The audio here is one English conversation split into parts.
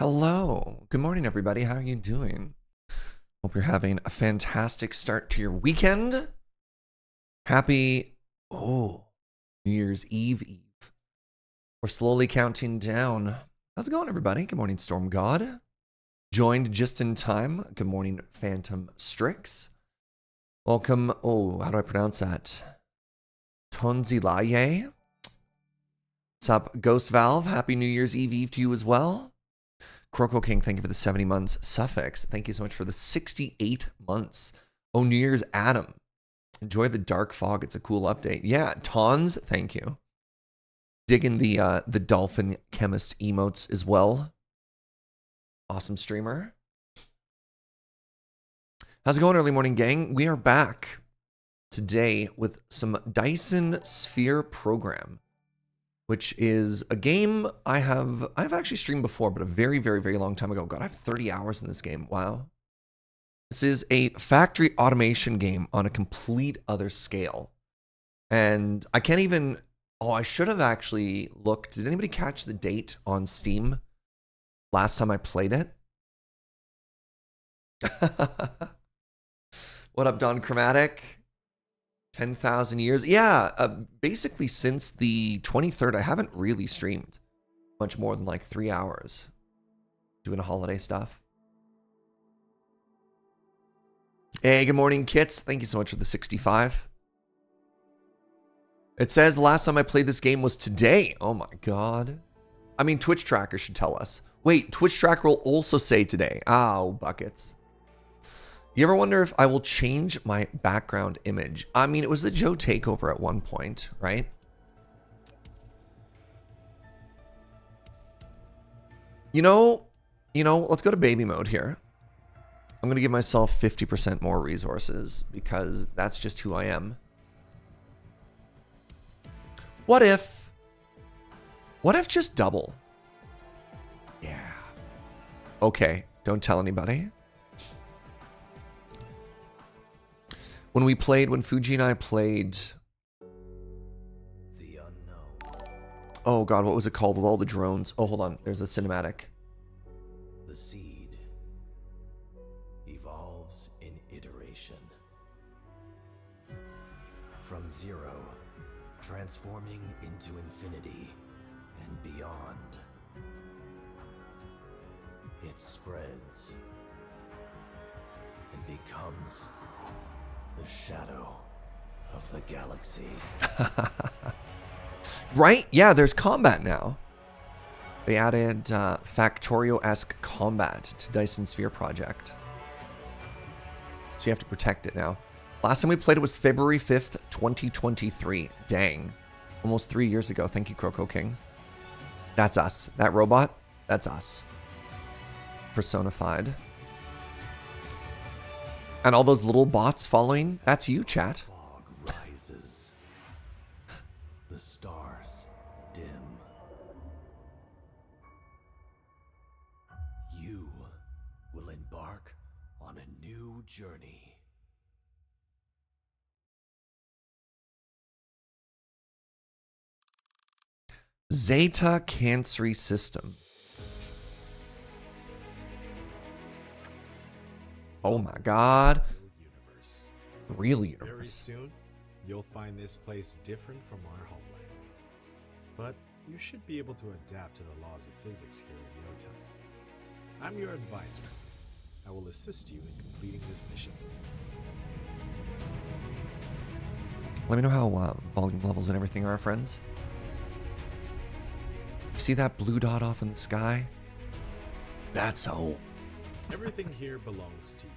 Hello. Good morning, everybody. How are you doing? Hope you're having a fantastic start to your weekend. Happy, New Year's Eve. We're slowly counting down. How's it going, everybody? Good morning, Storm God. Joined just in time. Good morning, Phantom Strix. Welcome. How do I pronounce that? Tonzilaye. What's up, Ghost Valve? Happy New Year's Eve to you as well. Croco King, thank you for the 70 months. Suffix, thank you so much for the 68 months. New Year's Adam. Enjoy the dark fog. It's a cool update. Yeah, Tons, thank you. Digging the dolphin chemist emotes as well. Awesome streamer. How's it going, early morning gang? We are back today with some Dyson Sphere Program, which is a game I've actually streamed before, but a very, very, very long time ago. God, I have 30 hours in this game. Wow. This is a factory automation game on a complete other scale. And I can't even... I should have actually looked. Did anybody catch the date on Steam last time I played it? What up, Don Chromatic? 10,000 years. Yeah, basically since the 23rd, I haven't really streamed much more than like 3 hours doing holiday stuff. Hey, good morning, Kits. Thank you so much for the 65. It says the last time I played this game was today. Oh my God. I mean, Twitch Tracker should tell us. Wait, Twitch Tracker will also say today. Ow, buckets. You ever wonder if I will change my background image? I mean, it was the Joe takeover at one point, right? You know, let's go to baby mode here. I'm going to give myself 50% more resources because that's just who I am. What if just double? Yeah. Okay, don't tell anybody. When Fuji and I played... The Unknown. Oh God, what was it called with all the drones? Oh, hold on. There's a cinematic. The seed evolves in iteration. From zero, transforming into infinity and beyond. It spreads and becomes the shadow of the galaxy. Right? Yeah, there's combat now. They added Factorio-esque combat to Dyson Sphere Project. So you have to protect it now. Last time we played it was February 5th, 2023. Dang. Almost 3 years ago. Thank you, Croco King. That's us. That robot, that's us. Personified. And all those little bots following, that's you, chat. Fog rises. The stars dim. You will embark on a new journey. Zeta Cancri System. Oh my God. Universe. Real universe. Very soon, you'll find this place different from our homeland. But you should be able to adapt to the laws of physics here in no time. I'm your advisor. I will assist you in completing this mission. Let me know how volume levels and everything are, friends. You see that blue dot off in the sky? That's home. Everything here belongs to you.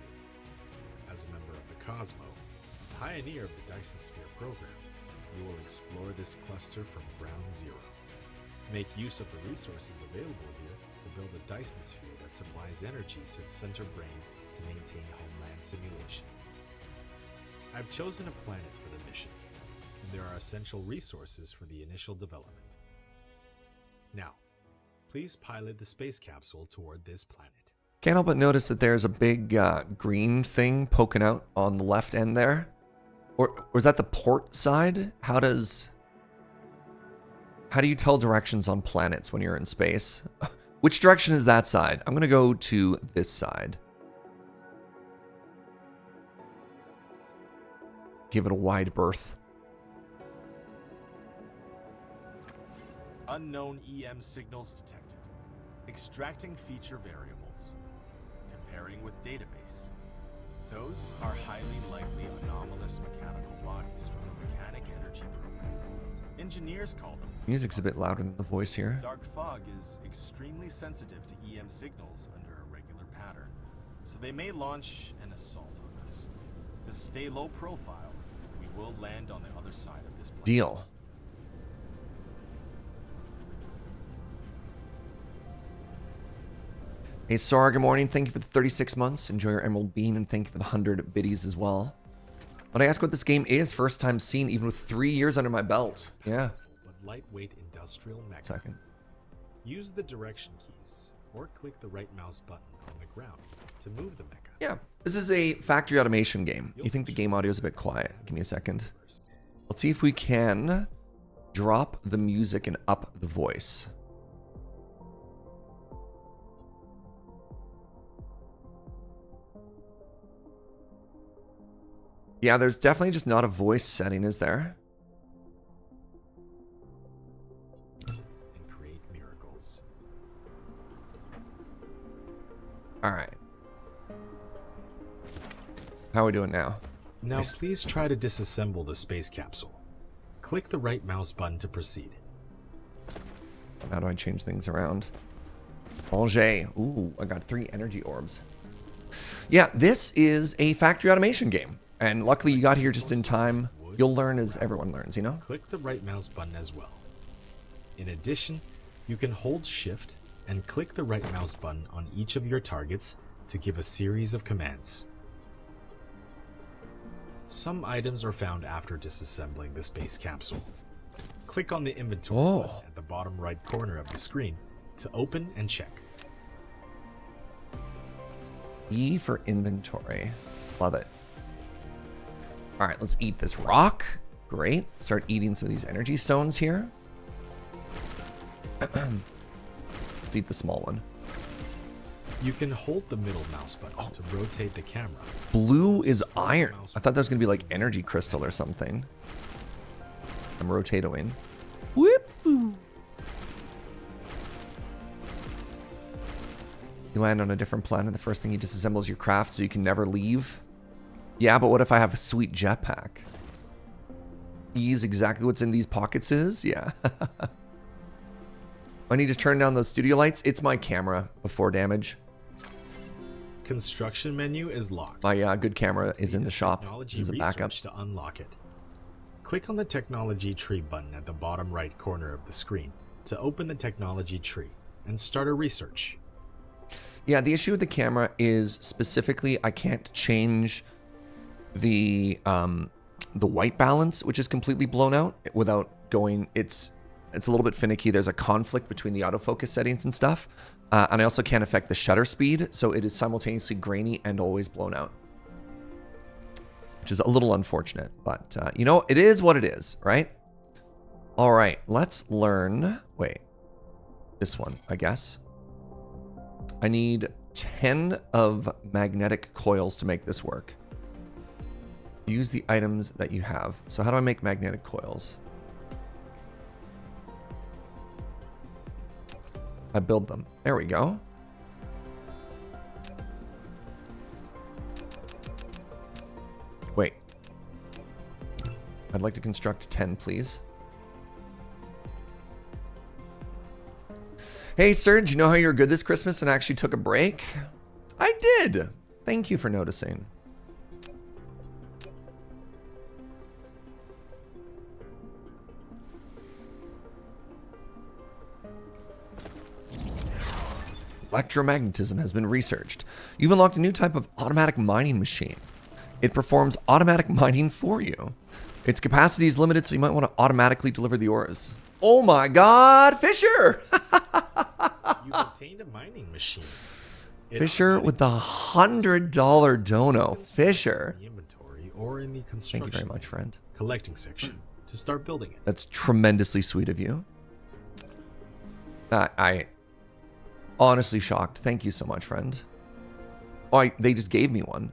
As a member of the Cosmo, pioneer of the Dyson Sphere program, you will explore this cluster from ground zero. Make use of the resources available here to build a Dyson Sphere that supplies energy to the center brain to maintain homeland simulation. I've chosen a planet for the mission, and there are essential resources for the initial development. Now, please pilot the space capsule toward this planet. Can't help but notice that there's a big green thing poking out on the left end there. Or is that the port side? How do you tell directions on planets when you're in space? Which direction is that side? I'm going to go to this side. Give it a wide berth. Unknown EM signals detected. Extracting feature variables. Comparing with database. Those are highly likely anomalous mechanical bodies from the Mechanic Energy Program. Engineers call them. Music's a bit louder than the voice here. Dark fog is extremely sensitive to EM signals under a regular pattern, so they may launch an assault on us. To stay low profile, we will land on the other side of this planet. Deal. Hey, Sora, good morning. Thank you for the 36 months. Enjoy your Emerald Bean, and thank you for the 100 biddies as well. But I ask what this game is, first time seen, even with 3 years under my belt. Yeah. But lightweight industrial mecha. Second. Use the direction keys or click the right mouse button on the ground to move the mecha. Yeah. This is a factory automation game. You think the game audio is a bit quiet? Give me a second. Let's see if we can drop the music and up the voice. Yeah, there's definitely just not a voice setting, is there? And create miracles. All right. How are we doing now? Now please try to disassemble the space capsule. Click the right mouse button to proceed. How do I change things around? Ranger. Ooh, I got 3 energy orbs. Yeah, this is a factory automation game. And luckily you got here just in time. You'll learn as everyone learns, you know? Click the right mouse button as well. In addition, you can hold shift and click the right mouse button on each of your targets to give a series of commands. Some items are found after disassembling the space capsule. Click on the inventory button at the bottom right corner of the screen to open and check. E for inventory. Love it. All right, let's eat this rock. Great. Start eating some of these energy stones here. Let's eat the small one. You can hold the middle mouse button to rotate the camera. Blue is iron. I thought that was going to be like energy crystal or something. I'm rotatoing. Whoop. You land on a different planet. The first thing you disassemble is your craft so you can never leave. Yeah, but what if I have a sweet jetpack? E is exactly what's in these pockets is? Yeah. I need to turn down those studio lights. It's my camera before damage. Construction menu is locked. My good camera is in the shop. Technology This is a backup. research to unlock it. Click on the technology tree button at the bottom right corner of the screen to open the technology tree and start a research. Yeah, the issue with the camera is specifically I can't change the white balance, which is completely blown out without going. It's a little bit finicky. There's a conflict between the autofocus settings and stuff, and I also can't affect the shutter speed, so it is simultaneously grainy and always blown out, which is a little unfortunate. But you know, it is what it is, right? All right, let's learn. Wait, this one, I guess. I need 10 of magnetic coils to make this work. Use the items that you have. So how do I make magnetic coils? I build them. There we go. Wait. I'd like to construct 10, please. Hey, Serge, you know how you were good this Christmas and actually took a break? I did. Thank you for noticing. Electromagnetism has been researched. You've unlocked a new type of automatic mining machine. It performs automatic mining for you. Its capacity is limited, so you might want to automatically deliver the ores. Oh my God, Fisher! You've obtained a mining machine. Fisher with the $100 dono. Fisher. In the inventory or in the construction. Thank you very much, friend. Collecting section to start building it. That's tremendously sweet of you. honestly shocked. Thank you so much, friend. Oh, they just gave me one.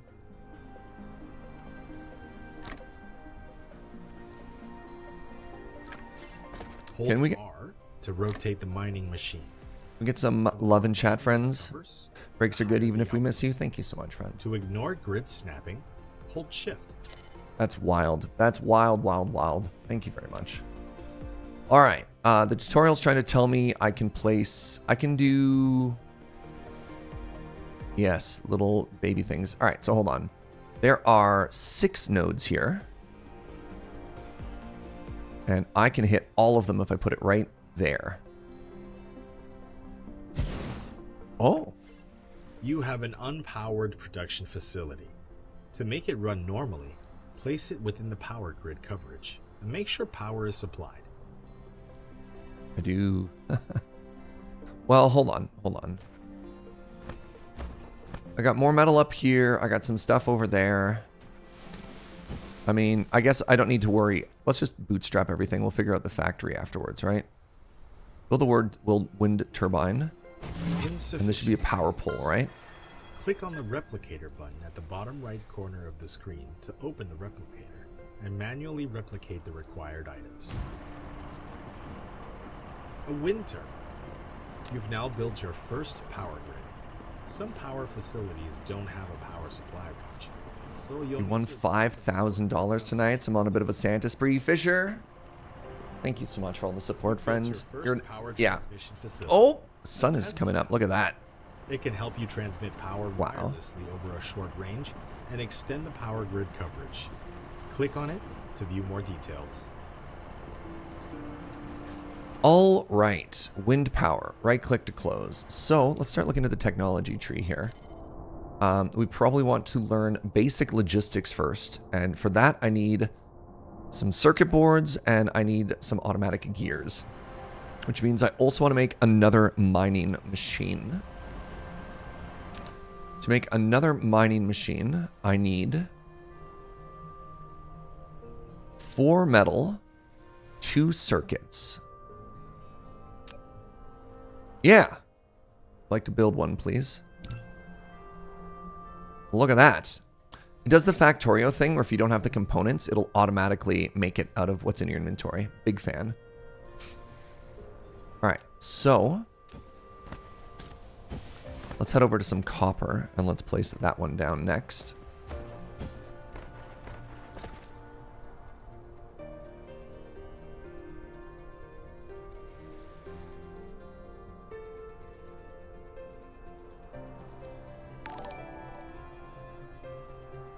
Hold Can we get... R to rotate the mining machine. We get some love in chat, friends. Breaks are good even if we miss you. Thank you so much, friend. To ignore grid snapping, hold shift. That's wild. That's wild, wild, wild. Thank you very much. All right. The tutorial's trying to tell me I can do... Yes, little baby things. All right, so hold on. There are 6 nodes here. And I can hit all of them if I put it right there. Oh. You have an unpowered production facility. To make it run normally, place it within the power grid coverage and make sure power is supplied. I do. Well, hold on. Hold on. I got more metal up here. I got some stuff over there. I mean, I guess I don't need to worry. Let's just bootstrap everything. We'll figure out the factory afterwards, right? Build a wind turbine. And this should be a power pole, right? Click on the replicator button at the bottom right corner of the screen to open the replicator and manually replicate the required items. A wind turbine. You've now built your first power grid. Some power facilities don't have a power supply range, so you'll... We won $5,000 tonight, so I'm on a bit of a Santa spree. Fisher, thank you so much for all the support, friends. Yeah. Oh, sun is coming up. Look at that. It can help you transmit power wirelessly over a short range and extend the power grid coverage. Click on it to view more details. All right, wind power, right click to close. So let's start looking at the technology tree here. We probably want to learn basic logistics first. And for that, I need some circuit boards and I need some automatic gears, which means I also want to make another mining machine. To make another mining machine, I need 4 metal, 2 circuits. Yeah. I'd like to build one, please. Look at that. It does the Factorio thing where if you don't have the components, it'll automatically make it out of what's in your inventory. Big fan. All right, so let's head over to some copper and let's place that one down next.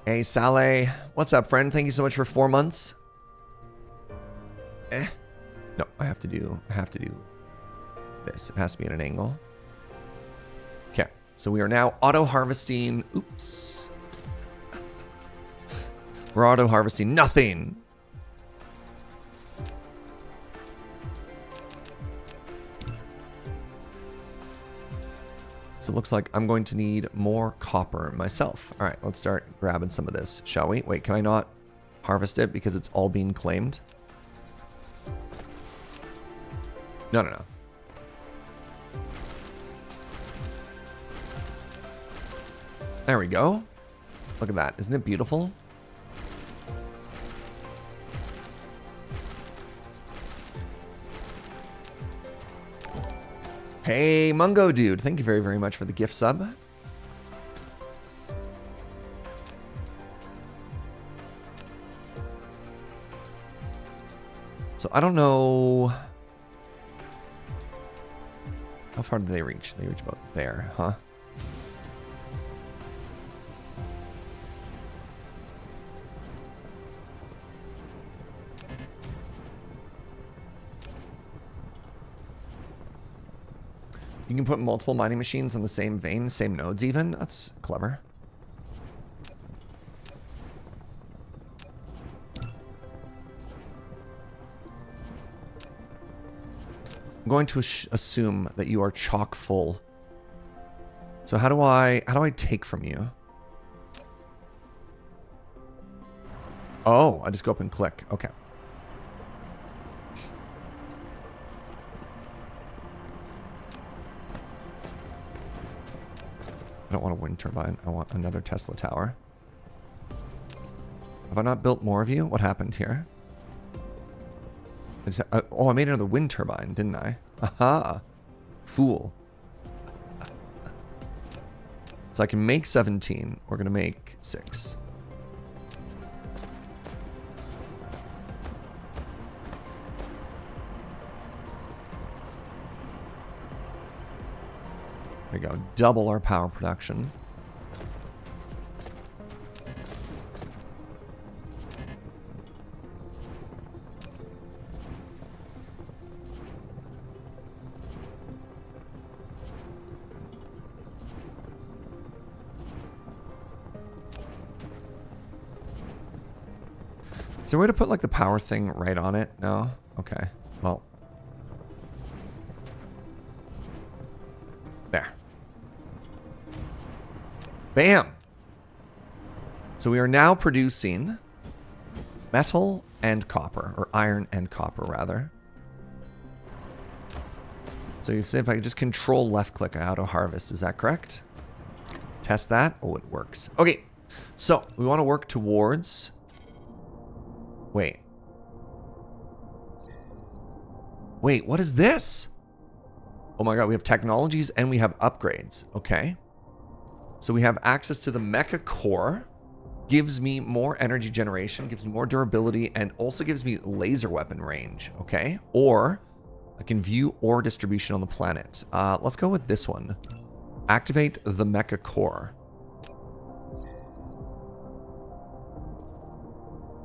Hey, Saleh. What's up, friend? Thank you so much for 4 months. No, I have to do this. It has to be at an angle. Okay, so we are now auto-harvesting. Oops. We're auto-harvesting nothing. So it looks like I'm going to need more copper myself. All right, let's start grabbing some of this, shall we? Wait, can I not harvest it because it's all being claimed? No, no, no. There we go. Look at that. Isn't it beautiful? Hey, Mungo Dude. Thank you very, very much for the gift sub. So I don't know... How far did they reach? They reach about there, huh? You can put multiple mining machines on the same vein, same nodes even. That's clever. I'm going to assume that you are chock full. So how do I take from you? Oh, I just go up and click. Okay. I don't want a wind turbine. I want another Tesla tower. Have I not built more of you? What happened here? Oh, I made another wind turbine, didn't I? Aha. Fool. So I can make 17. We're going to make 6. There we go. Double our power production. Is there a way to put like the power thing right on it? No? Okay. Well. There. Bam! So we are now producing metal and copper, or iron and copper rather. So you say if I could just control left click, I auto harvest. Is that correct? Test that. Oh, it works. Okay. So we want to work towards... Wait. Wait, what is this? Oh my god, we have technologies and we have upgrades. Okay. So we have access to the mecha core. Gives me more energy generation, gives me more durability, and also gives me laser weapon range. Okay. Or I can view ore distribution on the planet. Let's go with this one. Activate the mecha core.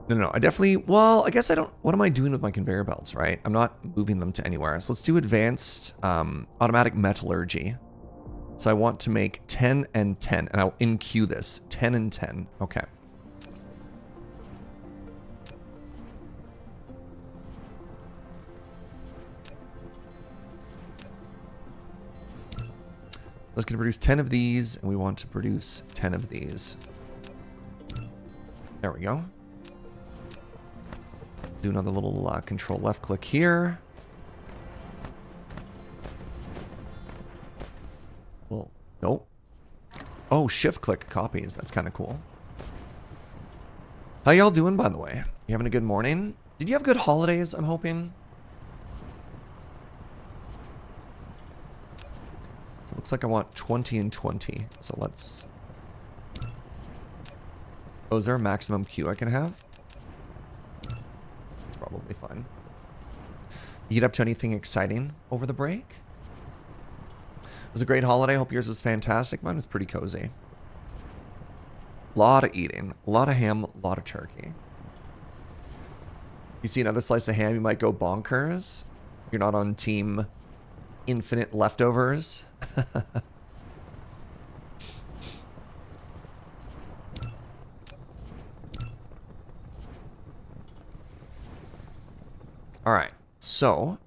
No, I definitely, well, I guess I don't, what am I doing with my conveyor belts, right? I'm not moving them to anywhere. So let's do advanced automatic metallurgy. So I want to make 10 and 10, and I'll in-queue this. 10 and 10, okay. Let's get to produce 10 of these, and we want to produce 10 of these. There we go. Do another little control left click here. Well, nope. Oh, shift click copies. That's kind of cool. How y'all doing, by the way? You having a good morning? Did you have good holidays, I'm hoping? So it looks like I want 20 and 20. So let's... Oh, is there a maximum queue I can have? Probably fun. You get up to anything exciting over the break? It was a great holiday. Hope yours was fantastic. Mine was pretty cozy. A lot of eating. A lot of ham. A lot of turkey. You see another slice of ham, you might go bonkers. You're not on team infinite leftovers. All right, so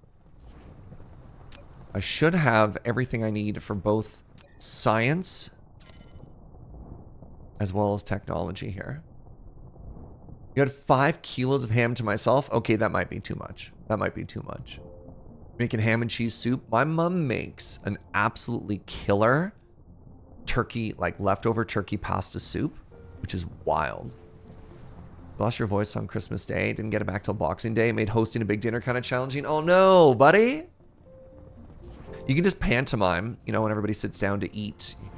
I should have everything I need for both science as well as technology here. You had 5 kilos of ham to myself? Okay, that might be too much. That might be too much. Making ham and cheese soup. My mom makes an absolutely killer turkey, like leftover turkey pasta soup, which is wild. Lost your voice on Christmas Day. Didn't get it back till Boxing Day. Made hosting a big dinner kind of challenging. Oh no, buddy. You can just pantomime, you know, when everybody sits down to eat. You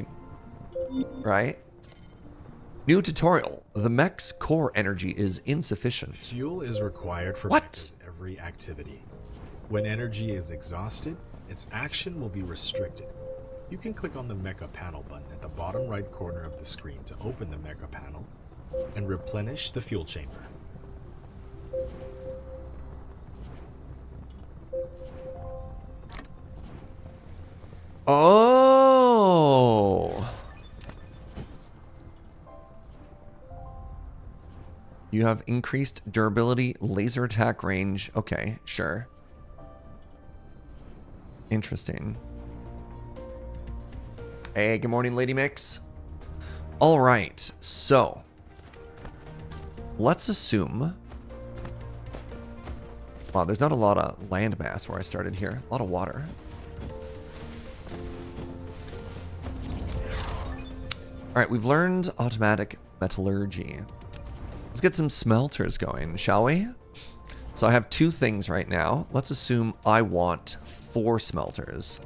can, right? New tutorial. The mech's core energy is insufficient. Fuel is required for What? Mecha's every activity. When energy is exhausted, its action will be restricted. You can click on the Mecha panel button at the bottom right corner of the screen to open the Mecha panel and replenish the fuel chamber. Oh! You have increased durability, laser attack range. Okay, sure. Interesting. Hey, good morning, Lady Mix. All right, so let's assume... Wow, there's not a lot of land mass where I started here. A lot of water. right, we've learned automatic metallurgy. Let's get some smelters going, shall we? So I have 2 things right now. Let's assume I want 4 smelters.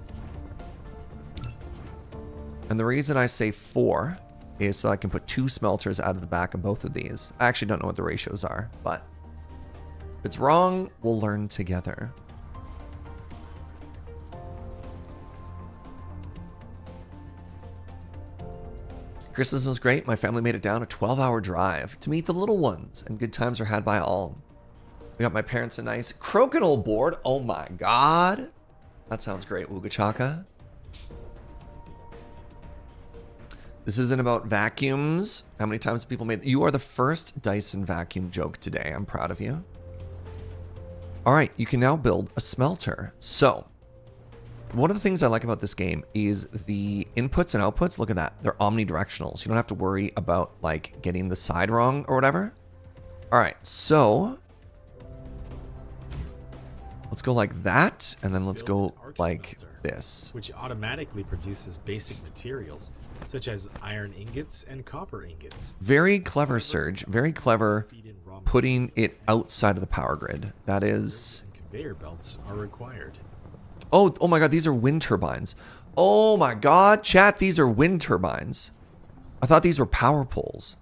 And the reason I say 4 is so I can put 2 smelters out of the back of both of these. I actually don't know what the ratios are, but if it's wrong, we'll learn together. Christmas was great. My family made it down a 12-hour drive to meet the little ones, and good times are had by all. We got my parents a nice crokinole board. Oh my god. That sounds great, Wugachaka. This isn't about vacuums. How many times people made... You are the first Dyson vacuum joke today. I'm proud of you. All right, you can now build a smelter. So, one of the things I like about this game is the inputs and outputs. Look at that. They're omnidirectional, so you don't have to worry about, like, getting the side wrong or whatever. All right, so... let's go like that, and then let's go like this. Which automatically produces basic materials, such as iron ingots and copper ingots. Very clever, Serge. Very clever putting it outside of the power grid. That is... And conveyor belts are required. Oh my god, these are wind turbines. Oh my god, chat, these are wind turbines. I thought these were power poles.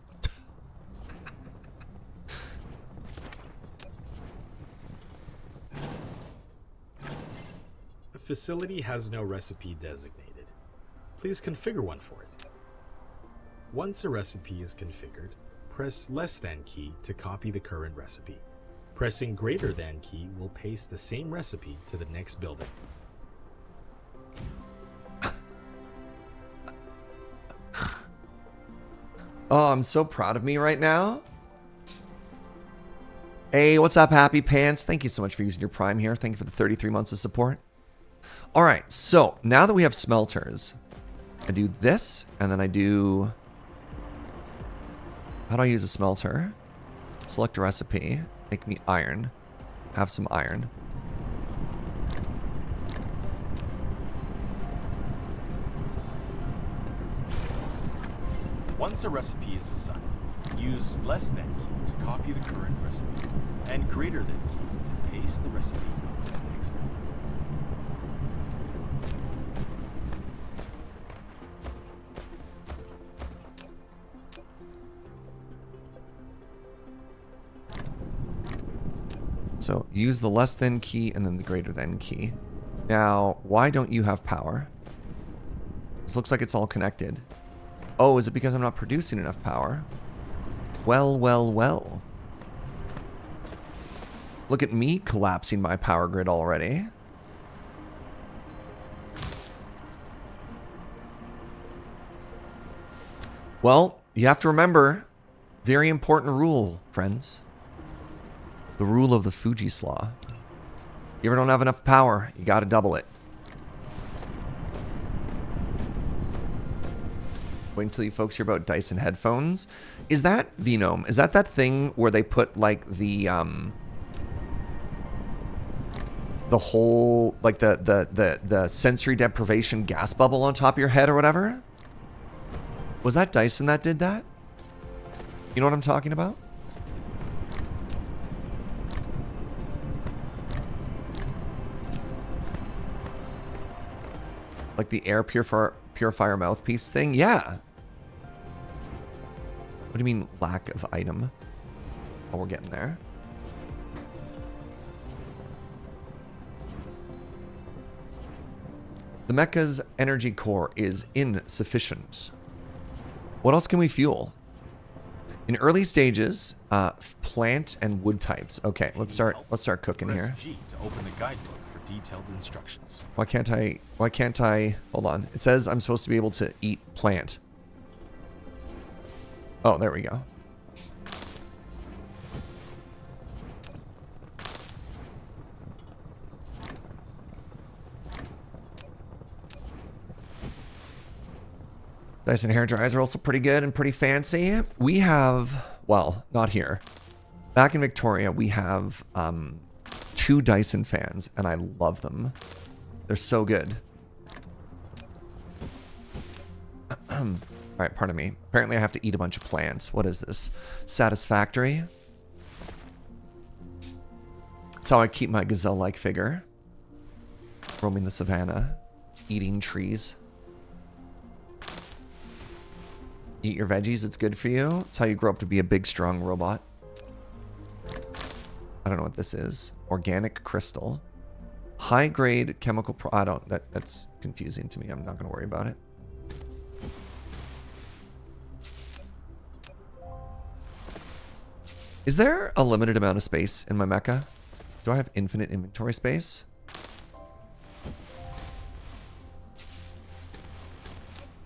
The facility has no recipe designated. Please configure one for it. Once a recipe is configured, press less than key to copy the current recipe. Pressing greater than key will paste the same recipe to the next building. Oh, I'm so proud of me right now. Hey, what's up, Happy Pants? Thank you so much for using your Prime here. Thank you for the 33 months of support. All right, so now that we have smelters, I do this, and then I do... How do I use a smelter? Select a recipe. Make me iron. Have some iron. Once a recipe is assigned, use less than key to copy the current recipe, and greater than key to paste the recipe to the next building. So use the less than key and then the greater than key. Now, why don't you have power? This looks like it's all connected. Oh, is it because I'm not producing enough power? Well, well, well. Look at me collapsing my power grid already. Well, you have to remember, very important rule, friends. The rule of the Fuji Slaw. You ever don't have enough power, you gotta double it. Wait until you folks hear about Dyson headphones. Is that, Venome, is that thing where they put like the whole, like the sensory deprivation gas bubble on top of your head or whatever? Was that Dyson that did that? You know what I'm talking about? Like the air purifier mouthpiece thing? Yeah. What do you mean lack of item? Oh, we're getting there. The mecha's energy core is insufficient. What else can we fuel? In early stages, plant and wood types. Okay, let's start cooking here. Press G to open the guidebook for detailed instructions. Why can't I, hold on. It says I'm supposed to be able to eat plant. Oh, there we go. Dyson hair dryers are also pretty good and pretty fancy. We have, well, not here. Back in Victoria, we have 2 Dyson fans, and I love them. They're so good. right, pardon me. Apparently I have to eat a bunch of plants. What is this? Satisfactory. That's how I keep my gazelle-like figure. Roaming the savannah. Eating trees. Eat your veggies, it's good for you. It's how you grow up to be a big, strong robot. I don't know what this is. Organic crystal. High-grade chemical I don't... That's confusing to me. I'm not going to worry about it. Is there a limited amount of space in my mecha? Do I have infinite inventory space?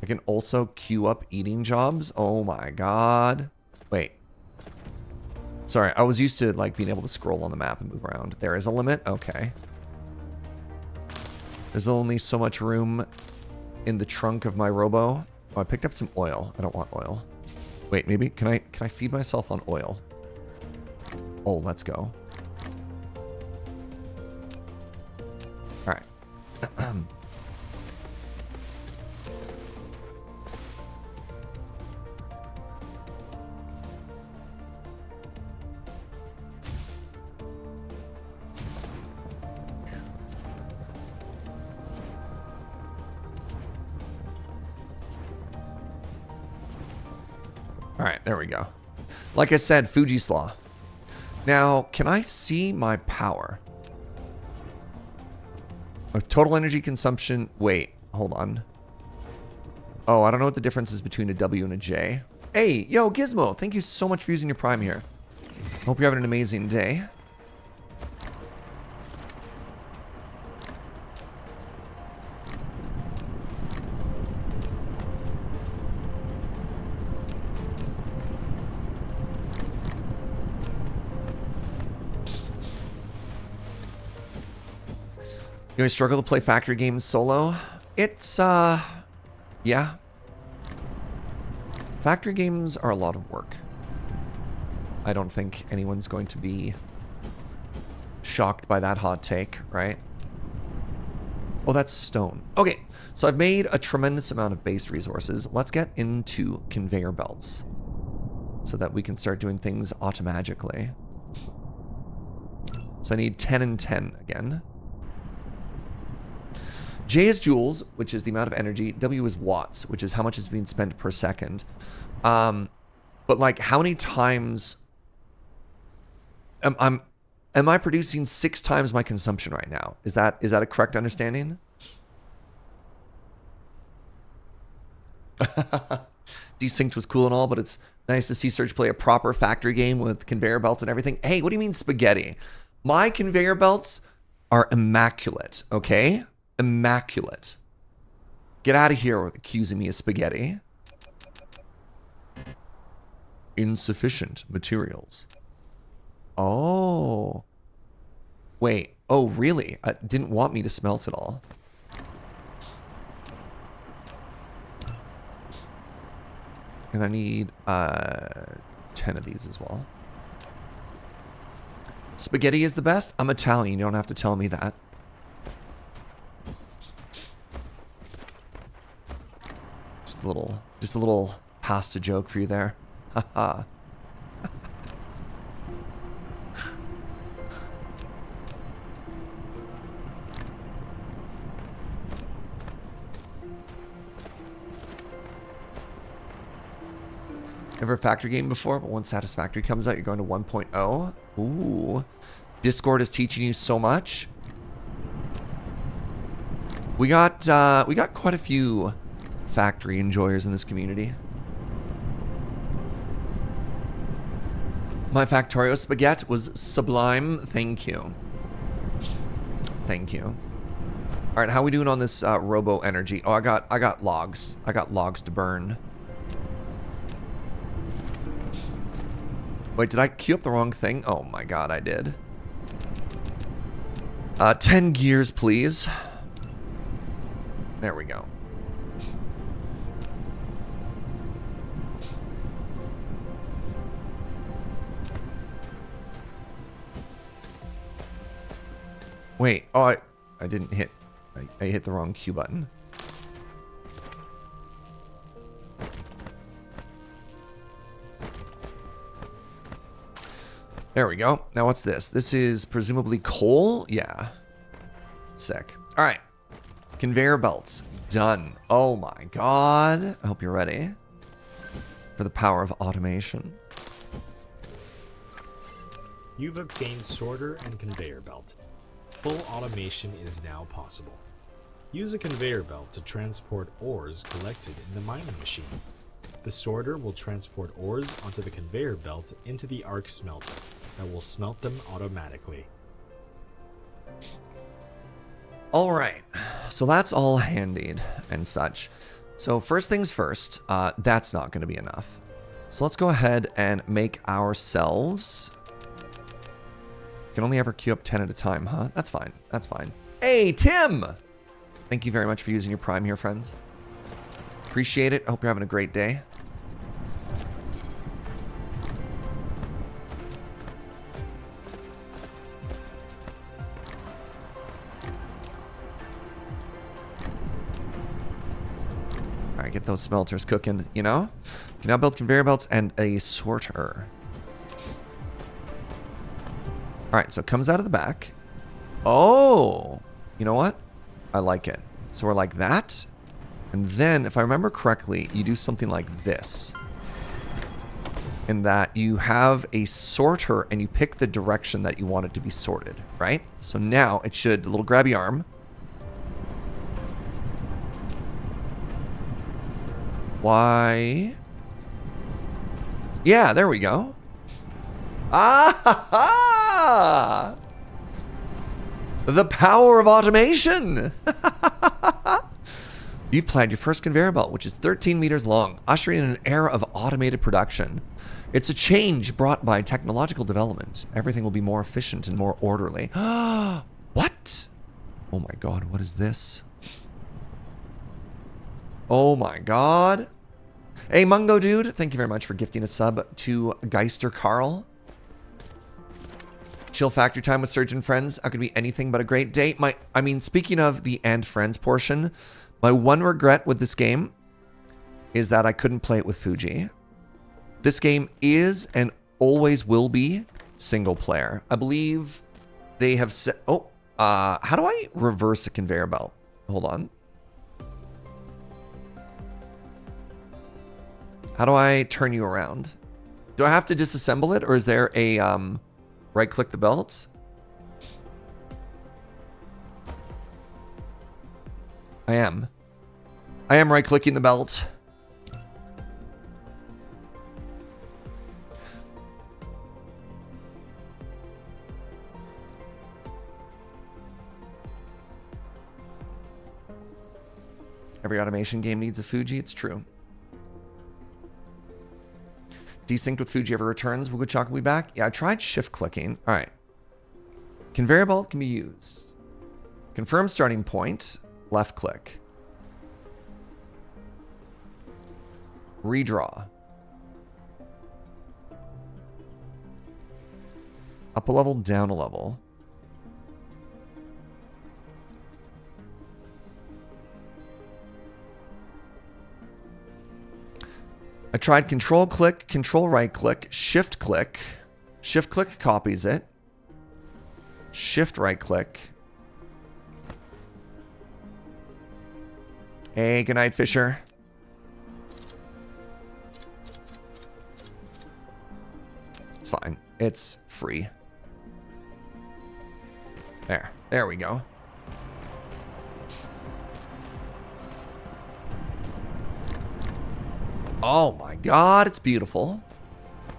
I can also queue up eating jobs. Oh my god. Wait. Sorry, I was used to like being able to scroll on the map and move around. There is a limit? Okay. There's only so much room in the trunk of my robo. Oh, I picked up some oil. I don't want oil. Wait, maybe can I feed myself on oil? Oh, let's go. All right. All right, there we go. Like I said, Fuji Slaw. Now, can I see my power? Total energy consumption. Wait, hold on. Oh, I don't know what the difference is between a W and a J. Hey, yo, Gizmo, thank you so much for using your Prime here. Hope you're having an amazing day. You guys struggle to play factory games solo? It's, yeah. Factory games are a lot of work. I don't think anyone's going to be shocked by that hot take, right? Oh, that's stone. Okay, so I've made a tremendous amount of base resources. Let's get into conveyor belts so that we can start doing things automagically. So I need 10 and 10 again. J is joules, which is the amount of energy. W is watts, which is how much is being spent per second. But like, how many times am I producing 6 times my consumption right now? Is that a correct understanding? Desynced was cool and all, but it's nice to see Serge play a proper factory game with conveyor belts and everything. Hey, what do you mean spaghetti? My conveyor belts are immaculate, okay? Immaculate. Get out of here with accusing me of spaghetti. Insufficient materials. Oh. Wait. Oh, really? I didn't want me to smelt it all. And I need 10 of these as well. Spaghetti is the best? I'm Italian. You don't have to tell me that. Just a little pasta joke for you there. Haha. Never a factory game before, but once Satisfactory comes out, you're going to 1.0. Ooh. Discord is teaching you so much. We got quite a few factory enjoyers in this community. My Factorio spaghetti was sublime. Thank you. Thank you. All right, how are we doing on this robo energy? Oh, I got logs. I got logs to burn. Wait, did I queue up the wrong thing? Oh my god, I did. 10 gears, please. There we go. Wait, oh, I didn't hit, I hit the wrong Q button. There we go. Now what's this? This is presumably coal? Yeah. Sick. All right. Conveyor belts. Done. Oh my god. I hope you're ready for the power of automation. You've obtained sorter and conveyor belt. Full automation is now possible. Use a conveyor belt to transport ores collected in the mining machine. The sorter will transport ores onto the conveyor belt into the arc smelter that will smelt them automatically. All right. So that's all handied and such. So first things first, that's not going to be enough. So let's go ahead and make ourselves... Can only ever queue up 10 at a time, huh? That's fine. That's fine. Hey, Tim! Thank you very much for using your Prime here, friend. Appreciate it. Hope you're having a great day. All right, get those smelters cooking, you know? You can now build conveyor belts and a sorter. All right, so it comes out of the back. Oh, you know what? I like it. So we're like that. And then, if I remember correctly, you do something like this. In that you have a sorter and you pick the direction that you want it to be sorted, right? So now it should, a little grabby arm. Why? Yeah, there we go. Ah ha ha! The power of automation! You've planned your first conveyor belt, which is 13 meters long, ushering in an era of automated production. It's a change brought by technological development. Everything will be more efficient and more orderly. What? Oh my god, what is this? Oh my god. Hey, Mungo Dude, thank you very much for gifting a sub to Geister Carl. Chill factory time with Surgeon Friends. How could be anything but a great day. Speaking of the and friends portion, my one regret with this game is that I couldn't play it with Fuji. This game is and always will be single player. I believe they have set... Oh, how do I reverse a conveyor belt? Hold on. How do I turn you around? Do I have to disassemble it, or is there a right-click the belt? I am right-clicking the belt. Every automation game needs a Fuji. It's true. Desynced with Fuji ever returns. Will Chuck will be back? Yeah, I tried shift clicking. All right. Conveyor belt can be used. Confirm starting point. Left click. Redraw. Up a level, down a level. I tried control click, control right click, shift click. Shift click copies it. Shift right click. Hey, good night, Fisher. It's fine. It's free. There we go. Oh my god, it's beautiful.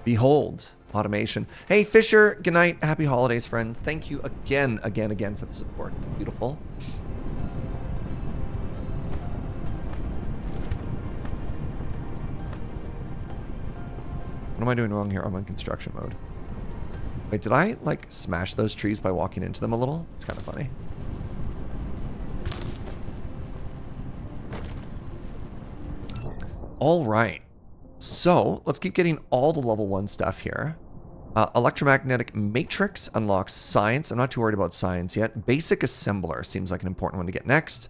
Behold, automation. Hey, Fisher, good night. Happy holidays, friends. Thank you again for the support. Beautiful. What am I doing wrong here? I'm on construction mode. Wait, did I, like, smash those trees by walking into them a little? It's kind of funny. All right. So, let's keep getting all the level 1 stuff here. Electromagnetic matrix unlocks science. I'm not too worried about science yet. Basic assembler seems like an important one to get next.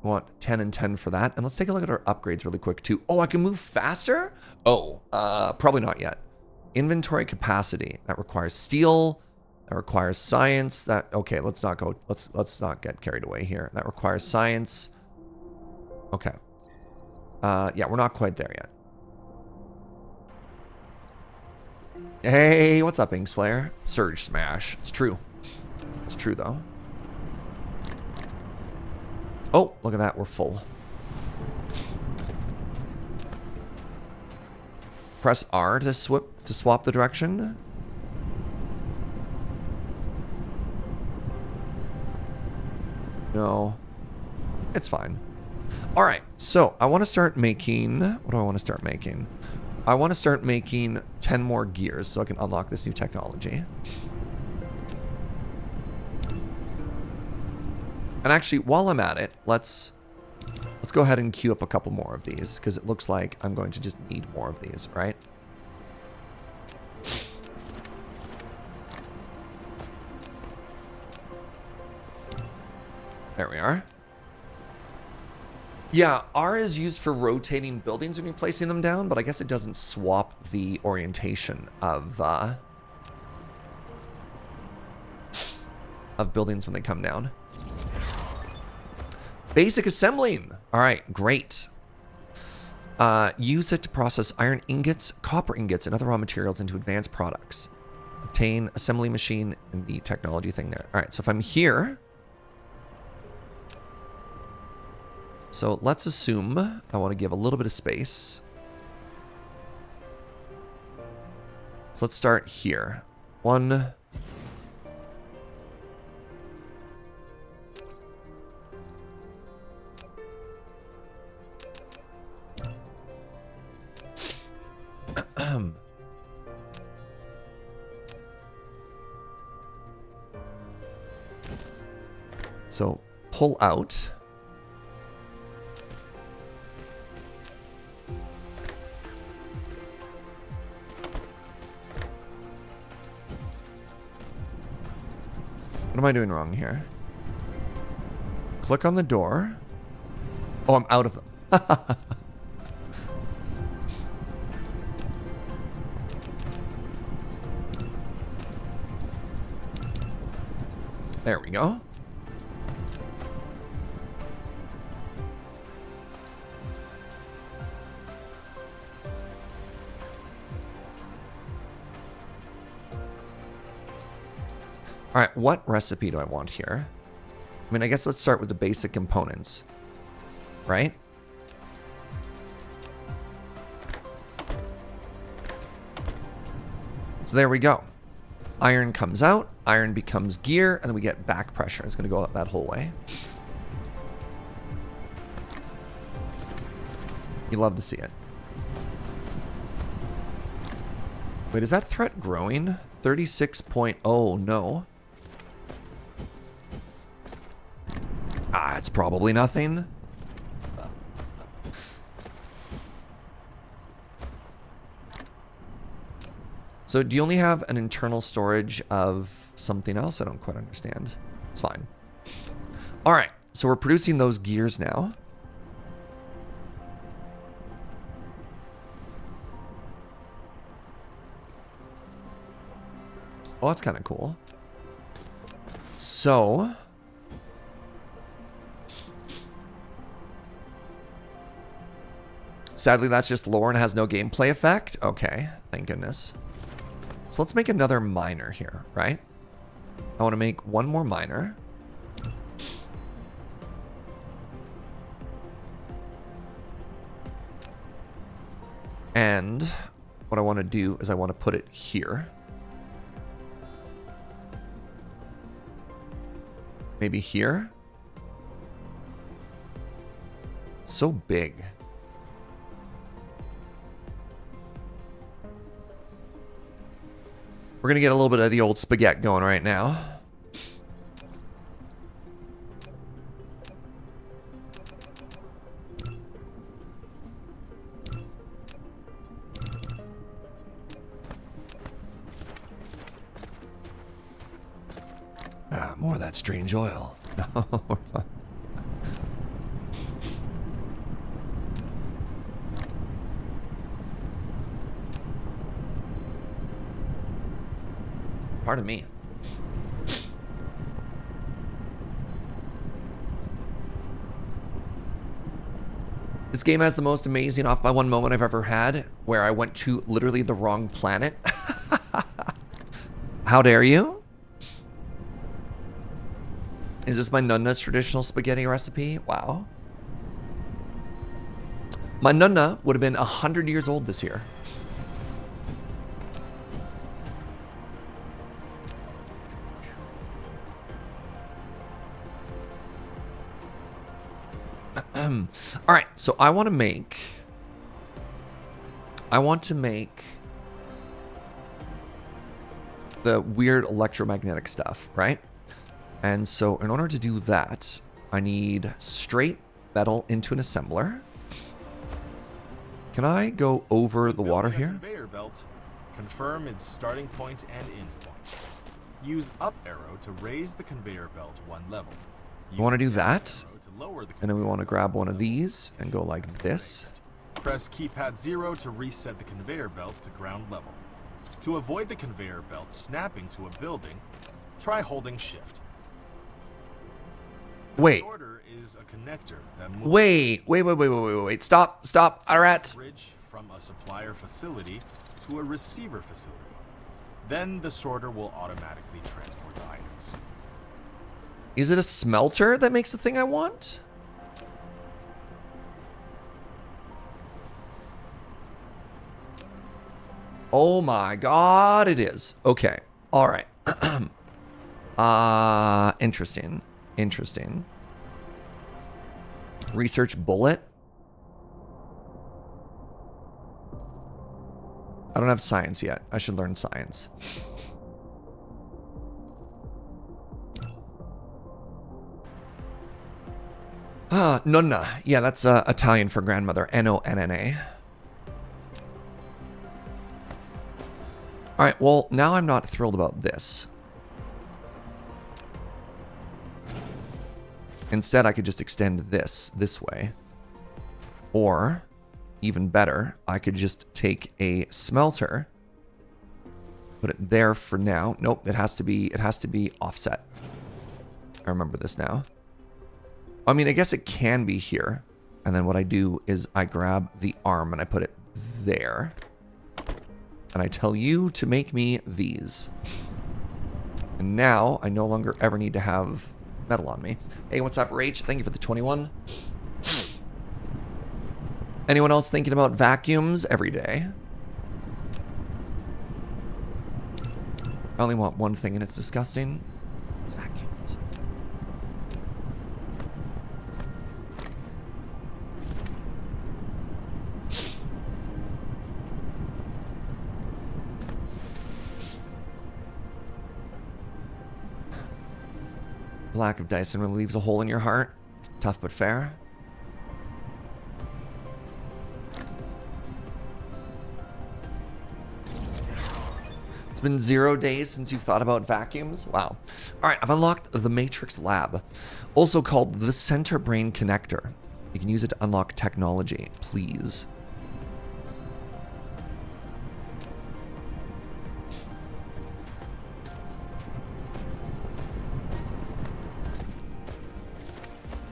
We want 10 and 10 for that. And let's take a look at our upgrades really quick, too. Oh, I can move faster? Oh, probably not yet. inventory capacity. That requires steel. That requires science. That okay, let's not get carried away here. That requires science. Okay. Yeah, we're not quite there yet. Hey, what's up, Inkslayer? Surge Smash. It's true. It's true, though. Oh, look at that. We're full. Press R to swap the direction. No. It's fine. All right. So I want to start making... What do I want to start making? I want to start making 10 more gears so I can unlock this new technology. And actually, while I'm at it, let's go ahead and queue up a couple more of these, because it looks like I'm going to just need more of these, right? There we are. Yeah, R is used for rotating buildings when you're placing them down, but I guess it doesn't swap the orientation of buildings when they come down. Basic assembling. All right, great. Use it to process iron ingots, copper ingots, and other raw materials into advanced products. Obtain assembly machine and the technology thing there. All right, so if I'm here... So let's assume I want to give a little bit of space. So let's start here. 1... So pull out. What am I doing wrong here? Click on the door. Oh, I'm out of them. There we go. All right, what recipe do I want here? I mean, I guess let's start with the basic components, right? So there we go. Iron comes out, iron becomes gear, and then we get back pressure. It's going to go out that whole way. You love to see it. Wait, is that threat growing? 36.0, no. Ah, it's probably nothing. So do you only have an internal storage of something else? I don't quite understand. It's fine. All right, so we're producing those gears now. Oh, that's kind of cool. So... sadly, that's just lore and has no gameplay effect. Okay, thank goodness. So let's make another miner here, right? I want to make one more miner. And what I want to do is I want to put it here. Maybe here. It's so big. We're going to get a little bit of the old spaghetti going right now. Ah, more of that strange oil. No, we're fine. Pardon me. This game has the most amazing off by one moment I've ever had, where I went to literally the wrong planet. How dare you? Is this my nunna's traditional spaghetti recipe? Wow. My nunna would have been 100 years old this year. All right, so I want to make the weird electromagnetic stuff, right? And so in order to do that, I need straight metal into an assembler. Can I go over the water here? Conveyor belt. Confirm its starting point and end point. Use up arrow to raise the conveyor belt one level. I want to do that. Lower the And then we want to grab one of these and go like this. Press keypad 0 to reset the conveyor belt to ground level. To avoid the conveyor belt snapping to a building, try holding shift. Wait. The sorter is a connector that moves Wait. Stop. Alright. bridge from a supplier facility to a receiver facility. Then the sorter will automatically transport the items. Is it a smelter that makes the thing I want? Oh my god, it is. Okay. All right. Interesting. Research bullet. I don't have science yet. I should learn science. Nonna. Yeah, that's Italian for grandmother. Nonna. All right, well, now I'm not thrilled about this. Instead, I could just extend this way. Or, even better, I could just take a smelter, put it there for now. Nope, it has to be offset. I remember this now. I mean, I guess it can be here. And then what I do is I grab the arm and I put it there. And I tell you to make me these. And now I no longer ever need to have metal on me. Hey, what's up, Rach? Thank you for the 21. Anyone else thinking about vacuums every day? I only want one thing and it's disgusting. It's vacuums. Lack of Dyson really leaves a hole in your heart. Tough but fair. It's been 0 days since you've thought about vacuums. Wow. All right, I've unlocked the Matrix Lab, also called the Center Brain Connector. You can use it to unlock technology, please.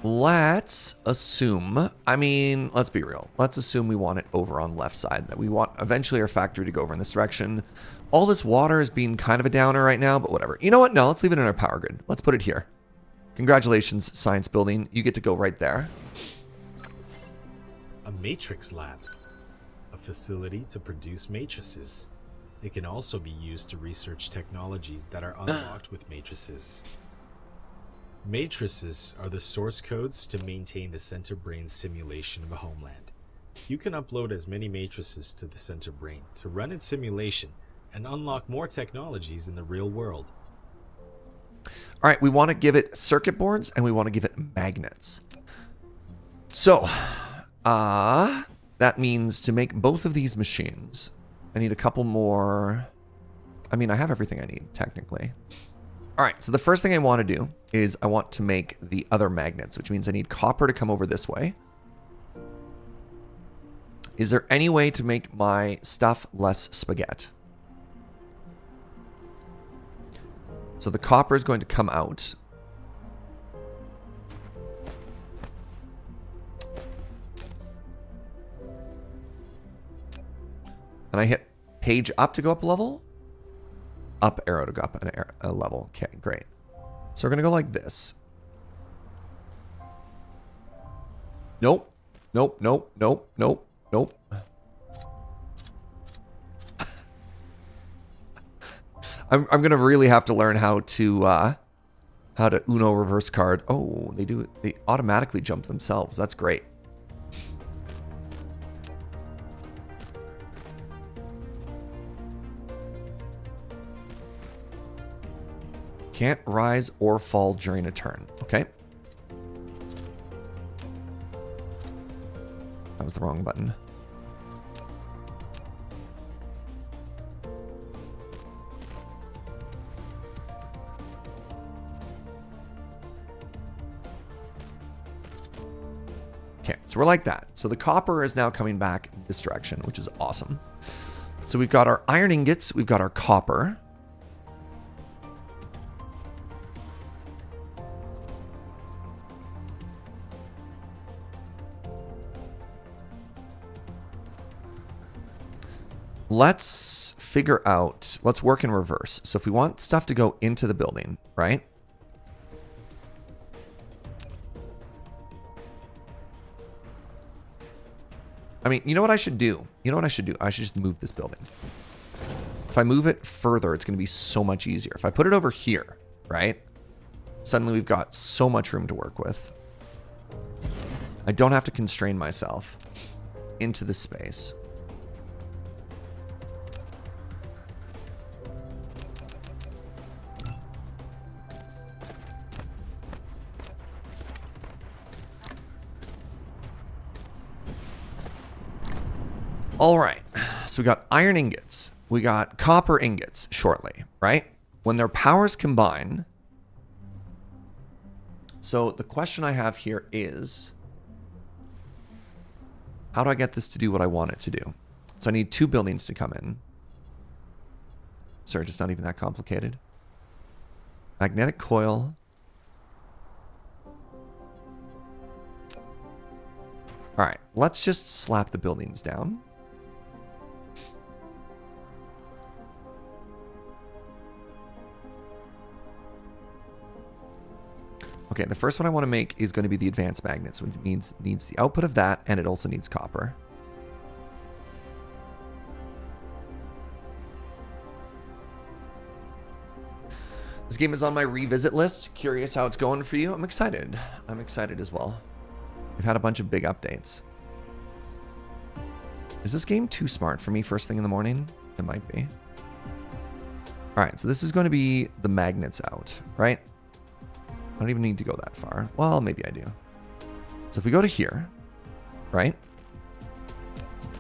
Let's assume, I mean, let's be real. Let's assume we want it over on the left side, that we want eventually our factory to go over in this direction. All this water is being kind of a downer right now, but whatever. You know what? No, let's leave it in our power grid. Let's put it here. Congratulations, science building. You get to go right there. A matrix lab. A facility to produce matrices. It can also be used to research technologies that are unlocked with matrices. Matrices are the source codes to maintain the center brain simulation of a homeland. You can upload as many matrices to the center brain to run its simulation and unlock more technologies in the real world. All right, we want to give it circuit boards and we want to give it magnets. So, that means to make both of these machines, I need a couple more. I mean, I have everything I need, technically. All right, so the first thing I want to do is I want to make the other magnets, which means I need copper to come over this way. Is there any way to make my stuff less spaghetti? So the copper is going to come out. And I hit page up to go up a level. Up arrow to go up a level. Okay, great. So we're going to go like this. Nope. Nope, nope, nope, nope, nope. I'm going to really have to learn how to Uno reverse card. Oh, they do. They automatically jump themselves. That's great. Can't rise or fall during a turn. Okay. That was the wrong button. Okay, so we're like that. So the copper is now coming back in this direction, which is awesome. So we've got our iron ingots, we've got our copper. Let's figure out, let's work in reverse. So if we want stuff to go into the building, right? I mean, you know what I should do? You know what I should do? I should just move this building. If I move it further, it's going to be so much easier. If I put it over here, right? Suddenly we've got so much room to work with. I don't have to constrain myself into the space. All right, so we got iron ingots. We got copper ingots shortly, right? When their powers combine. So the question I have here is, how do I get this to do what I want it to do? So I need 2 buildings to come in. Sorry, just not even that complicated. Magnetic coil. All right, let's just slap the buildings down. Okay, the first one I want to make is going to be the advanced magnets, which means needs the output of that, and it also needs copper. This game is on my revisit list. Curious how it's going for you. I'm excited. I'm excited as well. We've had a bunch of big updates. Is this game too smart for me first thing in the morning? It might be. All right, so this is going to be the magnets out, right? I don't even need to go that far. Well, maybe I do. So if we go to here, right?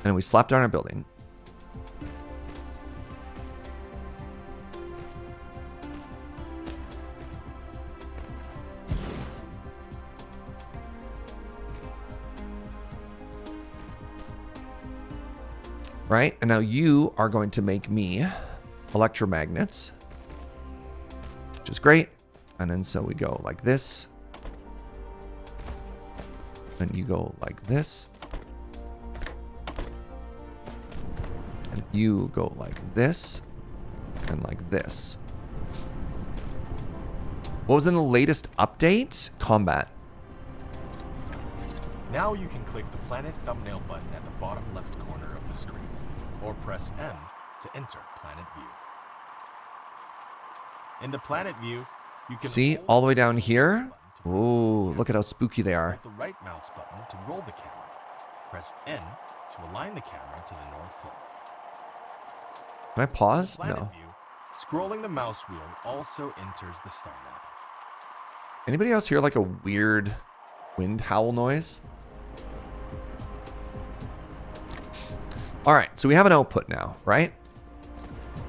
And we slap down our building. Right? And now you are going to make me electromagnets, which is great. And then so we go like this. And you go like this. And you go like this. And like this. What was in the latest update? Combat. Now you can click the planet thumbnail button at the bottom left corner of the screen, or press M to enter planet view. In the planet view, you can see all the way down here. Oh, look at how spooky they are. Hold the right mouse button to roll the camera. Press N to align the camera to the North Pole. Can I pause? Planet No. view, scrolling the mouse wheel also enters the star map. Anybody else hear like a weird wind howl noise? All right, so we have an output now, right?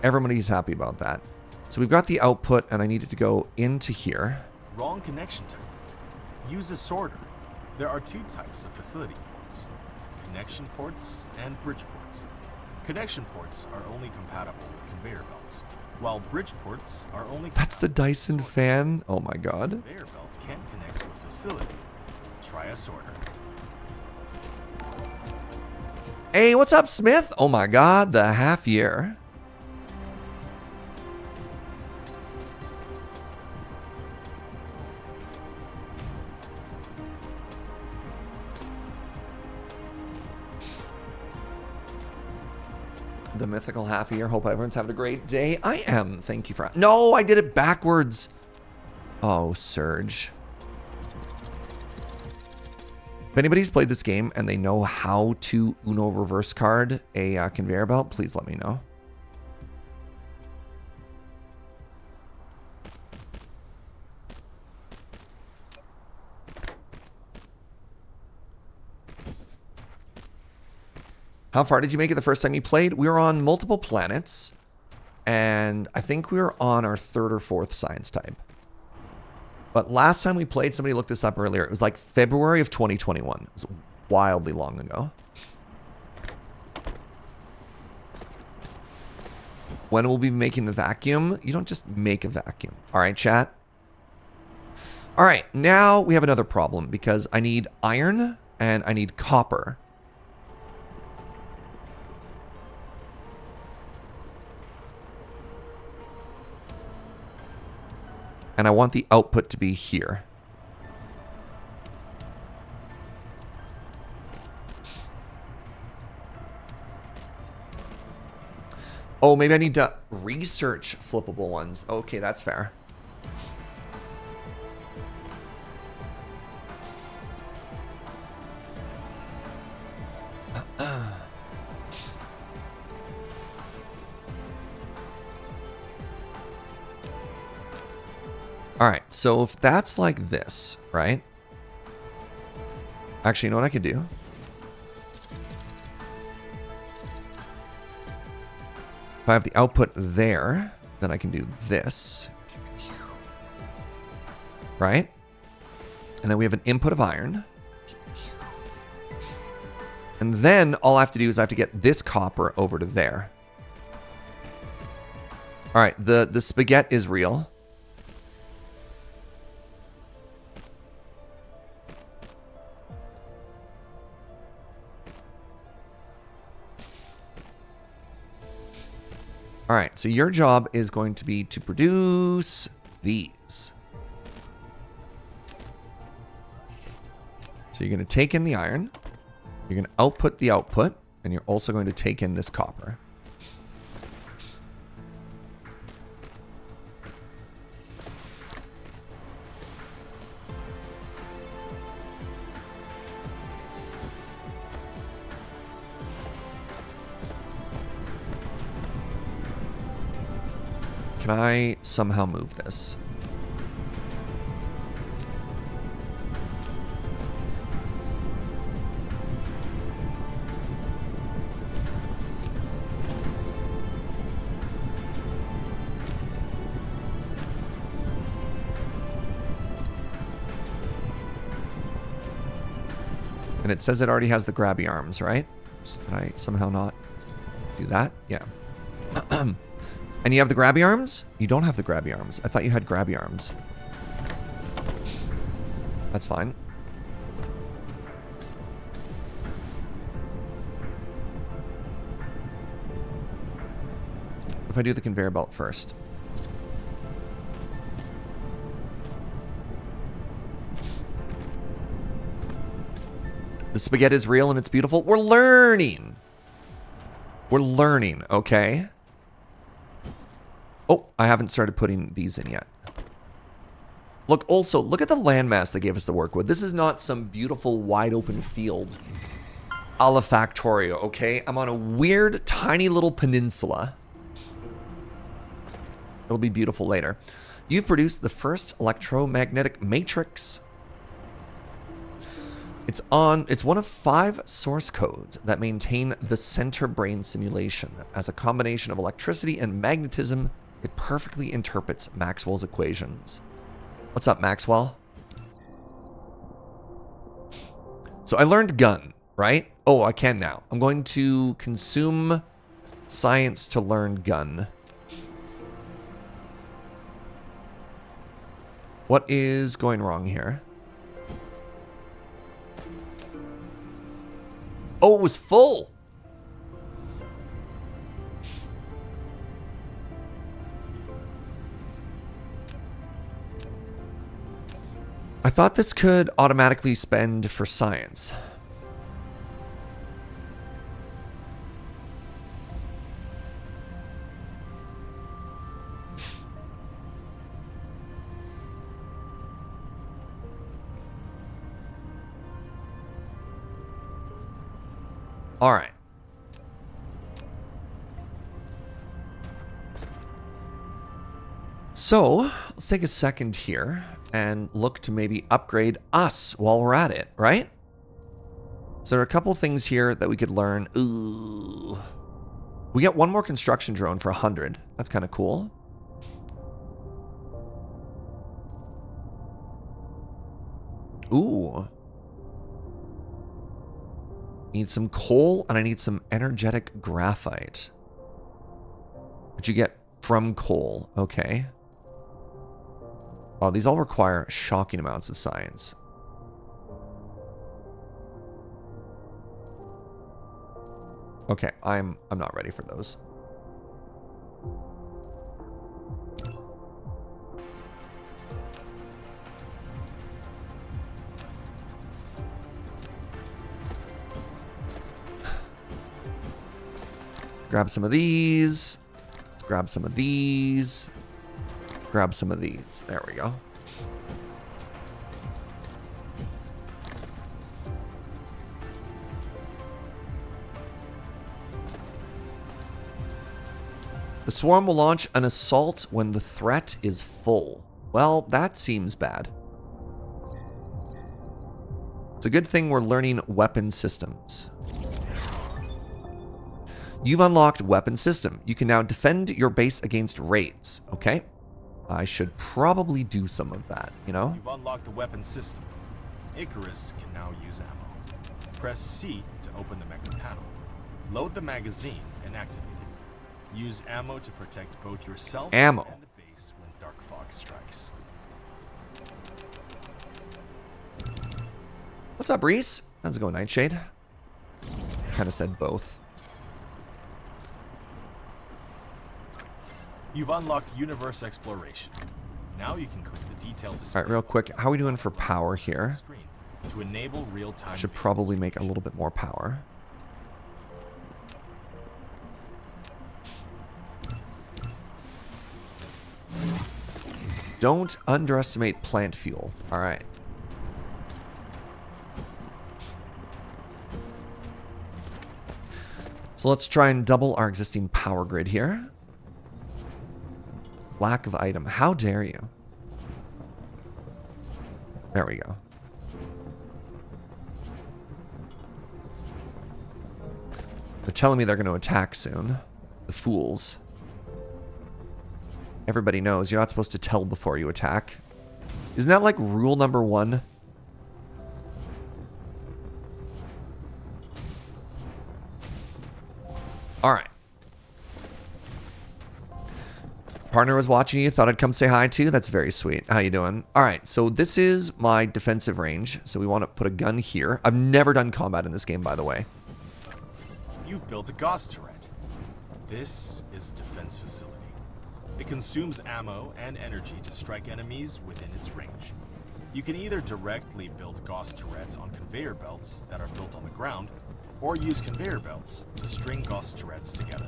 Everybody's happy about that. So we've got the output, and I needed to go into here. Wrong connection type. Use a sorter. There are 2 types of facility ports: connection ports and bridge ports. Connection ports are only compatible with conveyor belts. while Bridgeports are only That's the Dyson fan? Oh my god. conveyor belt can't connect to a facility. Try a sorter. Hey, what's up, Smith? Oh my god, the half year. The mythical half a year. Hope everyone's having a great day. I am. Thank you for... No, I did it backwards. Oh, Surge. If anybody's played this game and they know how to Uno reverse card a conveyor belt, please let me know. How far did you make it the first time you played? We were on multiple planets, and I think we were on our 3rd or 4th science type. But last time we played, somebody looked this up earlier, it was like February of 2021. It was wildly long ago. When will we be making the vacuum? You don't just make a vacuum. All right, chat. All right, now we have another problem because I need iron and I need copper. And I want the output to be here. Oh, maybe I need to research flippable ones. Okay, that's fair. All right, so if that's like this, right? Actually, you know what I could do? If I have the output there, then I can do this. Right? And then we have an input of iron. And then all I have to do is I have to get this copper over to there. All right, the spaghetti is real. All right, so your job is going to be to produce these. So you're going to take in the iron, you're going to output the output, and you're also going to take in this copper. Can I somehow move this? And it says it already has the grabby arms, right? Did I somehow not do that? Yeah. And you have the grabby arms? You don't have the grabby arms. I thought you had grabby arms. That's fine. If I do the conveyor belt first. The spaghetti is real and it's beautiful. We're learning. We're learning, okay? Oh, I haven't started putting these in yet. Look, also, look at the landmass they gave us to work with. This is not some beautiful, wide open field a la Factorio, okay? I'm on a weird, tiny little peninsula. It'll be beautiful later. You've produced the first electromagnetic matrix. It's one of 5 source codes that maintain the center brain simulation. As a combination of electricity and magnetism, it perfectly interprets Maxwell's equations. What's up, Maxwell? So I learned gun, right? Oh, I can now. I'm going to consume science to learn gun. What is going wrong here? Oh, it was full. I thought this could automatically spend for science. All right. So let's take a second here and look to maybe upgrade us while we're at it, right? So there are a couple things here that we could learn. Ooh. We get one more construction drone for 100. That's kind of cool. Ooh. Need some coal, and I need some energetic graphite. What you get from coal. Okay. Oh, these all require shocking amounts of science. Okay, I'm not ready for those. Grab some of these. Let's grab some of these. Grab some of these. There we go. The swarm will launch an assault when the threat is full. Well, that seems bad. It's a good thing we're learning weapon systems. You've unlocked weapon system. You can now defend your base against raids. Okay. I should probably do some of that, you know? You've unlocked the weapon system. Icarus can now use ammo. Press C to open the mecha panel. Load the magazine and activate it. Use ammo to protect both yourself and the base when dark fog strikes. What's up, Reese? How's it going, Nightshade? Kind of said both. You've unlocked universe exploration. Now you can click the detailed display. All right, real quick. How are we doing for power here? To enable real-time. Should probably make a little bit more power. Don't underestimate plant fuel. All right. So let's try and double our existing power grid here. Lack of item. How dare you? There we go. They're telling me they're going to attack soon. The fools. Everybody knows you're not supposed to tell before you attack. Isn't that like rule number 1? All right. Partner was watching you, thought I'd come say hi too. That's very sweet. How you doing? All right, so this is my defensive range. So we want to put a gun here. I've never done combat in this game, by the way. You've built a Gauss turret. This is a defense facility. It consumes ammo and energy to strike enemies within its range. You can either directly build Gauss turrets on conveyor belts that are built on the ground, or use conveyor belts to string Gauss turrets together.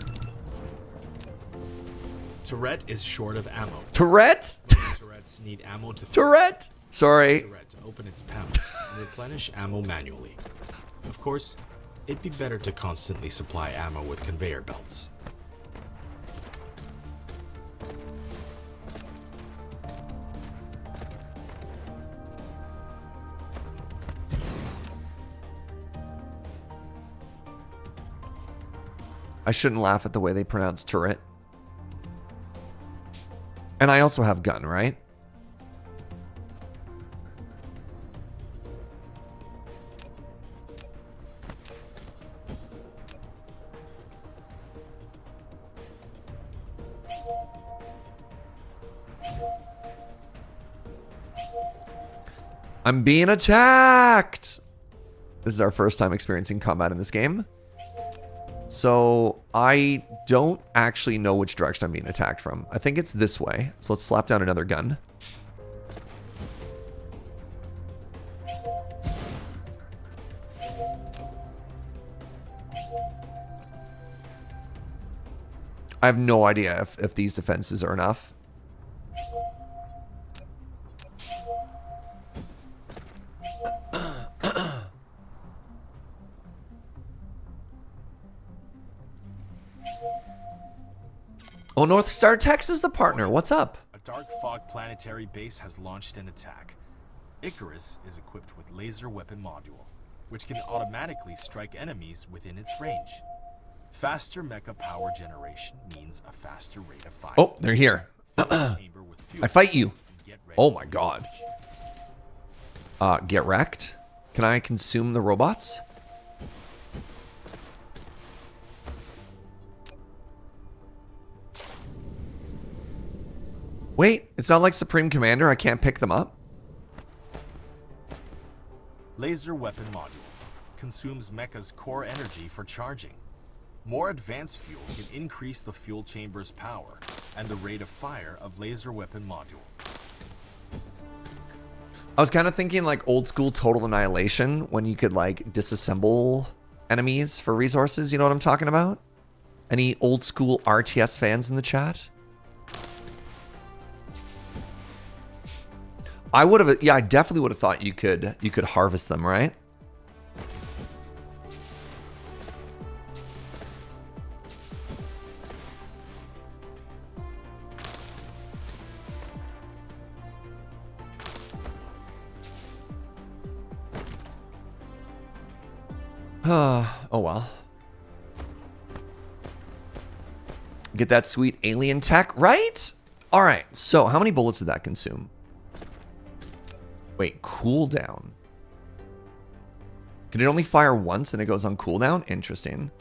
Turret is short of ammo. Turret? Turrets need ammo to Turret? Sorry. turret to open its panel and replenish ammo manually. Of course, it'd be better to constantly supply ammo with conveyor belts. I shouldn't laugh at the way they pronounce turret. And I also have gun, right? I'm being attacked! This is our first time experiencing combat in this game. So I don't actually know which direction I'm being attacked from. I think it's this way. So let's slap down another gun. I have no idea if these defenses are enough. Oh, North Star Tex is the partner. What's up? A dark fog planetary base has launched an attack. Icarus is equipped with laser weapon module, which can automatically strike enemies within its range. Faster mecha power generation means a faster rate of fire. Oh, they're here. I fight you. Oh my god. Get wrecked. Can I consume the robots? Wait, it's not like Supreme Commander. I can't pick them up. Laser weapon module consumes mecha's core energy for charging. More advanced fuel can increase the fuel chamber's power and the rate of fire of laser weapon module. I was kind of thinking like old school Total Annihilation when you could like disassemble enemies for resources. You know what I'm talking about? Any old school RTS fans in the chat? I would have, yeah, I definitely would have thought you could harvest them, right? Oh well. Get that sweet alien tech, right? All right, so how many bullets did that consume? Wait, cooldown. Can it only fire once and it goes on cooldown? Interesting.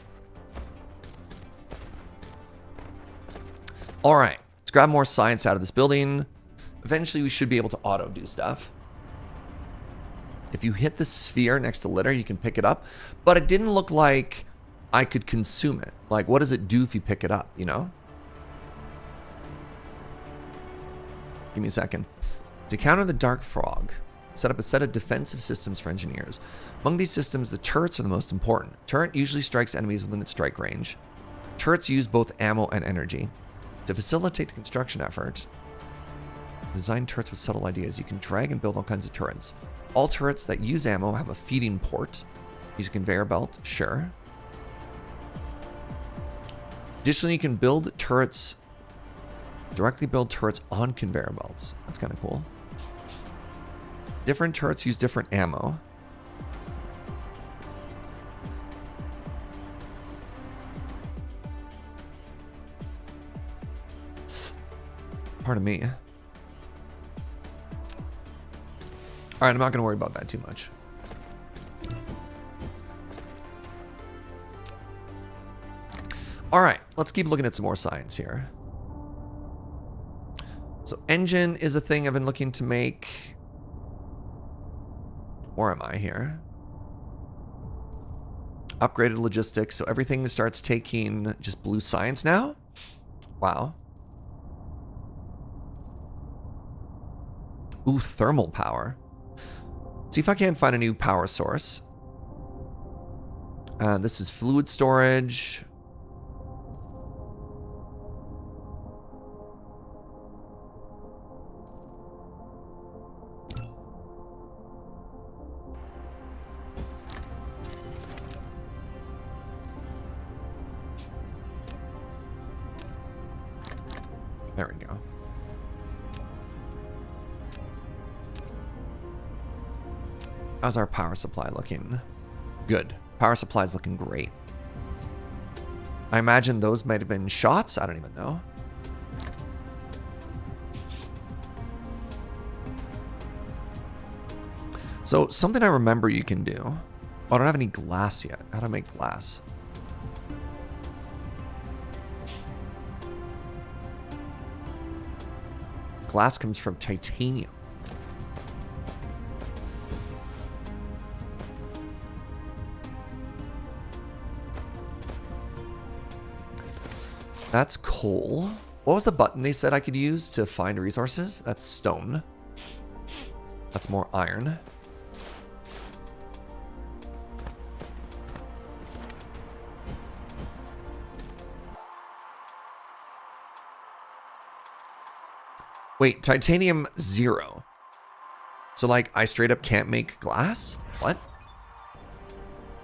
All right, let's grab more science out of this building. Eventually, we should be able to auto do stuff. If you hit the sphere next to litter, you can pick it up. But it didn't look like I could consume it. Like, what does it do if you pick it up, you know? Give me a second. To counter the dark frog, set up a set of defensive systems for engineers. Among these systems, the turrets are the most important. Turret usually strikes enemies within its strike range. Turrets use both ammo and energy. To facilitate the construction effort, design turrets with subtle ideas. You can drag and build all kinds of turrets. All turrets that use ammo have a feeding port. Use a conveyor belt, sure. Additionally, you can build turrets, directly build turrets on conveyor belts. That's kind of cool. Different turrets use different ammo. Pardon me. All right, I'm not going to worry about that too much. All right, let's keep looking at some more science here. So engine is a thing I've been looking to make. Where am I here? Upgraded logistics. So everything starts taking just blue science now? Wow. Ooh, thermal power. See if I can't find a new power source. This is fluid storage. There we go. How's our power supply looking? Good. Power supply is looking great. I imagine those might have been shots. I don't even know. So something I remember you can do. Oh, I don't have any glass yet. How do I make glass? Glass comes from titanium. That's coal. What was the button they said I could use to find resources? That's stone. That's more iron. Wait, titanium 0. So like I straight up can't make glass? What?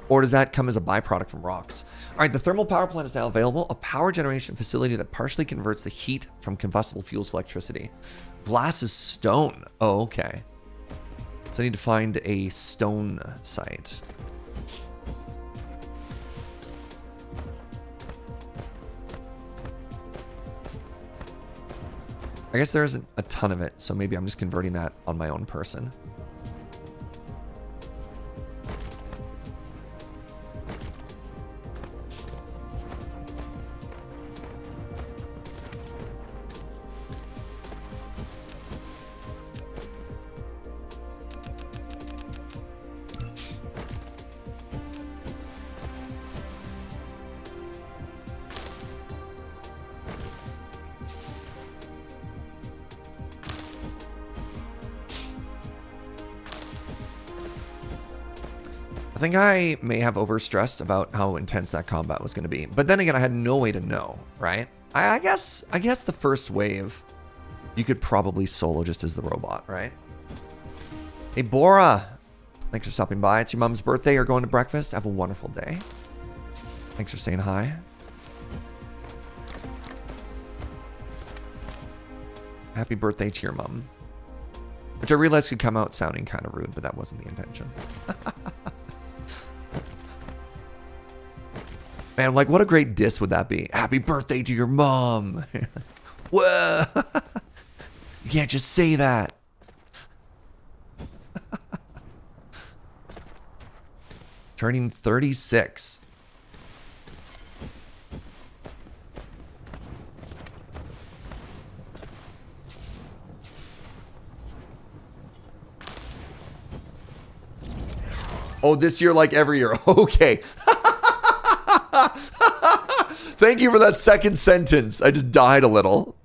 Or does that come as a byproduct from rocks? All right, the thermal power plant is now available, a power generation facility that partially converts the heat from combustible fuels to electricity. Glass is stone. Oh, okay. So I need to find a stone site. I guess there isn't a ton of it, so maybe I'm just converting that on my own person. I think I may have overstressed about how intense that combat was going to be. But then again, I had no way to know, right? I guess the first wave, you could probably solo just as the robot, right? Hey, Bora. Thanks for stopping by. It's your mom's birthday. You're going to breakfast. Have a wonderful day. Thanks for saying hi. Happy birthday to your mom. Which I realized could come out sounding kind of rude, but that wasn't the intention. Man, like, what a great diss would that be? Happy birthday to your mom. Whoa. You can't just say that. Turning 36. Oh, this year like every year. Okay. Thank you for that second sentence. I just died a little.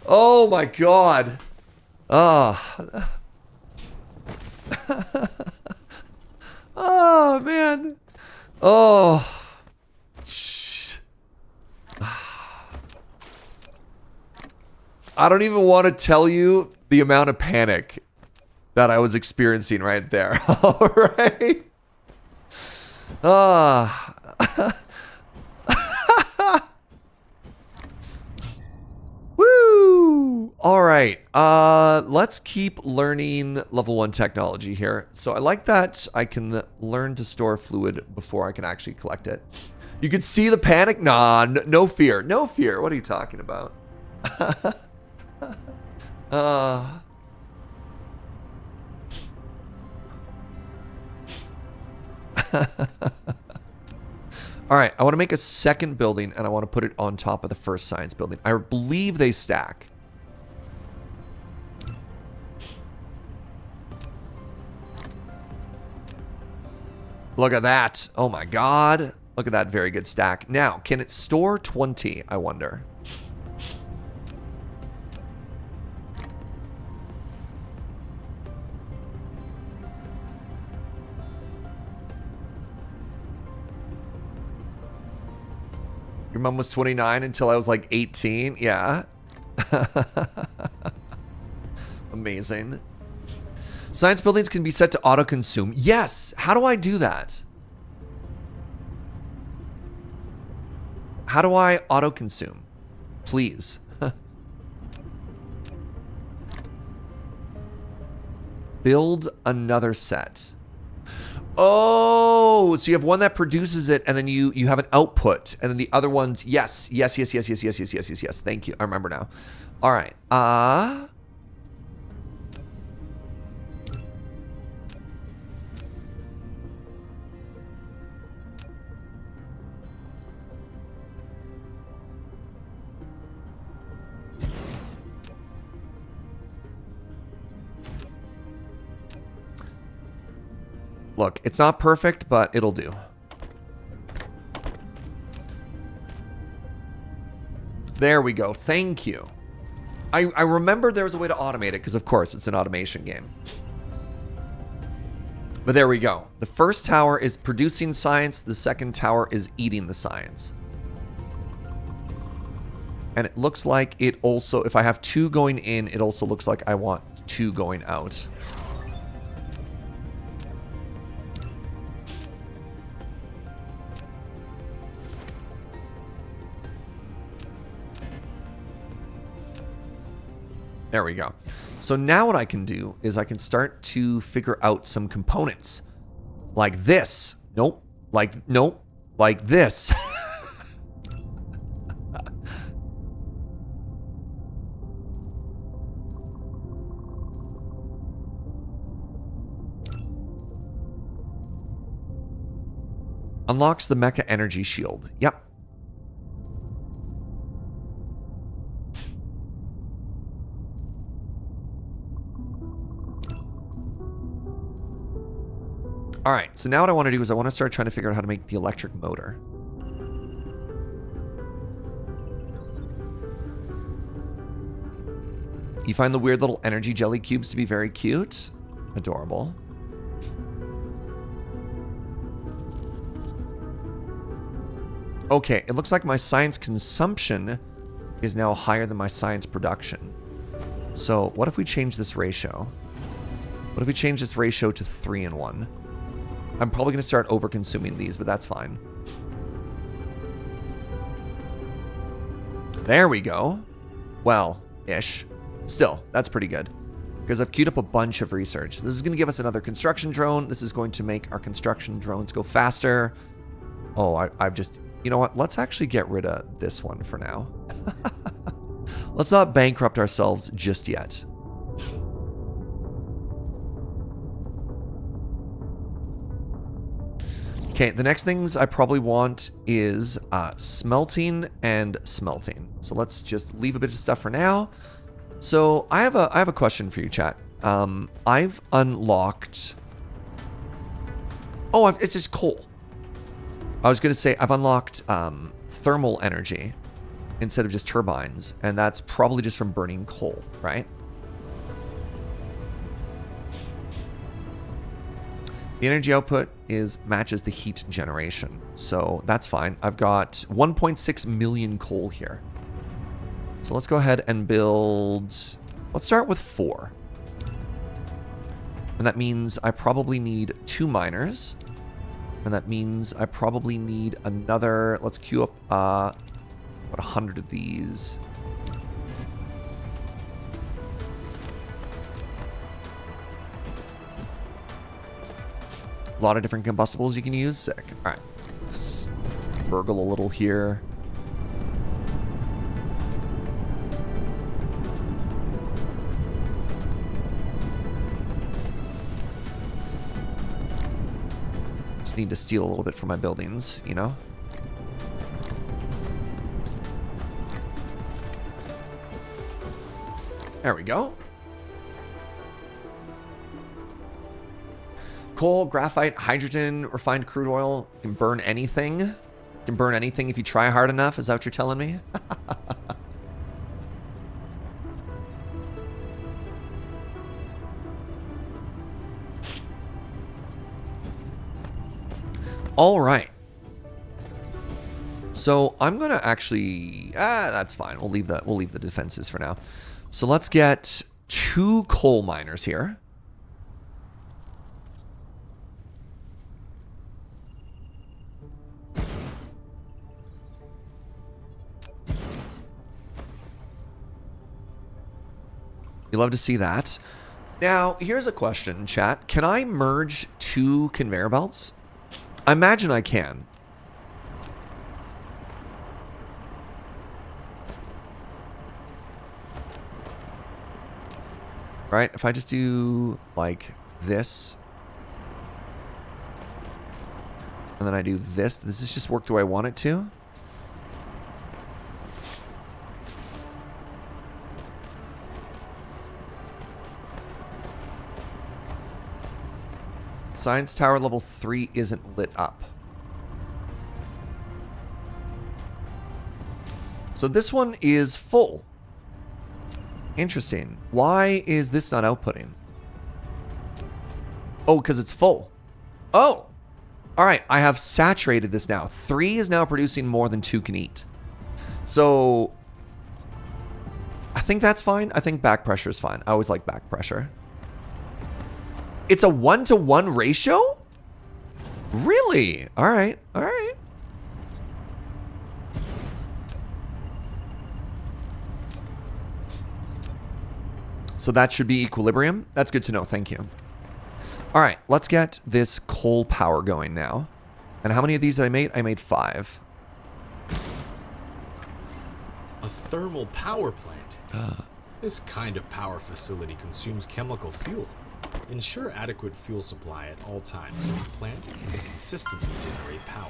Oh my God. Oh. Oh man. Oh. I don't even want to tell you the amount of panic that I was experiencing right there. All right. Woo. All right. Let's keep learning level 1 technology here. So I like that I can learn to store fluid before I can actually collect it. You can see the panic? Nah, no fear. No fear. What are you talking about? All right, I want to make a second building and I want to put it on top of the first science building. I believe they stack. Look at that. Oh my God. Look at that very good stack. Now, can it store 20, I wonder? Your mom was 29 until I was like 18. Yeah. Amazing. Science buildings can be set to auto-consume. Yes. How do I do that? How do I auto-consume? Please. Build another set. Oh, so you have one that produces it, and then you have an output, and then the other ones, yes. Thank you. I remember now. All right. Look, it's not perfect, but it'll do. There we go. Thank you. I remember there was a way to automate it because, of course, it's an automation game. But there we go. The first tower is producing science. The second tower is eating the science. And it looks like it also, if I have 2 going in, it also looks like I want 2 going out. There we go. So now what I can do is I can start to figure out some components. Like this. Nope. Nope. Like this. Unlocks the mecha energy shield. Yep. All right, so now what I want to do is I want to start trying to figure out how to make the electric motor. You find the weird little energy jelly cubes to be very cute. Adorable. Okay, it looks like my science consumption is now higher than my science production. So what if we change this ratio? What if we change this ratio to 3-1? I'm probably going to start over-consuming these, but that's fine. There we go. Well, ish. Still, that's pretty good. Because I've queued up a bunch of research. This is going to give us another construction drone. This is going to make our construction drones go faster. Oh, I've just... You know what? Let's actually get rid of this one for now. Let's not bankrupt ourselves just yet. Okay, the next things I probably want is smelting and smelting. So let's just leave a bit of stuff for now. So I have a question for you, chat. I've unlocked... Oh, it's just coal. I was going to say I've unlocked thermal energy instead of just turbines, and that's probably just from burning coal, right? The energy output matches the heat generation, so that's fine. I've got 1.6 million coal here. So let's go ahead and build... Let's start with 4. And that means I probably need 2 miners. And that means I probably need another... Let's queue up about 100 of these. A lot of different combustibles you can use. Sick. All right. Just burgle a little here. Just need to steal a little bit from my buildings, you know? There we go. Coal, graphite, hydrogen, refined crude oil. You can burn anything. You can burn anything if you try hard enough. Is that what you're telling me? All right. So I'm gonna actually that's fine. We'll leave the defenses for now. So let's get 2 coal miners here. You love to see that. Now, here's a question, chat. Can I merge 2 conveyor belts? I imagine I can. Right? If I just do like this. And then I do this. Does this just work the way I want it to? Science tower level 3 isn't lit up. So this one is full. Interesting. Why is this not outputting? Oh, because it's full. Oh! Alright, I have saturated this now. 3 is now producing more than 2 can eat. So, I think that's fine. I think back pressure is fine. I always like back pressure. It's a 1-to-1 ratio? Really? Alright, alright. So that should be equilibrium. That's good to know. Thank you. All right, let's get this coal power going now. And how many of these did I make? I made 5. A thermal power plant. This kind of power facility consumes chemical fuel. Ensure adequate fuel supply at all times so the plant can consistently generate power.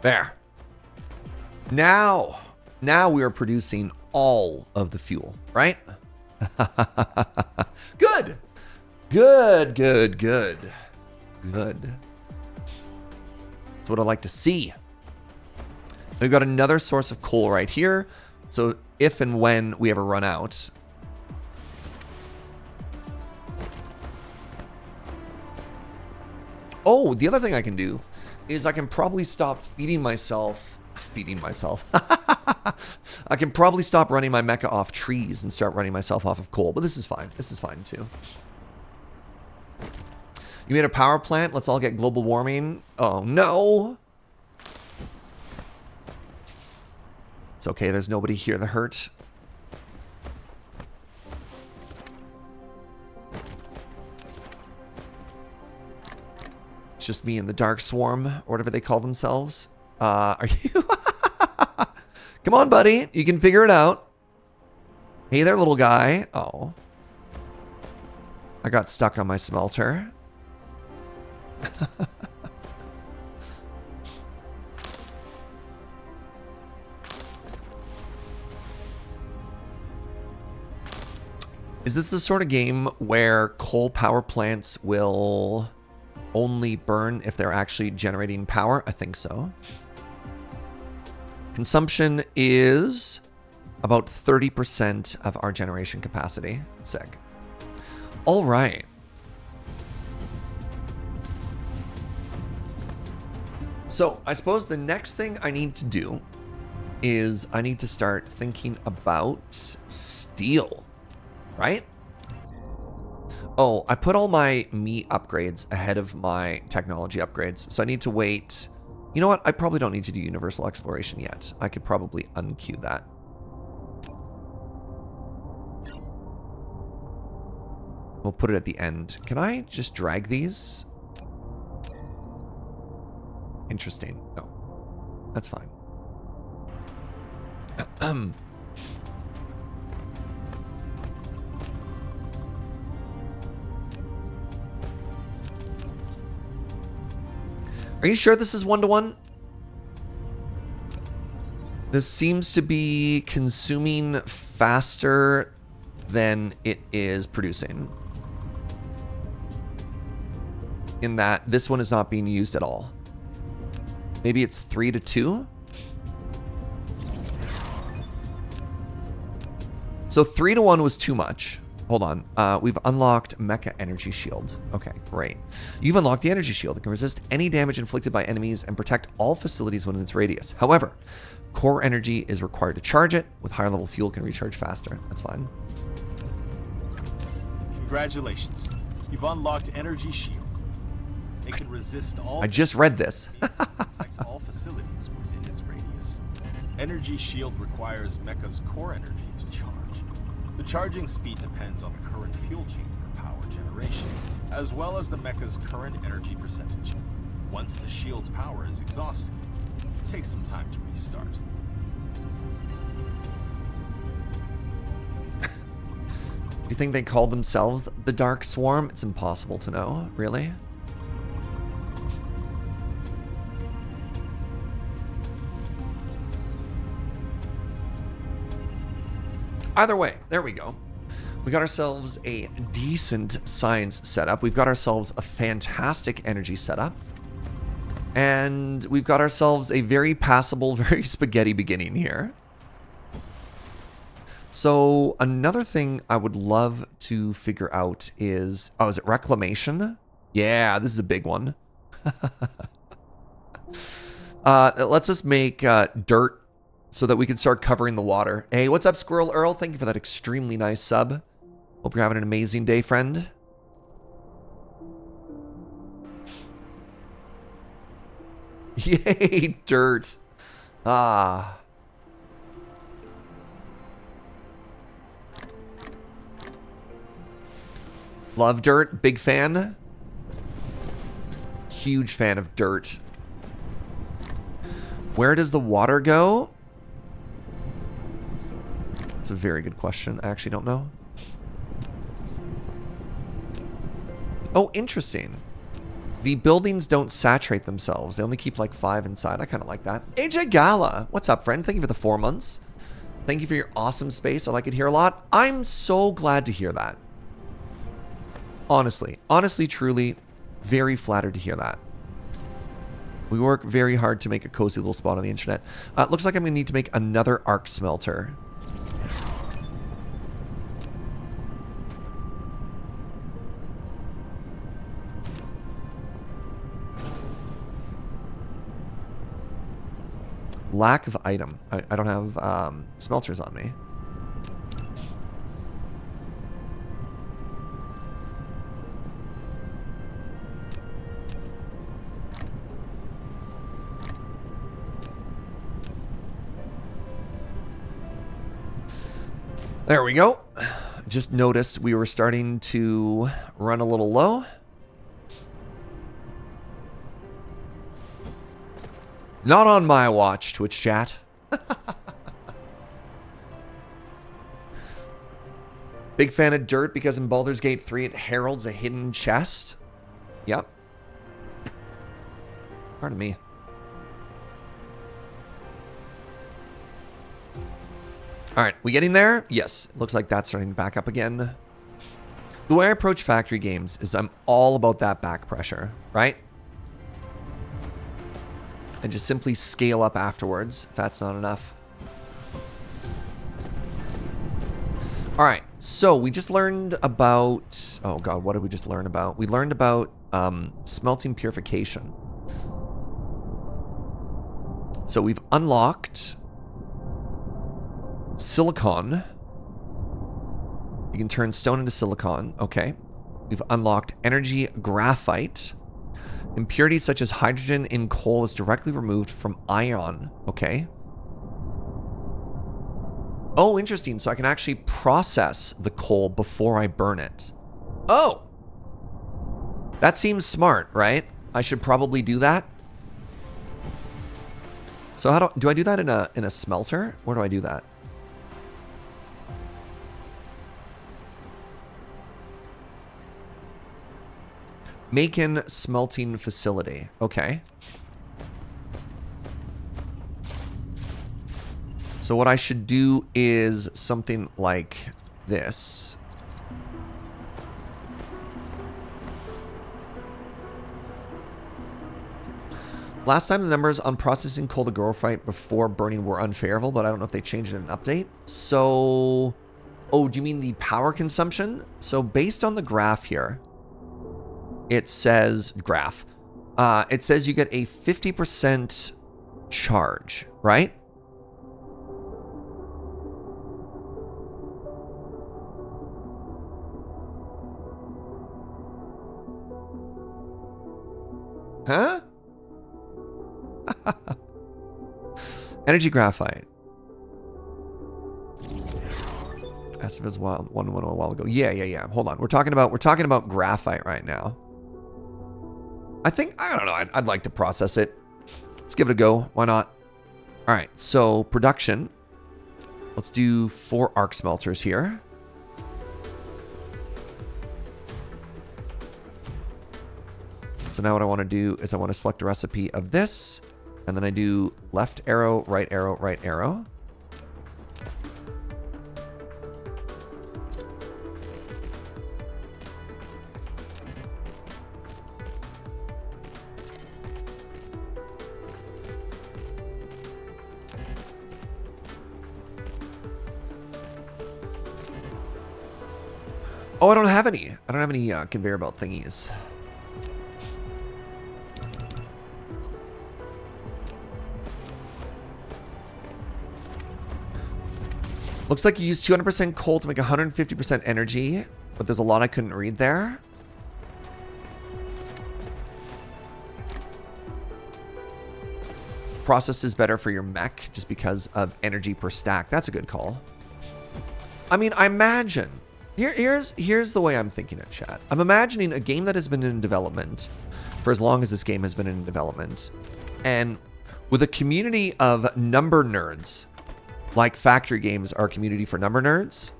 There. Now we are producing all of the fuel, right? Good. Good, good, good. Good. That's what I like to see. We've got another source of coal right here. So if and when we ever run out. Oh, the other thing I can do is I can probably stop feeding myself. I can probably stop running my mecha off trees and start running myself off of coal. But this is fine. This is fine too. You made a power plant? Let's all get global warming. Oh, no. It's okay. There's nobody here that hurt. It's just me and the Dark Swarm, or whatever they call themselves. Are you? Come on, buddy. You can figure it out. Hey there, little guy. Oh. I got stuck on my smelter. Is this the sort of game where coal power plants will only burn if they're actually generating power? I think so. Consumption is about 30% of our generation capacity. Sick. All right. So I suppose the next thing I need to do is I need to start thinking about steel, right? Oh, I put all my me upgrades ahead of my technology upgrades. So I need to wait. You know what? I probably don't need to do universal exploration yet. I could probably unqueue that. We'll put it at the end. Can I just drag these? Interesting. No, that's fine. Are you sure this is 1-to-1? This seems to be consuming faster than it is producing. In that this one is not being used at all. Maybe it's 3-to-2? So 3-to-1 was too much. Hold on. We've unlocked Mecha Energy Shield. Okay, great. You've unlocked the Energy Shield. It can resist any damage inflicted by enemies and protect all facilities within its radius. However, core energy is required to charge it. With higher level fuel, can recharge faster. That's fine. Congratulations. You've unlocked Energy Shield. It can resist all... I just read this. protect all facilities within its radius. Energy Shield requires Mecha's core energy to charge. The charging speed depends on the current fuel chain for power generation, as well as the Mecha's current energy percentage. Once the shield's power is exhausted, it takes some time to restart. You think they called themselves the Dark Swarm? It's impossible to know, really. Either way, there we go. We got ourselves a decent science setup. We've got ourselves a fantastic energy setup. And we've got ourselves a very passable, very spaghetti beginning here. So another thing I would love to figure out is... Oh, is it reclamation? Yeah, this is a big one. Let's just make dirt so that we can start covering the water. Hey, what's up, Squirrel Earl? Thank you for that extremely nice sub. Hope you're having an amazing day, friend. Yay, dirt. Ah. Love dirt. Big fan. Huge fan of dirt. Where does the water go? That's a very good question. I actually don't know. Oh, interesting. The buildings don't saturate themselves. They only keep like 5 inside. I kind of like that. AJ Gala. What's up, friend? Thank you for the 4 months. Thank you for your awesome space. I like it here a lot. I'm so glad to hear that. Honestly, truly, very flattered to hear that. We work very hard to make a cozy little spot on the internet. Looks like I'm going to need to make another arc smelter. Lack of item. I don't have smelters on me. There we go. Just noticed we were starting to run a little low. Not on my watch, Twitch chat. Big fan of dirt because in Baldur's Gate 3 it heralds a hidden chest. Yep. Pardon me. Alright, we getting there? Yes. Looks like that's starting to back up again. The way I approach factory games is I'm all about that back pressure, right? And just simply scale up afterwards, if that's not enough. Alright, so we just learned about... Oh god, what did we just learn about? We learned about smelting purification. So we've unlocked... silicon. You can turn stone into silicon. Okay. We've unlocked energy graphite. Impurities such as hydrogen in coal is directly removed from iron. Okay. Oh, interesting. So I can actually process the coal before I burn it. Oh! That seems smart, right? I should probably do that. So how do I do that in a smelter? Where do I do that? Macon smelting facility. Okay. So what I should do is something like this. Last time the numbers on processing coal to graphite before burning were unfavorable, but I don't know if they changed it in an update. So, oh, do you mean the power consumption? So based on the graph here, it says, it says you get a 50% charge, right? Huh? Energy graphite. Asked if it was one a while ago. Yeah. Hold on. We're talking about graphite right now. I think, I don't know, I'd like to process it. Let's give it a go. Why not? All right, so production. Let's do 4 arc smelters here. So now what I want to do is I want to select a recipe of this, and then I do left arrow, right arrow, right arrow. Oh, I don't have any. I don't have any conveyor belt thingies. Looks like you use 200% coal to make 150% energy, but there's a lot I couldn't read there. Process is better for your mech just because of energy per stack. That's a good call. I mean, I imagine... Here's the way I'm thinking it, chat. I'm imagining a game that has been in development for as long as this game has been in development, and with a community of number nerds, like factory games are a community for number nerds.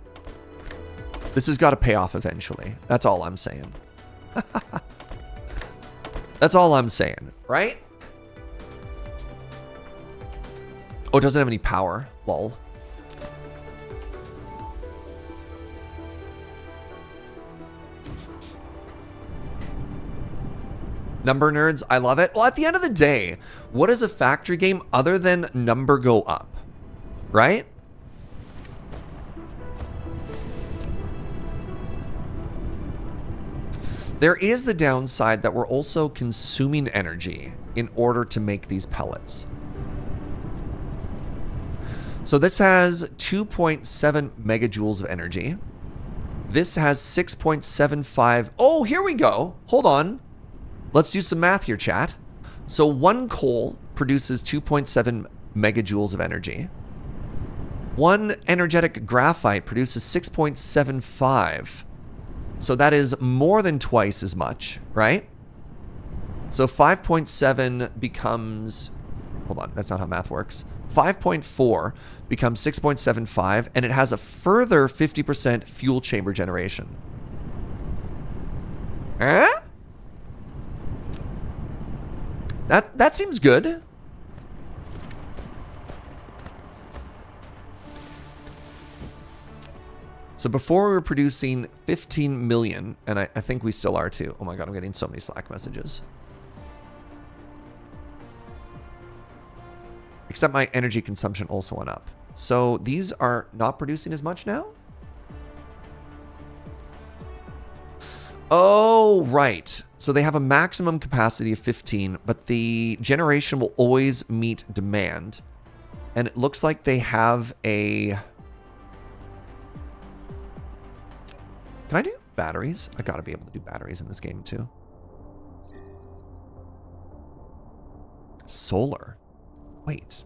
This has got to pay off eventually. That's all I'm saying. That's all I'm saying, right? Oh, it doesn't have any power. Lol. Number nerds, I love it. Well, at the end of the day, what is a factory game other than number go up? Right? There is the downside that we're also consuming energy in order to make these pellets. So this has 2.7 megajoules of energy. This has 6.75. Oh, here we go. Hold on. Let's do some math here, chat. So 1 coal produces 2.7 megajoules of energy. 1 energetic graphite produces 6.75. So that is more than twice as much, right? So 5.7 becomes... Hold on, that's not how math works. 5.4 becomes 6.75, and it has a further 50% fuel chamber generation. Huh? That seems good. So before we were producing 15 million, and I think we still are too. Oh my god, I'm getting so many Slack messages. Except my energy consumption also went up. So these are not producing as much now? Oh, right. So they have a maximum capacity of 15, but the generation will always meet demand. And it looks like they have a... Can I do batteries? I gotta be able to do batteries in this game too. Solar. Wait.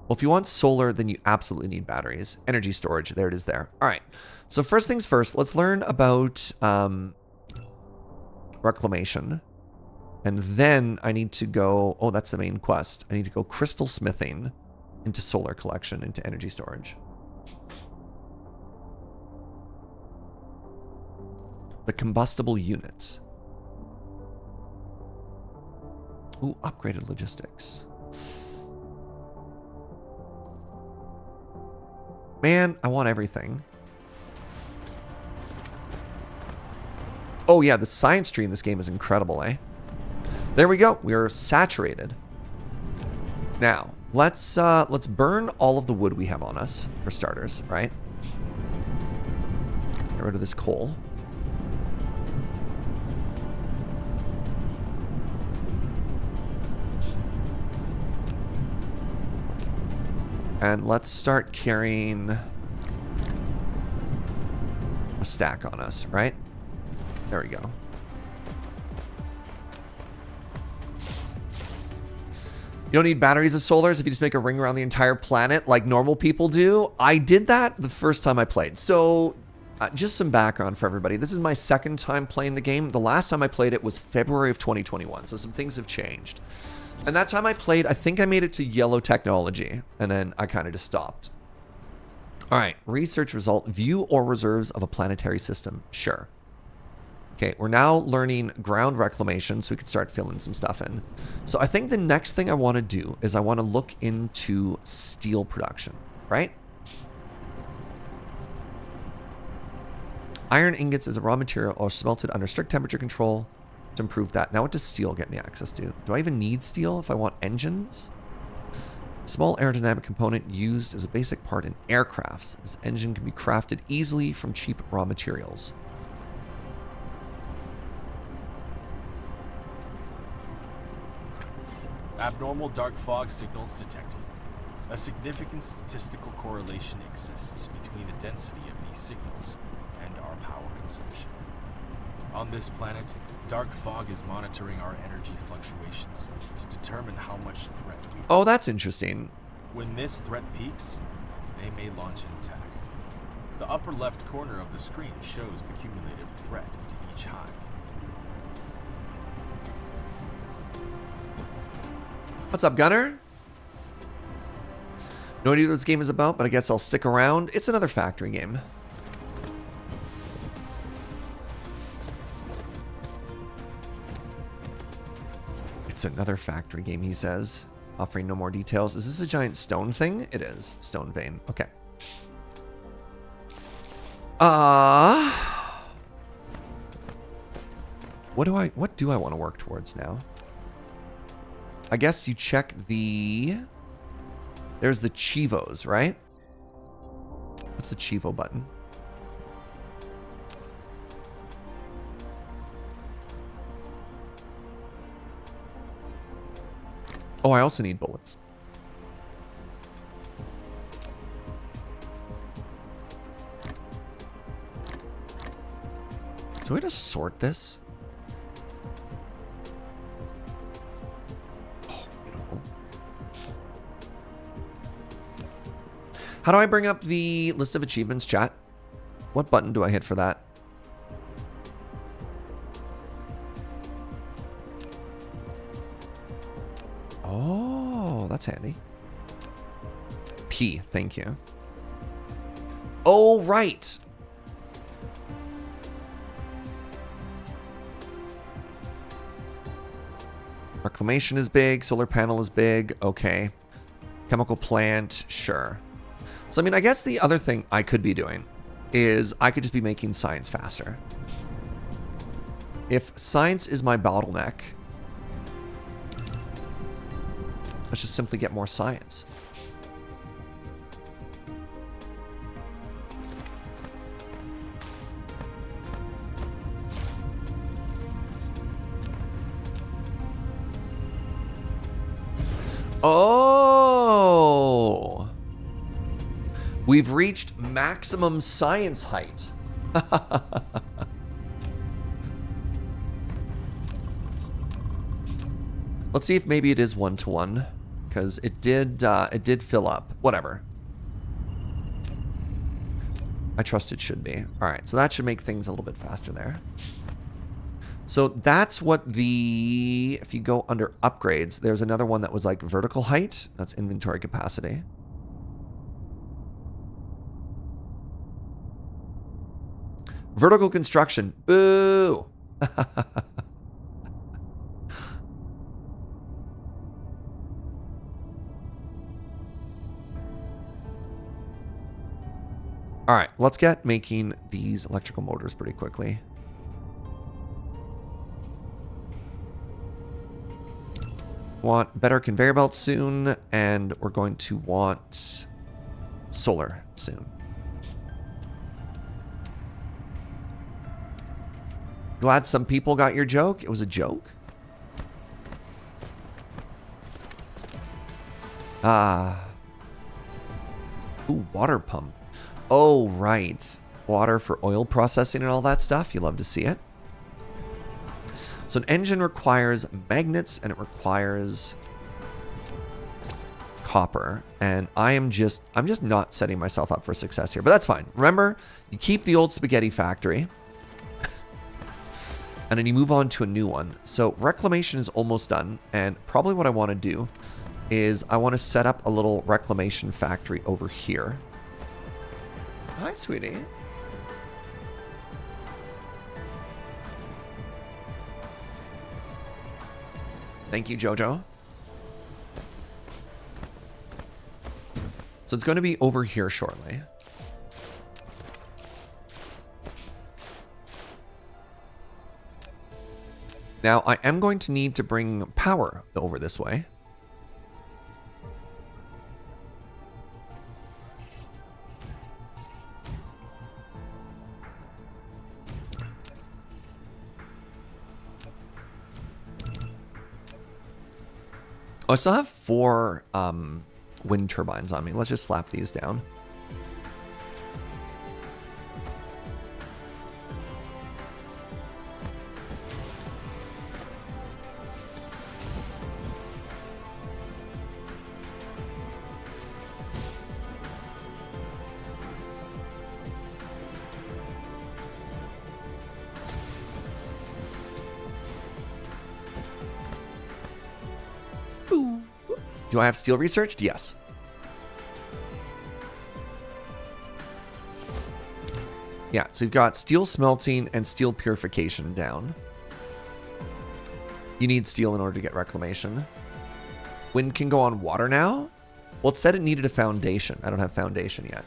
Well, if you want solar, then you absolutely need batteries. Energy storage, there it is there. All right. So first things first, let's learn about reclamation. And then I need to go... Oh, that's the main quest. I need to go crystal smithing into solar collection, into energy storage. The combustible unit. Ooh, upgraded logistics. Man, I want everything. Oh yeah, the science tree in this game is incredible, eh? There we go. We are saturated. Now, let's burn all of the wood we have on us, for starters, right? Get rid of this coal. And let's start carrying a stack on us, right? There we go. You don't need batteries of solars if you just make a ring around the entire planet like normal people do. I did that the first time I played. So Just some background for everybody. This is my second time playing the game. The last time I played it was February of 2021, so some things have changed. And that time I played, I think I made it to yellow technology, and then I kind of just stopped. All right, research result, view ore reserves of a planetary system. Sure. Okay, we're now learning ground reclamation, so we can start filling some stuff in. So I think the next thing I want to do is I want to look into steel production, right? Iron ingots is a raw material or smelted under strict temperature control to improve that. Now what does steel get me access to? Do I even need steel if I want engines? Small aerodynamic component used as a basic part in aircrafts. This engine can be crafted easily from cheap raw materials. Abnormal dark fog signals detected. A significant statistical correlation exists between the density of these signals and our power consumption. On this planet, dark fog is monitoring our energy fluctuations to determine how much threat we... Oh, that's interesting. When this threat peaks, they may launch an attack. The upper left corner of the screen shows the cumulative threat to each hive. What's up, Gunner? No idea what this game is about, but I guess I'll stick around. It's another factory game. It's another factory game, he says, offering no more details. Is this a giant stone thing? It is. Stone vein. Okay. What do I want to work towards now? I guess you check the... There's the Chivos, right? What's the Chivo button? Oh, I also need bullets. Do I just sort this? Oh, beautiful. How do I bring up the list of achievements, chat? What button do I hit for that? Oh, that's handy. P, thank you. Oh, right. Reclamation is big. Solar panel is big. Okay. Chemical plant, sure. So, I mean, I guess the other thing I could be doing is I could just be making science faster. If science is my bottleneck, let's just simply get more science. Oh! We've reached maximum science height. Let's see if maybe it is 1-to-1, because it did fill up. Whatever. I trust it should be. All right, so that should make things a little bit faster there. So that's what the, if you go under upgrades, there's another one that was like vertical height. That's inventory capacity. Vertical construction. Boo! All right, let's get making these electrical motors pretty quickly. Want better conveyor belts soon, and we're going to want solar soon. Glad some people got your joke. It was a joke. Ooh, water pump. Oh, right. Water for oil processing and all that stuff. You love to see it. So an engine requires magnets and it requires copper, and I'm just not setting myself up for success here, but that's fine. Remember, you keep the old spaghetti factory, and then you move on to a new one. So reclamation is almost done, and probably what I want to do is I want to set up a little reclamation factory over here. Hi, sweetie. Thank you, Jojo. So it's going to be over here shortly. Now, I am going to need to bring power over this way. Oh, I still have 4 wind turbines on me. Let's just slap these down. Do I have steel researched? Yes. Yeah, so you've got steel smelting and steel purification down. You need steel in order to get reclamation. Wind can go on water now? Well, it said it needed a foundation. I don't have foundation yet.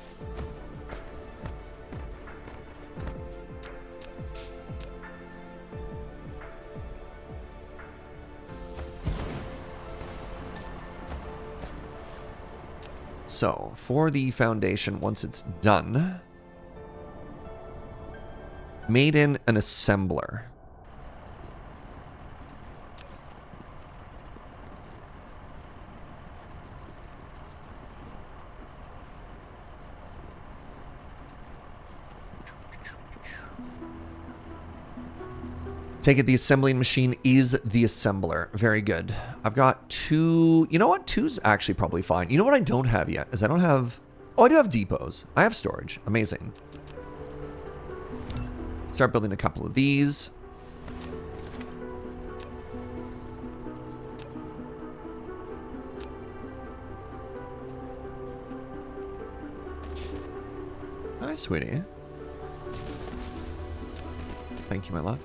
So, for the foundation, once it's done, made in an assembler. Take it the assembling machine is the assembler. Very good. I've got 2. You know what? 2's actually probably fine. You know what I don't have yet is I don't have... Oh, I do have depots. I have storage. Amazing. Start building a couple of these. Hi, sweetie. Thank you, my love.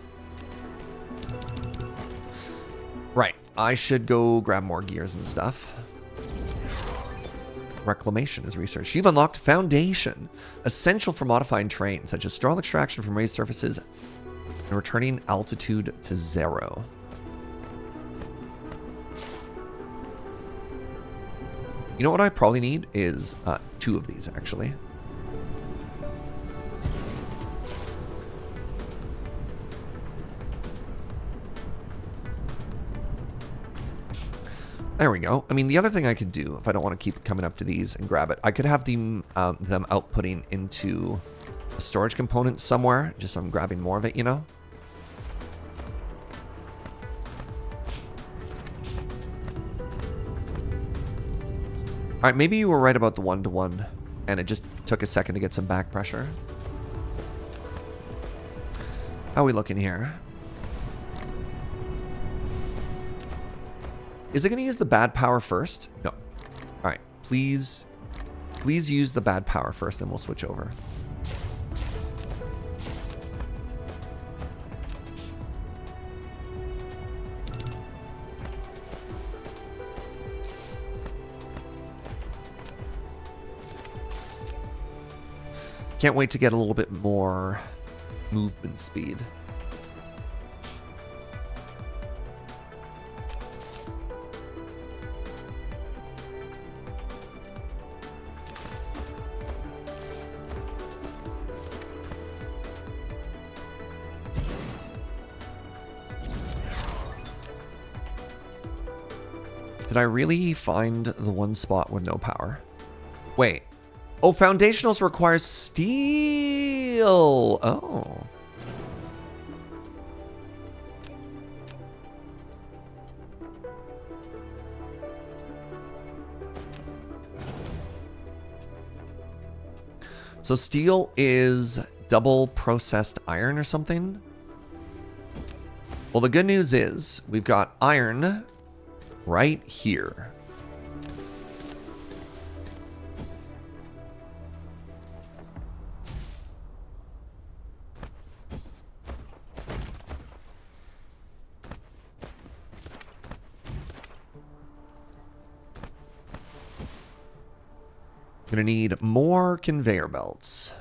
Right, I should go grab more gears and stuff. Reclamation is research. You've unlocked Foundation, essential for modifying terrain, such as straw extraction from raised surfaces and returning altitude to 0. You know what I probably need is 2 of these, actually. There we go. I mean, the other thing I could do, if I don't want to keep coming up to these and grab it, I could have them outputting into a storage component somewhere, just so I'm grabbing more of it, you know? All right, maybe you were right about the 1-to-1, and it just took a second to get some back pressure. How are we looking here? Is it going to use the bad power first? No. All right. Please use the bad power first, then we'll switch over. Can't wait to get a little bit more movement speed. Did I really find the one spot with no power? Wait. Oh, foundationals requires steel. Oh. So steel is double processed iron or something? Well, the good news is we've got iron right here. Gonna need more conveyor belts.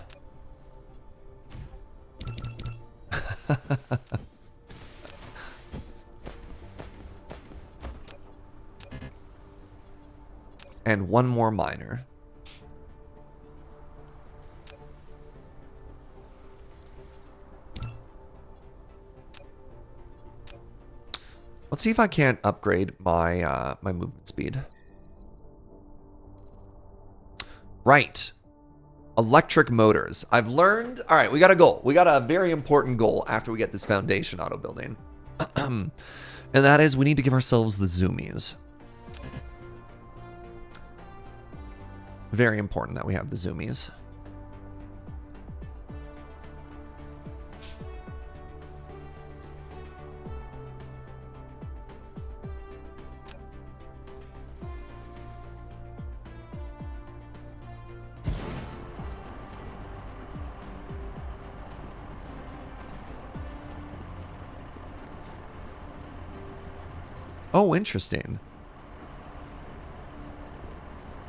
And one more miner. Let's see if I can't upgrade my my movement speed. Right. Electric motors. I've learned... All right, we got a goal. We got a very important goal after we get this foundation auto building. And that is we need to give ourselves the zoomies. Very important that we have the zoomies. Oh, interesting.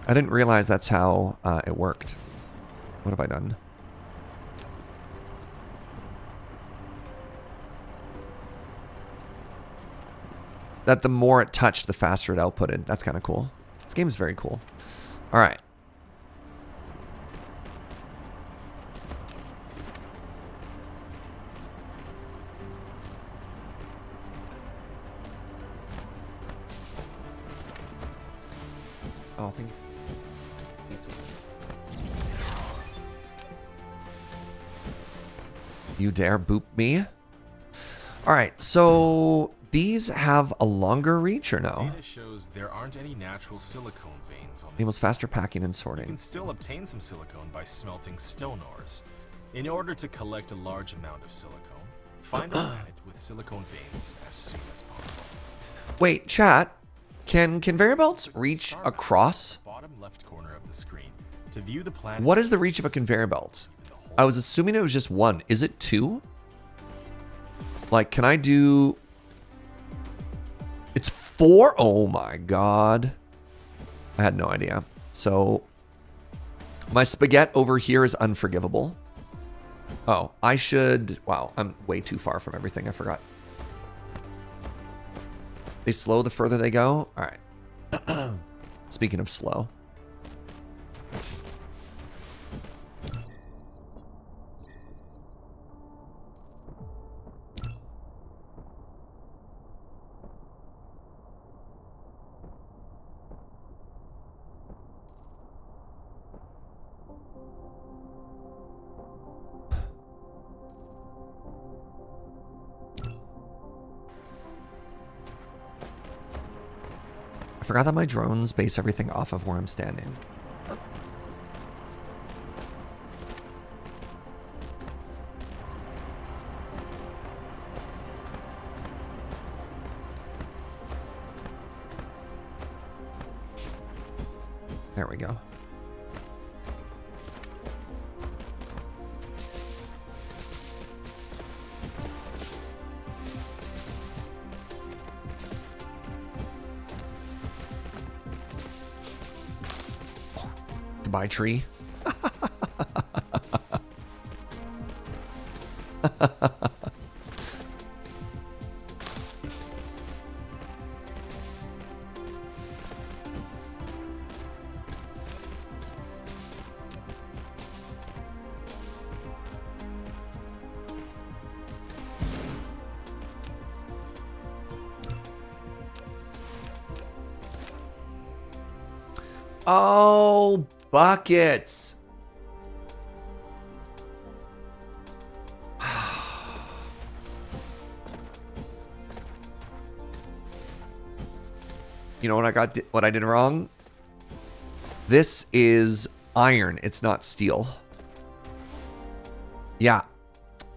I didn't realize that's how it worked. What have I done? That the more it touched, the faster it outputted. That's kind of cool. This game is very cool. All right. Oh, thank you. You dare boop me? All right, so these have a longer reach or no? Data shows there aren't any natural silicone veins on Enables this. faster packing and You sorting. can still obtain some silicone by smelting stone ores. In order to collect a large amount of silicone, find a planet with silicone veins as soon as possible. Wait, chat. Can conveyor belts reach Start map across? at the bottom left corner of the screen to view the planet. What is the reach of a conveyor belt? I was assuming it was just one. Is it two? Like, can I do... It's four? Oh my god. I had no idea. So, my spaghetti over here is unforgivable. Oh, I should... Wow, I'm way too far from everything. I forgot. They slow the further they go? All right. Speaking of slow. I forgot that my drones base everything off of where I'm standing. There we go. Goodbye, tree. Oh, buckets. You know what what I did wrong? This is iron, it's not steel. Yeah.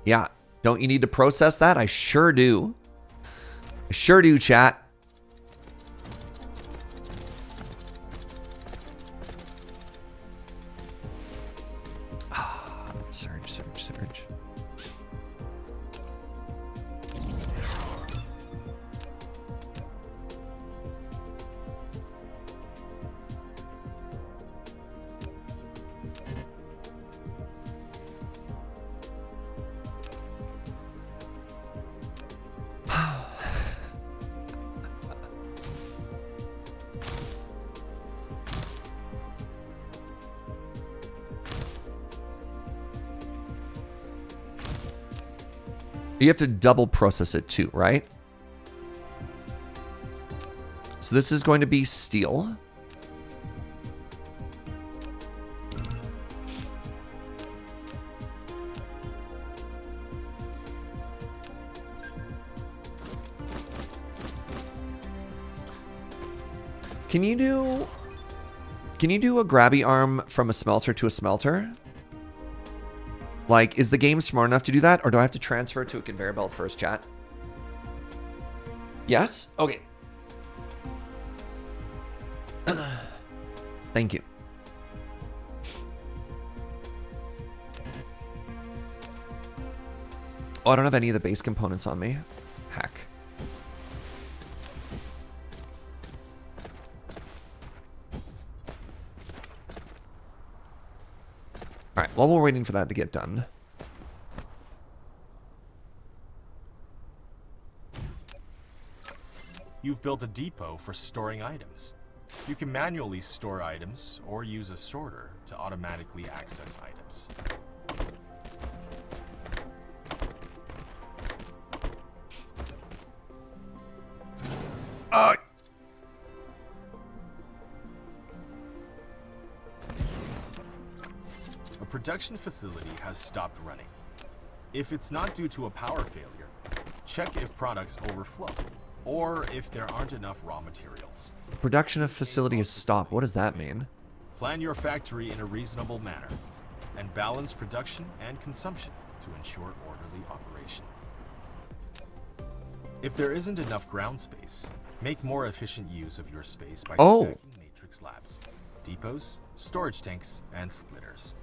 Yeah. Don't you need to process that? I sure do. I sure do, chat. Surge, surge, surge. You have to double process it too, right? So this is going to be steel. Can you do a grabby arm from a smelter to a smelter? Like, is the game smart enough to do that, or do I have to transfer it to a conveyor belt first, chat? Yes? Okay. Thank you. Oh, I don't have any of the base components on me. Heck. All right, while we're waiting for that to get done. You've built a depot for storing items. You can manually store items or use a sorter to automatically access items. A production facility has stopped running. If it's not due to a power failure, check if products overflow or if there aren't enough raw materials. Production of facility is stopped. What does that mean? Plan your factory in a reasonable manner and balance production and consumption to ensure orderly operation. If there isn't enough ground space, make more efficient use of your space by stacking matrix labs, depots, storage tanks, and splitters.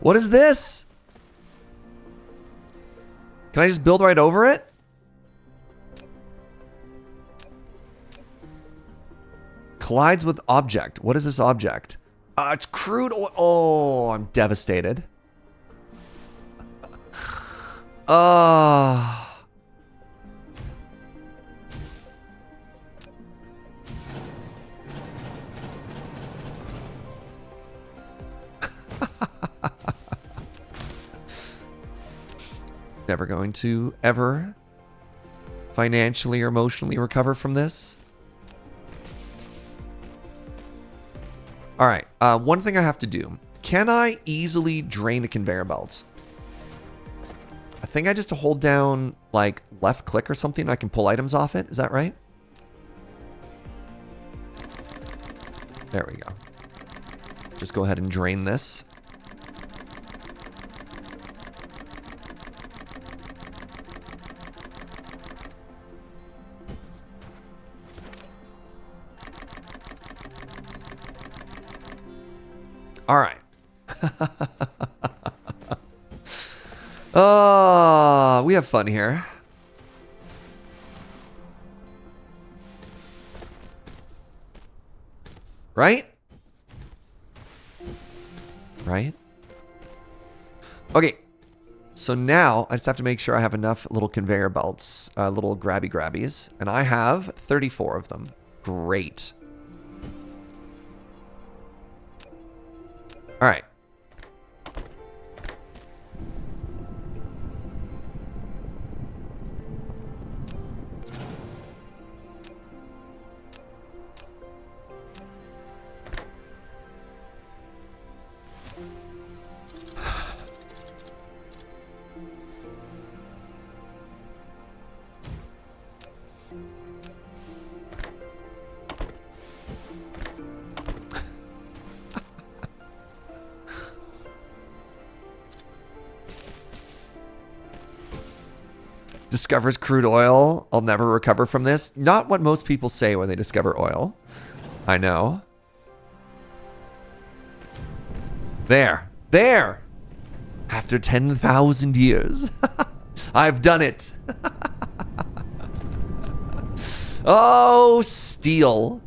What is this? Can I just build right over it? Collides with object. What is this object? It's crude oil. Oh, I'm devastated. Never going to ever financially or emotionally recover from this. All right, one thing I have to do. Can I easily drain a conveyor belt? I think I just hold down like left click or something and I can pull items off it. Is that right? There we go. Just go ahead and drain this. All right. Oh, we have fun here. Right? Right? Okay. So now I just have to make sure I have enough little conveyor belts, little grabbies. And I have 34 of them. Great. All right. Discovers crude oil. I'll never recover from this. Not what most people say when they discover oil. I know. There. There. After 10,000 years. I've done it. Oh, steel.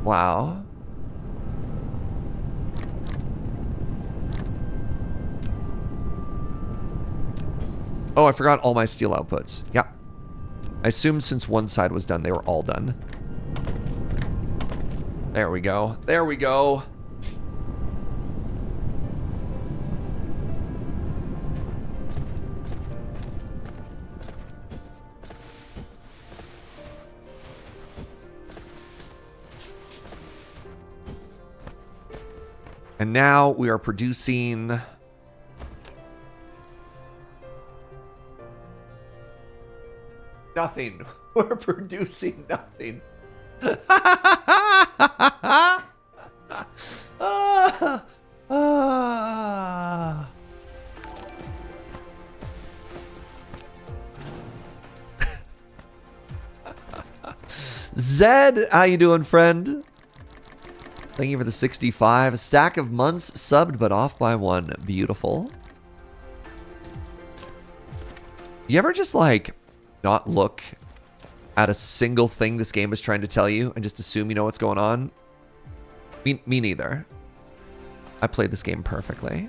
Wow. Oh, I forgot all my steel outputs. Yeah. I assumed since one side was done, they were all done. There we go. There we go. And now we are producing... nothing. We're producing nothing. Zed, how you doing, friend? Thank you for the 65. A stack of months subbed, but off by one. Beautiful. You ever just, like, not look at a single thing this game is trying to tell you and just assume you know what's going on? Me neither. I played this game perfectly.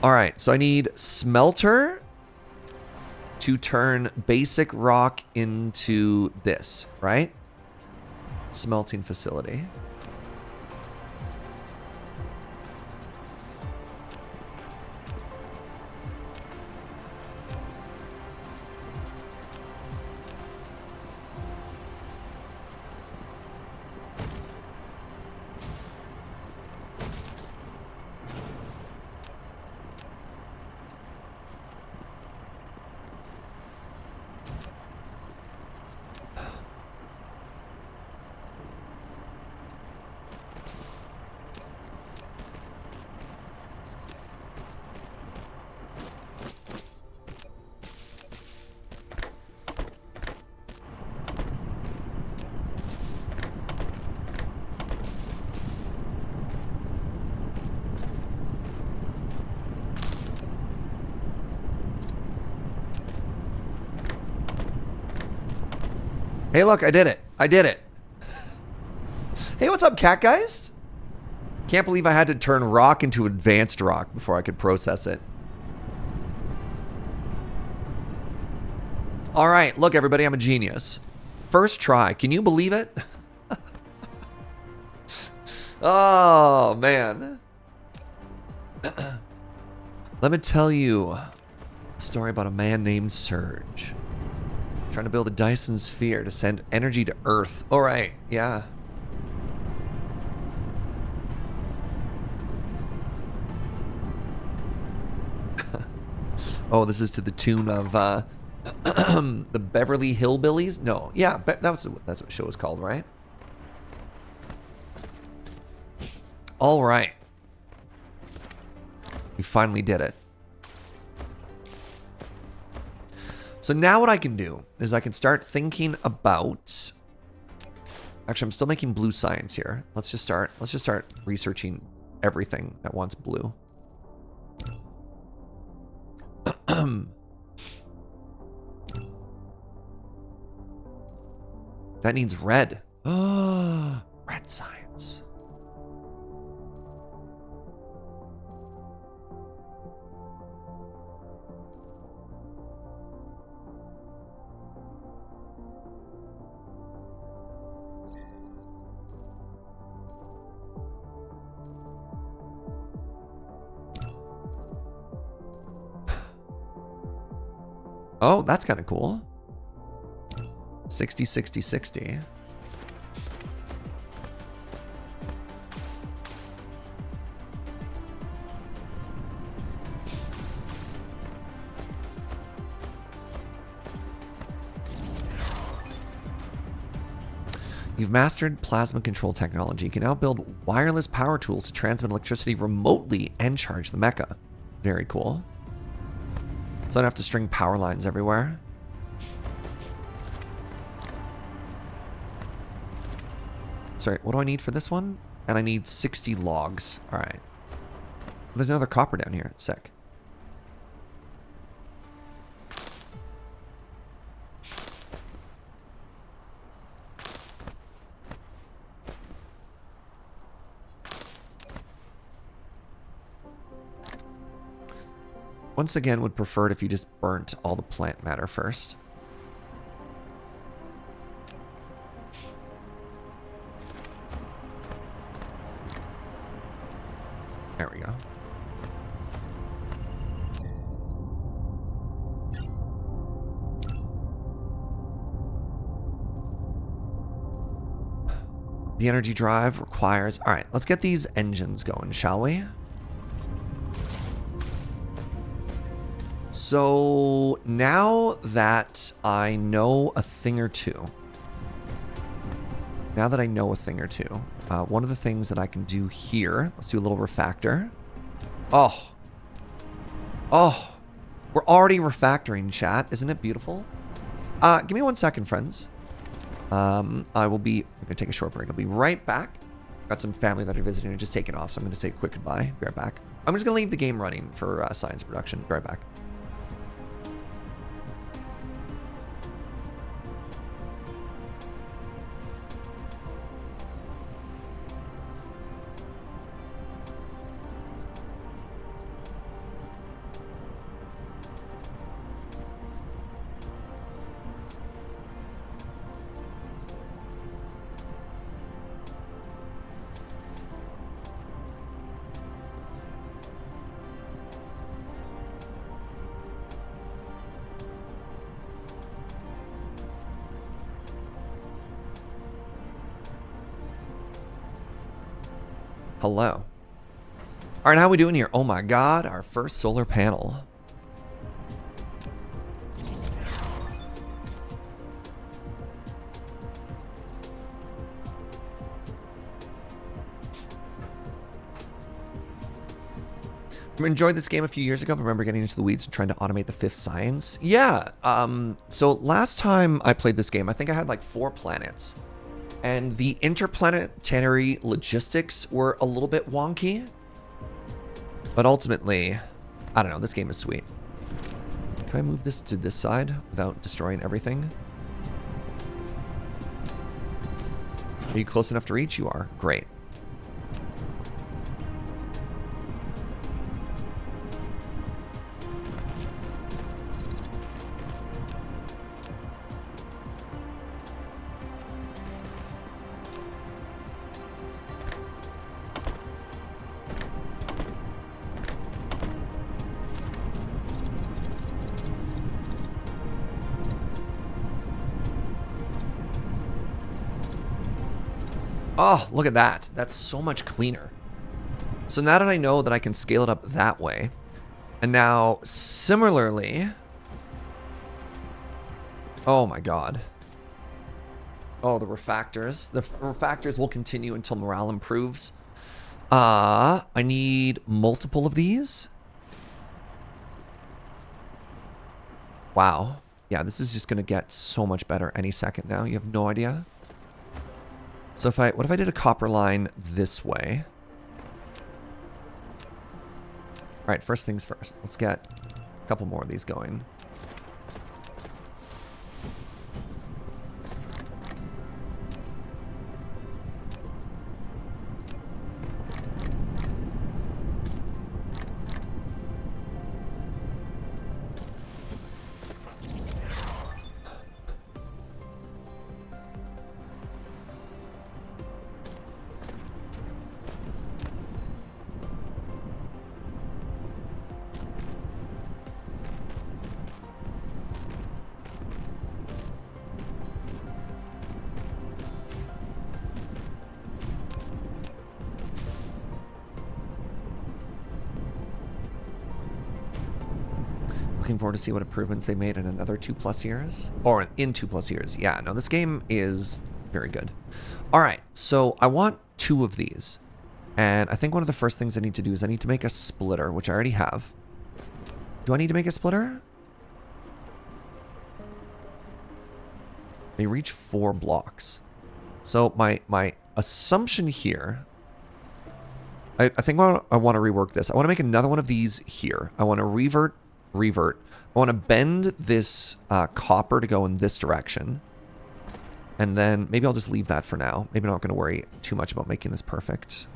All right, so I need smelter to turn basic rock into this, right? Smelting facility. Hey, look, I did it. I did it. Hey, what's up, Catgeist? Can't believe I had to turn rock into advanced rock before I could process it. All right, look, everybody, I'm a genius. First try. Can you believe it? Oh, man. Let me tell you a story about a man named Surge. Trying to build a Dyson sphere to send energy to Earth. All right, yeah. Oh, this is to the tune of the Beverly Hillbillies? No, yeah, that's what the show is called, right? All right. We finally did it. So now what I can do is I can start thinking about... Actually, I'm still making blue science here. Let's just start researching everything that wants blue. That needs red. Red science. Oh, that's kind of cool. 60, 60, 60. You've mastered plasma control technology. You can now build wireless power tools to transmit electricity remotely and charge the mecha. Very cool. So I don't have to string power lines everywhere. Sorry, what do I need for this one? And I need 60 logs. All right. There's another copper down here. Sick. Once again, would prefer it if you just burnt all the plant matter first. There we go. The energy drive requires... All right, let's get these engines going, shall we? So now that I know a thing or two, one of the things that I can do here, let's do a little refactor. Oh, we're already refactoring, chat. Isn't it beautiful? Give me 1 second, friends. I'm gonna take a short break. I'll be right back. Got some family that are visiting and just taking off, so I'm gonna say a quick goodbye. Be right back. I'm just gonna leave the game running for science production. Be right back. Hello. All right, how we doing here? Oh my God, our first solar panel. I enjoyed this game a few years ago. I remember getting into the weeds and trying to automate the fifth science. Yeah, so last time I played this game, I think I had like 4 planets. And the interplanetary logistics were a little bit wonky. But ultimately, I don't know, this game is sweet. Can I move this to this side without destroying everything? Are you close enough to reach? You are. Great. Oh, look at that. That's so much cleaner. So now that I know that I can scale it up that way, and now similarly, oh my God. Oh, the refactors. The refactors will continue until morale improves. I need multiple of these. Wow. Yeah, this is just going to get so much better any second now. You have no idea. So what if I did a copper line this way? All right, first things first. Let's get a couple more of these going. Looking forward to see what improvements they made in another 2+ years. Or in 2+ years. Yeah, no, this game is very good. All right, so I want 2 of these. And I think one of the first things I need to do is I need to make a splitter, which I already have. Do I need to make a splitter? They reach 4 blocks. So my assumption here... I think I want to rework this. I want to make another one of these here. I want to revert. I want to bend this copper to go in this direction. And then maybe I'll just leave that for now. Maybe I'm not going to worry too much about making this perfect.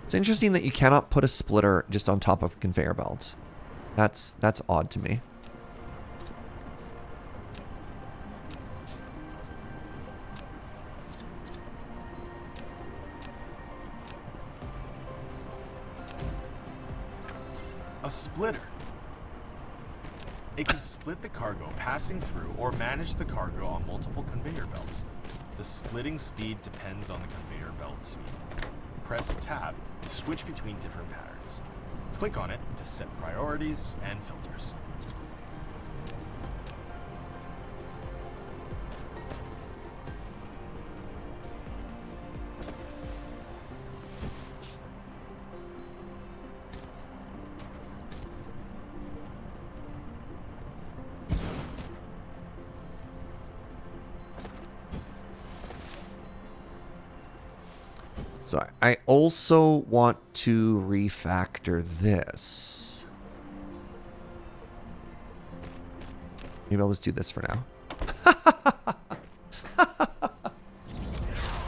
It's interesting that you cannot put a splitter just on top of a conveyor belt. That's odd to me. A splitter. It can split the cargo passing through or manage the cargo on multiple conveyor belts. The splitting speed depends on the conveyor belt speed. Press tab to switch between different patterns. Click on it to set priorities and filters. So I also want to refactor this. Maybe I'll just do this for now.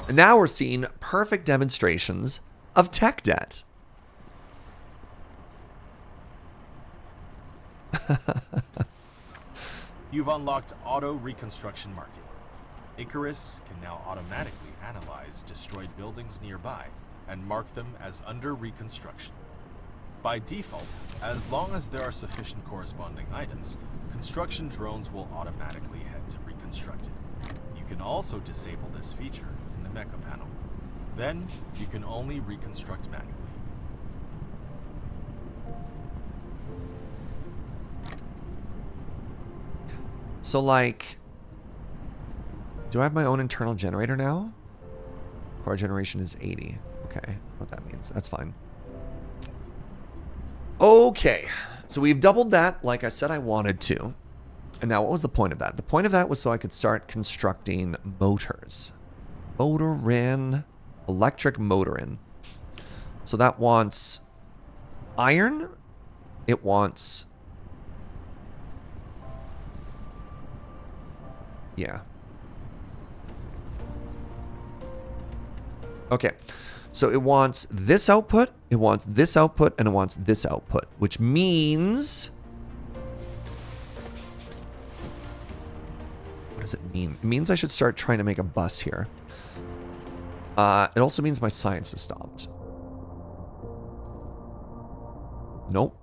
And now we're seeing perfect demonstrations of tech debt. You've unlocked auto reconstruction market. Icarus can now automatically analyze destroyed buildings nearby and mark them as under reconstruction. By default, as long as there are sufficient corresponding items, construction drones will automatically head to reconstruct it. You can also disable this feature in the mecha panel. Then, you can only reconstruct manually. So, like, do I have my own internal generator now? Core generation is 80. Okay, what that means. That's fine. Okay, so we've doubled that like I said I wanted to. And now what was the point of that? The point of that was so I could start constructing motors. Motor-in. Electric motor-in. So that wants iron. It wants... Yeah. Okay. So it wants this output, it wants this output, and it wants this output, which means... What does it mean? It means I should start trying to make a bus here. It also means my science has stopped. Nope.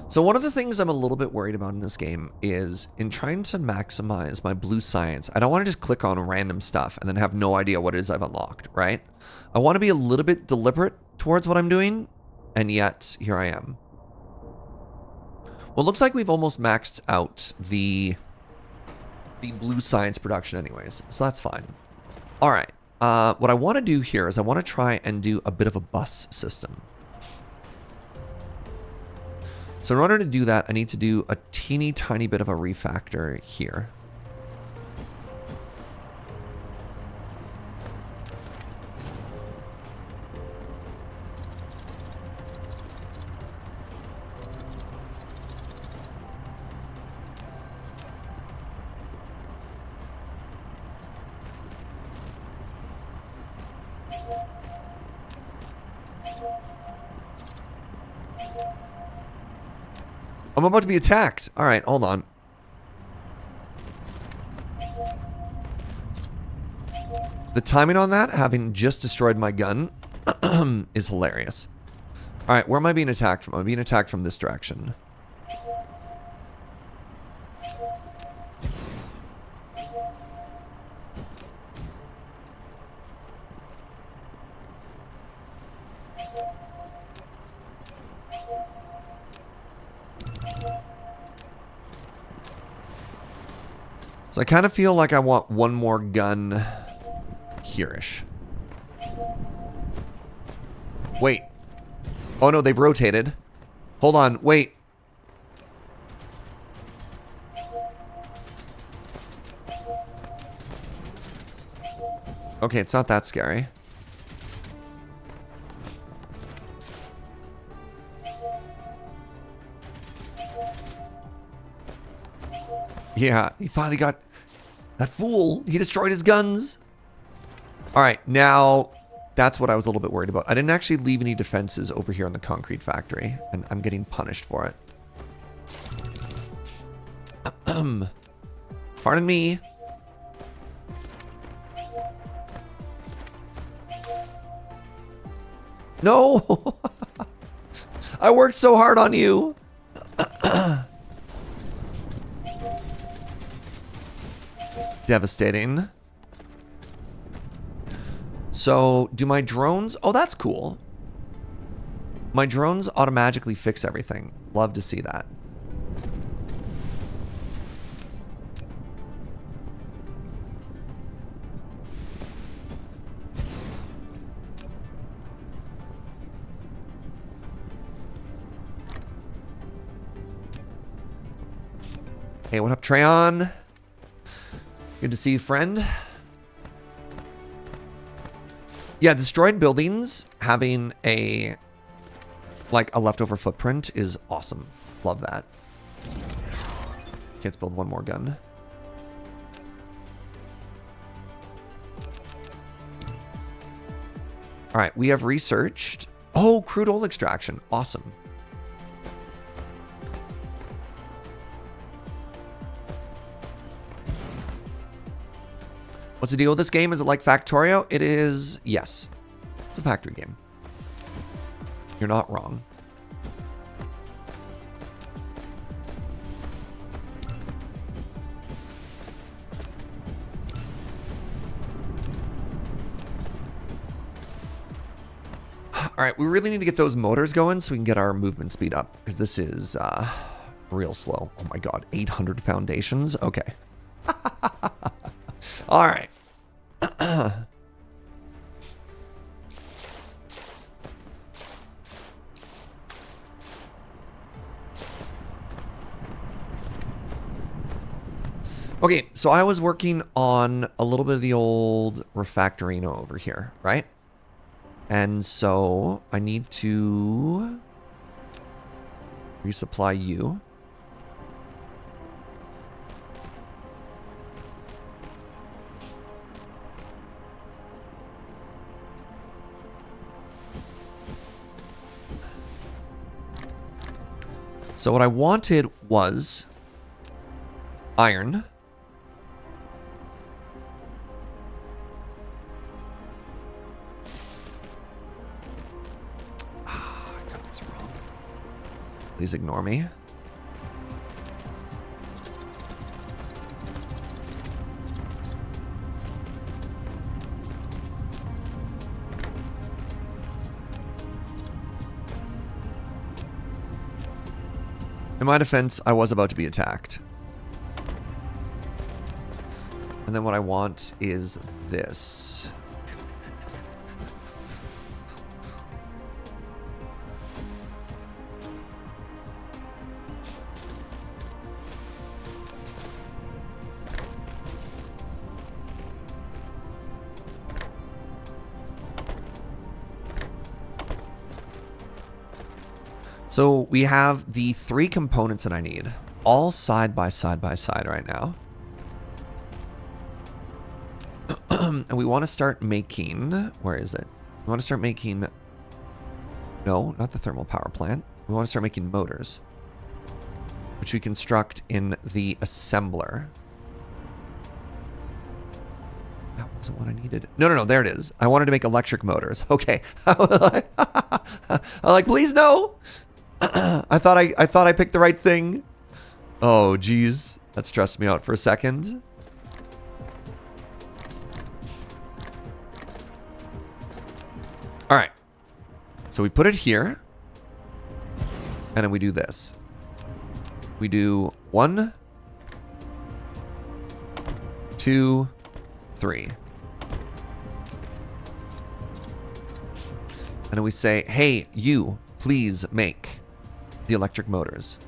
So one of the things I'm a little bit worried about in this game is in trying to maximize my blue science, I don't want to just click on random stuff and then have no idea what it is I've unlocked, right? I want to be a little bit deliberate towards what I'm doing, and yet here I am. Well, it looks like we've almost maxed out the blue science production anyways, so that's fine. All right, what I want to do here is I want to try and do a bit of a bus system. So in order to do that, I need to do a teeny tiny bit of a refactor here. I'm about to be attacked. All right, hold on. The timing on that, having just destroyed my gun, is hilarious. Alright, where am I being attacked from? I'm being attacked from this direction. So I kind of feel like I want one more gun here-ish. Wait. Oh no, they've rotated. Hold on, wait. Okay, it's not that scary. Yeah, he finally got... That fool! He destroyed his guns! Alright, now... That's what I was a little bit worried about. I didn't actually leave any defenses over here in the concrete factory, and I'm getting punished for it. Pardon me. No! I worked so hard on you! Devastating. So, do my drones... Oh, that's cool. My drones automatically fix everything. Love to see that. Hey, what up, Treyon? Good to see you, friend. Yeah, destroyed buildings having a leftover footprint is awesome. Love that. Okay, let's build one more gun. All right, we have researched. Oh, crude oil extraction. Awesome. What's the deal with this game? Is it like Factorio? It is, yes. It's a factory game. You're not wrong. All right, we really need to get those motors going so we can get our movement speed up, because this is real slow. Oh my god, 800 foundations? Okay. All right. Okay, so I was working on a little bit of the old Refactorino over here, right? And so I need to resupply you. So what I wanted was iron. I got this wrong. Please ignore me. In my defense, I was about to be attacked. And then what I want is this. So we have the 3 components that I need, all side by side right now. And we want to start making, where is it? We want to start making, no, not the thermal power plant. We want to start making motors, which we construct in the assembler. That Isn't what I needed. No. There it is. I wanted to make electric motors. Okay. I'm like, please no. I thought I picked the right thing. Oh, geez. That stressed me out for a second. All right. So we put it here. And then we do this. We do 1, 2, 3. And then we say, hey, you, please make the electric motors.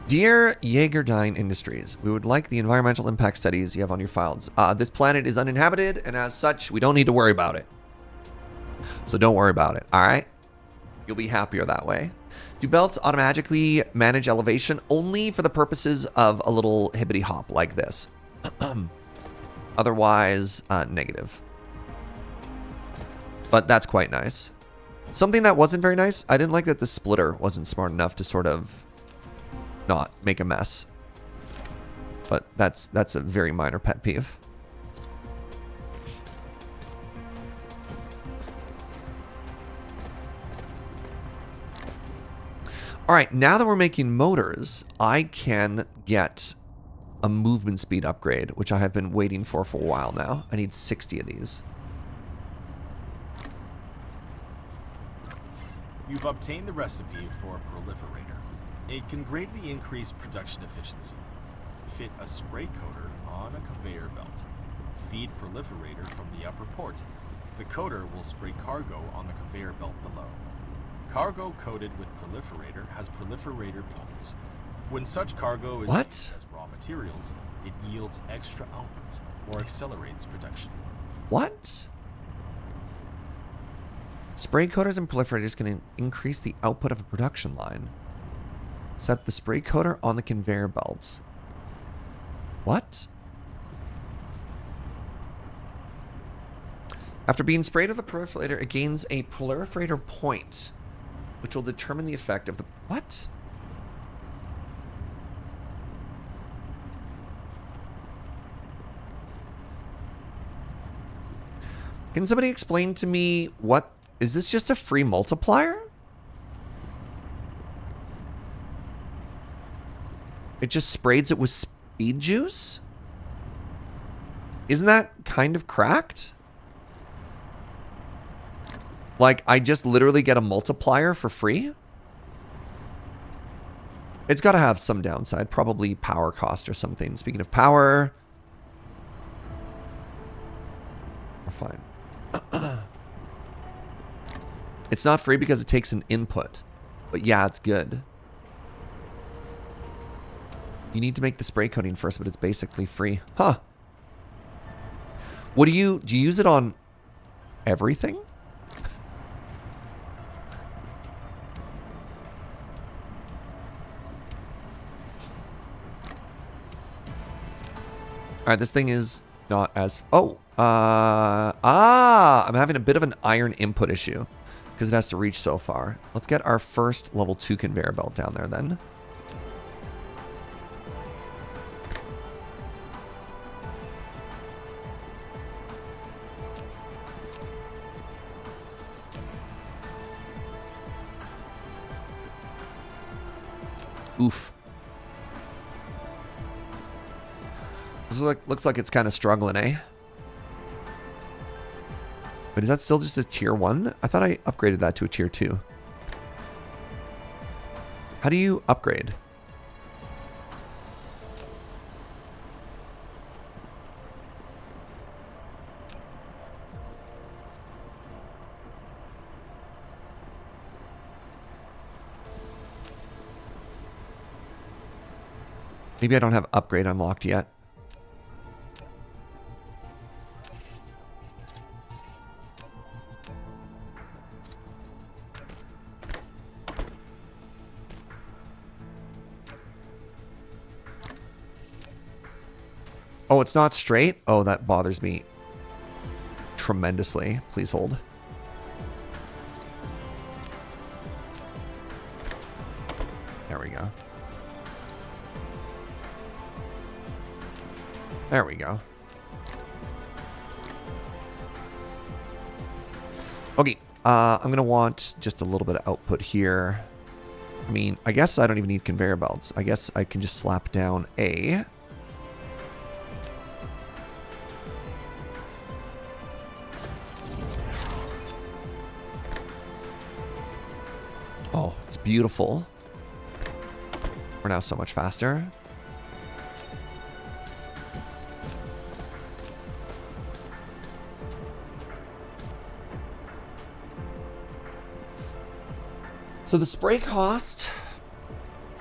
Dear Jaegerdyne Industries, we would like the environmental impact studies you have on your files. This planet is uninhabited, and as such, we don't need to worry about it. So don't worry about it, all right? You'll be happier that way. Do belts automatically manage elevation only for the purposes of a little hibbity hop like this? Otherwise, negative. But that's quite nice. Something that wasn't very nice, I didn't like that the splitter wasn't smart enough to sort of not make a mess. But that's a very minor pet peeve. All right, now that we're making motors, I can get a movement speed upgrade, which I have been waiting for a while now. I need 60 of these. You've obtained the recipe for a proliferator. It can greatly increase production efficiency. Fit a spray coater on a conveyor belt. Feed proliferator from the upper port. The coater will spray cargo on the conveyor belt below. Cargo coated with proliferator has proliferator points. When such cargo is used as raw materials, it yields extra output or accelerates production. What? Spray coaters and proliferators can increase the output of a production line. Set the spray coater on the conveyor belts. What? After being sprayed with the proliferator, it gains a proliferator point, which will determine the effect of the... What? Can somebody explain to me what... Is this just a free multiplier? It just sprays it with speed juice? Isn't that kind of cracked? Like, I just literally get a multiplier for free? It's got to have some downside. Probably power cost or something. Speaking of power... We're fine. It's not free because it takes an input. But yeah, it's good. You need to make the spray coating first, but it's basically free. Huh. What do you use it on everything? All right, this thing is not as... Oh. I'm having a bit of an iron input issue because it has to reach so far. Let's get our first level 2 conveyor belt down there then. Oof. This looks like it's kind of struggling, eh? But is that still just a tier 1? I thought I upgraded that to a tier 2. How do you upgrade? Maybe I don't have upgrade unlocked yet. Oh, it's not straight? Oh, that bothers me tremendously. Please hold. There we go. There we go. Okay, I'm going to want just a little bit of output here. I mean, I guess I don't even need conveyor belts. I guess I can just slap down a... Oh, it's beautiful. We're now so much faster. So the spray cost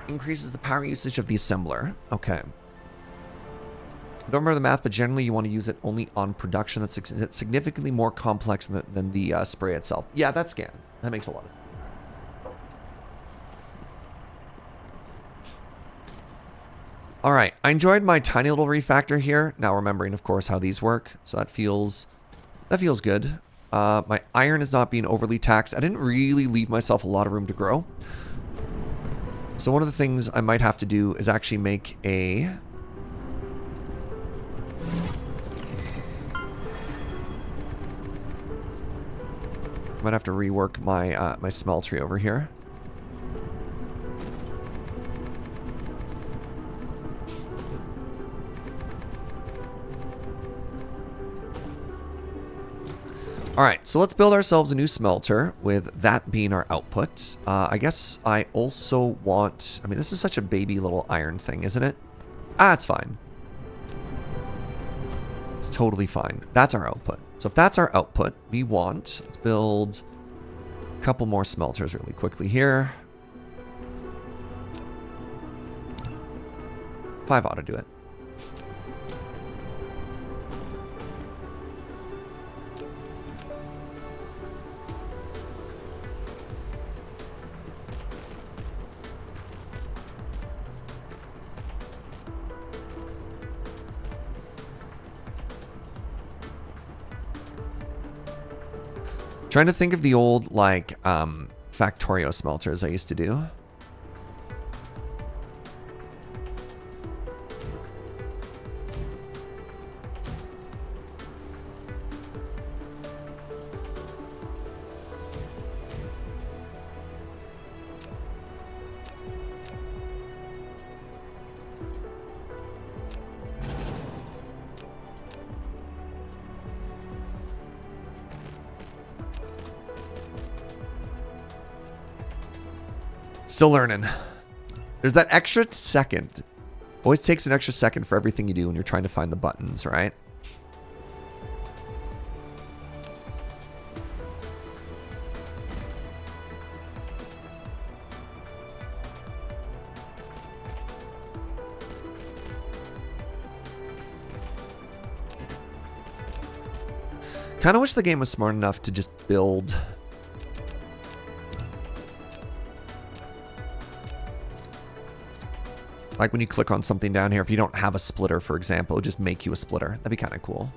increases the power usage of the assembler. Okay. I don't remember the math, but generally you want to use it only on production that's significantly more complex than the spray itself. Yeah, that scans. That makes a lot of sense. All right, I enjoyed my tiny little refactor here. Now remembering, of course, how these work. So that feels good. My iron is not being overly taxed. I didn't really leave myself a lot of room to grow. So one of the things I might have to do is actually make a... Might have to rework my my smeltery over here. All right, so let's build ourselves a new smelter with that being our output. I guess I also want... I mean, this is such a baby little iron thing, isn't it? Ah, it's fine. It's totally fine. That's our output. So if that's our output, we want... Let's build a couple more smelters really quickly here. 5 ought to do it. Trying to think of the old, like, Factorio smelters I used to do. Still learning. There's that extra second. Always takes an extra second for everything you do when you're trying to find the buttons, right? Kind of wish the game was smart enough to just build... Like when you click on something down here, if you don't have a splitter, for example, it'll just make you a splitter. That'd be kind of cool.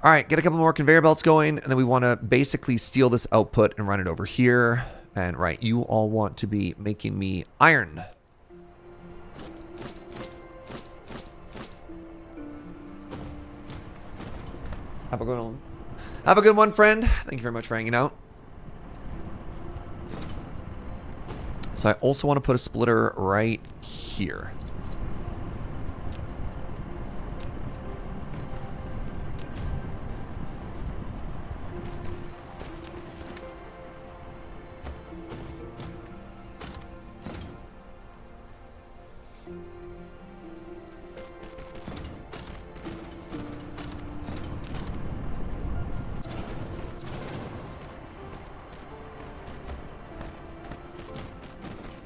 All right, get a couple more conveyor belts going, and then we want to basically steal this output and run it over here. And right, you all want to be making me iron. Have a good one. Have a good one, friend. Thank you very much for hanging out. So I also want to put a splitter right here.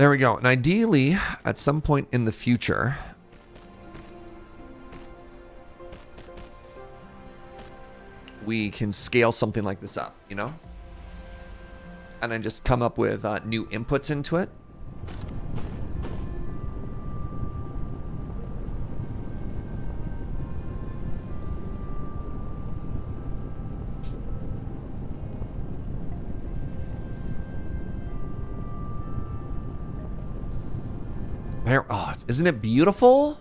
There we go. And ideally, at some point in the future, we can scale something like this up, you know? And then just come up with new inputs into it. There, oh, isn't it beautiful?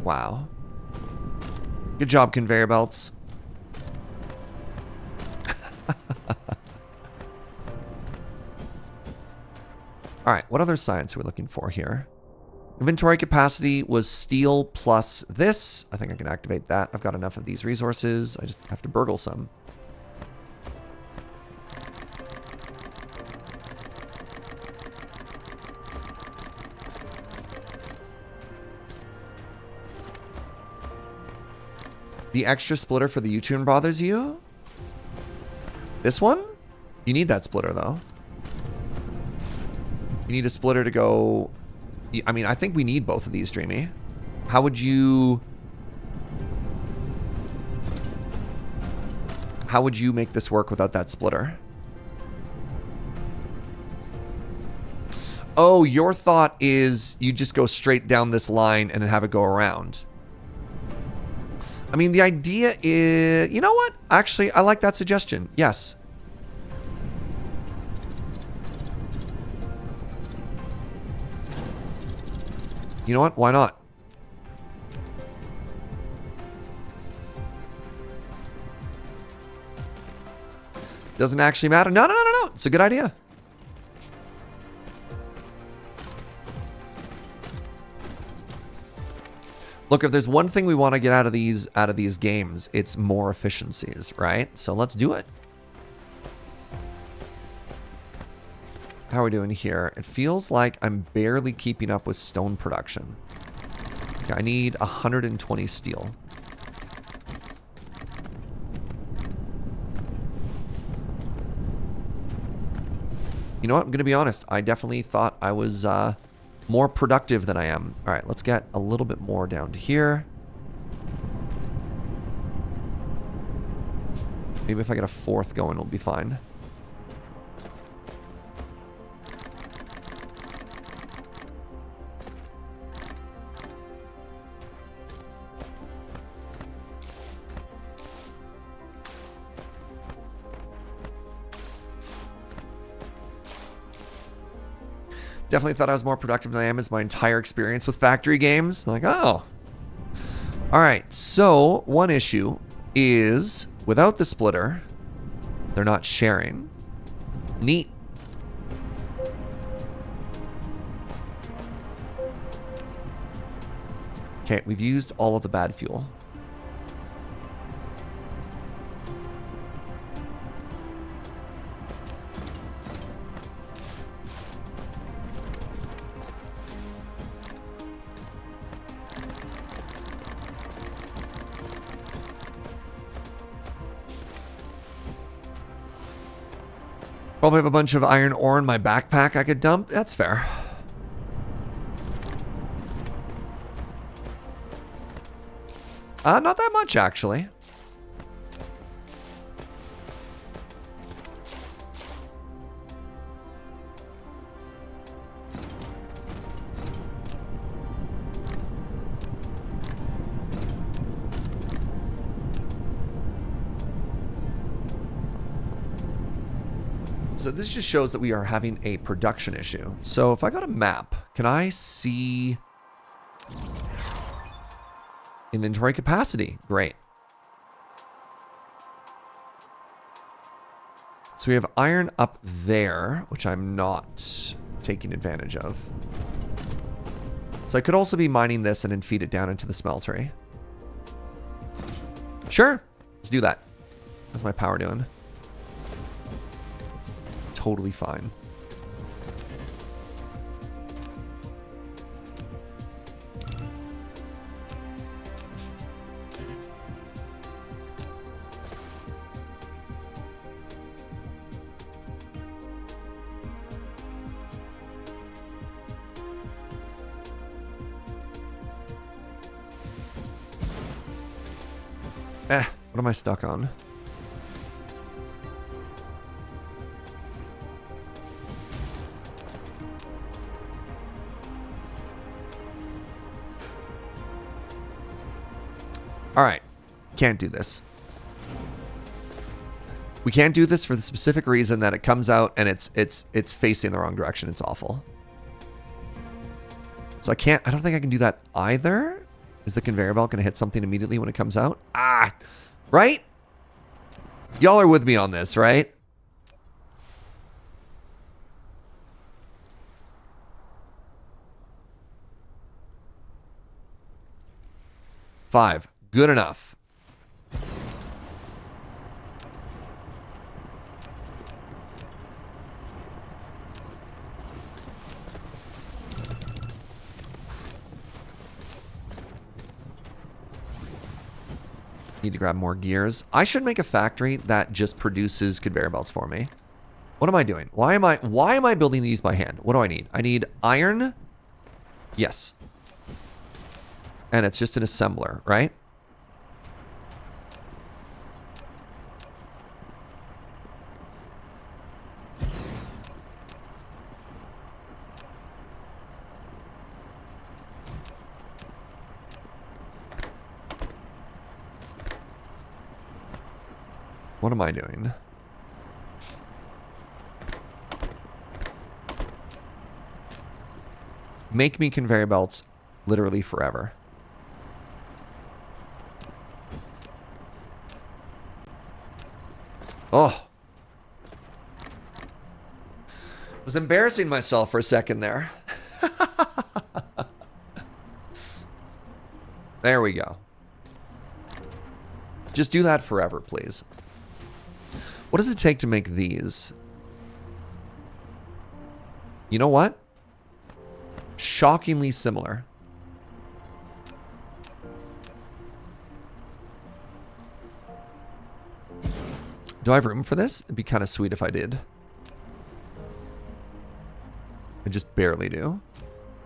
Wow. Good job, conveyor belts. All right, what other science are we looking for here? Inventory capacity was steel plus this. I think I can activate that. I've got enough of these resources. I just have to burgle some. The extra splitter for the U-turn bothers you? This one? You need that splitter, though. You need a splitter to go... I mean, I think we need both of these, Dreamy. How would you... How would you make this work without that splitter? Oh, your thought is you just go straight down this line and then have it go around. I mean, the idea is... You know what? Actually, I like that suggestion. Yes. You know what? Why not? Doesn't actually matter. No, no, no, no, no. It's a good idea. Look, if there's one thing we want to get out of these games, it's more efficiencies, right? So let's do it. How are we doing here? It feels like I'm barely keeping up with stone production. Okay, I need 120 steel. You know what? I'm going to be honest. I definitely thought I was more productive than I am. All right, let's get a little bit more down to here. Maybe if I get a fourth going, we'll be fine. Definitely thought I was more productive than I am as my entire experience with factory games. I'm like, oh. All right, so one issue is without the splitter, they're not sharing. Neat. Okay, we've used all of the bad fuel. Probably have a bunch of iron ore in my backpack I could dump. That's fair. Not that much, actually. So this just shows that we are having a production issue. So if I got a map, can I see inventory capacity? Great. So we have iron up there, which I'm not taking advantage of. So I could also be mining this and then feed it down into the smeltery. Sure, let's do that. How's my power doing? Totally fine. What am I stuck on? All right, can't do this. We can't do this for the specific reason that it comes out and it's facing the wrong direction. It's awful. So I don't think I can do that either. Is the conveyor belt going to hit something immediately when it comes out? Ah, right? Y'all are with me on this, right? Five. Good enough. Need to grab more gears. I should make a factory that just produces conveyor belts for me. What am I doing? Why am I building these by hand? What do I need? I need iron. Yes. And it's just an assembler, right? What am I doing? Make me conveyor belts literally forever. Oh. Was embarrassing myself for a second there. There we go. Just do that forever, please. What does it take to make these? You know what? Shockingly similar. Do I have room for this? It'd be kind of sweet if I did. I just barely do.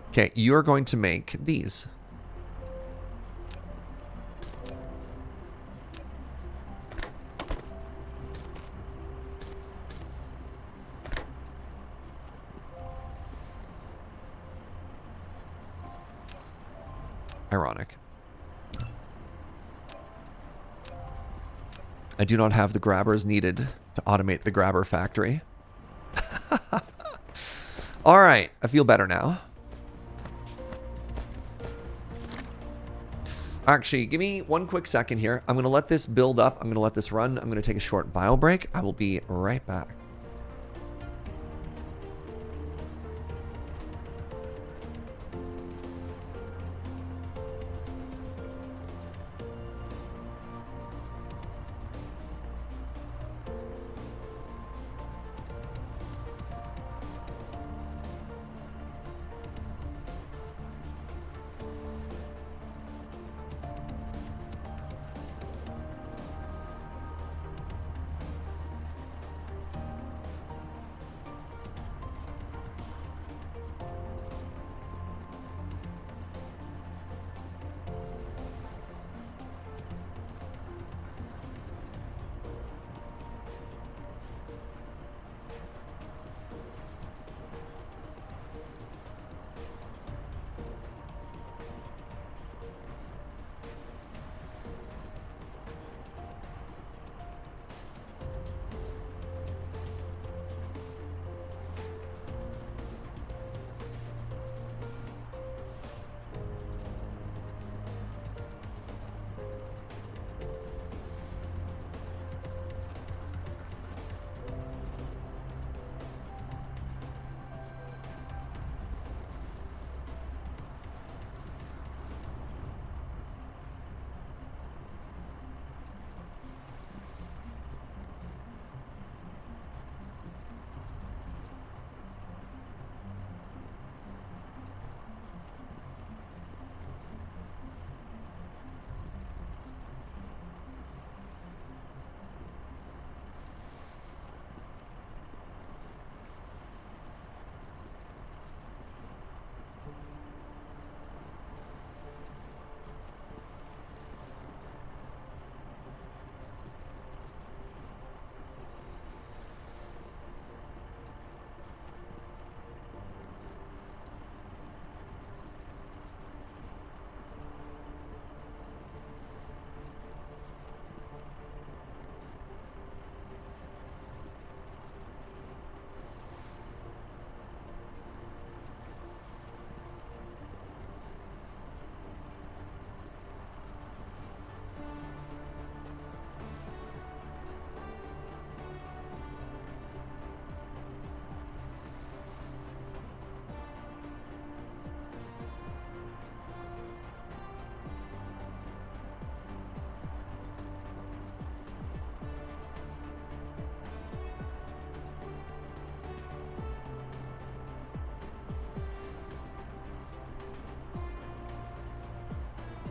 Okay, you're going to make these. Ironic. I do not have the grabbers needed to automate the grabber factory. All right, I feel better now. Actually, give me one quick second here. I'm going to let this build up. I'm going to let this run. I'm going to take a short bio break. I will be right back.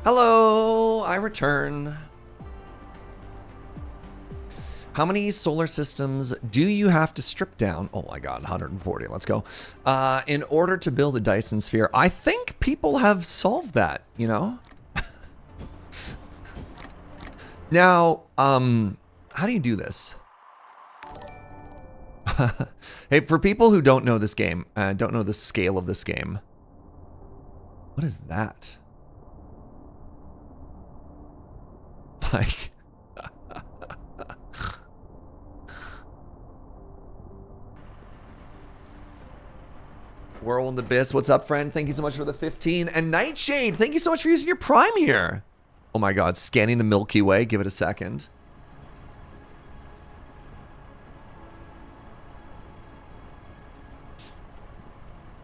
Hello, I return. How many solar systems do you have to strip down? Oh my god, 140. Let's go. In order to build a Dyson sphere. I think people have solved that, you know? Now, how do you do this? Hey, for people who don't know this game, don't know the scale of this game. What is that? Like... Whirlwind Abyss, what's up, friend? Thank you so much for the 15. And Nightshade, thank you so much for using your Prime here. Oh my god, scanning the Milky Way. Give it a second.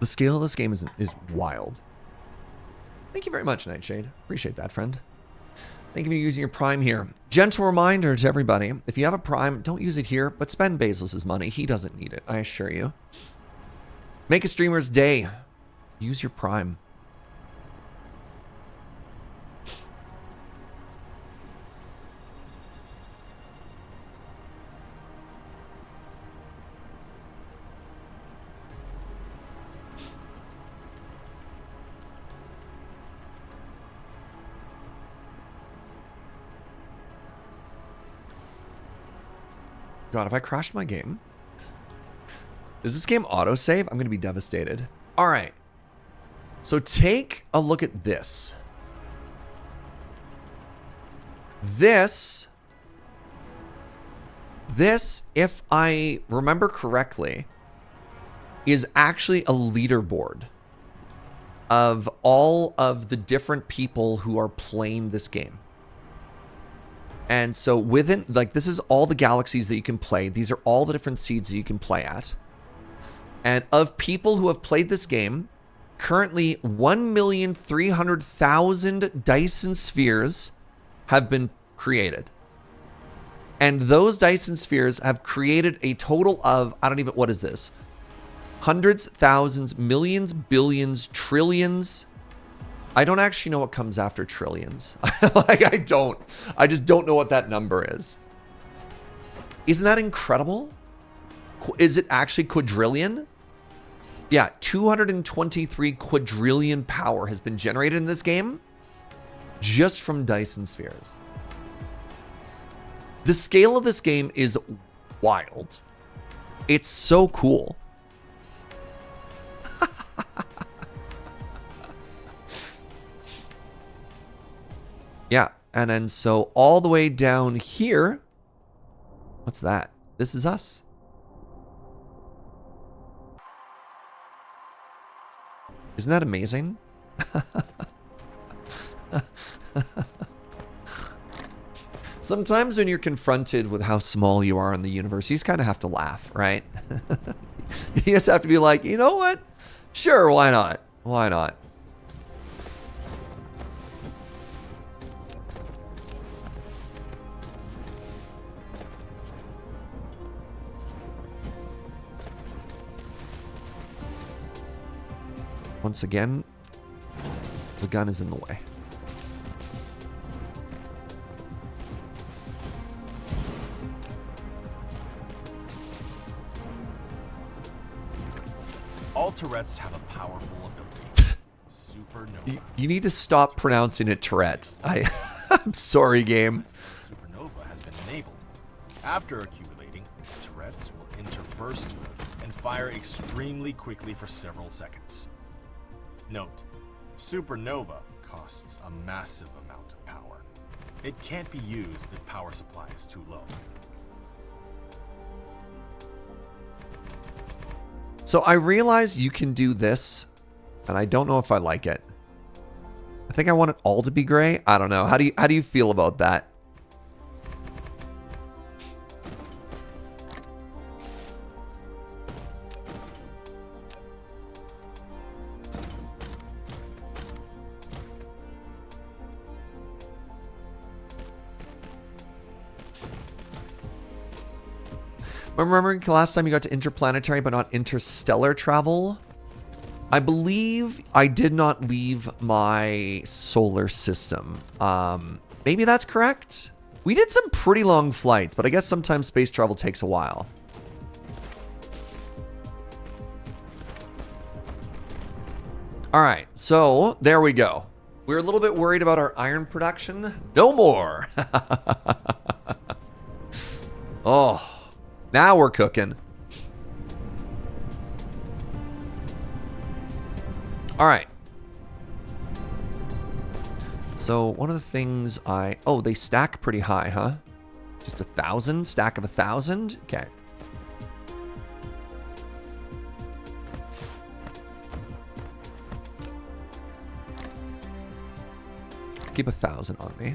The scale of this game is wild. Thank you very much, Nightshade. Appreciate that, friend. Thank you for using your Prime here. Gentle reminder to everybody, if you have a Prime, don't use it here, but spend Bezos' money. He doesn't need it, I assure you. Make a streamer's day. Use your Prime. God, if I crashed my game... Does this game autosave? I'm going to be devastated. All right. So take a look at this. This, if I remember correctly, is actually a leaderboard of all of the different people who are playing this game. And so within, like, this is all the galaxies that you can play. These are all the different seeds that you can play at. And of people who have played this game, currently 1,300,000 Dyson spheres have been created. And those Dyson spheres have created a total of, I don't even, what is this? Hundreds, thousands, millions, billions, trillions. I don't actually know what comes after trillions. Like, I just don't know what that number is. Isn't that incredible? Is it actually quadrillion? Yeah, 223 quadrillion power has been generated in this game just from Dyson spheres. The scale of this game is wild. It's so cool. Yeah, and then so all the way down here, what's that? This is us. Isn't that amazing? Sometimes when you're confronted with how small you are in the universe, you just kind of have to laugh, right? You just have to be like, you know what? Sure, why not? Why not? Once again, the gun is in the way. All Tourettes have a powerful ability. Supernova. You need to stop pronouncing it Tourette. I'm sorry, game. Supernova has been enabled. After accumulating, Tourettes will enter burst mode and fire extremely quickly for several seconds. Note, Supernova costs a massive amount of power. It can't be used if power supply is too low. So I realize you can do this, and I don't know if I like it. I think I want it all to be gray. I don't know. How do you feel about that? Remembering last time you got to interplanetary but not interstellar travel? I believe I did not leave my solar system. Maybe that's correct. We did some pretty long flights, but I guess sometimes space travel takes a while. All right, so there we go. We're a little bit worried about our iron production. No more. Oh, now we're cooking. All right. So one of the things oh, they stack pretty high, huh? Just 1,000? Stack of 1,000? Okay. Keep 1,000 on me.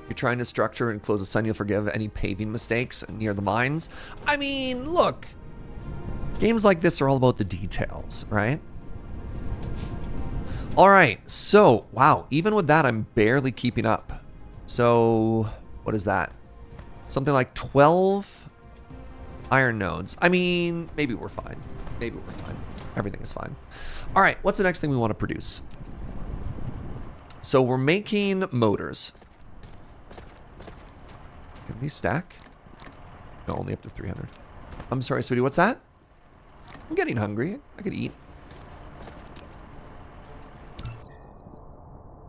You're trying to structure and close the sun, you'll forgive any paving mistakes near the mines. I mean, look. Games like this are all about the details, right? All right, so, wow, even with that, I'm barely keeping up. So, what is that? Something like 12 iron nodes. I mean, maybe we're fine. Maybe we're fine. Everything is fine. All right, what's the next thing we want to produce? So we're making motors. Can these stack? No, only up to 300. I'm sorry, sweetie, what's that? I'm getting hungry. I could eat.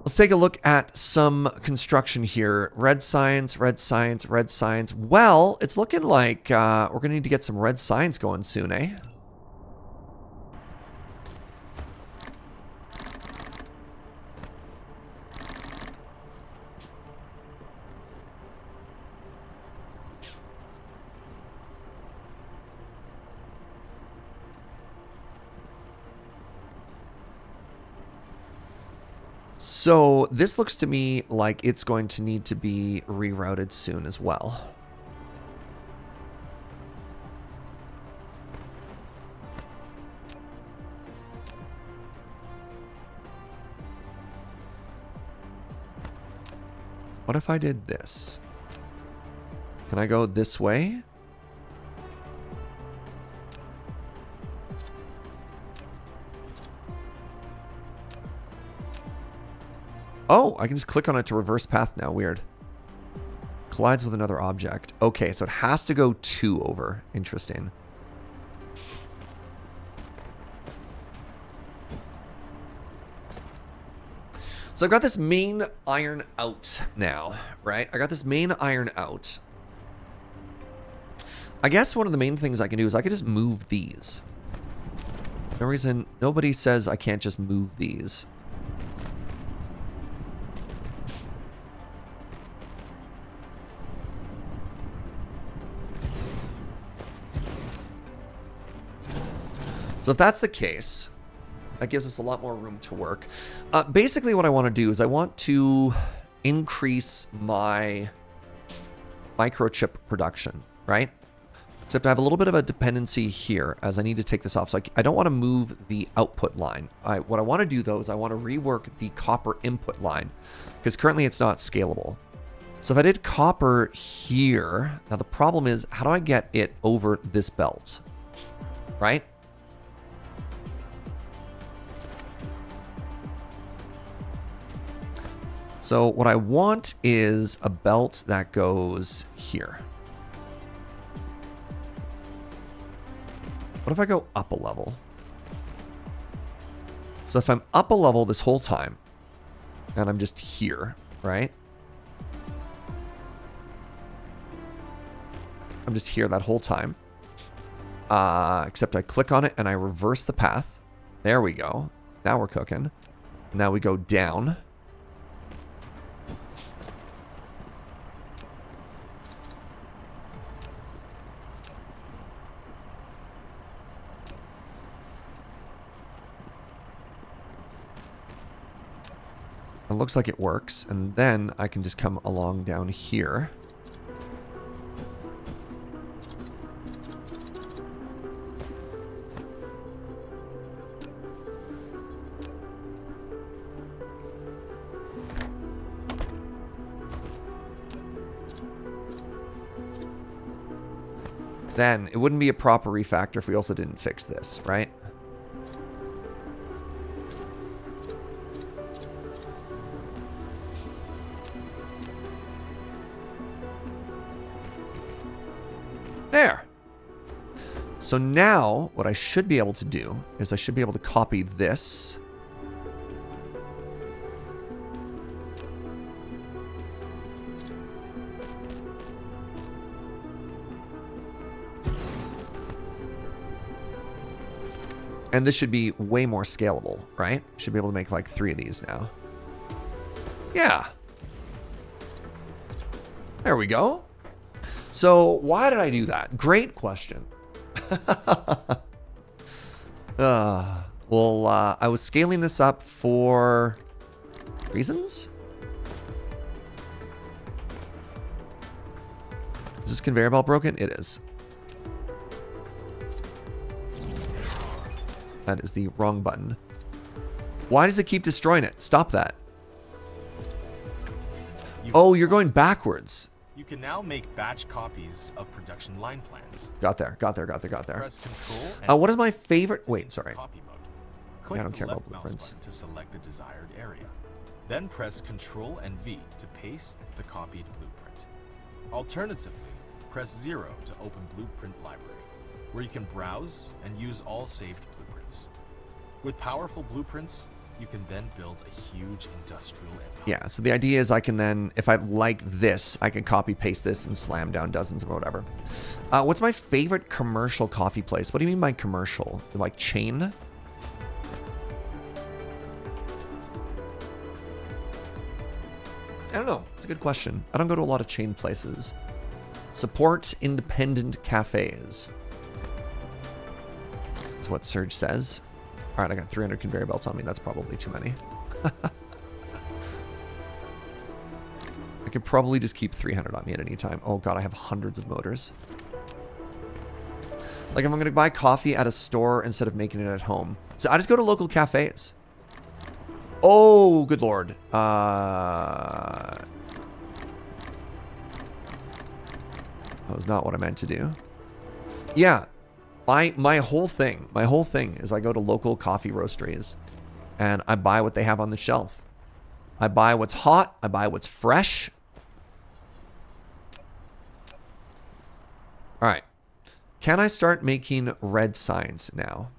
Let's take a look at some construction here. Red science, red science, red science. Well, it's looking like we're going to need to get some red science going soon, eh? So this looks to me like it's going to need to be rerouted soon as well. What if I did this? Can I go this way? Oh, I can just click on it to reverse path now. Weird. Collides with another object. Okay, so it has to go 2 over. Interesting. So I've got this main iron out now, right? I got this main iron out. I guess one of the main things I can do is I can just move these. For no reason, nobody says I can't just move these. So if that's the case, that gives us a lot more room to work. Basically what I want to do is I want to increase my microchip production, right? Except I have a little bit of a dependency here as I need to take this off. So I don't want to move the output line. What I want to do though is I want to rework the copper input line because currently it's not scalable. So if I did copper here, now the problem is how do I get it over this belt, right? So what I want is a belt that goes here. What if I go up a level? So if I'm up a level this whole time, and I'm just here, right? I'm just here that whole time. Except I click on it and I reverse the path. There we go. Now we're cooking. Now we go down. It looks like it works, and then I can just come along down here. then it wouldn't be a proper refactor if we also didn't fix this, right? There. So now what I should be able to do is I should be able to copy this. And this should be way more scalable, right? Should be able to make like 3 of these now. Yeah. There we go. So why did I do that? Great question. Well, I was scaling this up for reasons. Is this conveyor belt broken? It is. That is the wrong button. Why does it keep destroying it? Stop that. Oh, you're going backwards. You can now make batch copies of production line plans. Got there. Press Control and What is my favorite? Wait, sorry. copy mode. Click I don't the care left about mouse blueprints. button to select the desired area. Then press Control and V to paste the copied blueprint. Alternatively, press 0 to open Blueprint Library, where you can browse and use all saved blueprints. With powerful blueprints, you can then build a huge industrial empire. Yeah, so the idea is I can then, if I like this, I can copy paste this and slam down dozens of whatever. What's my favorite commercial coffee place? What do you mean by commercial? Like chain? I don't know. It's a good question. I don't go to a lot of chain places. Support independent cafes. That's what Serge says. All right, I got 300 conveyor belts on me. That's probably too many. I could probably just keep 300 on me at any time. Oh god, I have hundreds of motors. Like if I'm gonna buy coffee at a store instead of making it at home. So I just go to local cafes. Oh, good lord. That was not what I meant to do. Yeah. My whole thing is I go to local coffee roasteries and I buy what they have on the shelf. I buy what's hot. I buy what's fresh. All right. Can I start making red signs now?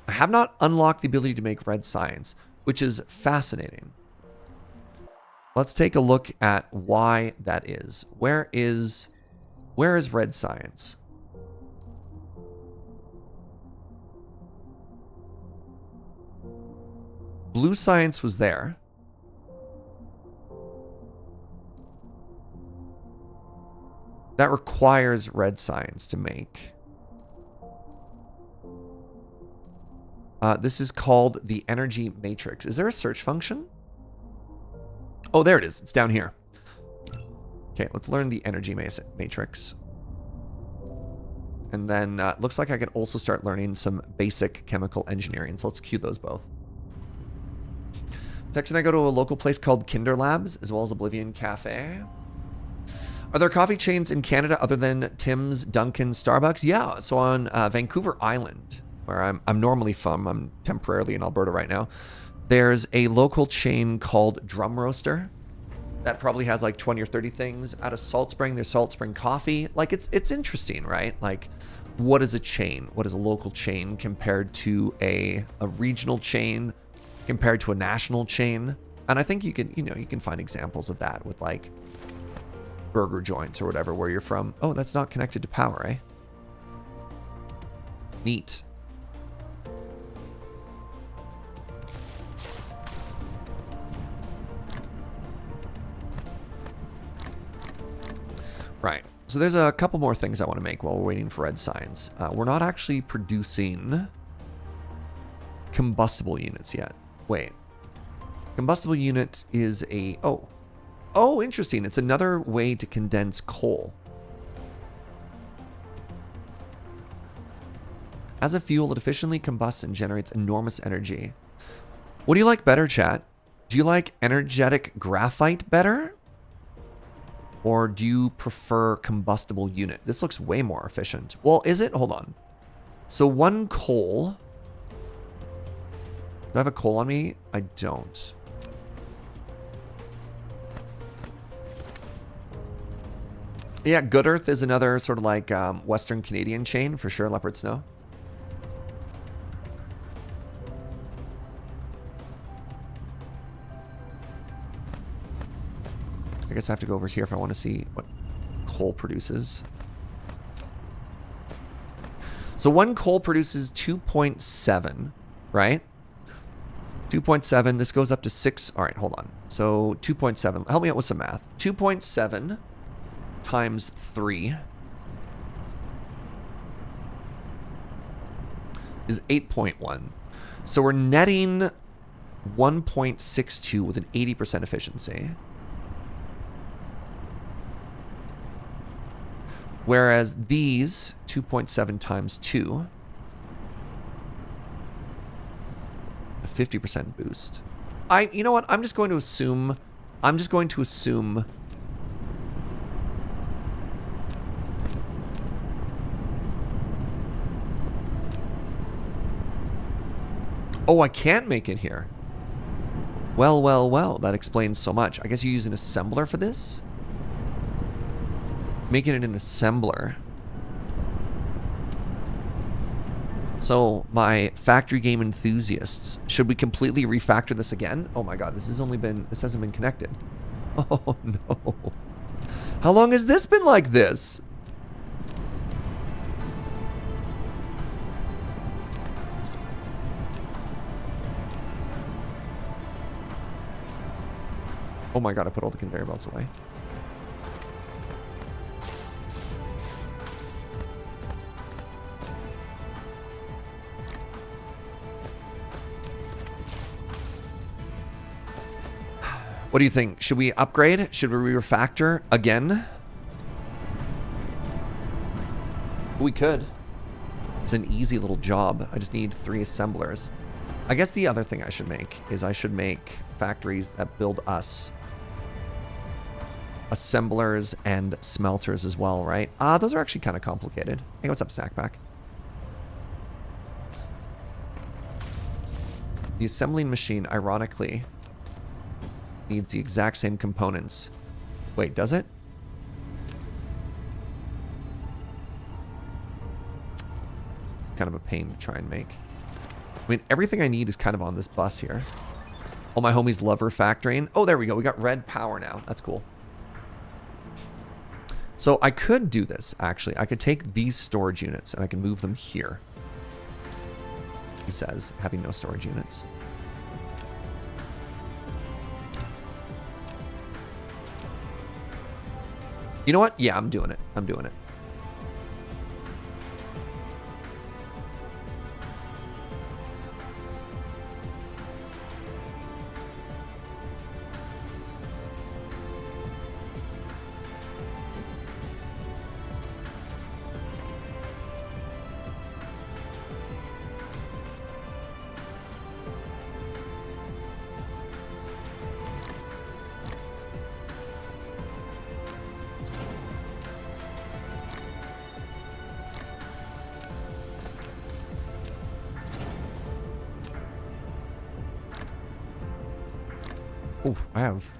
I have not unlocked the ability to make red signs, which is fascinating. Let's take a look at why that is. Where is red signs? Blue science was there. That requires red signs to make. This is called the energy matrix. Is there a search function? Oh, there it is. It's down here. Okay, let's learn the energy matrix. And then looks like I can also start learning some basic chemical engineering. So let's queue those both. Next, I go to a local place called Kinder Labs, as well as Oblivion Cafe. Are there coffee chains in Canada other than Tim's, Dunkin', Starbucks? Yeah, so on Vancouver Island, where I'm normally from, I'm temporarily in Alberta right now, there's a local chain called Drum Roaster that probably has like 20 or 30 things. Out of Salt Spring, there's Salt Spring Coffee. Like, it's interesting, right? Like, what is a chain? What is a local chain compared to a regional chain, compared to a national chain? And I think you can find examples of that with like burger joints or whatever where you're from. Oh, that's not connected to power, eh? Neat. Right. So there's a couple more things I want to make while we're waiting for red signs. We're not actually producing combustible units yet. Wait. Combustible unit is a... Oh, interesting. It's another way to condense coal. As a fuel, it efficiently combusts and generates enormous energy. What do you like better, chat? Do you like energetic graphite better? Or do you prefer combustible unit? This looks way more efficient. Well, is it? Hold on. So 1 coal. Do I have a coal on me? I don't. Yeah, Good Earth is another sort of like Western Canadian chain for sure. Leopard Snow. I guess I have to go over here if I want to see what coal produces. So 1 coal produces 2.7, right? 2.7. This goes up to 6. All right, hold on. So 2.7. Help me out with some math. 2.7 times 3 is 8.1. So we're netting 1.62 with an 80% efficiency. Whereas these 2.7 times 2, a 50% boost. You know what? I'm just going to assume. Oh, I can't make it here. Well, well, well. That explains so much. I guess you use an assembler for this? Making it an assembler. So, my factory game enthusiasts, should we completely refactor this again? Oh my god, this hasn't been connected. Oh no. How long has this been like this? Oh my god, I put all the conveyor belts away. What do you think? Should we upgrade? Should we refactor again? We could. It's an easy little job. I just need 3 assemblers. I guess the other thing I should make is I should make factories that build us assemblers and smelters as well, right? Those are actually kind of complicated. Hey, what's up, Snackback? The assembling machine, ironically, needs the exact same components. Wait, does it? Kind of a pain to try and make. I mean, everything I need is kind of on this bus here. All my homies love refactoring. Oh, there we go. We got red power now. That's cool. So I could do this, actually. I could take these storage units and I can move them here. He says, having no storage units. You know what? Yeah, I'm doing it. I'm doing it. Oh, I have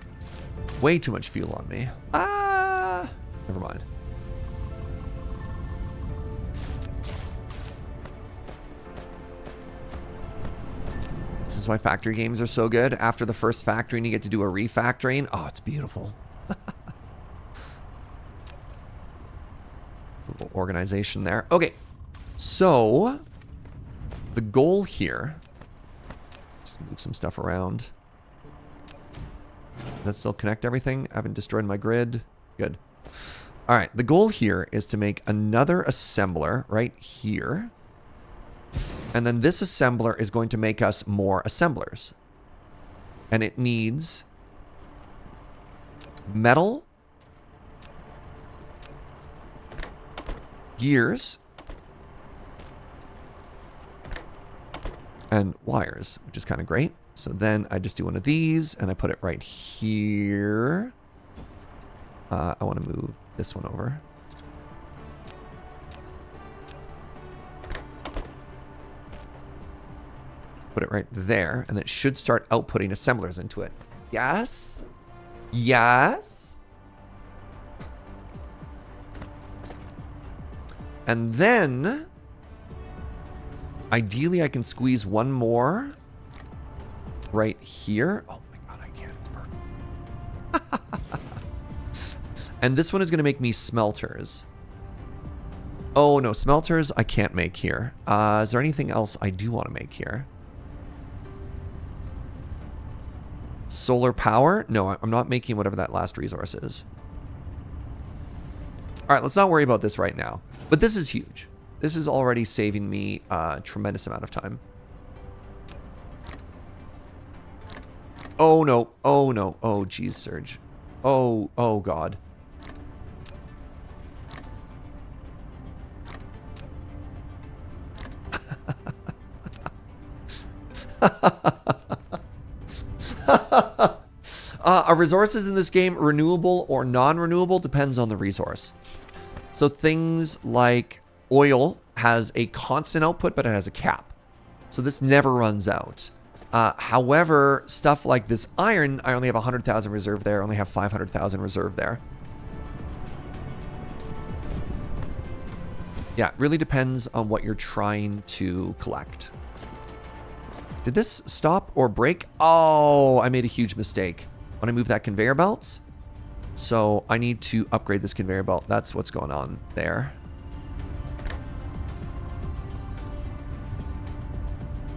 way too much fuel on me. Never mind. This is why factory games are so good. After the first factoring, you get to do a refactoring. Oh, it's beautiful. Little organization there. Okay, so the goal here, just move some stuff around. Does that still connect everything? I haven't destroyed my grid. Good. All right. The goal here is to make another assembler right here. And then this assembler is going to make us more assemblers. And it needs metal, gears, and wires, which is kind of great. So then I just do one of these and I put it right here. I want to move this one over. Put it right there, and it should start outputting assemblers into it. Yes. Yes. And then, ideally, I can squeeze one more right here. Oh my god, I can't. It's perfect. And this one is going to make me smelters. Oh no, smelters I can't make here. Is there anything else I do want to make here? Solar power? No, I'm not making whatever that last resource is. All right, let's not worry about this right now. But this is huge. This is already saving me a tremendous amount of time. Oh no. Oh no. Oh geez, Surge. Oh god. Are resources in this game renewable or non-renewable? Depends on the resource. So things like oil has a constant output, but it has a cap. So this never runs out. However, stuff like this iron, I only have 100,000 reserve there. I only have 500,000 reserve there. Yeah, it really depends on what you're trying to collect. Did this stop or break? Oh, I made a huge mistake when I moved that conveyor belt. So I need to upgrade this conveyor belt. That's what's going on there.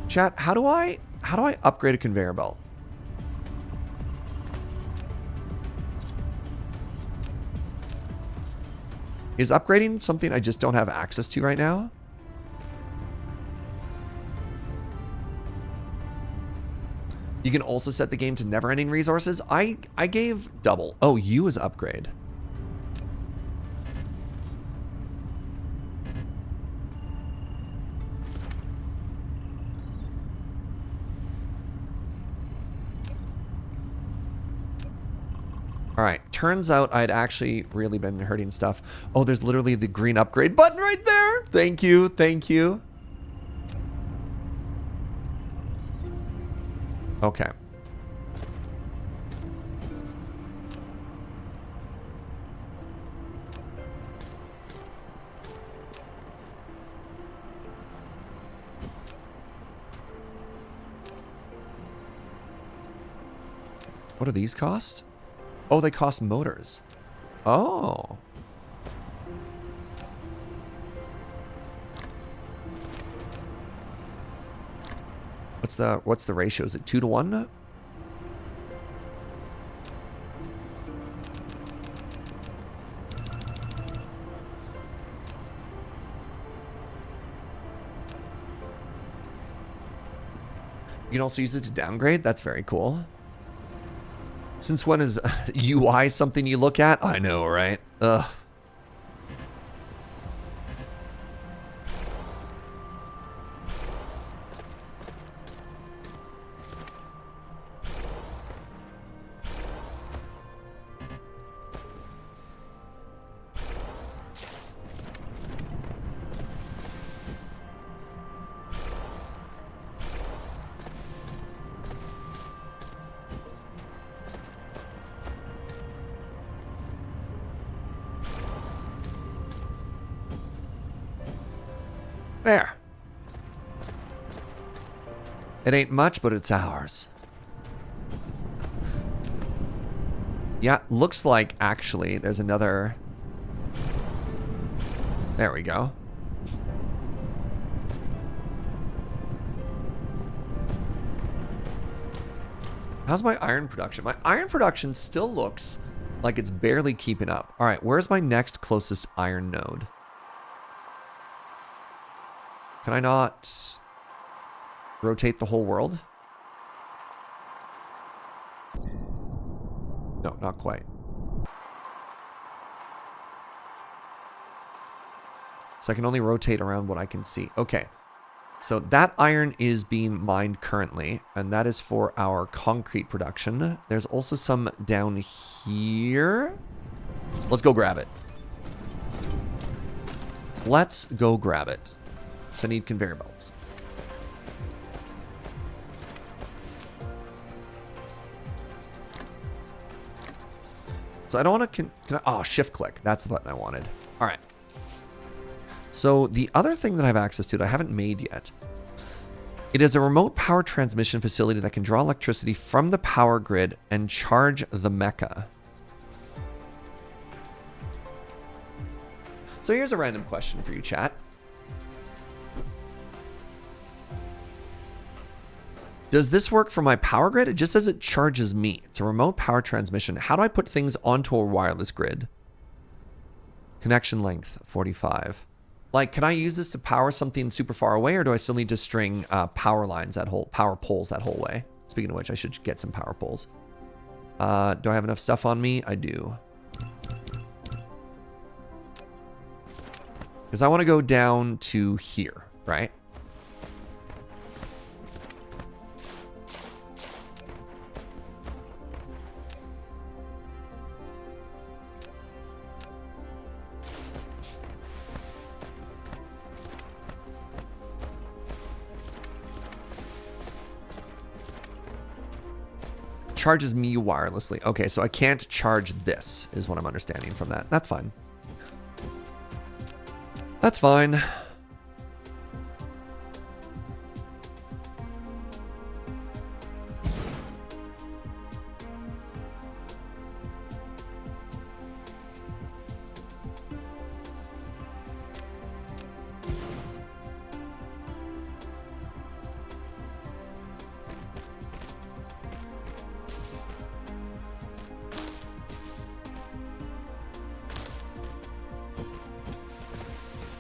Chat, how do I upgrade a conveyor belt? Is upgrading something I just don't have access to right now? You can also set the game to never-ending resources. I gave double. Oh, U is upgrade. All right, turns out I'd actually really been hurting stuff. Oh, there's literally the green upgrade button right there. Thank you, thank you. Okay. What do these cost? Oh, they cost motors. Oh. What's the ratio? Is it 2 to 1? You can also use it to downgrade. That's very cool. Since when is UI something you look at? I know, right? Ugh. There. It ain't much, but it's ours. Yeah, looks like actually there's another. There we go. How's my iron production? My iron production still looks like it's barely keeping up. All right, where's my next closest iron node? Can I not rotate the whole world? No, not quite. So I can only rotate around what I can see. Okay. So that iron is being mined currently, and that is for our concrete production. There's also some down here. Let's go grab it. Let's go grab it. So I need conveyor belts. So I don't want to... oh, shift click. That's the button I wanted. All right. So the other thing that I have access to that I haven't made yet. It is a remote power transmission facility that can draw electricity from the power grid and charge the mecha. So here's a random question for you, chat. Does this work for my power grid? It just says it charges me. It's a remote power transmission. How do I put things onto a wireless grid? Connection length, 45. Like, can I use this to power something super far away, or do I still need to string power lines power poles that whole way? Speaking of which, I should get some power poles. Do I have enough stuff on me? I do. Because I want to go down to here, right? Charges me wirelessly. Okay, so I can't charge this, is what I'm understanding from that. That's fine. That's fine.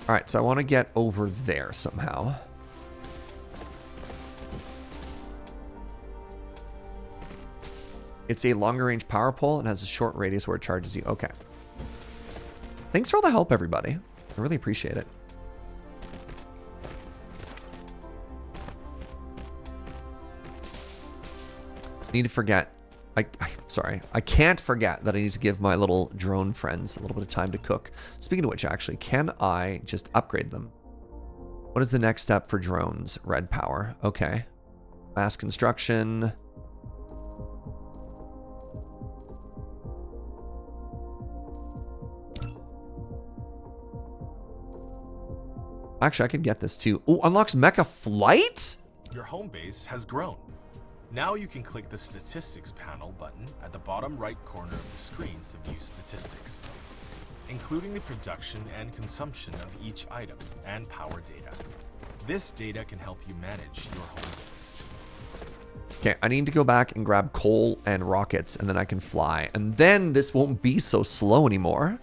All right, so I want to get over there somehow. It's a longer range power pole and has a short radius where it charges you. Okay. Thanks for all the help, everybody. I really appreciate it. Need to forget. Sorry, I can't forget that I need to give my little drone friends a little bit of time to cook. Speaking of which, actually, can I just upgrade them? What is the next step for drones? Red power. Okay. Mass construction. Actually, I could get this too. Oh, unlocks mecha flight? Your home base has grown. Now you can click the Statistics panel button at the bottom right corner of the screen to view statistics, including the production and consumption of each item and power data. This data can help you manage your home base. Okay, I need to go back and grab coal and rockets, and then I can fly. And then this won't be so slow anymore.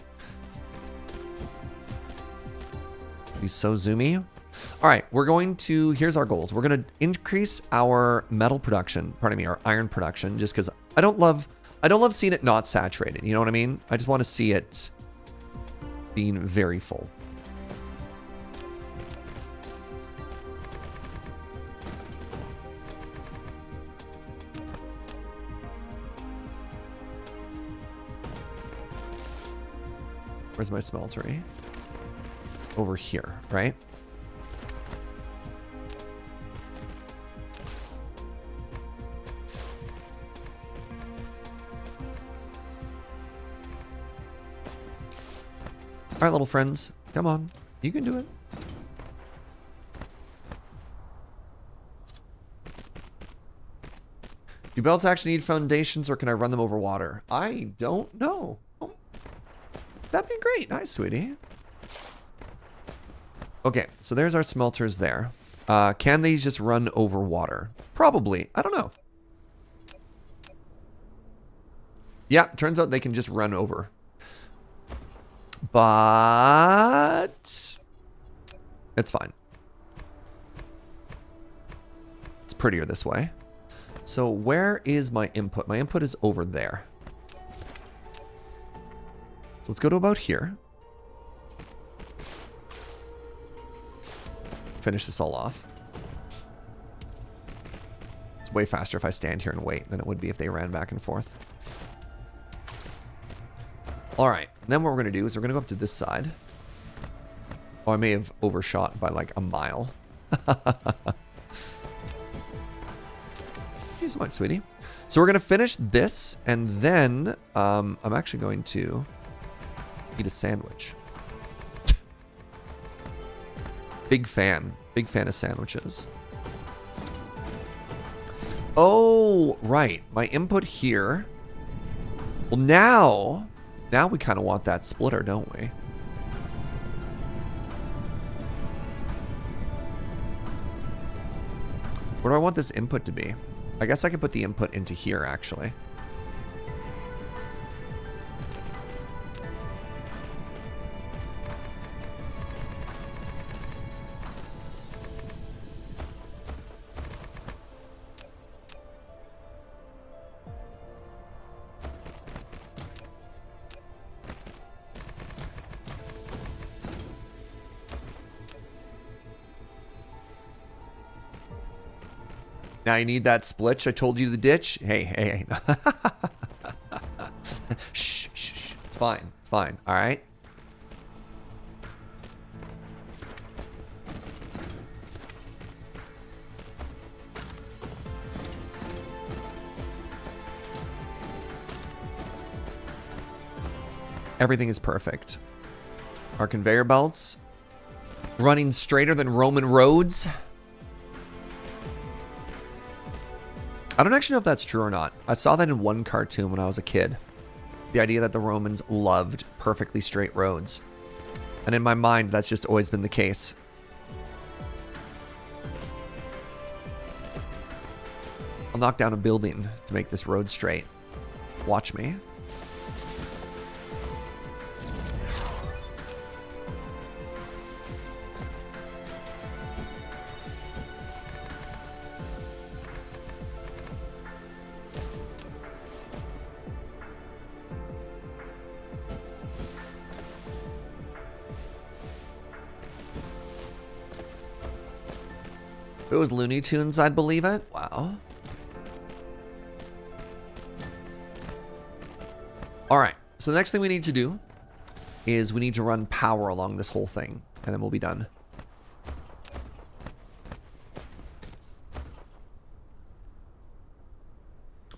Be so zoomy. All right, we're going to, here's our goals. We're going to increase our metal production, pardon me, our iron production, just because I don't love seeing it not saturated. You know what I mean? I just want to see it being very full. Where's my smeltery? It's over here, right? All right, little friends, come on. You can do it. Do belts actually need foundations, or can I run them over water? I don't know. Oh, that'd be great. Hi, sweetie. Okay, so there's our smelters there. Can these just run over water? Probably. I don't know. Yeah, turns out they can just run over. But it's fine. It's prettier this way. So where is my input? My input is over there. So let's go to about here. Finish this all off. It's way faster if I stand here and wait than it would be if they ran back and forth. All right. And then what we're going to do is we're going to go up to this side. Oh, I may have overshot by like a mile. Thank you so much, sweetie. So we're going to finish this, and then I'm actually going to eat a sandwich. Big fan of sandwiches. Oh, right. My input here. Well, now we kind of want that splitter, don't we? Where do I want this input to be? I guess I can put the input into here, actually. Now you need that splitch I told you to ditch? Hey. Shh. It's fine. All right? Everything is perfect. Our conveyor belts running straighter than Roman roads. I don't actually know if that's true or not. I saw that in one cartoon when I was a kid. The idea that the Romans loved perfectly straight roads. And in my mind, that's just always been the case. I'll knock down a building to make this road straight. Watch me. If it was Looney Tunes, I'd believe it. Wow. All right. So the next thing we need to do is we need to run power along this whole thing, and then we'll be done.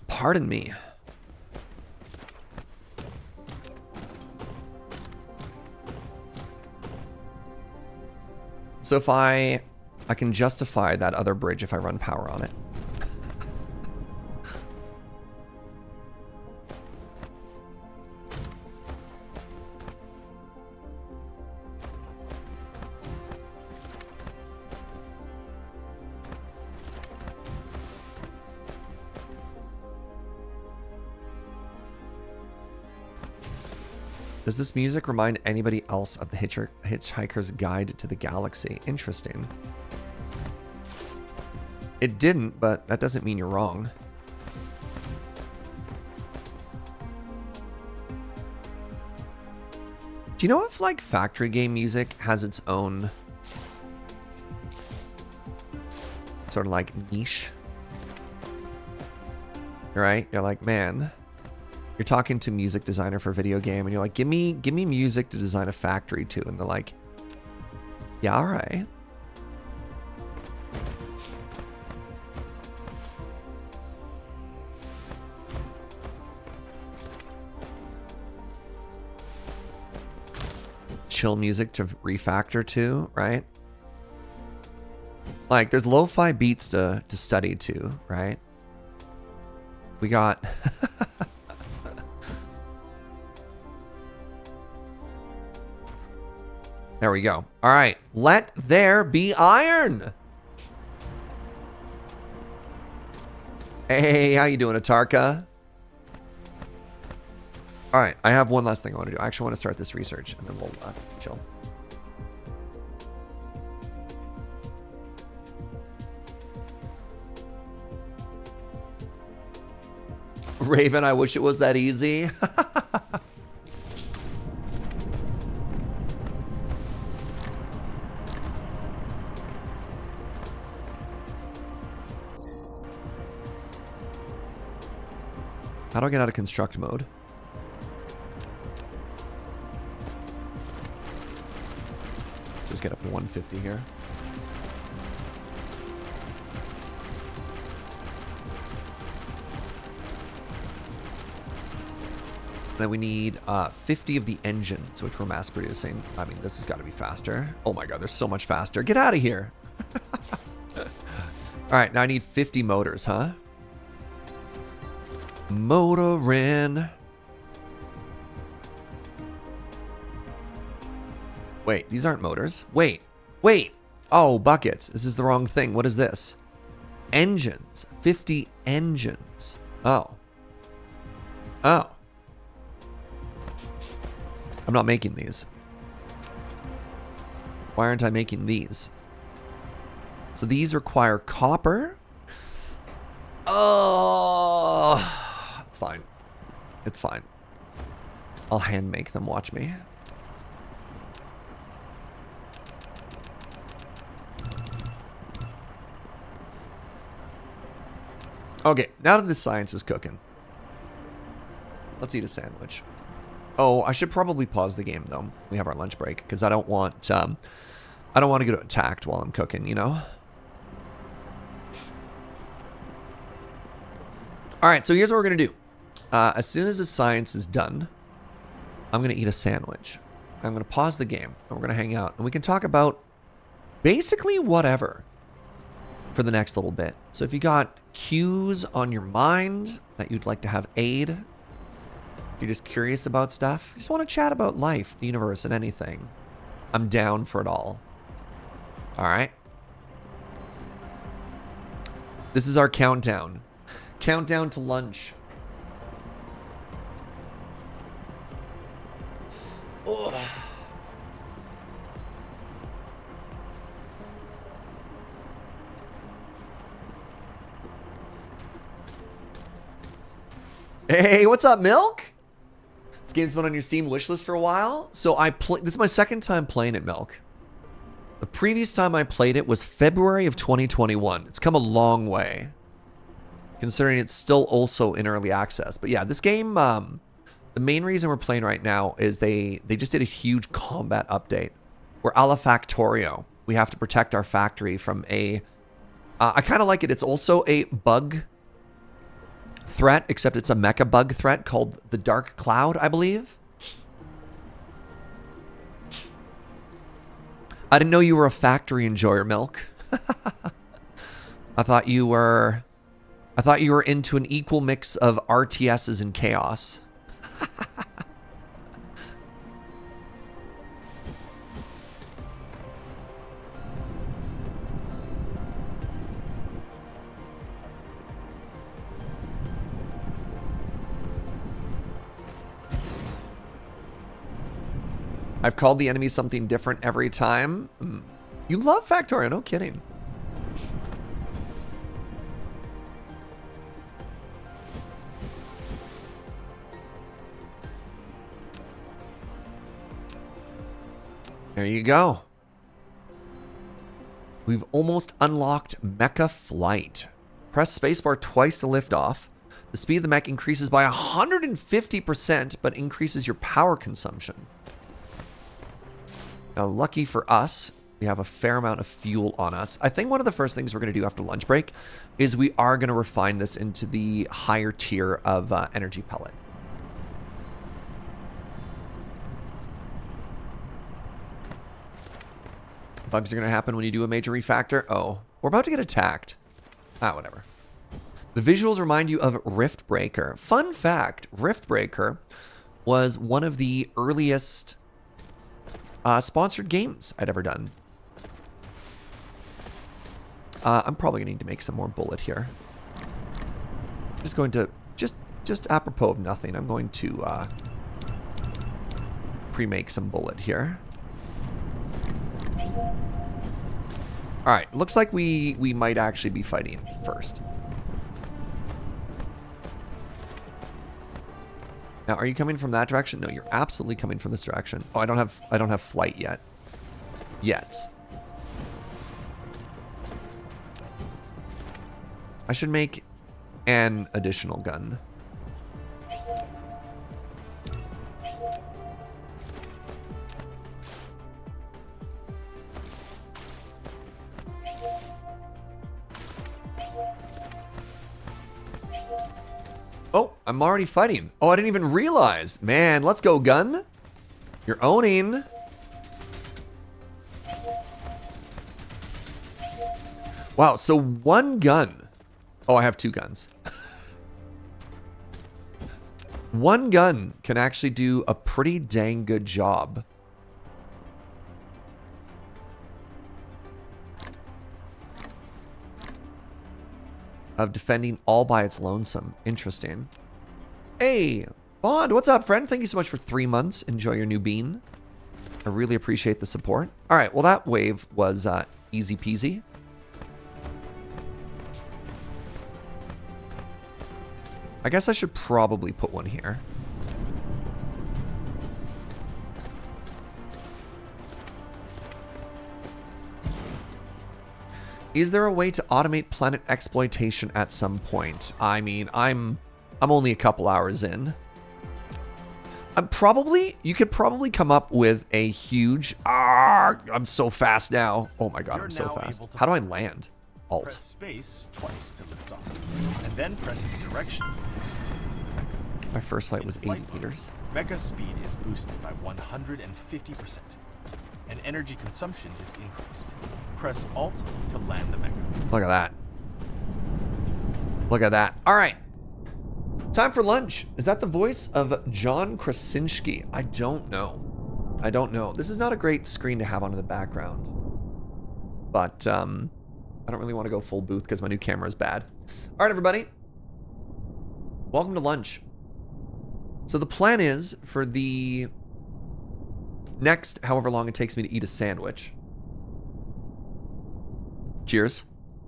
Pardon me. So if I can justify that other bridge if I run power on it. Does this music remind anybody else of the Hitchhiker's Guide to the Galaxy? Interesting. It didn't, but that doesn't mean you're wrong. Do you know if, like, factory game music has its own sort of, like, niche? Right? You're like, man, you're talking to music designer for a video game, and you're like, give me music to design a factory to, and they're like, yeah, all right. Chill music to refactor to, right? Like, there's lo-fi beats to study to, right? We got... There we go. All right. Let there be iron. Hey, how you doing, Atarka? All right. I have one last thing I want to do. I actually want to start this research, and then we'll chill. Raven, I wish it was that easy. How do I get out of construct mode? just get up to 150 here. Then we need 50 of the engines, which we're mass producing. I mean, this has got to be faster. Oh my god, they're so much faster. Get out of here. All right, now I need 50 motors, huh? Motorin. Wait, these aren't motors. Wait. Oh, buckets. This is the wrong thing. What is this? Engines. 50 engines. Oh. I'm not making these. Why aren't I making these? So these require copper. Oh, it's fine. It's fine. I'll hand make them. Watch me. Okay, now that the science is cooking, let's eat a sandwich. Oh, I should probably pause the game though. We have our lunch break because I don't want to get attacked while I'm cooking, you know? All right, so here's what we're going to do. As soon as the science is done, I'm going to eat a sandwich. I'm going to pause the game and we're going to hang out and we can talk about basically whatever for the next little bit. So if you got cues on your mind that you'd like to have aid, you're just curious about stuff, you just want to chat about life, the universe, and anything, I'm down for it all. All right. This is our countdown. Countdown to lunch. Oh. Hey, what's up, Milk? This game's been on your Steam wishlist for a while. So this is my second time playing it, Milk. The previous time I played it was February of 2021. It's come a long way, considering it's still also in early access. But yeah, this game, the main reason we're playing right now is they just did a huge combat update. We're a la Factorio. We have to protect our factory from a... I kind of like it. It's also a bug threat, except it's a mecha bug threat called the Dark Cloud, I believe. I didn't know you were a factory enjoyer, Milk. I thought you were into an equal mix of RTSs and chaos. I've called the enemy something different every time. You love Factorio, no kidding. There you go. We've almost unlocked Mecha Flight. Press spacebar twice to lift off. The speed of the mech increases by 150%, but increases your power consumption. Now, lucky for us, we have a fair amount of fuel on us. I think one of the first things we're going to do after lunch break is we are going to refine this into the higher tier of energy pellet. Bugs are going to happen when you do a major refactor. Oh, we're about to get attacked. Ah, whatever. The visuals remind you of Riftbreaker. Fun fact, Riftbreaker was one of the earliest sponsored games I'd ever done. I'm probably gonna need to make some more bullet here. Just going to, just apropos of nothing, I'm going to pre-make some bullet here. All right, looks like we might actually be fighting first. Now, are you coming from that direction? No, you're absolutely coming from this direction. Oh, I don't have flight yet. I should make an additional gun. I'm already fighting. Oh, I didn't even realize. Man, let's go, gun. You're owning. Wow, so one gun. Oh, I have two guns. One gun can actually do a pretty dang good job. Of defending all by its lonesome. Interesting. Hey, Bond, what's up, friend? Thank you so much for 3 months. Enjoy your new bean. I really appreciate the support. All right, well, that wave was easy peasy. I guess I should probably put one here. Is there a way to automate planet exploitation at some point? I mean, I'm only a couple hours in. You could probably come up with a huge... I'm so fast now. Oh my god, I'm so fast. How do I land? Alt. Press space twice to lift off, and then press the direction keys to move the mecha. My first flight was 80 flight mode, meters. Mecha speed is boosted by 150%, and energy consumption is increased. Press Alt to land the mecha. Look at that. Look at that. All right. Time for lunch. Is that the voice of John Krasinski? I don't know. I don't know. This is not a great screen to have on in the background. But, I don't really want to go full booth because my new camera is bad. All right, everybody. Welcome to lunch. So the plan is for the next however long it takes me to eat a sandwich. Cheers.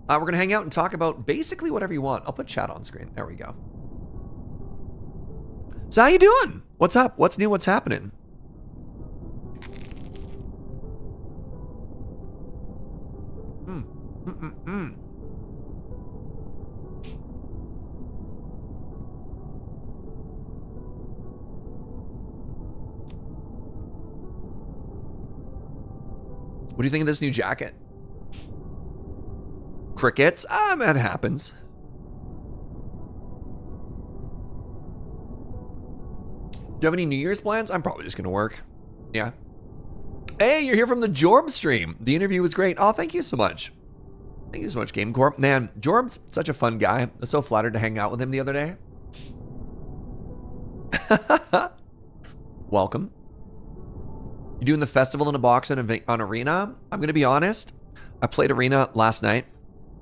We're going to hang out and talk about basically whatever you want. I'll put chat on screen. There we go. So how you doing? What's up? What's new? What's happening? What do you think of this new jacket? Crickets? Man, it happens. Do you have any New Year's plans? I'm probably just going to work. Yeah. Hey, you're here from the Jorb stream. The interview was great. Oh, thank you so much. Thank you so much, Game Corp. Man, Jorb's such a fun guy. I was so flattered to hang out with him the other day. Welcome. You doing the festival in a box on Arena? I'm going to be honest. I played Arena last night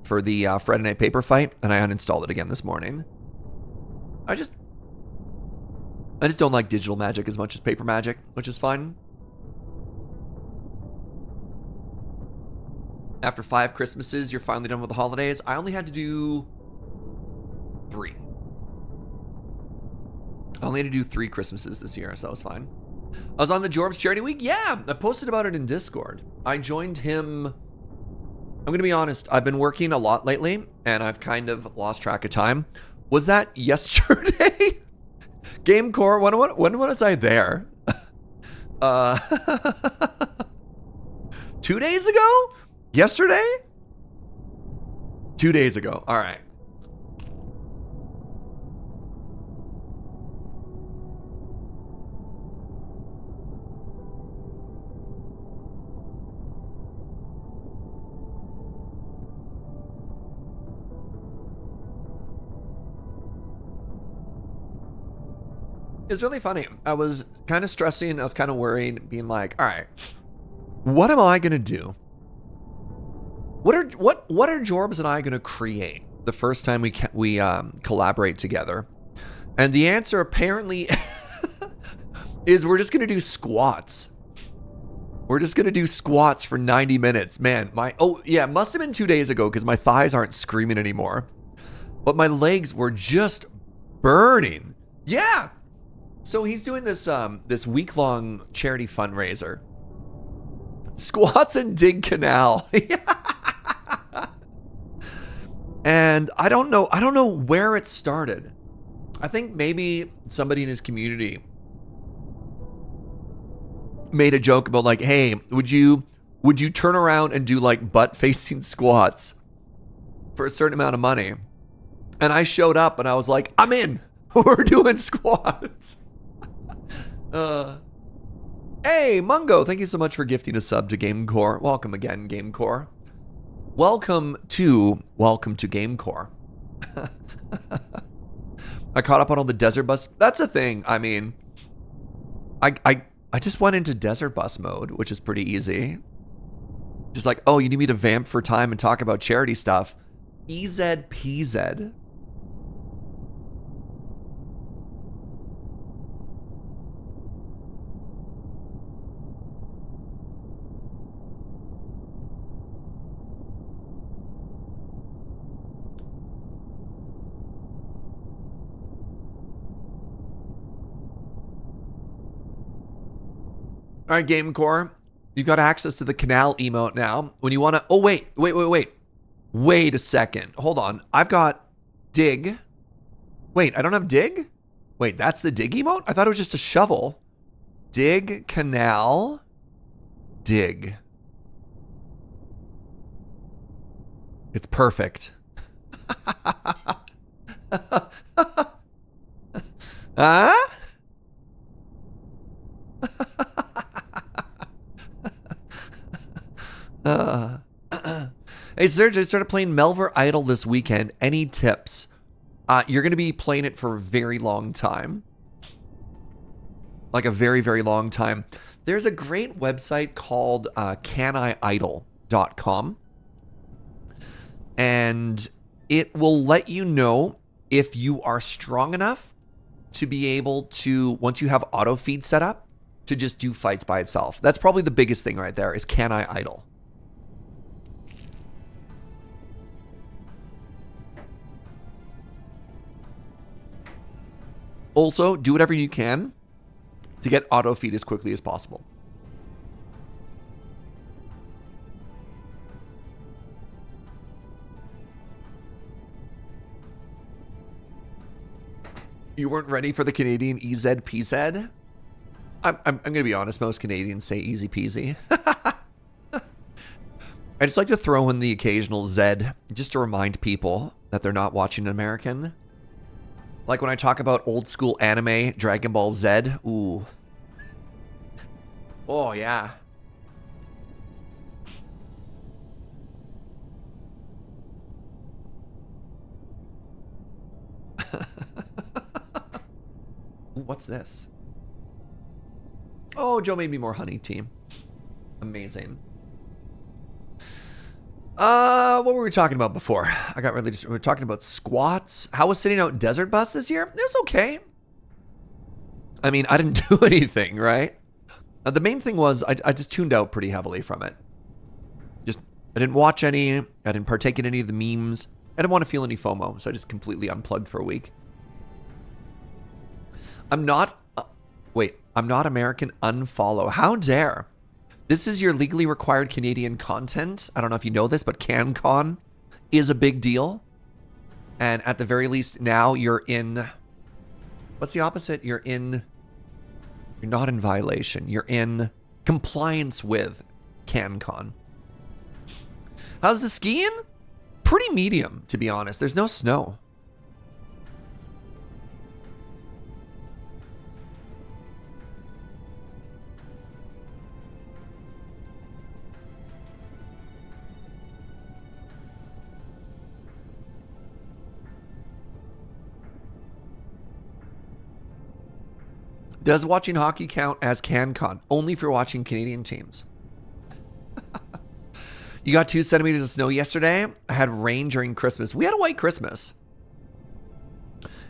for the Friday Night Paper fight, and I uninstalled it again this morning. I just don't like digital magic as much as paper magic, which is fun. After 5 Christmases, you're finally done with the holidays. I only had to do 3. I only had to do 3 Christmases this year, so it was fine. I was on the Jorb's Charity Week. Yeah, I posted about it in Discord. I joined him. I'm going to be honest. I've been working a lot lately, and I've kind of lost track of time. Was that yesterday? Game Core, when was I there? 2 days ago? Yesterday? 2 days ago. All right. It's really funny. I was kind of stressing. I was kind of worried, being like, all right, what am I going to do? What are Jorbs and I going to create the first time we collaborate together? And the answer apparently is we're just going to do squats. We're just going to do squats for 90 minutes. Man, it must have been 2 days ago because my thighs aren't screaming anymore. But my legs were just burning. Yeah. So he's doing this this week-long charity fundraiser. Squats and dig canal. And I don't know where it started. I think maybe somebody in his community made a joke about like, hey, would you turn around and do like butt-facing squats for a certain amount of money? And I showed up and I was like, I'm in. We're doing squats. Hey, Mungo, thank you so much for gifting a sub to GameCore. Welcome again, GameCore. Welcome to GameCore. I caught up on all the desert bus. That's a thing. I mean, I just went into desert bus mode, which is pretty easy. Just like, oh, you need me to vamp for time and talk about charity stuff. EZPZ. All right, GameCore, you've got access to the canal emote now. When you want to, oh, wait a second. Hold on. I've got dig. Wait, I don't have dig? Wait, that's the dig emote? I thought it was just a shovel. Dig, canal, dig. It's perfect. Huh? Hey, Serge, I started playing Melver Idol this weekend. Any tips? You're going to be playing it for a very long time. Like a very, very long time. There's a great website called caniidle.com. And it will let you know if you are strong enough to be able to, once you have auto feed set up, to just do fights by itself. That's probably the biggest thing right there is Can I Idle? Also, do whatever you can to get auto feed as quickly as possible. You weren't ready for the Canadian EZPZ? I'm going to be honest, most Canadians say easy peasy. I just like to throw in the occasional Z just to remind people that they're not watching an American. Like when I talk about old school anime, Dragon Ball Z. Ooh. Oh, yeah. Ooh, what's this? Oh, Joe made me more honey team. Amazing. What were we talking about before? I got really we were talking about squats. How was sitting out desert bus this year? It was okay. I mean, I didn't do anything, right? The main thing was I just tuned out pretty heavily from it. Just, I didn't watch any. I didn't partake in any of the memes. I didn't want to feel any FOMO, so I just completely unplugged for a week. I'm not, I'm not American, unfollow. How dare? This is your legally required Canadian content. I don't know if you know this, but CanCon is a big deal. And at the very least, now you're in, what's the opposite? You're not in violation. You're in compliance with CanCon. How's the skiing? Pretty medium, to be honest. There's no snow. Does watching hockey count as CanCon? Only if you're watching Canadian teams. You got 2 centimeters of snow yesterday. I had rain during Christmas. We had a white Christmas.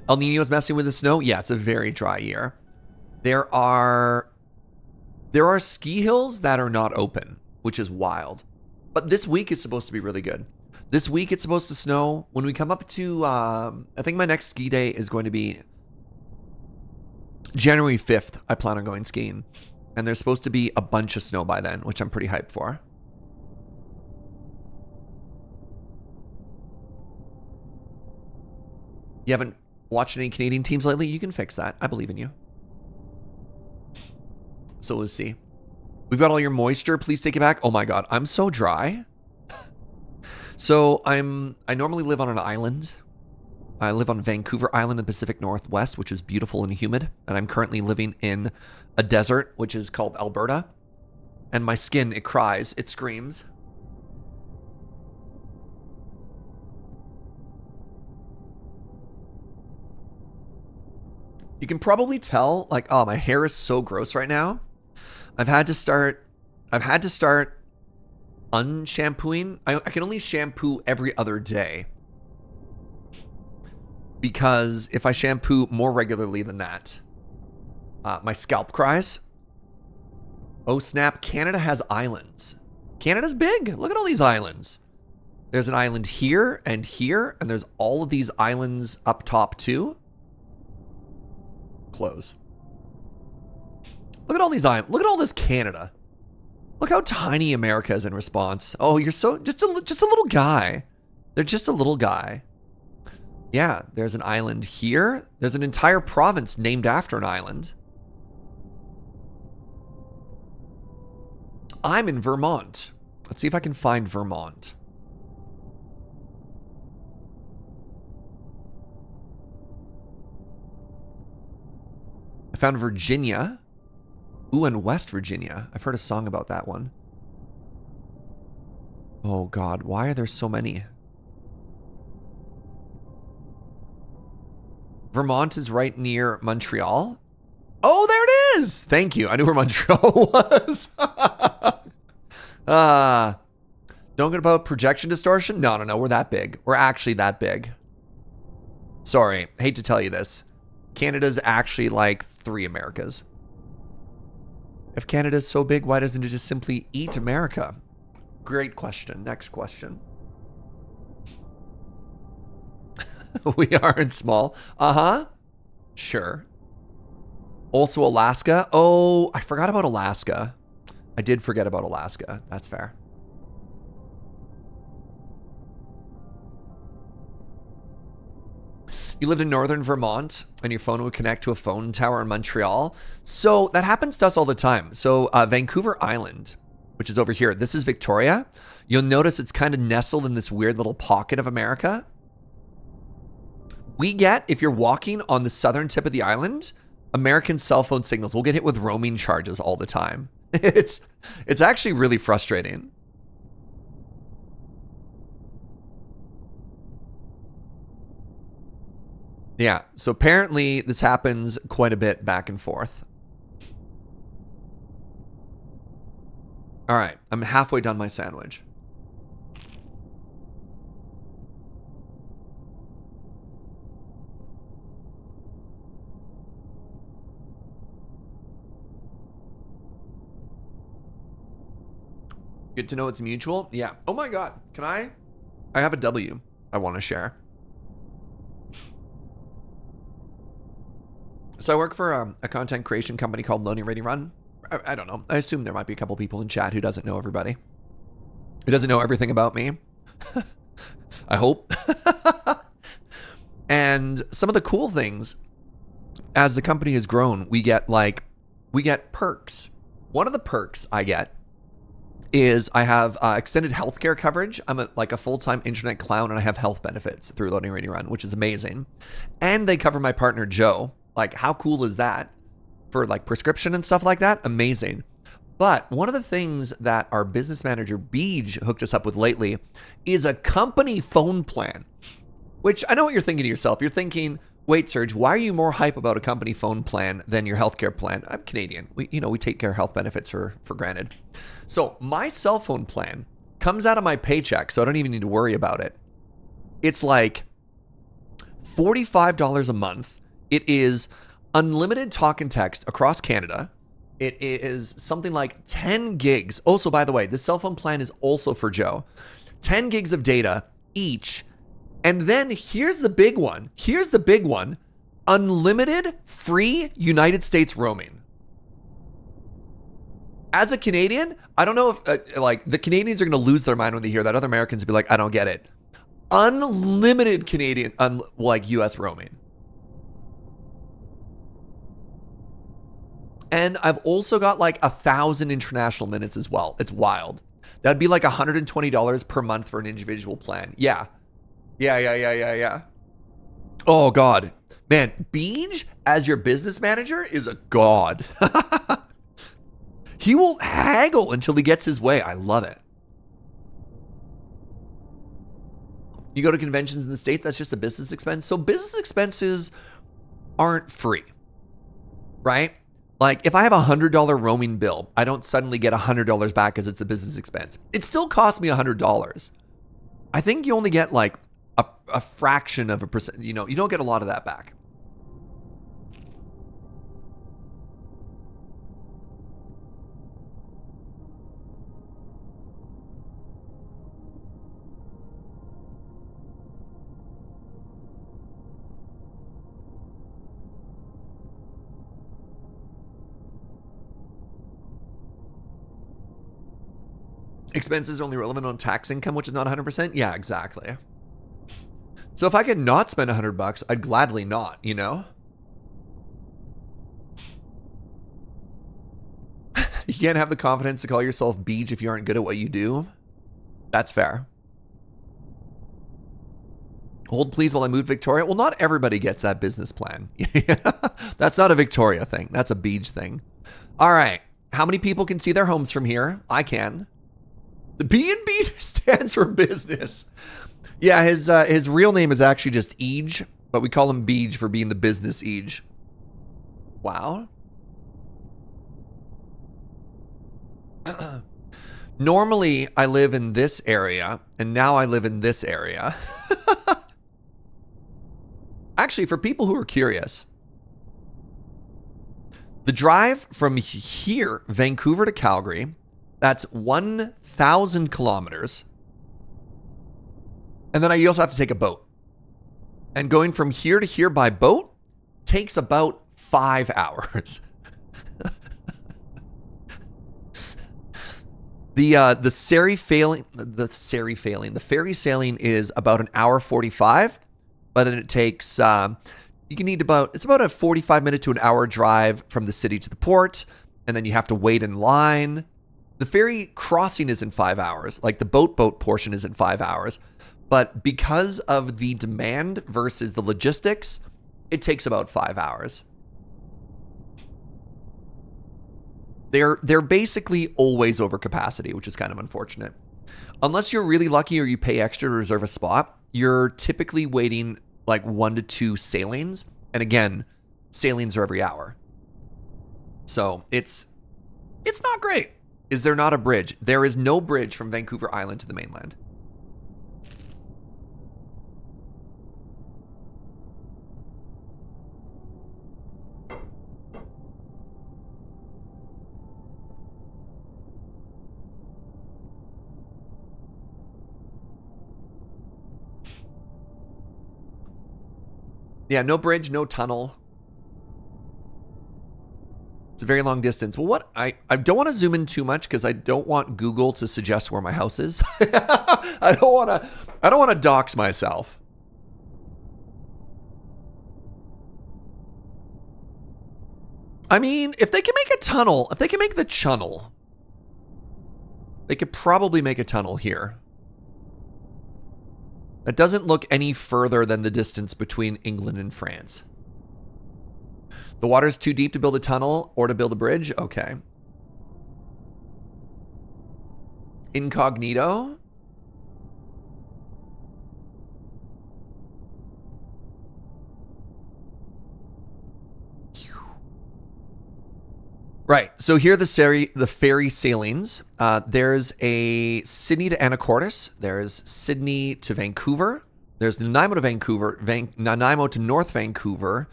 El Nino's messing with the snow. Yeah, it's a very dry year. There are ski hills that are not open, which is wild. But this week is supposed to be really good. This week it's supposed to snow. When we come up to, I think my next ski day is going to be January 5th, I plan on going skiing. And there's supposed to be a bunch of snow by then, which I'm pretty hyped for. You haven't watched any Canadian teams lately? You can fix that. I believe in you. So let's see. We've got all your moisture. Please take it back. Oh my God, I'm so dry. So I normally live on an island. I live on Vancouver Island in the Pacific Northwest, which is beautiful and humid. And I'm currently living in a desert, which is called Alberta. And my skin, it cries, it screams. You can probably tell, like, oh, my hair is so gross right now. I've had to start unshampooing. I can only shampoo every other day. Because if I shampoo more regularly than that, my scalp cries. Oh snap, Canada has islands. Canada's big. Look at all these islands. There's an island here, and there's all of these islands up top too. Close. Look at all these islands. Look at all this Canada. Look how tiny America is in response. Oh, you're so just a little guy. They're just a little guy. Yeah, there's an island here. There's an entire province named after an island. I'm in Vermont. Let's see if I can find Vermont. I found Virginia. Ooh, and West Virginia. I've heard a song about that one. Oh God, why are there so many? Vermont is right near Montreal. Oh, there it is! Thank you. I knew where Montreal was. Don't get about projection distortion? No. We're that big. We're actually that big. Sorry. Hate to tell you this. Canada's actually like 3 Americas. If Canada's so big, why doesn't it just simply eat America? Great question. Next question. We aren't small. Uh-huh. Sure. Also Alaska. Oh, I forgot about Alaska. I did forget about Alaska. That's fair. You lived in northern Vermont and your phone would connect to a phone tower in Montreal. So that happens to us all the time. So Vancouver Island, which is over here. This is Victoria. You'll notice it's kind of nestled in this weird little pocket of America. We get, if you're walking on the southern tip of the island, American cell phone signals. We'll get hit with roaming charges all the time. It's actually really frustrating. Yeah, so apparently this happens quite a bit back and forth. All right, I'm halfway done my sandwich. Good to know it's mutual. Yeah. Oh my God. Can I have a W I want to share. So I work for a content creation company called Loading Ready Run. I don't know. I assume there might be a couple people in chat who doesn't know everybody. Who doesn't know everything about me. I hope. And some of the cool things, as the company has grown, we get perks. One of the perks I get is I have extended healthcare coverage. I'm a full-time internet clown and I have health benefits through Loading Ready Run, which is amazing. And they cover my partner, Joe. Like, how cool is that? For like prescription and stuff like that? Amazing. But one of the things that our business manager, Beej, hooked us up with lately is a company phone plan, which I know what you're thinking to yourself. You're thinking, wait, Serge, why are you more hype about a company phone plan than your healthcare plan? I'm Canadian. We take care of health benefits for granted. So my cell phone plan comes out of my paycheck, so I don't even need to worry about it. It's like $45 a month. It is unlimited talk and text across Canada. It is something like 10 gigs. Also, by the way, this cell phone plan is also for Joe. 10 gigs of data each. And then here's the big one. Here's the big one. Unlimited free United States roaming. As a Canadian, I don't know if the Canadians are going to lose their mind when they hear that. Other Americans will be like, I don't get it. Unlimited Canadian, US roaming. And I've also got like 1,000 international minutes as well. It's wild. That'd be like $120 per month for an individual plan. Yeah. Oh, God. Man, Beej as your business manager is a god. He will haggle until he gets his way. I love it. You go to conventions in the States, that's just a business expense. So business expenses aren't free, right? Like if I have a $100 roaming bill, I don't suddenly get $100 back because it's a business expense. It still costs me $100. I think you only get like a fraction of a percent. You know, you don't get a lot of that back. Expenses are only relevant on tax income, which is not 100%. Yeah, exactly. So if I could not spend $100, I'd gladly not, you know? You can't have the confidence to call yourself Beej if you aren't good at what you do. That's fair. Hold please while I move Victoria. Well, not everybody gets that business plan. That's not a Victoria thing. That's a Beej thing. All right. How many people can see their homes from here? I can. The B&B stands for business. Yeah, his real name is actually just Eej, but we call him Beej for being the business Eej. Wow. Normally, I live in this area, and now I live in this area. Actually, for people who are curious, the drive from here, Vancouver to Calgary, that's 1,000 kilometers. And then I also have to take a boat. And going from here to here by boat takes about 5 hours. The ferry sailing is about an hour 45, but then it takes it's about a 45-minute to an hour drive from the city to the port, and then you have to wait in line. The ferry crossing is in 5 hours, like the boat portion is in 5 hours. But because of the demand versus the logistics, it takes about 5 hours. They're basically always over capacity, which is kind of unfortunate. Unless you're really lucky or you pay extra to reserve a spot, you're typically waiting like 1 to 2 sailings. And again, sailings are every hour. So it's not great. Is there not a bridge? There is no bridge from Vancouver Island to the mainland. Yeah, no bridge, no tunnel. It's a very long distance. Well, what I don't want to zoom in too much because I don't want Google to suggest where my house is. I don't want to dox myself. I mean, if they can make a tunnel, if they can make the channel, they could probably make a tunnel here. That doesn't look any further than the distance between England and France. The water's too deep to build a tunnel or to build a bridge? Okay. Incognito? Right, so here are the ferry sailings. There's a Sydney to Anacortes. There's Sydney to Vancouver. There's Nanaimo to Vancouver, Nanaimo to North Vancouver.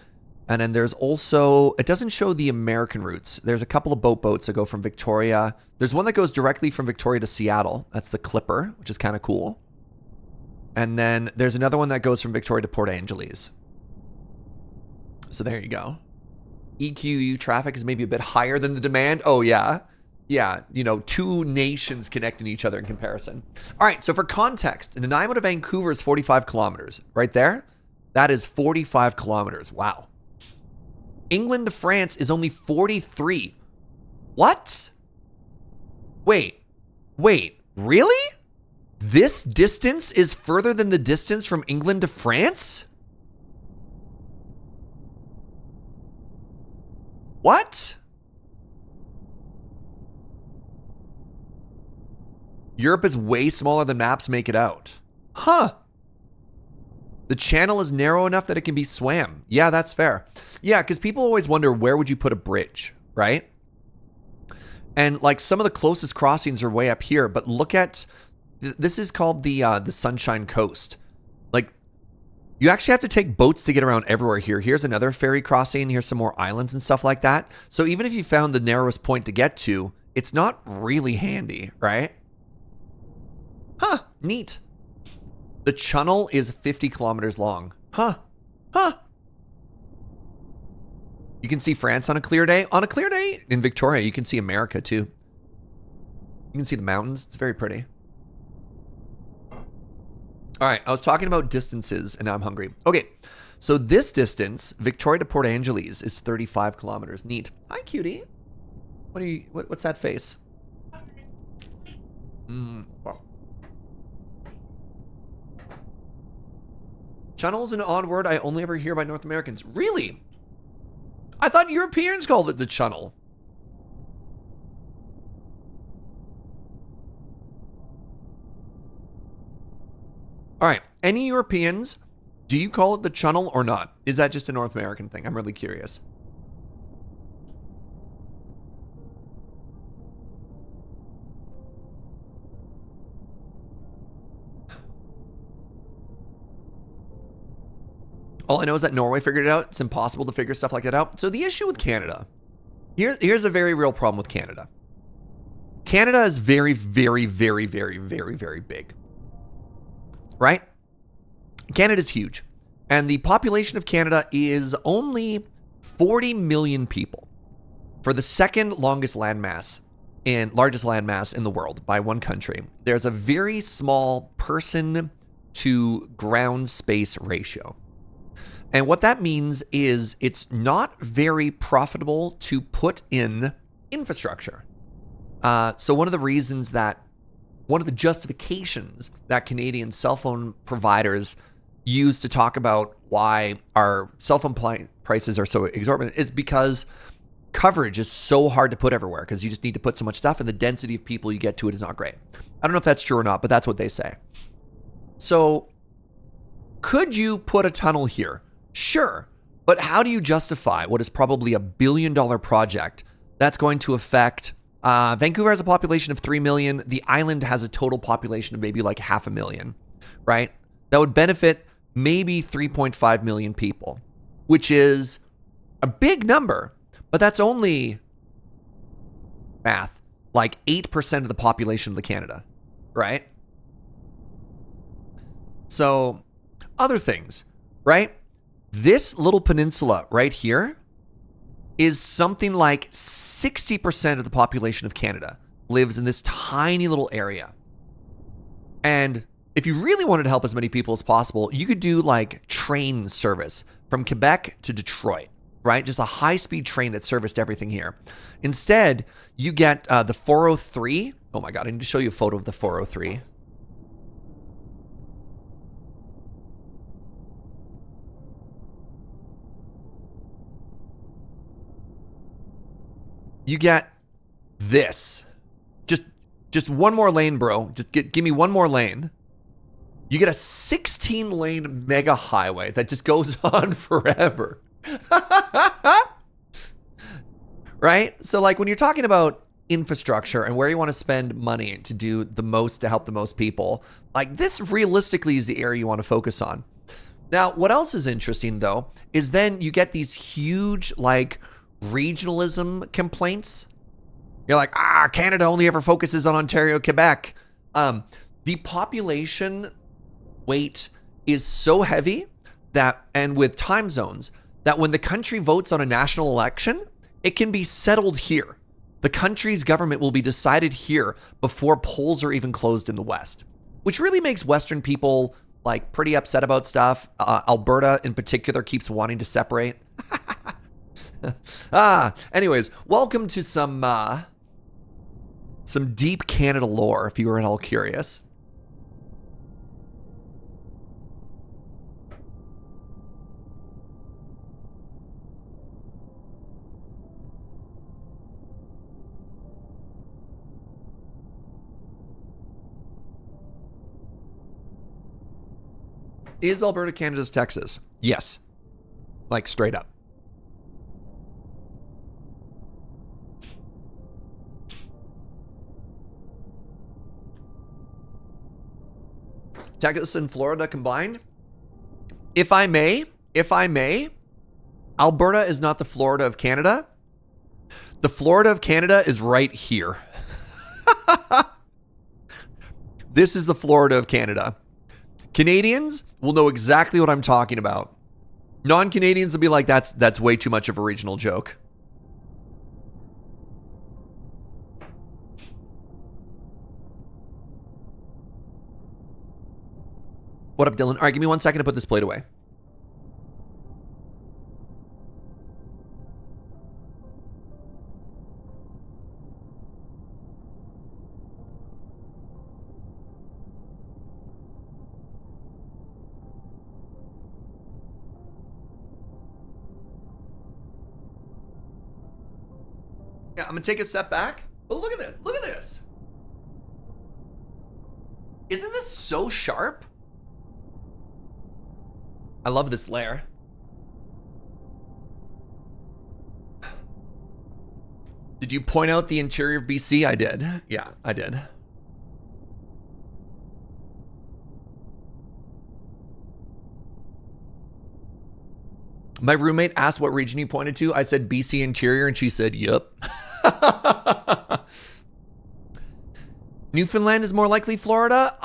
And then there's also, it doesn't show the American routes. There's a couple of boats that go from Victoria. There's one that goes directly from Victoria to Seattle. That's the Clipper, which is kind of cool. And then there's another one that goes from Victoria to Port Angeles. So there you go. EQU traffic is maybe a bit higher than the demand. Oh, yeah. Yeah, you know, 2 nations connecting each other in comparison. All right, so for context, Nanaimo to Vancouver is 45 kilometers. Right there, that is 45 kilometers. Wow. England to France is only 43. What? Wait, really? This distance is further than the distance from England to France? What? Europe is way smaller than maps make it out. Huh. The channel is narrow enough that it can be swam. Yeah, that's fair. Yeah, because people always wonder, where would you put a bridge, right? And like some of the closest crossings are way up here, but look at, this is called the Sunshine Coast. Like, you actually have to take boats to get around everywhere here. Here's another ferry crossing. Here's some more islands and stuff like that. So even if you found the narrowest point to get to, it's not really handy, right? Huh, neat. The channel is 50 kilometers long. Huh. You can see France on a clear day. On a clear day in Victoria, you can see America too. You can see the mountains. It's very pretty. All right, I was talking about distances and now I'm hungry. Okay, so this distance, Victoria to Port Angeles, is 35 kilometers. Neat. Hi, cutie. What's that face? Wow. Channels and onward, I only ever hear by North Americans. Really? I thought Europeans called it the channel. All right. Any Europeans, do you call it the channel or not? Is that just a North American thing? I'm really curious. All I know is that Norway figured it out. It's impossible to figure stuff like that out. So the issue with Canada, here's a very real problem with Canada. Canada is very, very, very, very, very, very big. Right? Canada's huge. And the population of Canada is only 40 million people. For the second longest landmass and largest landmass in the world by one country, there's a very small person to ground space ratio. And what that means is it's not very profitable to put in infrastructure. So one of the justifications that Canadian cell phone providers use to talk about why our cell phone prices are so exorbitant is because coverage is so hard to put everywhere because you just need to put so much stuff and the density of people you get to it is not great. I don't know if that's true or not, but that's what they say. So could you put a tunnel here? Sure. But how do you justify what is probably $1 billion project that's going to affect Vancouver has a population of 3 million. The island has a total population of maybe like 500,000, right? That would benefit maybe 3.5 million people, which is a big number, but that's only math, like 8% of the population of the Canada, right? So other things, right? This little peninsula right here is something like 60% of the population of Canada lives in this tiny little area. And if you really wanted to help as many people as possible, you could do like train service from Quebec to Detroit, right? Just a high-speed train that serviced everything here. Instead, you get the 403. Oh my God, I need to show you a photo of the 403. You get this. Just one more lane, bro. Just give me one more lane. You get a 16-lane mega highway that just goes on forever. Right? So like when you're talking about infrastructure and where you want to spend money to do the most to help the most people, like this realistically is the area you want to focus on. Now, what else is interesting though, is then you get these huge like regionalism complaints. You're like, Canada only ever focuses on Ontario, Quebec. The population weight is so heavy that, and with time zones, that when the country votes on a national election, it can be settled here. The country's government will be decided here before polls are even closed in the West, which really makes Western people like pretty upset about stuff. Alberta in particular keeps wanting to separate. Anyways, welcome to some deep Canada lore, if you were at all curious. Is Alberta Canada's Texas? Yes. Like straight up. Texas and Florida combined? If I may, Alberta is not the Florida of Canada. The Florida of Canada is right here. This is the Florida of Canada. Canadians will know exactly what I'm talking about. Non-Canadians will be like, that's way too much of a regional joke. What up, Dylan? All right, give me 1 second to put this plate away. Yeah, I'm gonna take a step back. But look at this. Look at this. Isn't this so sharp? I love this layer. Did you point out the interior of BC? I did. Yeah, I did. My roommate asked what region you pointed to. I said BC interior, and she said, "Yep." Newfoundland is more likely Florida.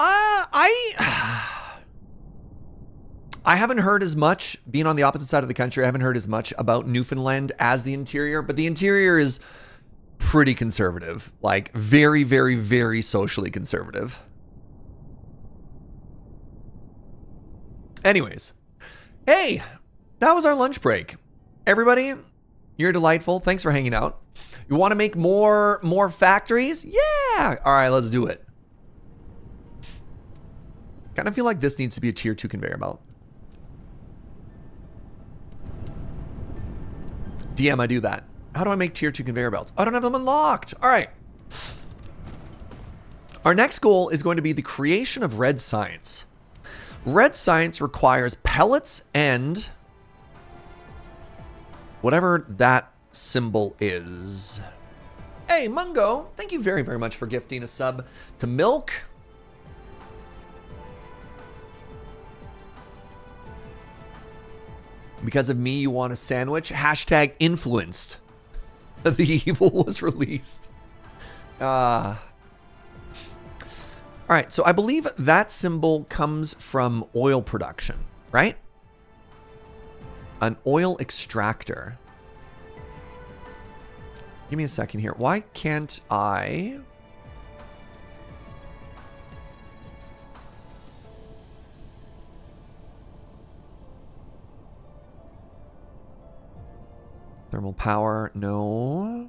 I haven't heard as much, being on the opposite side of the country, I haven't heard as much about Newfoundland as the interior, but the interior is pretty conservative. Like very, very, very socially conservative. Anyways, hey, that was our lunch break. Everybody, you're delightful. Thanks for hanging out. You want to make more factories? Yeah. All right, let's do it. Kind of feel like this needs to be a tier 2 conveyor belt. DM, I do that. How do I make tier 2 conveyor belts? I don't have them unlocked. All right. Our next goal is going to be the creation of red science. Red science requires pellets and whatever that symbol is. Hey, Mungo, thank you very, very much for gifting a sub to Milk. Because of me, you want a sandwich? Hashtag influenced. The evil was released. All right, so I believe that symbol comes from oil production, right? An oil extractor. Give me a second here. Why can't I... Thermal power, no.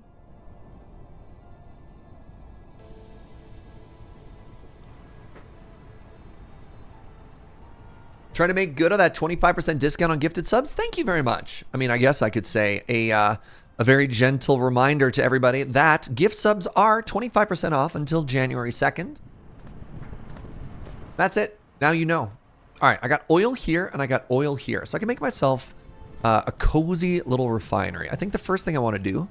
Trying to make good on that 25% discount on gifted subs. Thank you very much. I mean, I guess I could say a very gentle reminder to everybody that gift subs are 25% off until January 2nd. That's it. Now you know. All right, I got oil here and I got oil here. So I can make myself a cozy little refinery. I think the first thing I want to do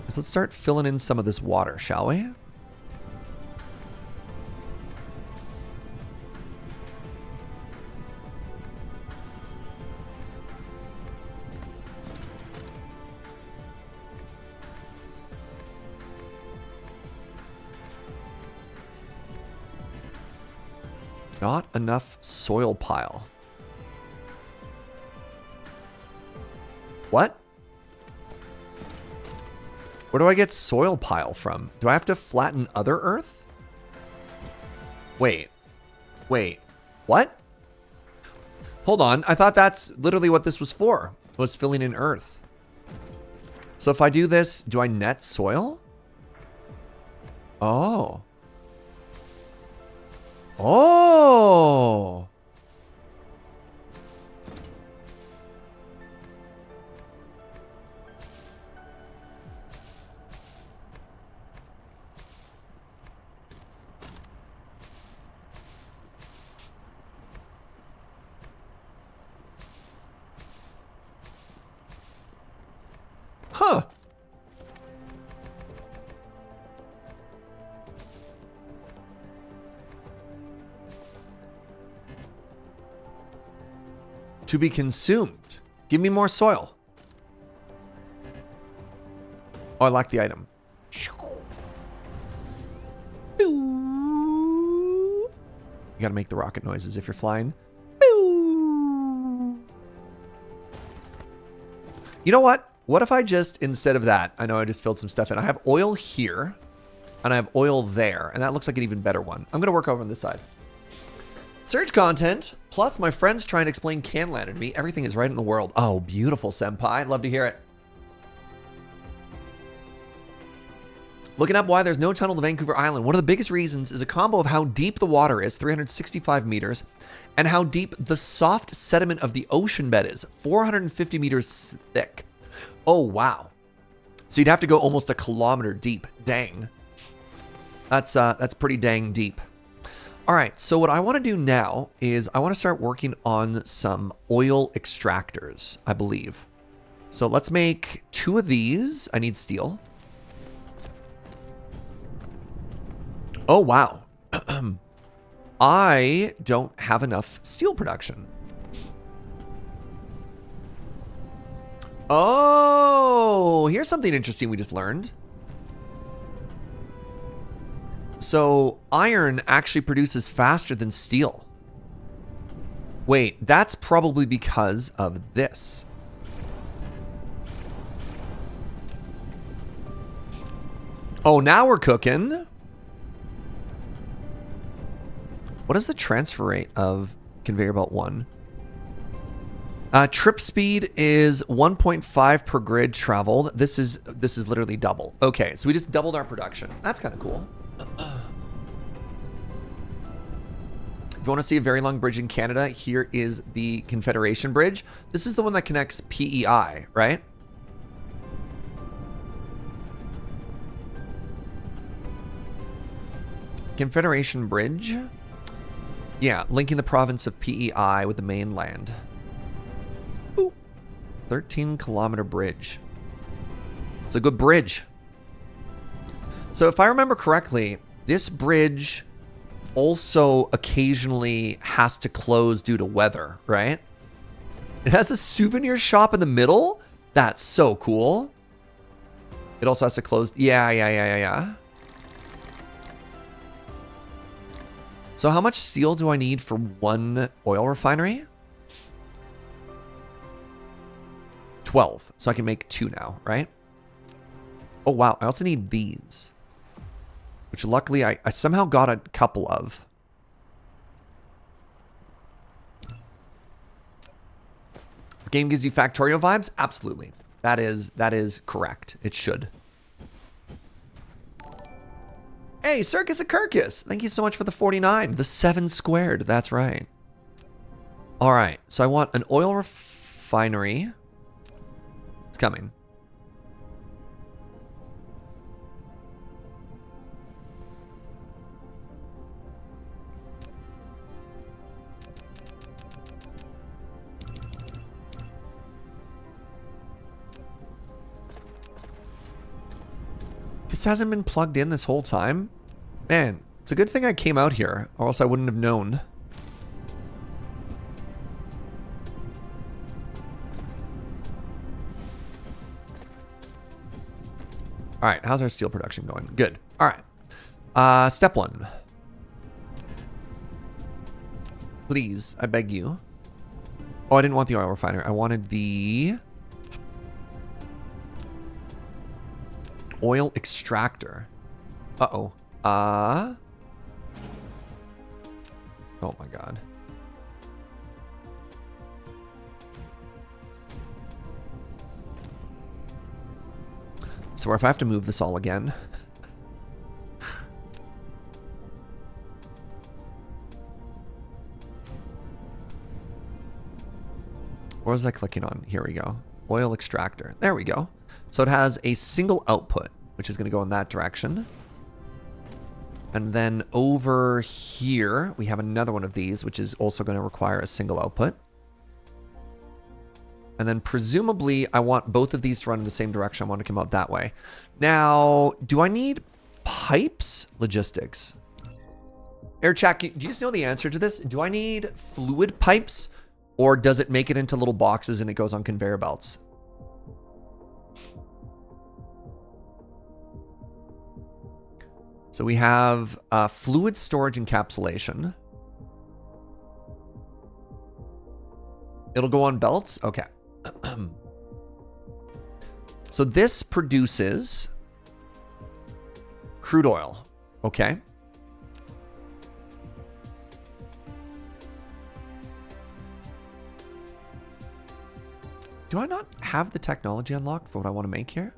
is let's start filling in some of this water, shall we? Not enough soil pile. What? Where do I get soil pile from? Do I have to flatten other earth? Wait. What? Hold on. I thought that's literally what this was for. Was filling in earth. So if I do this, do I net soil? Oh. Oh. To be consumed. Give me more soil. Oh, I like the item. You gotta make the rocket noises if you're flying. You know what? What if I just, instead of that, I know I just filled some stuff in. I have oil here, and I have oil there, and that looks like an even better one. I'm gonna work over on this side. Search content, plus my friends trying to explain Canlander to me. Everything is right in the world. Oh, beautiful, senpai. Love to hear it. Looking up why there's no tunnel to Vancouver Island. One of the biggest reasons is a combo of how deep the water is, 365 meters, and how deep the soft sediment of the ocean bed is, 450 meters thick. Oh, wow. So you'd have to go almost a kilometer deep. Dang. That's pretty dang deep. All right, so what I want to do now is I want to start working on some oil extractors, I believe. So let's make 2 of these. I need steel. Oh, wow. I don't have enough steel production. Oh, here's something interesting we just learned. So iron actually produces faster than steel. Wait, that's probably because of this. Oh, now we're cooking. What is the transfer rate of conveyor belt 1? Trip speed is 1.5 per grid traveled. This is literally double. Okay, so we just doubled our production. That's kind of cool. If you want to see a very long bridge in Canada, here is the Confederation Bridge. This is the one that connects PEI, right? Confederation Bridge. Yeah, linking the province of PEI with the mainland. Boop. 13-kilometer bridge. It's a good bridge. So if I remember correctly, this bridge also occasionally has to close due to weather, right? It has a souvenir shop in the middle? That's so cool. It also has to close. Yeah. So how much steel do I need for 1 oil refinery? 12. So I can make 2 now, right? Oh, wow. I also need these, which luckily I somehow got a couple of. The game gives you Factorio vibes? Absolutely. That is correct. It should. Hey, Circus Akirkus. Thank you so much for the 49. The 7 squared. That's right. All right. So I want an oil refinery. It's coming. This hasn't been plugged in this whole time? Man, it's a good thing I came out here, or else I wouldn't have known. All right, how's our steel production going? Good. All right. Step 1. Please, I beg you. Oh, I didn't want the oil refiner. I wanted the oil extractor. Uh-oh. Oh my god. So if I have to move this all again. What was I clicking on? Here we go. Oil extractor. There we go. So it has a single output, which is going to go in that direction. And then over here, we have another one of these, which is also going to require a single output. And then presumably, I want both of these to run in the same direction. I want to come out that way. Now, do I need pipes? Logistics. Air chat, do you just know the answer to this? Do I need fluid pipes Or does it make it into little boxes and it goes on conveyor belts? So we have fluid storage encapsulation. It'll go on belts? Okay. So this produces crude oil. Okay. Do I not have the technology unlocked for what I want to make here?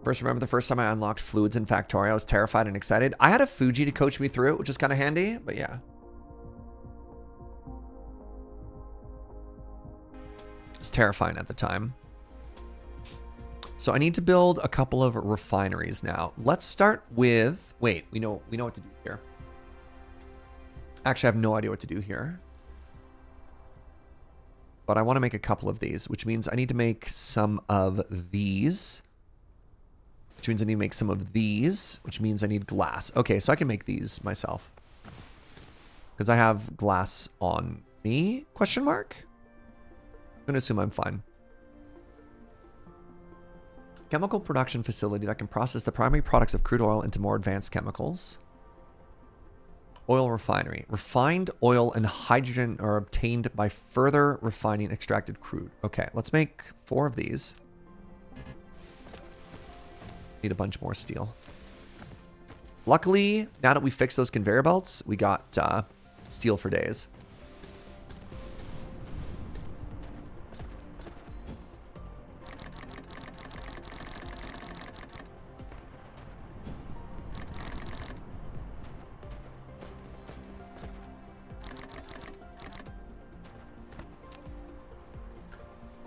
First, remember the first time I unlocked fluids in Factorio, I was terrified and excited. I had a Fuji to coach me through it, which is kind of handy, but yeah. It's terrifying at the time. So I need to build a couple of refineries now. Let's start with, wait, we know what to do here. Actually, I have no idea what to do here. But I want to make a couple of these, which means I need to make some of these. Which means I need to make some of these, which means I need glass. Okay, so I can make these myself. Because I have glass on me, question mark? I'm going to assume I'm fine. Chemical production facility that can process the primary products of crude oil into more advanced chemicals. Oil refinery. Refined oil and hydrogen are obtained by further refining extracted crude. Okay, let's make 4 of these. Need a bunch more steel. Luckily, now that we fixed those conveyor belts, we got steel for days.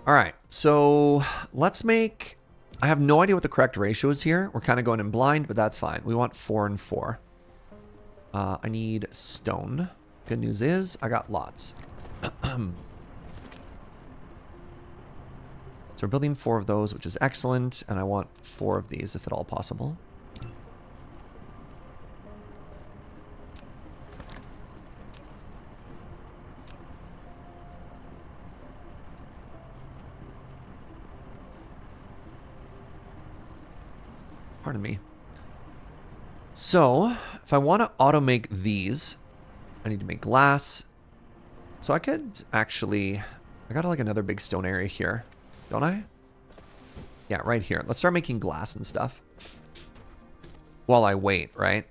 All right, so let's make... I have no idea what the correct ratio is here. We're kind of going in blind, but that's fine. We want 4 and 4. I need stone. Good news is I got lots. So we're building 4 of those, which is excellent. And I want 4 of these, if at all possible. Pardon me. So, if I want to auto-make these, I need to make glass. So I could actually... I got like another big stone area here, don't I? Yeah, right here. Let's start making glass and stuff. While I wait, right?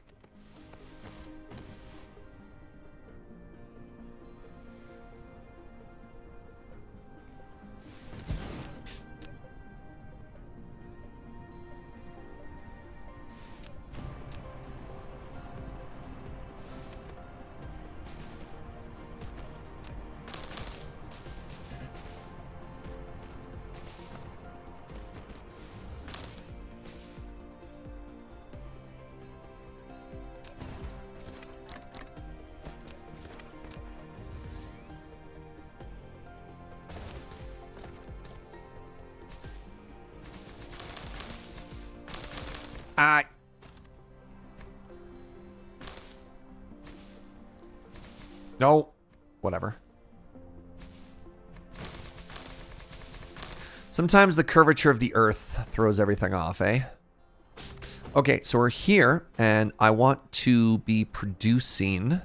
No. Whatever. Sometimes the curvature of the earth throws everything off, eh? Okay, so we're here, and I want to be producing...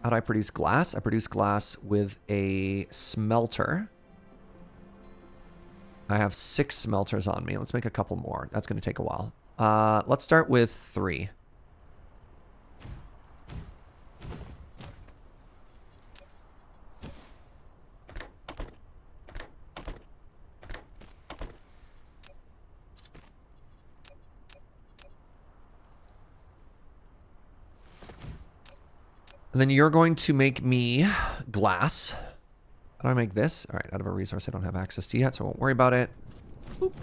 How do I produce glass? I produce glass with a smelter. I have 6 smelters on me. Let's make a couple more. That's going to take a while. Let's start with 3. And then you're going to make me glass. How do I make this? All right, out of a resource I don't have access to yet, so I won't worry about it. Boop.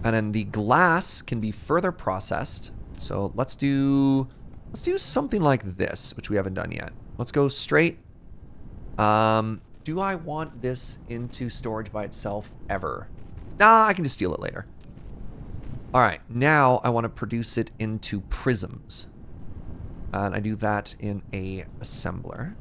And then the glass can be further processed. So let's do Let's do something like this, which we haven't done yet. Let's go straight. Do I want this into storage by itself ever? Nah, I can just steal it later. All right, now I want to produce it into prisms. And I do that in a assembler.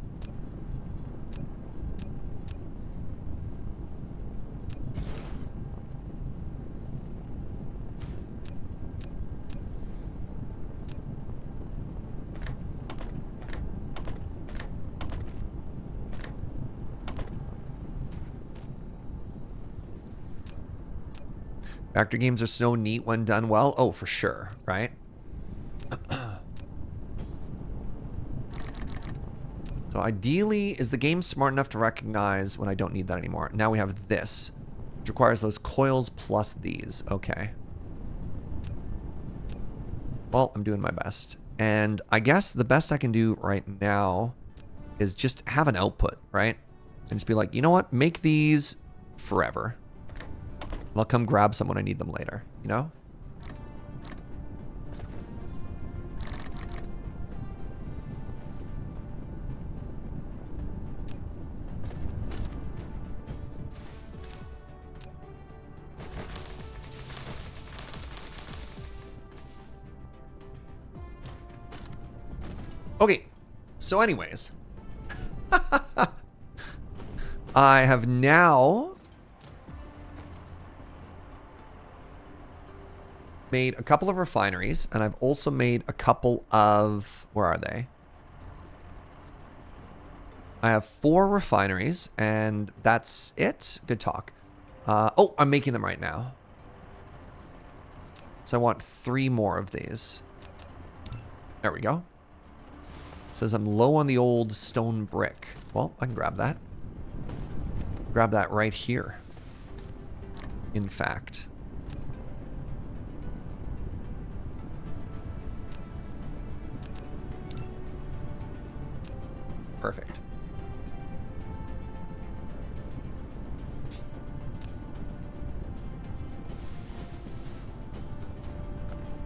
Reactor games are so neat when done well. Oh, for sure, right? So ideally, is the game smart enough to recognize when I don't need that anymore? Now we have this, which requires those coils plus these. Okay. Well, I'm doing my best. And I guess the best I can do right now is just have an output, right? And just be like, you know what? Make these forever. I'll come grab some when I need them later, you know? Okay, so anyways, I have now made a couple of refineries, and I've also made a couple of, where are they? I have 4 refineries, and that's it. Good talk. Oh, I'm making them right now. So I want 3 more of these. There we go. Says I'm low on the old stone brick. Well, I can grab that. Grab that right here. In fact. Perfect.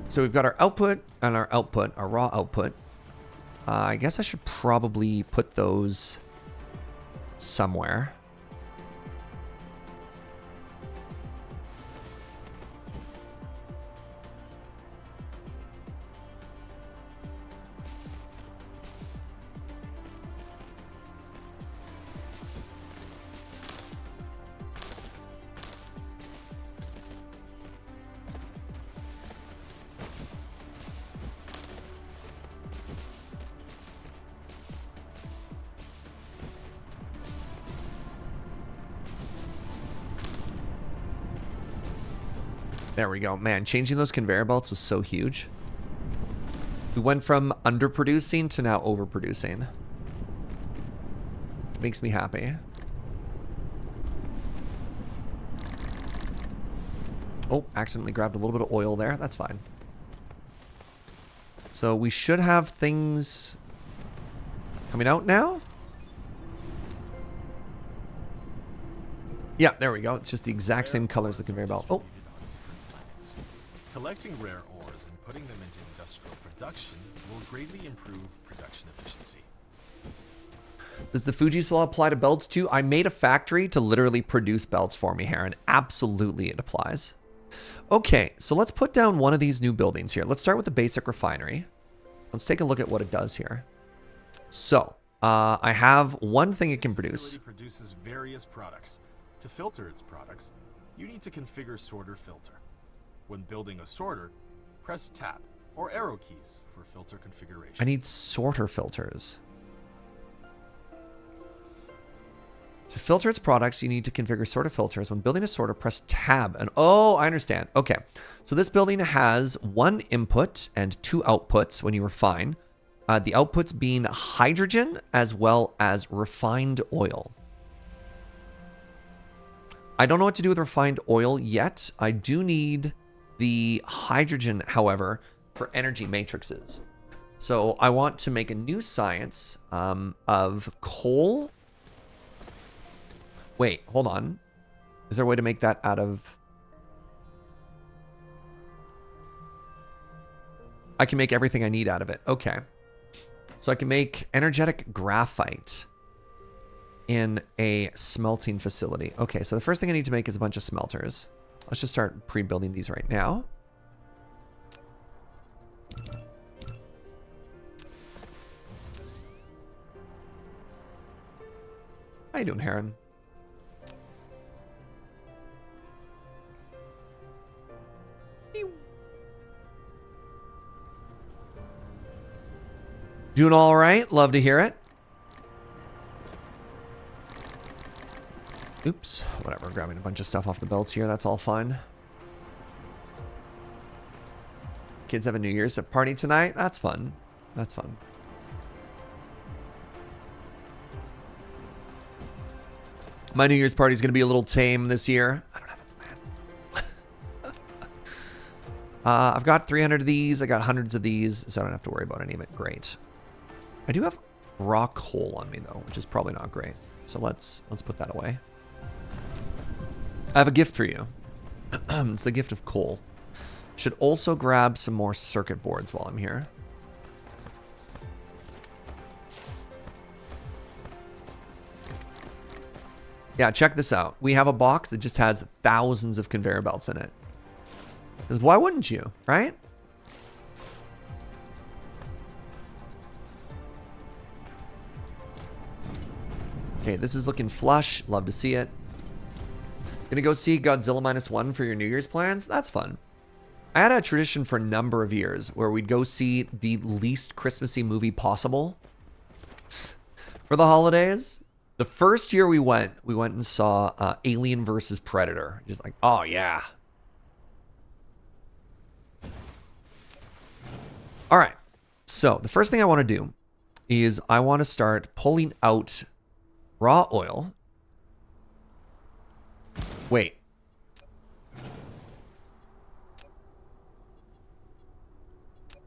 So we've got our output and our output, our raw output. I guess I should probably put those somewhere. There we go. Man, changing those conveyor belts was so huge. We went from underproducing to now overproducing. Makes me happy. Oh, accidentally grabbed a little bit of oil there. That's fine. So we should have things coming out now. Yeah, there we go. It's just the exact same color as the conveyor belt. Oh. Collecting rare ores and putting them into industrial production will greatly improve production efficiency. Does the Fuji's law apply to belts too? I made a factory to literally produce belts for me here, and absolutely it applies. Okay, so let's put down one of these new buildings here. Let's start with the basic refinery. Let's take a look at what it does here. So, I have one thing it can produce. This facility produces various products. To filter its products, you need to configure sorter filter. When building a sorter, press tab or arrow keys for filter configuration. I need sorter filters. To filter its products, you need to configure sorter filters. When building a sorter, press tab. And oh, I understand. Okay. So this building has 1 input and 2 outputs when you refine. The outputs being hydrogen as well as refined oil. I don't know what to do with refined oil yet. I do need the hydrogen, however, for energy matrices. So I want to make a new science of coal. Wait, hold on. Is there a way to make that out of... I can make everything I need out of it. Okay. So I can make energetic graphite in a smelting facility. Okay, so the first thing I need to make is a bunch of smelters. Let's just start pre-building these right now. How you doing, Heron? Doing all right. Love to hear it. Oops. Whatever. Grabbing a bunch of stuff off the belts here. That's all fine. Kids have a New Year's party tonight. That's fun. That's fun. My New Year's party is going to be a little tame this year. I don't have a plan. I've got 300 of these. I got hundreds of these, so I don't have to worry about any of it. Great. I do have raw coal on me, though, which is probably not great. So let's put that away. I have a gift for you. It's the gift of coal. Should also grab some more circuit boards while I'm here. Yeah, check this out. We have a box that just has thousands of conveyor belts in it. Because why wouldn't you, right? Okay, this is looking flush. Love to see it. Gonna go see Godzilla -1 for your New Year's plans? That's fun. I had a tradition for a number of years where we'd go see the least Christmassy movie possible for the holidays. The first year we went and saw Alien versus Predator. Just like, oh yeah. All right. So the first thing I want to do is I want to start pulling out raw oil. Wait.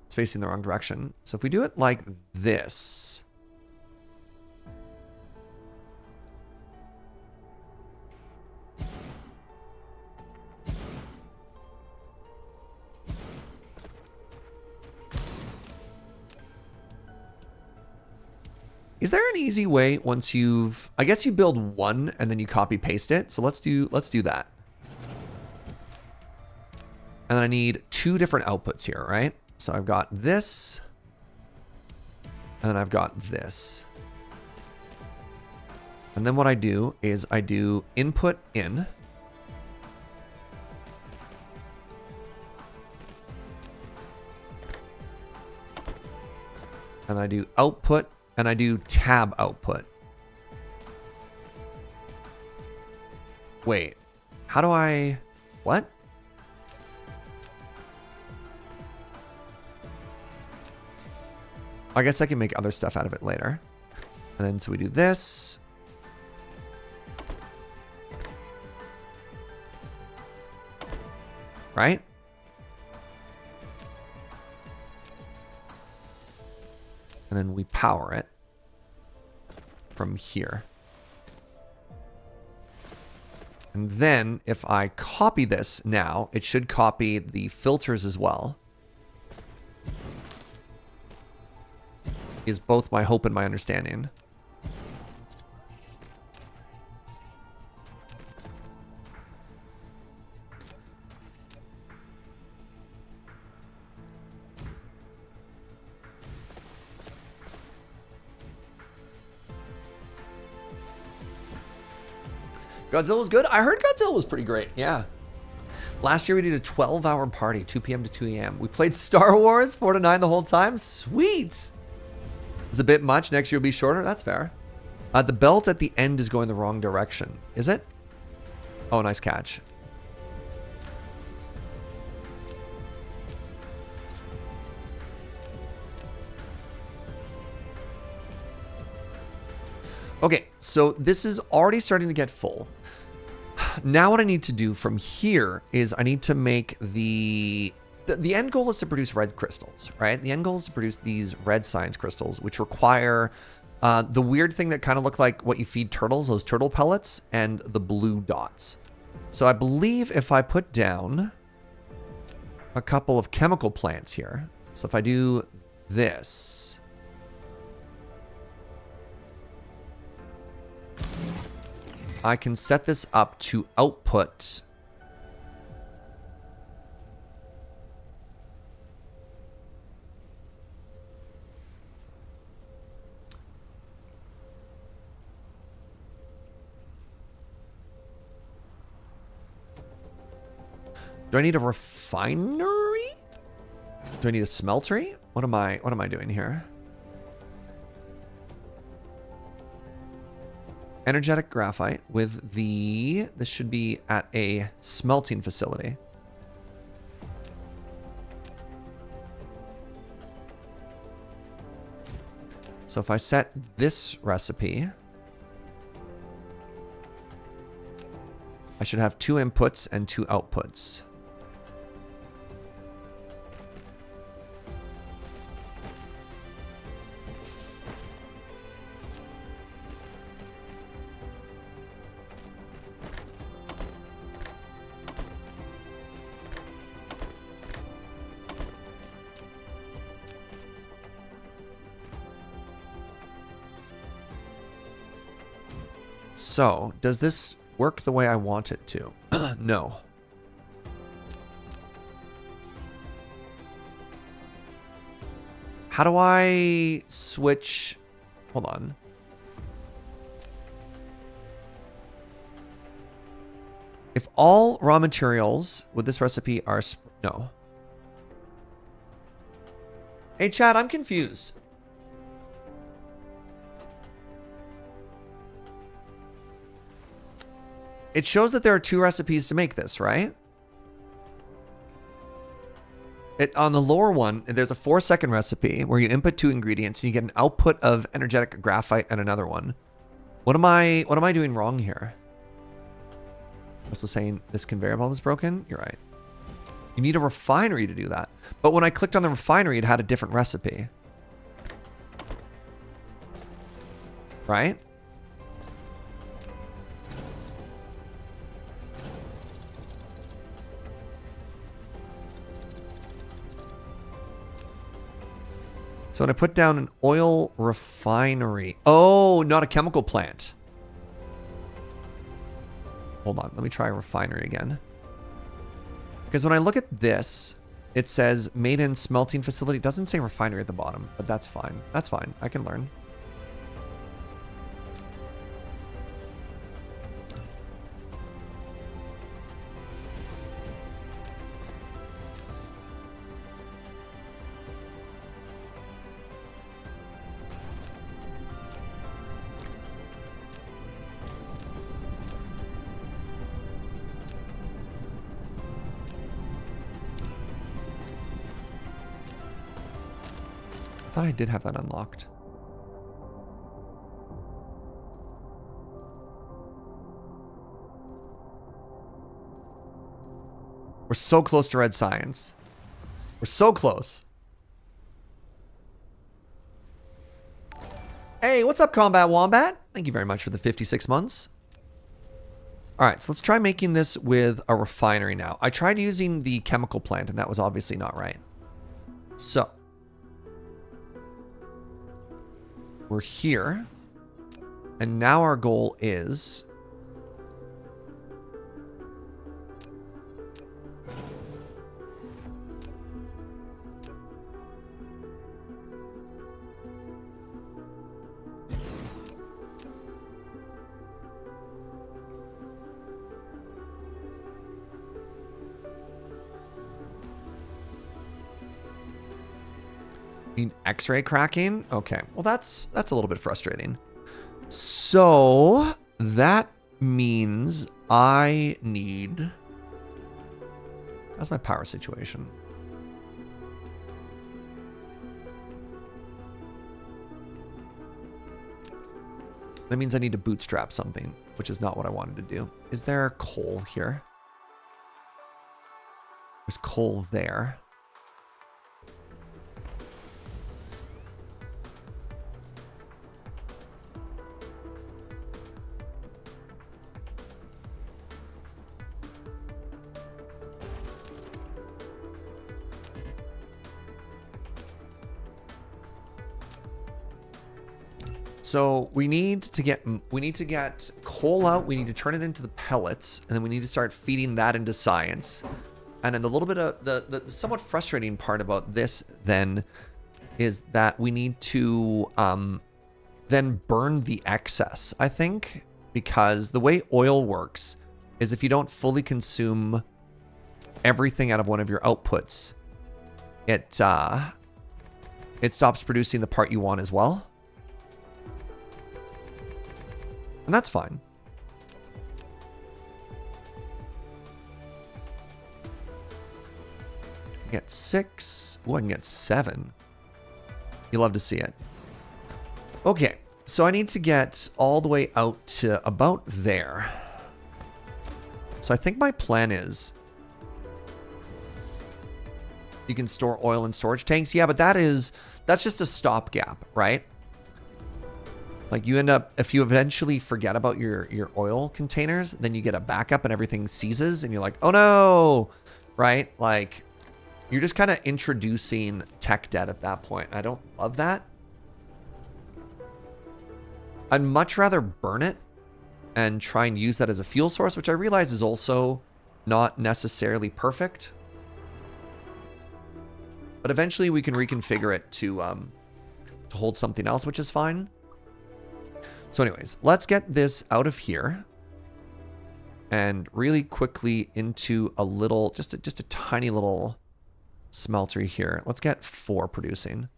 It's facing the wrong direction. So if we do it like this. Is there an easy way once you've... I guess you build one and then you copy paste it. So let's do that. And then I need two different outputs here, right? So I've got this. And then I've got this. And then what I do is I do input in. And I do output. And I do tab output. Wait, how do I, what? I guess I can make other stuff out of it later. And then so we do this. Right? And then we power it from here. And then if I copy this now, it should copy the filters as well. Is both my hope and my understanding. Godzilla was good? I heard Godzilla was pretty great, yeah. Last year we did a 12-hour party, 2 p.m. to 2 a.m. We played Star Wars 4 to 9 the whole time. Sweet! It's a bit much. Next year will be shorter. That's fair. The belt at the end is going the wrong direction. Is it? Oh, nice catch. Okay, so this is already starting to get full. Now what I need to do from here is I need to make the end goal is to produce red crystals, right? The end goal is to produce these red science crystals, which require the weird thing that kind of look like what you feed turtles, those turtle pellets, and the blue dots. So I believe if I put down a couple of chemical plants here, so if I do this, I can set this up to output. Do I need a refinery? Do I need a smeltery? What am I doing here? Energetic graphite with the... This should be at a smelting facility. So if I set this recipe, I should have 2 inputs and 2 outputs. So, does this work the way I want it to? No. How do I switch? Hold on. If all raw materials with this recipe are... No. Hey, Chad, I'm confused. It shows that there are 2 recipes to make this, right? On the lower one, there's a 4-second recipe where you input 2 ingredients and you get an output of energetic graphite and another one. What am I doing wrong here? Also saying this conveyor belt is broken? You're right. You need a refinery to do that. But when I clicked on the refinery, it had a different recipe. Right? So when I put down an oil refinery... Oh, not a chemical plant. Hold on. Let me try a refinery again. Because when I look at this, it says made in smelting facility. It doesn't say refinery at the bottom, but that's fine. That's fine. I can learn. I thought I did have that unlocked. We're so close to red science. We're so close. Hey, what's up, Combat Wombat? Thank you very much for the 56 months. All right, so let's try making this with a refinery now. I tried using the chemical plant, and that was obviously not right. So we're here, and now our goal is need X-ray cracking. Okay, well that's a little bit frustrating. So that means I need... How's my power situation? That means I need to bootstrap something, which is not what I wanted to do. Is there coal here? There's coal there. So we need to get coal out. We need to turn it into the pellets, and then we need to start feeding that into science. And then a little bit of the somewhat frustrating part about this then is that we need to then burn the excess, I think, because the way oil works is if you don't fully consume everything out of one of your outputs, it stops producing the part you want as well. And that's fine. Get 6. Oh, I can get 7. You love to see it. Okay, so I need to get all the way out to about there. So I think my plan is you can store oil in storage tanks. Yeah, but that's just a stopgap, right? Like you end up, if you eventually forget about your oil containers, then you get a backup and everything seizes and you're like, oh no, right? Like you're just kind of introducing tech debt at that point. I don't love that. I'd much rather burn it and try and use that as a fuel source, which I realize is also not necessarily perfect. But eventually we can reconfigure it to hold something else, which is fine. So anyways, let's get this out of here and really quickly into a little, just a tiny little smeltery here. Let's get 4 producing.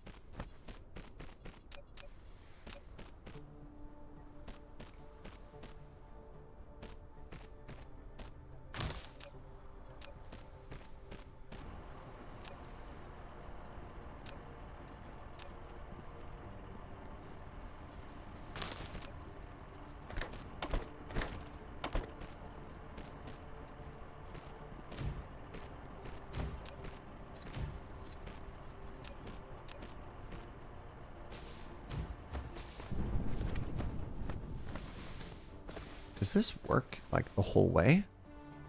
Does this work like the whole way?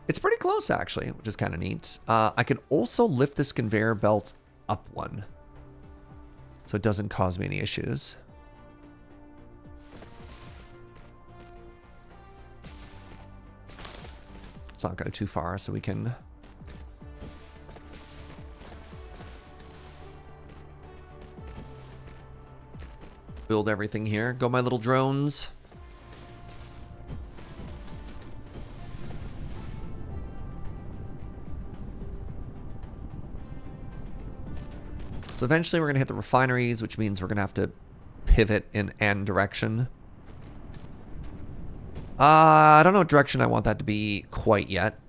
It's pretty close actually, which is kind of neat. I can also lift this conveyor belt up one, so it doesn't cause me any issues. Let's not go too far so we can build everything here. Go my little drones. So eventually we're going to hit the refineries, which means we're going to have to pivot in an direction. I don't know what direction I want that to be quite yet.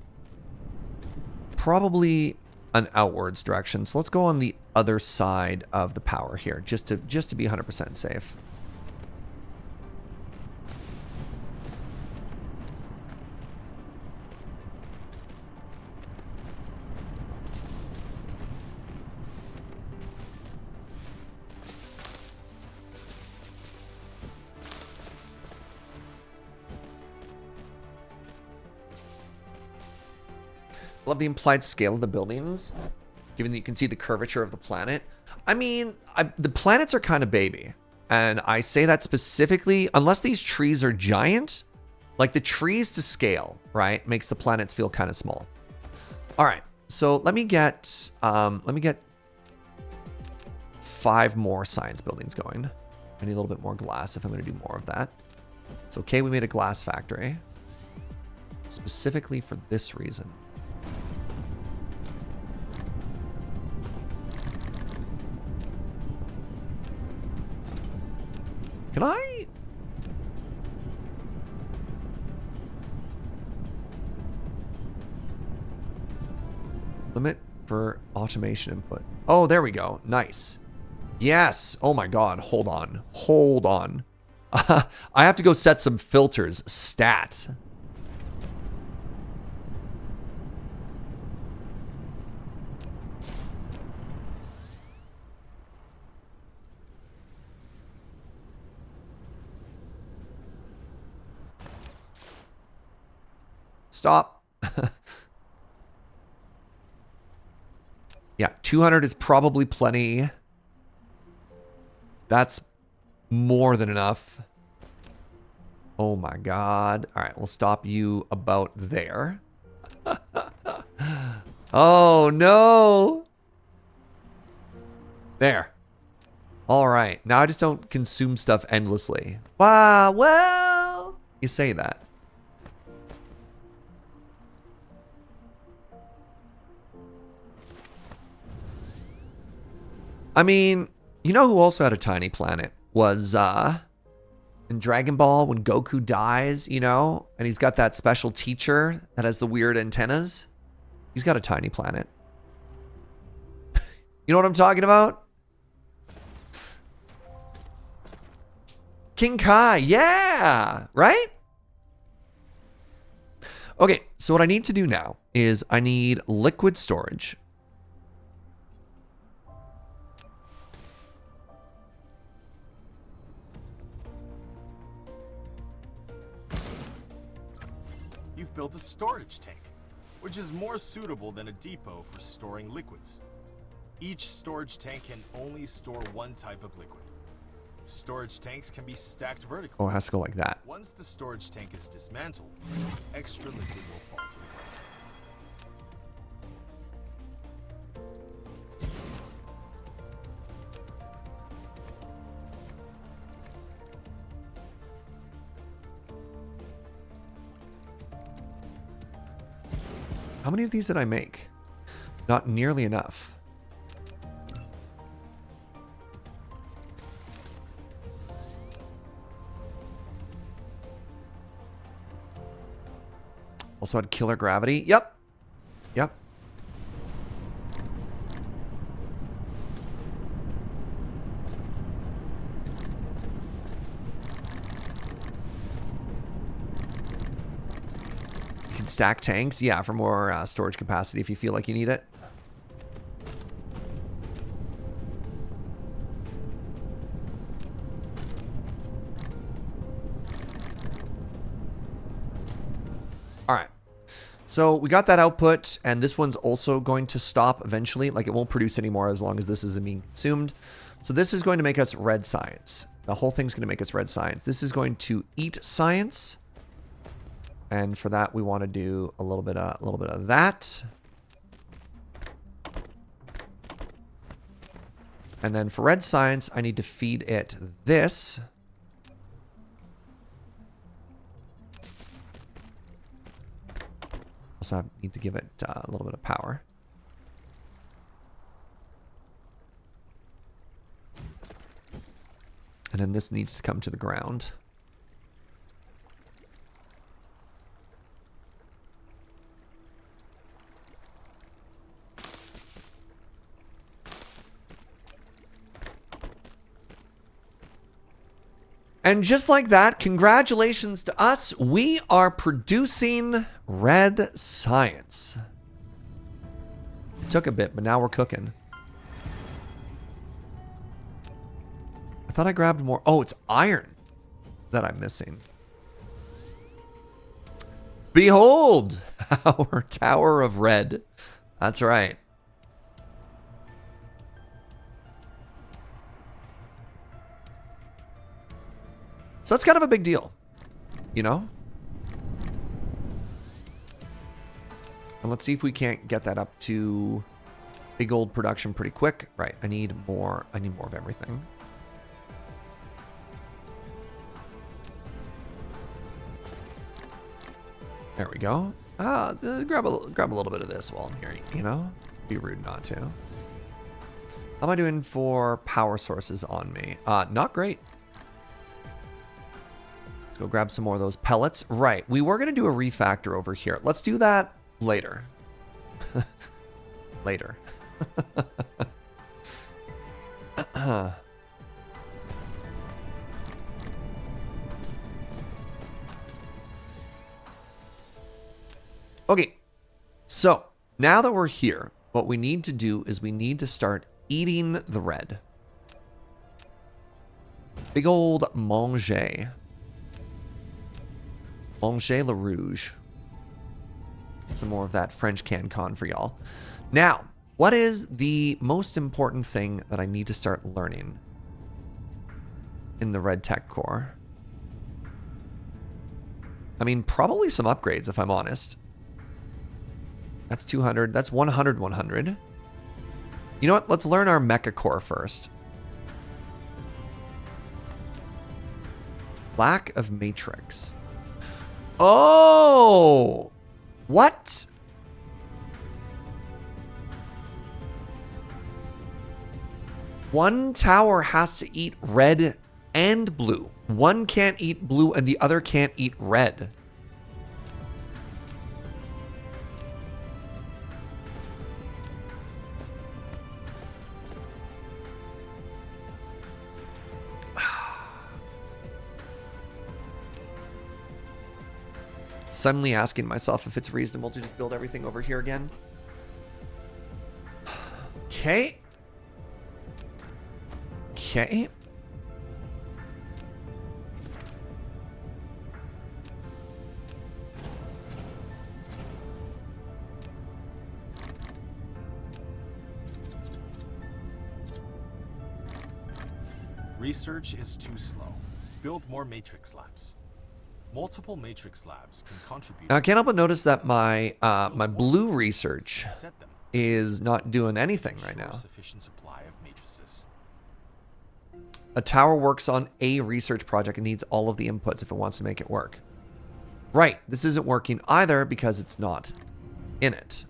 Probably an outwards direction. So let's go on the other side of the power here, just to be 100% safe. Love the implied scale of the buildings, given that you can see the curvature of the planet. I mean, the planets are kind of baby. And I say that specifically, unless these trees are giant, like the trees to scale, right, makes the planets feel kind of small. All right, so let me get 5 more science buildings going. I need a little bit more glass if I'm going to do more of that. It's okay, we made a glass factory specifically for this reason. Can I? Limit for automation input. Oh, there we go. Nice. Yes. Oh my God. Hold on. Hold on. I have to go set some filters. Stat. Stop. Yeah, 200 is probably plenty. That's More than enough. Oh my god. All right, we'll stop you about there. Oh no. There. All right. Now I just don't consume stuff endlessly. Wow, well, you say that. I mean, you know who also had a tiny planet? Was in Dragon Ball when Goku dies, you know? And he's got that special teacher that has the weird antennas. He's got a tiny planet. You know what I'm talking about? King Kai, yeah, right? Okay, so what I need to do now is I need liquid storage. You've built a storage tank, which is more suitable than a depot for storing liquids. Each storage tank can only store one type of liquid. Storage tanks can be stacked vertically. Oh, it has to go like that. Once the storage tank is dismantled, extra liquid will fall to the ground. How many of these did I make? Not nearly enough. Also had killer gravity. Yep. Yep. You can stack tanks. Yeah, for more storage capacity if you feel like you need it. All right. So we got that output, and this one's also going to stop eventually. Like, it won't produce anymore as long as this isn't being consumed. So this is going to make us red science. The whole thing's going to make us red science. This is going to eat science. And for that, we want to do a little bit of that. And then for red science, I need to feed it this. Also, I need to give it a little bit of power. And then this needs to come to the ground. And just like that, congratulations to us. We are producing red science. Took a bit, but now we're cooking. I thought I grabbed more. Oh, it's iron that I'm missing. Behold, our Tower of Red. That's right. So that's kind of a big deal, you know? And let's see if we can't get that up to big old production pretty quick. Right, I need more of everything. There we go. Grab a little bit of this while I'm here, you know? Be rude not to. How am I doing for power sources on me? Not great. Go grab some more of those pellets. Right. We were going to do a refactor over here. Let's do that later. Later. Okay. So now that we're here, what we need to do is we need to start eating the red. Big old manger. Manger le rouge. Some more of that French CanCon for y'all. Now, what is the most important thing that I need to start learning? in the red tech core. I mean, probably some upgrades, if I'm honest. That's 200. That's 100, 100. You know what? Let's learn our mecha core first. Lack of matrix. Oh! What? One tower has to eat red and blue. One can't eat blue and the other can't eat red. Suddenly asking myself if it's reasonable to just build everything over here again. Okay. Okay. Research is too slow. Build more matrix labs. Multiple matrix labs can contribute. Now I can't help but notice that my my blue research Set them. is not doing anything right Ensure now. Sufficient supply of matrices. A tower works on a research project and needs all of the inputs if it wants to make it work. Right, this isn't working either because it's not in it.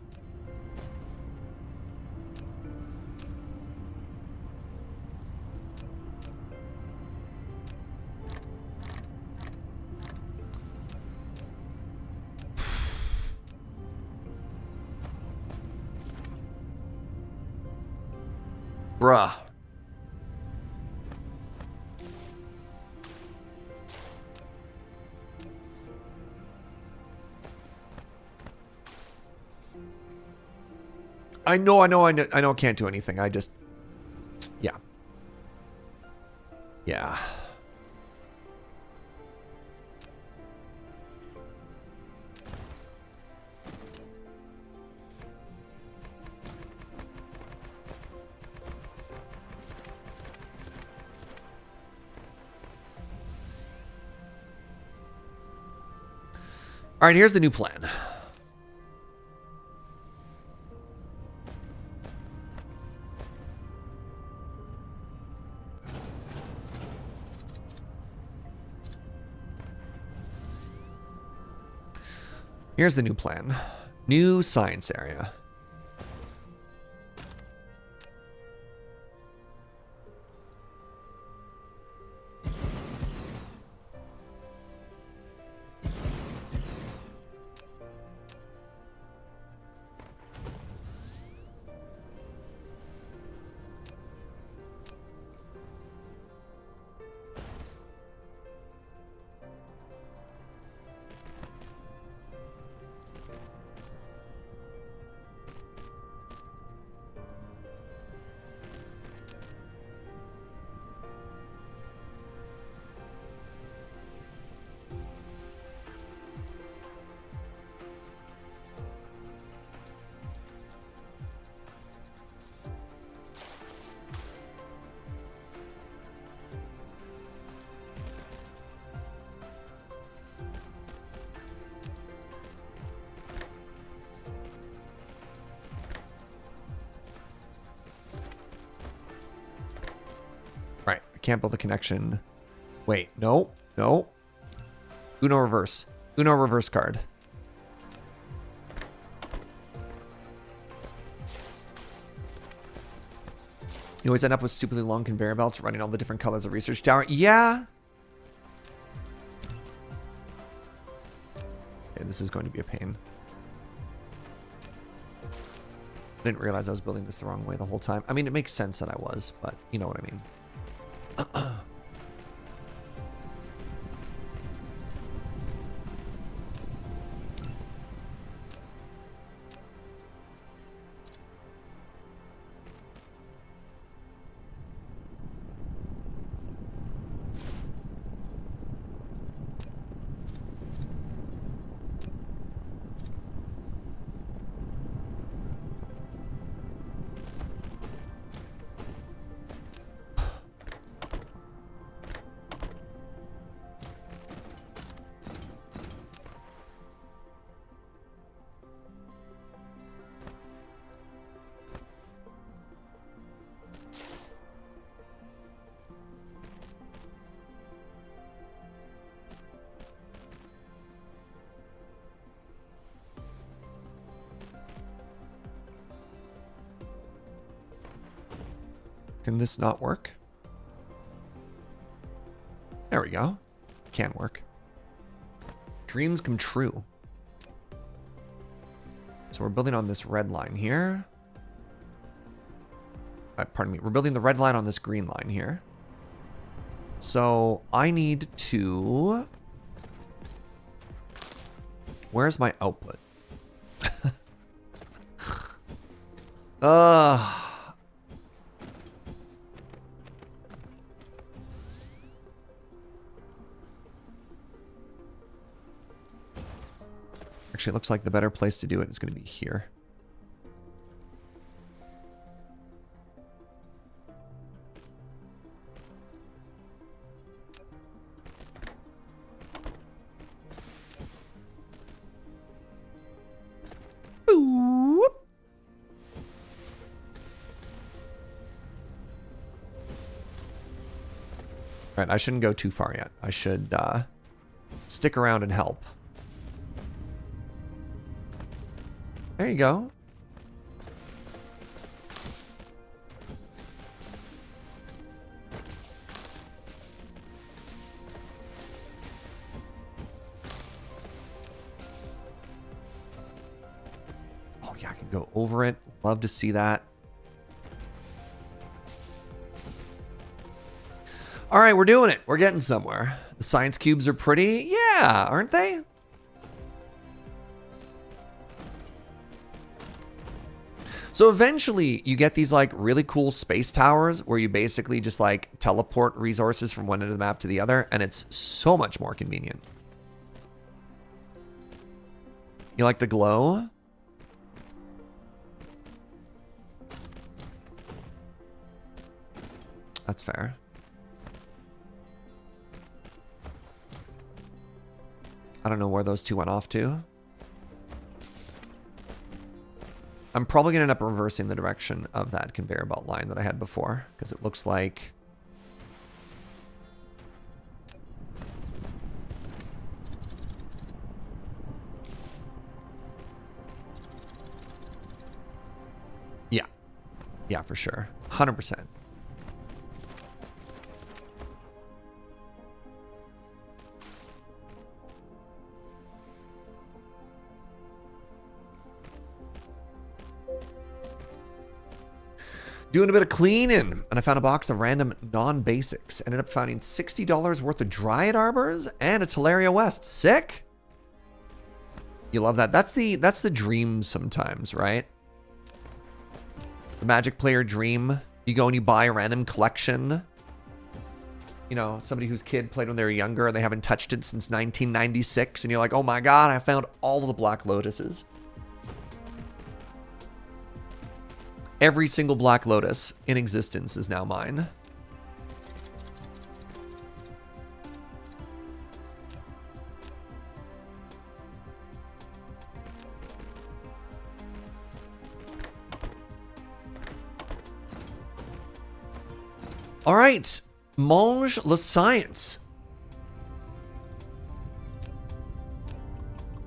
Bruh. I know, I can't do anything. I just, yeah. Yeah. All right, here's the new plan. Here's the new plan. New science area. Right, I can't build a connection. Wait, no, no. Uno reverse. Uno reverse card. You always end up with stupidly long conveyor belts running all the different colors of research tower. Yeah. Okay, this is going to be a pain. I didn't realize I was building this the wrong way the whole time. I mean, it makes sense that I was, but you know what I mean. Can this not work? There we go. Can work. Dreams come true. So we're building on this red line here. Pardon me. We're building the red line on this green line here. So I need to... Where's my output? Actually, it looks like the better place to do it is going to be here. Right, I shouldn't go too far yet. I should stick around and help. There you go. Oh yeah, I can go over it. Love to see that. All right, we're doing it. We're getting somewhere. The science cubes are pretty. Yeah, aren't they? So eventually you get these like really cool space towers where you basically just like teleport resources from one end of the map to the other, and it's so much more convenient. You like the glow? That's fair. I don't know where those two went off to. I'm probably going to end up reversing the direction of that conveyor belt line that I had before, because it looks like... Yeah. Yeah, for sure. 100%. Doing a bit of cleaning, and I found a box of random non-basics. Ended up finding $60 worth of Dryad Arbors and a Teleria West. Sick! You love that. That's the dream sometimes, right? The Magic player dream. You go and you buy a random collection. You know, somebody whose kid played when they were younger and they haven't touched it since 1996, and you're like, oh my god, I found all of the Black Lotuses. Every single Black Lotus in existence is now mine. All right, mange la science.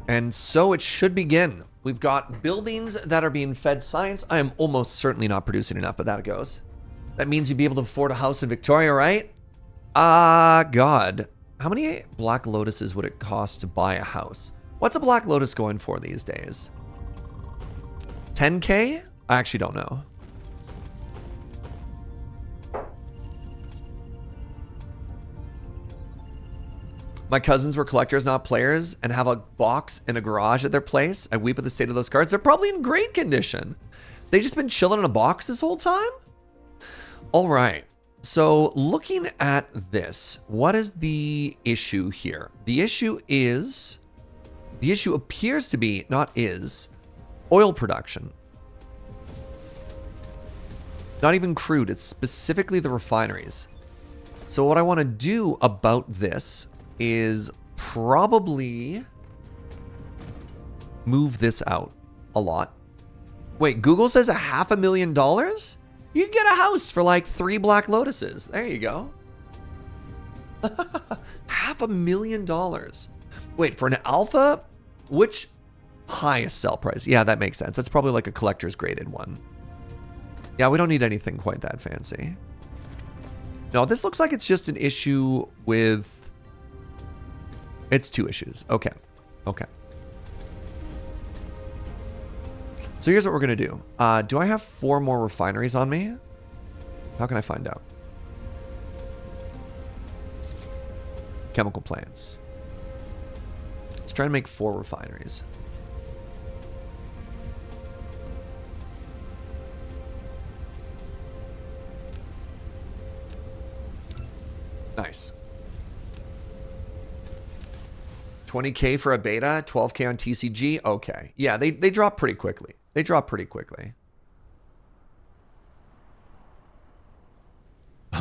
And so it should begin. We've got buildings that are being fed science. I am almost certainly not producing enough, but that it goes. That means you'd be able to afford a house in Victoria, right? God. How many Black Lotuses would it cost to buy a house? What's a Black Lotus going for these days? 10K? I actually don't know. My cousins were collectors, not players, and have a box in a garage at their place. I weep at the state of those cards. They're probably in great condition. They just been chilling in a box this whole time? All right. So looking at this, what is the issue here? The issue appears to be, not is, oil production. Not even crude. It's specifically the refineries. So what I want to do about this is probably move this out a lot. Wait, Google says $500,000? You can get a house for like 3 Black Lotuses. There you go. $500,000. Wait, for an alpha? Which highest sell price? Yeah, that makes sense. That's probably like a collector's graded one. Yeah, we don't need anything quite that fancy. No, this looks like it's just an issue with... It's 2 issues. Okay. Okay. So here's what we're going to do. Do I have 4 more refineries on me? How can I find out? Chemical plants. Let's try to make 4 refineries. Nice. 20K for a beta, 12K on TCG. Okay. Yeah, they drop pretty quickly. They drop pretty quickly.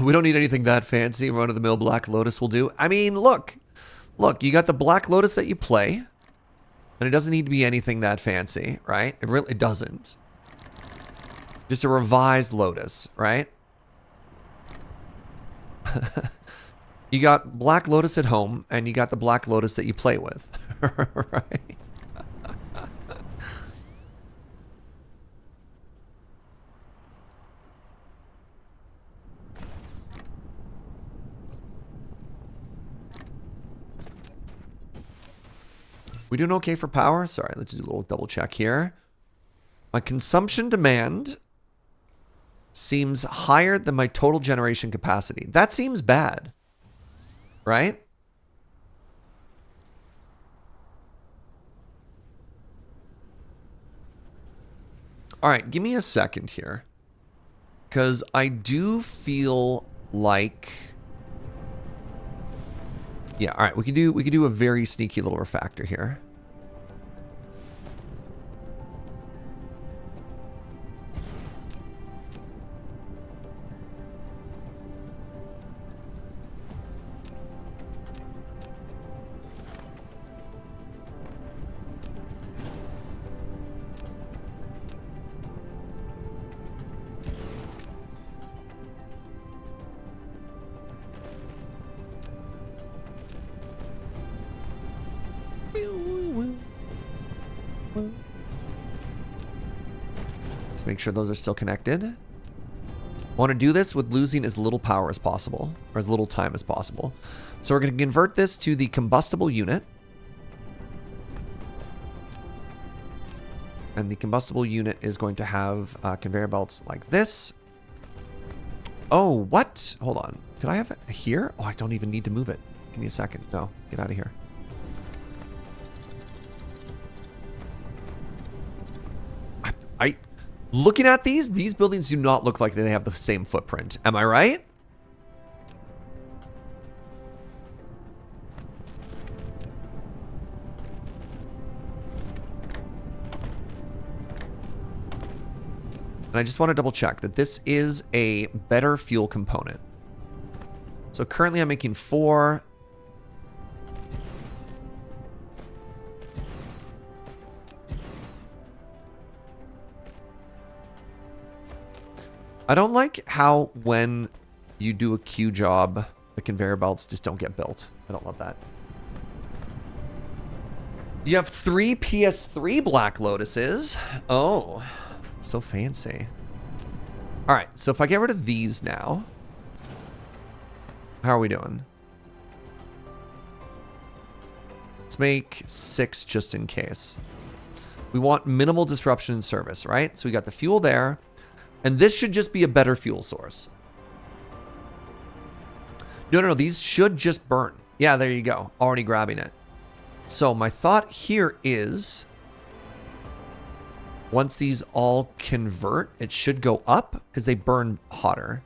We don't need anything that fancy. Run-of-the-mill Black Lotus will do. I mean, look. Look, you got the Black Lotus that you play. And it doesn't need to be anything that fancy, right? It doesn't. Just a revised Lotus, right? You got Black Lotus at home, and you got the Black Lotus that you play with, right? We doing okay for power? Sorry, let's do a little double check here. My consumption demand seems higher than my total generation capacity. That seems bad. Right? All right, give me a second here. Because I do feel like... Yeah, all right, we can do a very sneaky little refactor here. Let's make sure those are still connected. I want to do this with losing as little power as possible, or as little time as possible. So we're going to convert this to the combustible unit. And the combustible unit is going to have conveyor belts like this. Oh, what? Hold on. Could I have it here? Oh, I don't even need to move it. Give me a second. No, get out of here. Looking at these buildings do not look like they have the same footprint. Am I right? And I just want to double check that this is a better fuel component. So currently I'm making 4. I don't like how when you do a queue job, the conveyor belts just don't get built. I don't love that. You have 3 PS3 Black Lotuses. Oh, so fancy. All right, so if I get rid of these now, how are we doing? Let's make 6 just in case. We want minimal disruption in service, right? So we got the fuel there. And this should just be a better fuel source. No, these should just burn. Yeah, there you go. Already grabbing it. So my thought here is, once these all convert, it should go up because they burn hotter.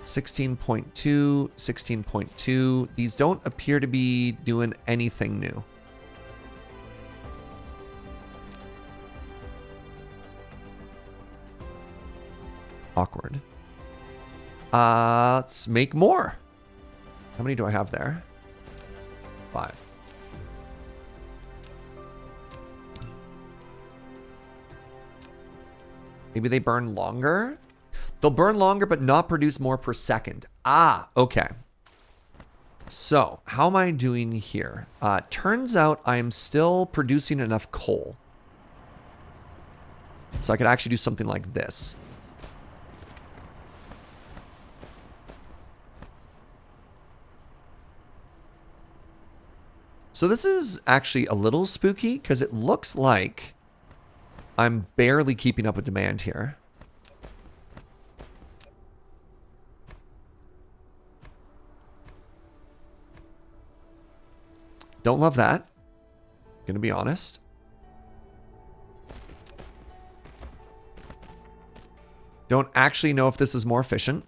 16.2, 16.2. These don't appear to be doing anything new. Awkward. Let's make more. How many do I have there? 5. Maybe they burn longer? They'll burn longer, but not produce more per second. Ah, okay. So, how am I doing here? Turns out I'm still producing enough coal. So I could actually do something like this. So this is actually a little spooky because it looks like I'm barely keeping up with demand here. Don't love that. Gonna be honest. Don't actually know if this is more efficient.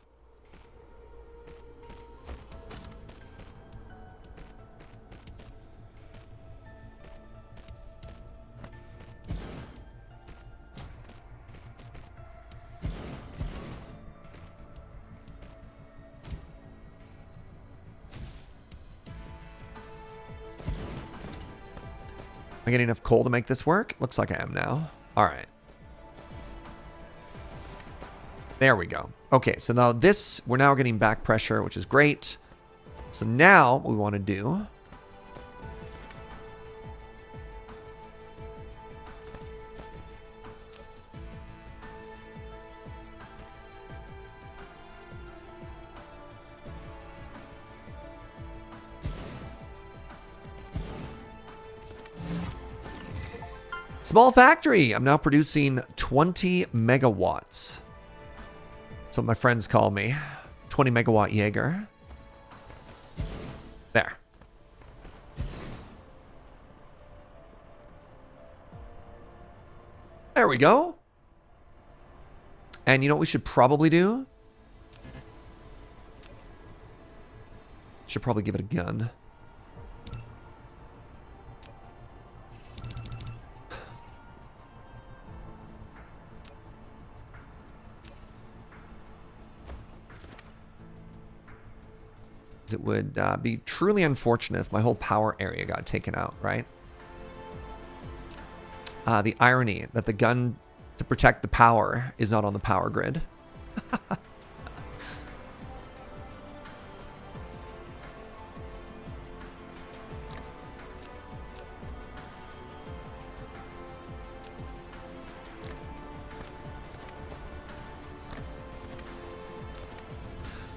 Am I getting enough coal to make this work? Looks like I am now. All right. There we go. Okay, so now this, we're now getting back pressure, which is great. So now what we want to do... Small factory. I'm now producing 20 megawatts. That's what my friends call me. 20 megawatt Jaeger. There. There we go. And you know what we should probably do? Should probably give it a gun. It would be truly unfortunate if my whole power area got taken out, right? The irony that the gun to protect the power is not on the power grid.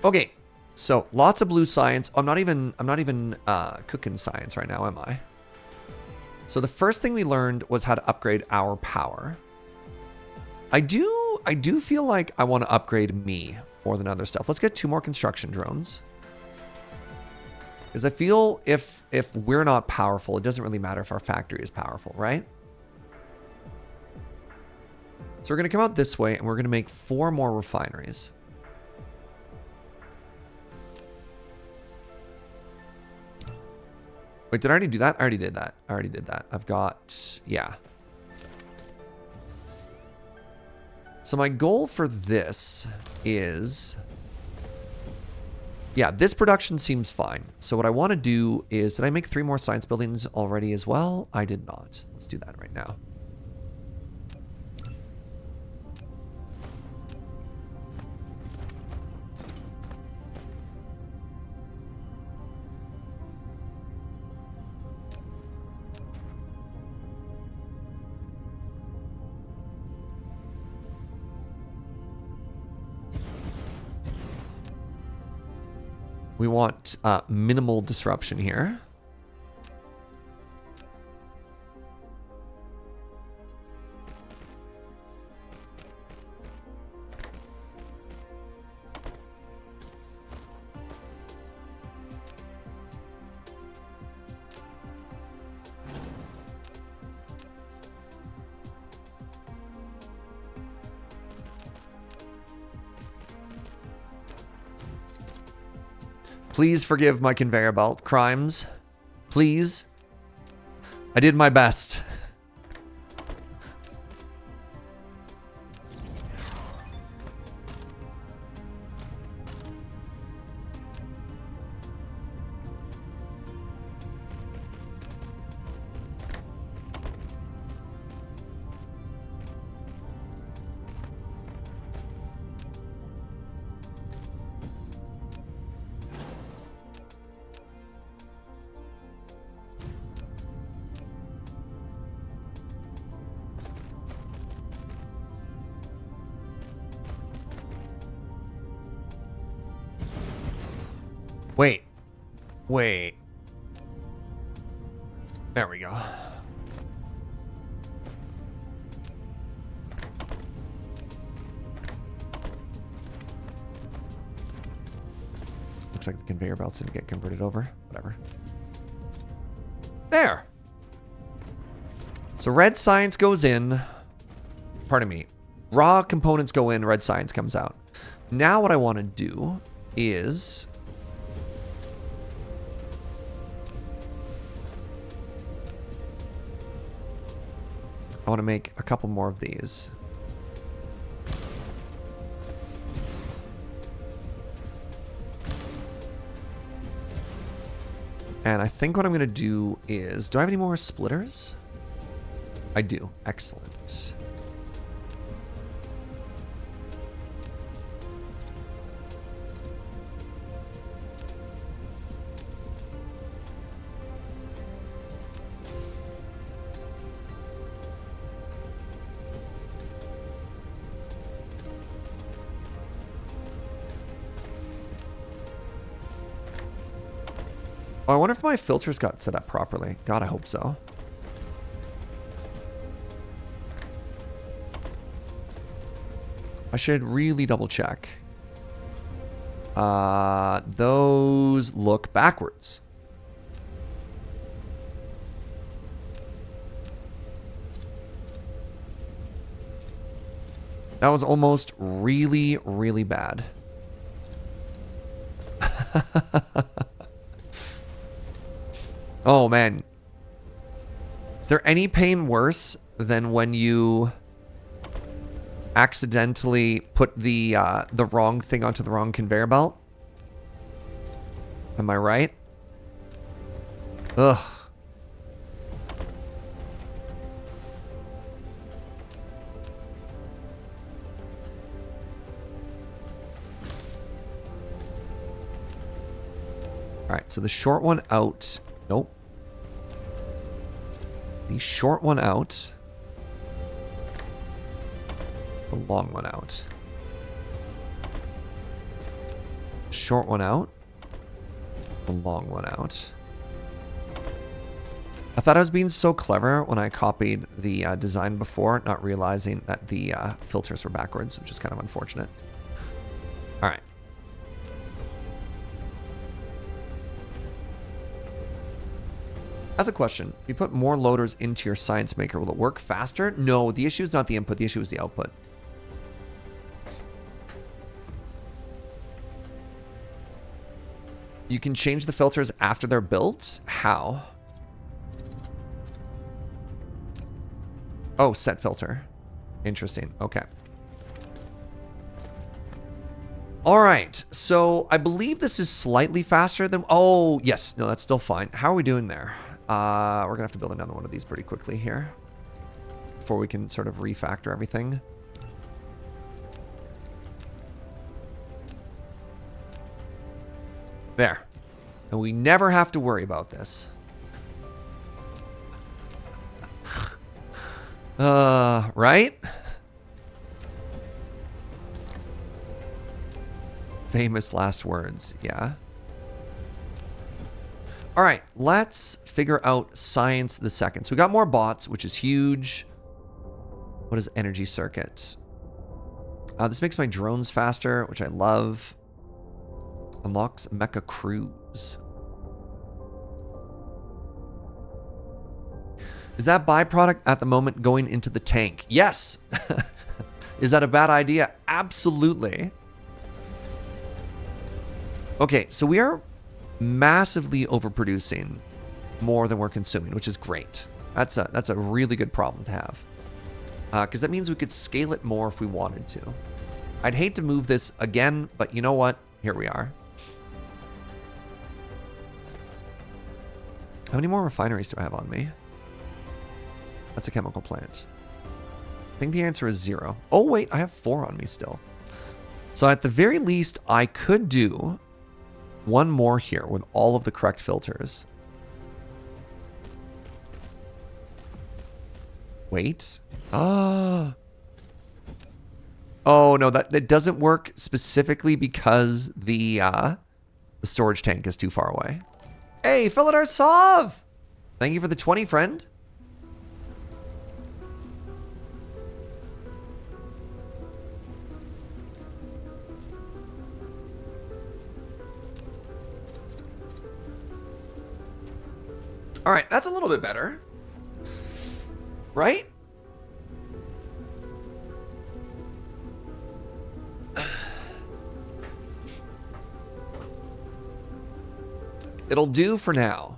Okay. So lots of blue science. I'm not even cooking science right now, am I? So the first thing we learned was how to upgrade our power. I do feel like I want to upgrade me more than other stuff. Let's get 2 more construction drones. Because I feel if we're not powerful, it doesn't really matter if our factory is powerful, right? So we're going to come out this way and we're going to make 4 more refineries. Wait, did I already do that? I already did that. I already did that. I've got... yeah. So my goal for this is... yeah, this production seems fine. So what I want to do is... did I make 3 more science buildings already as well? I did not. Let's do that right now. We want minimal disruption here. Please forgive my conveyor belt crimes. Please. I did my best. Wait. Wait. There we go. Looks like the conveyor belts didn't get converted over. Whatever. There. So red science goes in. Pardon me. Raw components go in, red science comes out. Now what I want to do is... I want to make a couple more of these. And I think what I'm going to do is... Do I have any more splitters? I do. Excellent. Oh, I wonder if my filters got set up properly. God, I hope so. I should really double check. Those look backwards. That was almost really, really bad. Oh, man. Is there any pain worse than when you accidentally put the wrong thing onto the wrong conveyor belt? Am I right? Ugh. All right, so the short one out. Nope. The short one out. The long one out. Short one out. The long one out. I thought I was being so clever when I copied the design before, not realizing that the filters were backwards, which is kind of unfortunate. All right. As a question, if you put more loaders into your science maker, will it work faster? No, the issue is not the input, the issue is the output. You can change the filters after they're built? How? Oh, set filter. Interesting. Okay. All right. So I believe this is slightly faster than... Oh, yes. No, that's still fine. How are we doing there? We're going to have to build another one of these pretty quickly here before we can sort of refactor everything. There. And we never have to worry about this. Right? Famous last words, yeah. All right, let's figure out science the second. So we got more bots, which is huge. What is energy circuit? This makes my drones faster, which I love. Unlocks mecha cruise. Is that byproduct at the moment going into the tank? Yes. Is that a bad idea? Absolutely. Okay, so we are massively overproducing more than we're consuming, which is great. That's a really good problem to have. Because that means we could scale it more if we wanted to. I'd hate to move this again, but you know what? Here we are. How many more refineries do I have on me? That's a chemical plant. I think the answer is 0. Oh, wait, I have 4 on me still. So at the very least, I could do one more here with all of the correct filters. Wait. Oh, no, that doesn't work specifically because the storage tank is too far away. Hey, Felidar Sov! Thank you for the 20, friend. All right, that's a little bit better. Right? It'll do for now.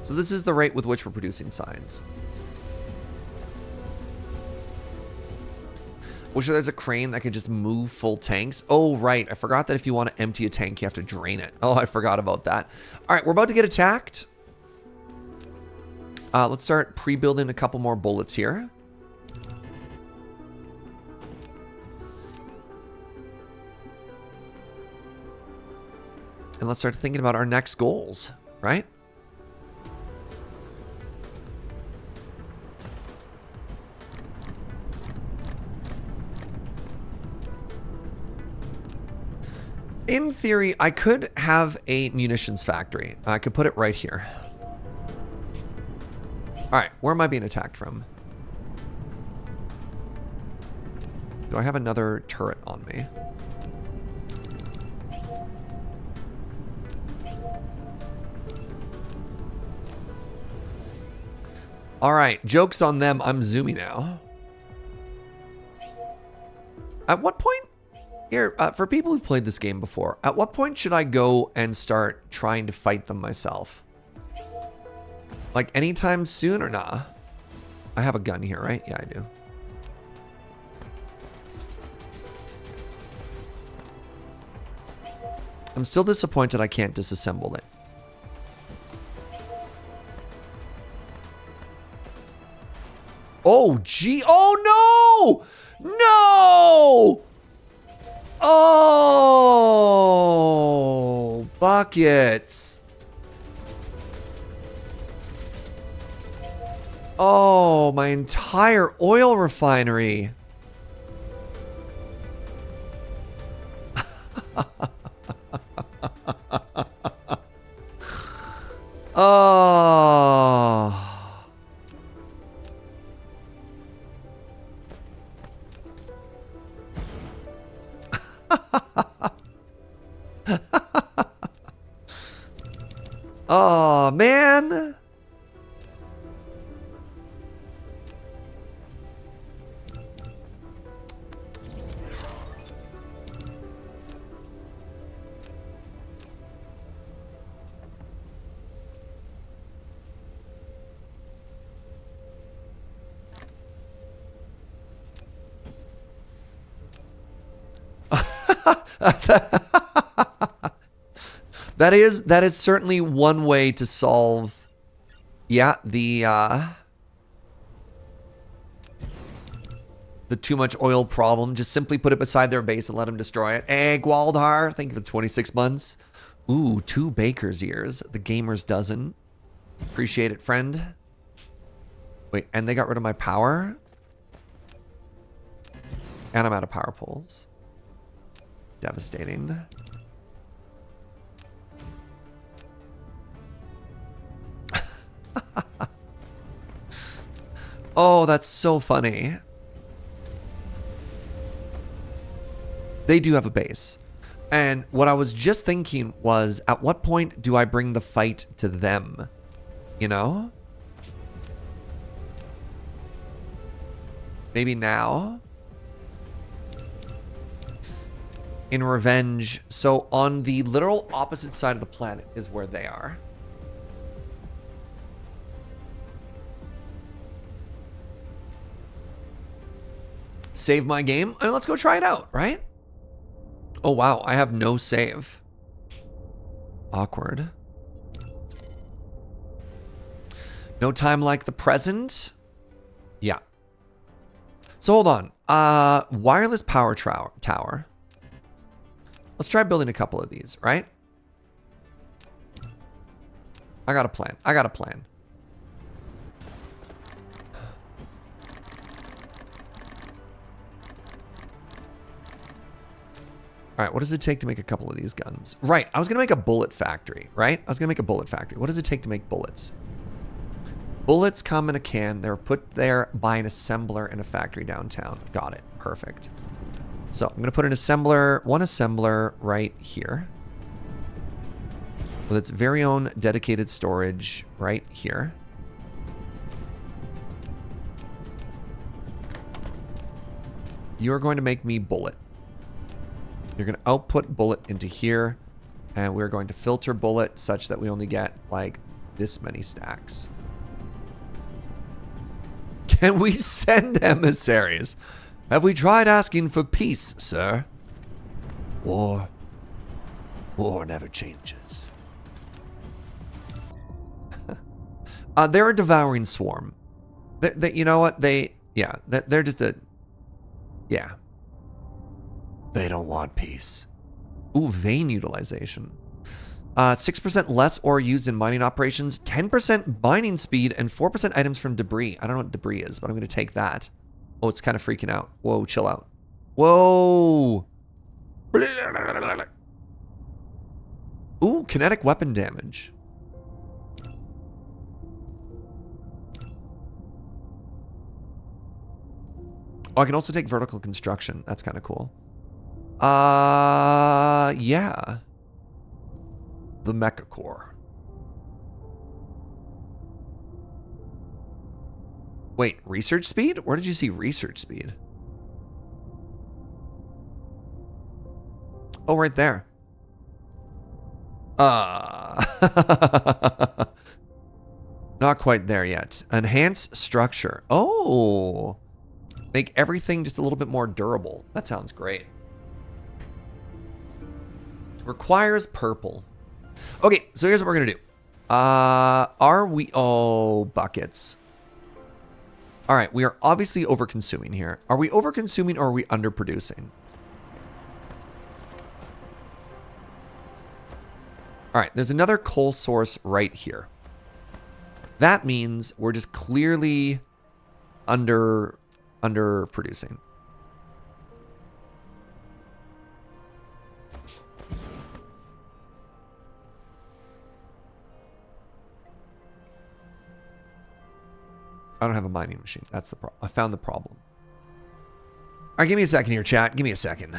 So this is the rate with which we're producing signs. Wish there's a crane that could just move full tanks. Oh, right. I forgot that if you want to empty a tank, you have to drain it. Oh, I forgot about that. All right, we're about to get attacked. Let's start pre-building a couple more bullets here. And let's start thinking about our next goals, right? In theory, I could have a munitions factory. I could put it right here. All right, where am I being attacked from? Do I have another turret on me? All right, joke's on them. I'm zoomy now. At what point? Here, for people who've played this game before, at what point should I go and start trying to fight them myself? Like anytime soon or nah? I have a gun here, right? Yeah, I do. I'm still disappointed I can't disassemble it. Oh, gee. Oh, no! No! Oh, buckets. Oh, my entire oil refinery. Oh. Oh, man. That is certainly one way to solve, yeah, the too much oil problem. Just simply put it beside their base and let them destroy it. Hey, Gwaldhar, thank you for the 26 months. Ooh, 2 baker's ears. The gamer's dozen. Appreciate it, friend. Wait, and they got rid of my power? And I'm out of power poles. Devastating. Oh, that's so funny. They do have a base. And what I was just thinking was, at what point do I bring the fight to them? You know? Maybe now? In revenge. So on the literal opposite side of the planet is where they are. Save my game? I mean, let's go try it out, right? Oh, wow. I have no save. Awkward. No time like the present? Yeah. So hold on. Wireless power tower. Let's try building a couple of these, right? I got a plan. I got a plan. All right, what does it take to make a couple of these guns? Right, I was going to make a bullet factory, right? I was going to make a bullet factory. What does it take to make bullets? Bullets come in a can. They're put there by an assembler in a factory downtown. Got it. Perfect. So I'm going to put an assembler, one assembler right here. With its very own dedicated storage right here. You are going to make me bullet. You're going to output bullet into here. And we're going to filter bullet such that we only get like this many stacks. Can we send emissaries? Have we tried asking for peace, sir? War never changes. They're a devouring swarm. You know what? They're just a... Yeah. They don't want peace. Ooh, vein utilization. 6% less ore used in mining operations, 10% mining speed, and 4% items from debris. I don't know what debris is, but I'm going to take that. Oh, it's kind of freaking out. Whoa, chill out. Whoa! Ooh, kinetic weapon damage. Oh, I can also take vertical construction. That's kind of cool. Yeah. The Mecha Core. Wait, research speed? Where did you see research speed? Oh, right there. Not quite there yet. Enhance structure. Oh. Make everything just a little bit more durable. That sounds great. Requires purple. Okay, so here's what we're going to do. Are we... Oh, buckets. All right, we are obviously over-consuming here. Are we over-consuming or are we underproducing? All right, there's another coal source right here. That means we're just clearly underproducing. I don't have a mining machine. That's the problem. I found the problem. All right, give me a second here, chat. Give me a second.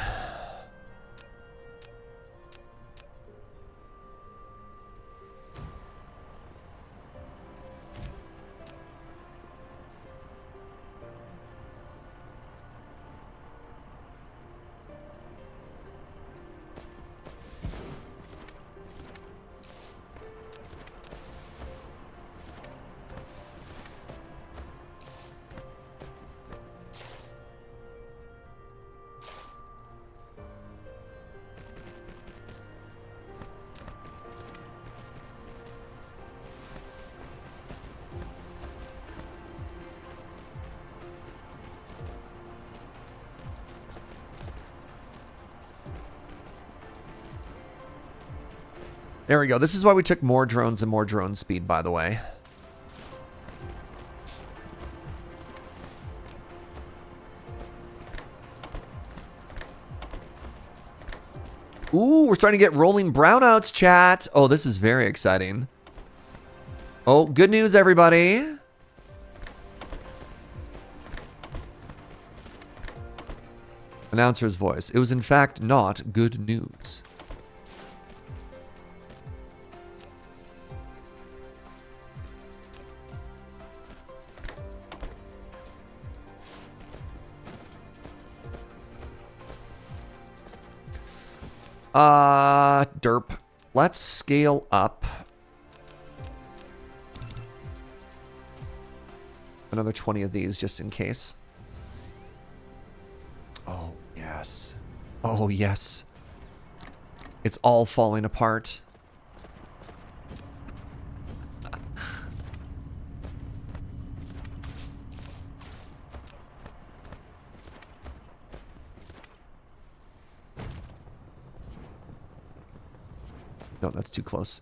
There we go. This is why we took more drones and more drone speed, by the way. Ooh, we're starting to get rolling brownouts, chat. Oh, this is very exciting. Oh, good news, everybody. Announcer's voice. It was, in fact, not good news. Derp. Let's scale up. Another 20 of these just in case. Oh, yes. Oh, yes. It's all falling apart. No, that's too close.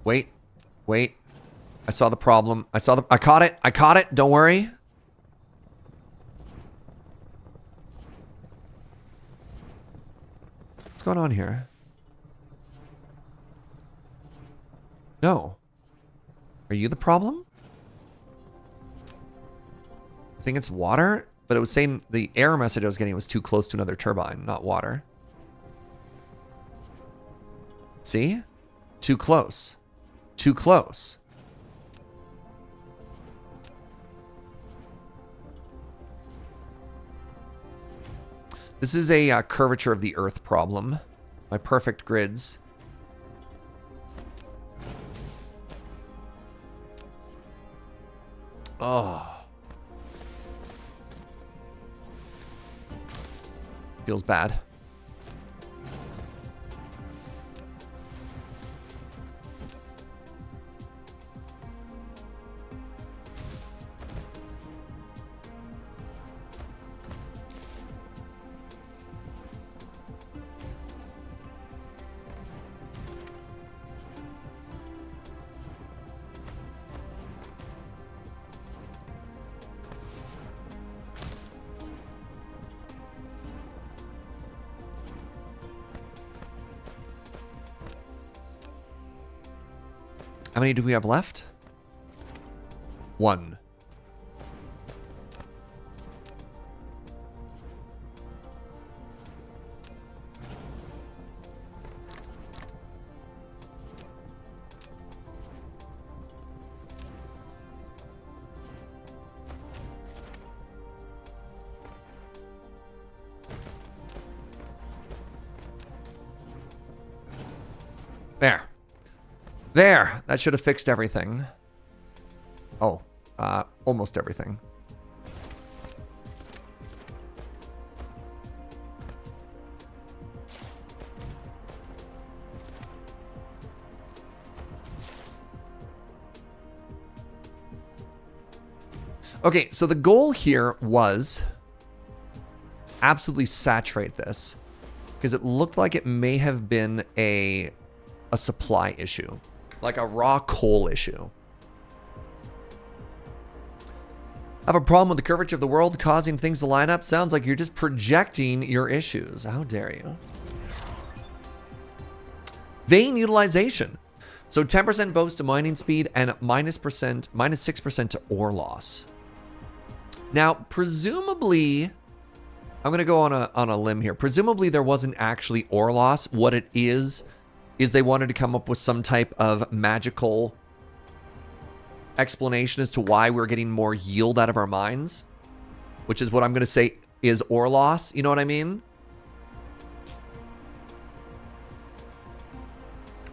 Wait. Wait. I saw the problem. I caught it. I caught it. Don't worry. What's going on here? No. Are you the problem? I think it's water, but it was saying the error message I was getting was too close to another turbine, not water. See? Too close. Too close. This is a curvature of the Earth problem. My perfect grids. Oh. Feels bad. How many do we have left? 1. There. There! That should have fixed everything. Oh, almost everything. Okay, so the goal here was absolutely saturate this because it looked like it may have been a supply issue. Like a raw coal issue. I have a problem with the curvature of the world causing things to line up. Sounds like you're just projecting your issues. How dare you? Vein utilization. So 10% boost to mining speed and minus 6% to ore loss. Now, presumably, I'm going to go on a limb here. Presumably there wasn't actually ore loss. What it is they wanted to come up with some type of magical explanation as to why we're getting more yield out of our mines, which is what I'm going to say is ore loss. You know what I mean?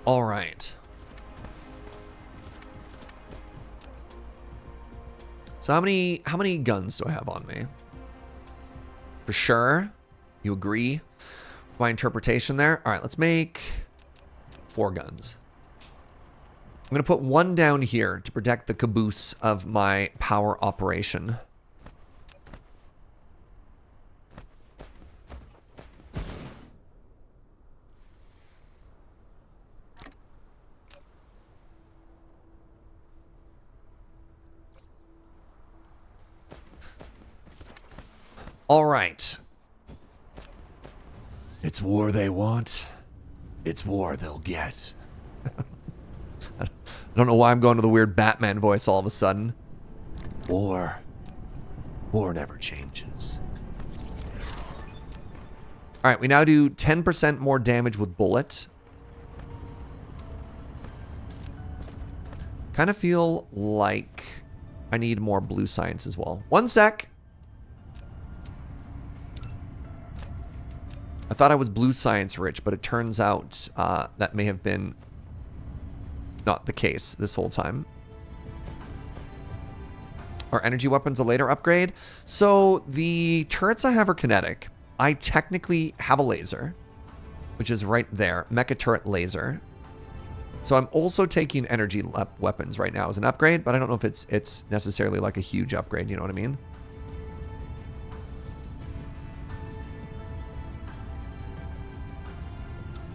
All right. So how many guns do I have on me? For sure. You agree with my interpretation there? All right, let's make 4 guns. I'm going to put 1 down here to protect the caboose of my power operation. All right. It's war they want. It's war they'll get. I don't know why I'm going to the weird Batman voice all of a sudden. War never changes. All right, we now do 10% more damage with bullet. Kind of feel like I need more blue science as well. 1 sec. I thought I was blue science rich, but it turns out that may have been not the case this whole time. Are energy weapons a later upgrade? So the turrets I have are kinetic. I technically have a laser, which is right there. Mecha turret laser. So I'm also taking energy weapons right now as an upgrade, but I don't know if it's necessarily like a huge upgrade. You know what I mean?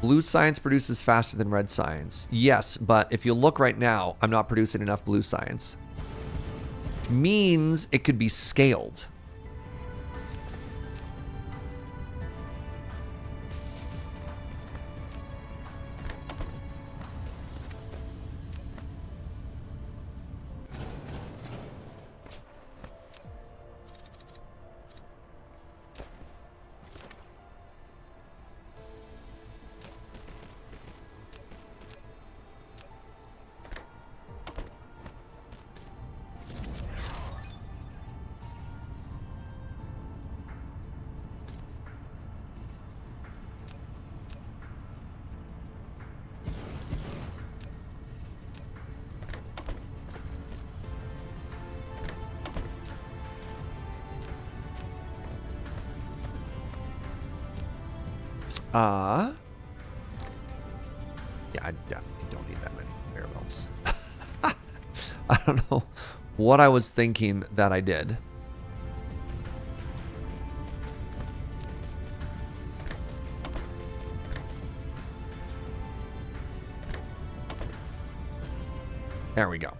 Blue science produces faster than red science. Yes, but if you look right now, I'm not producing enough blue science. Means it could be scaled. Yeah, I definitely don't need that many conveyor belts. I don't know what I was thinking that I did. There we go.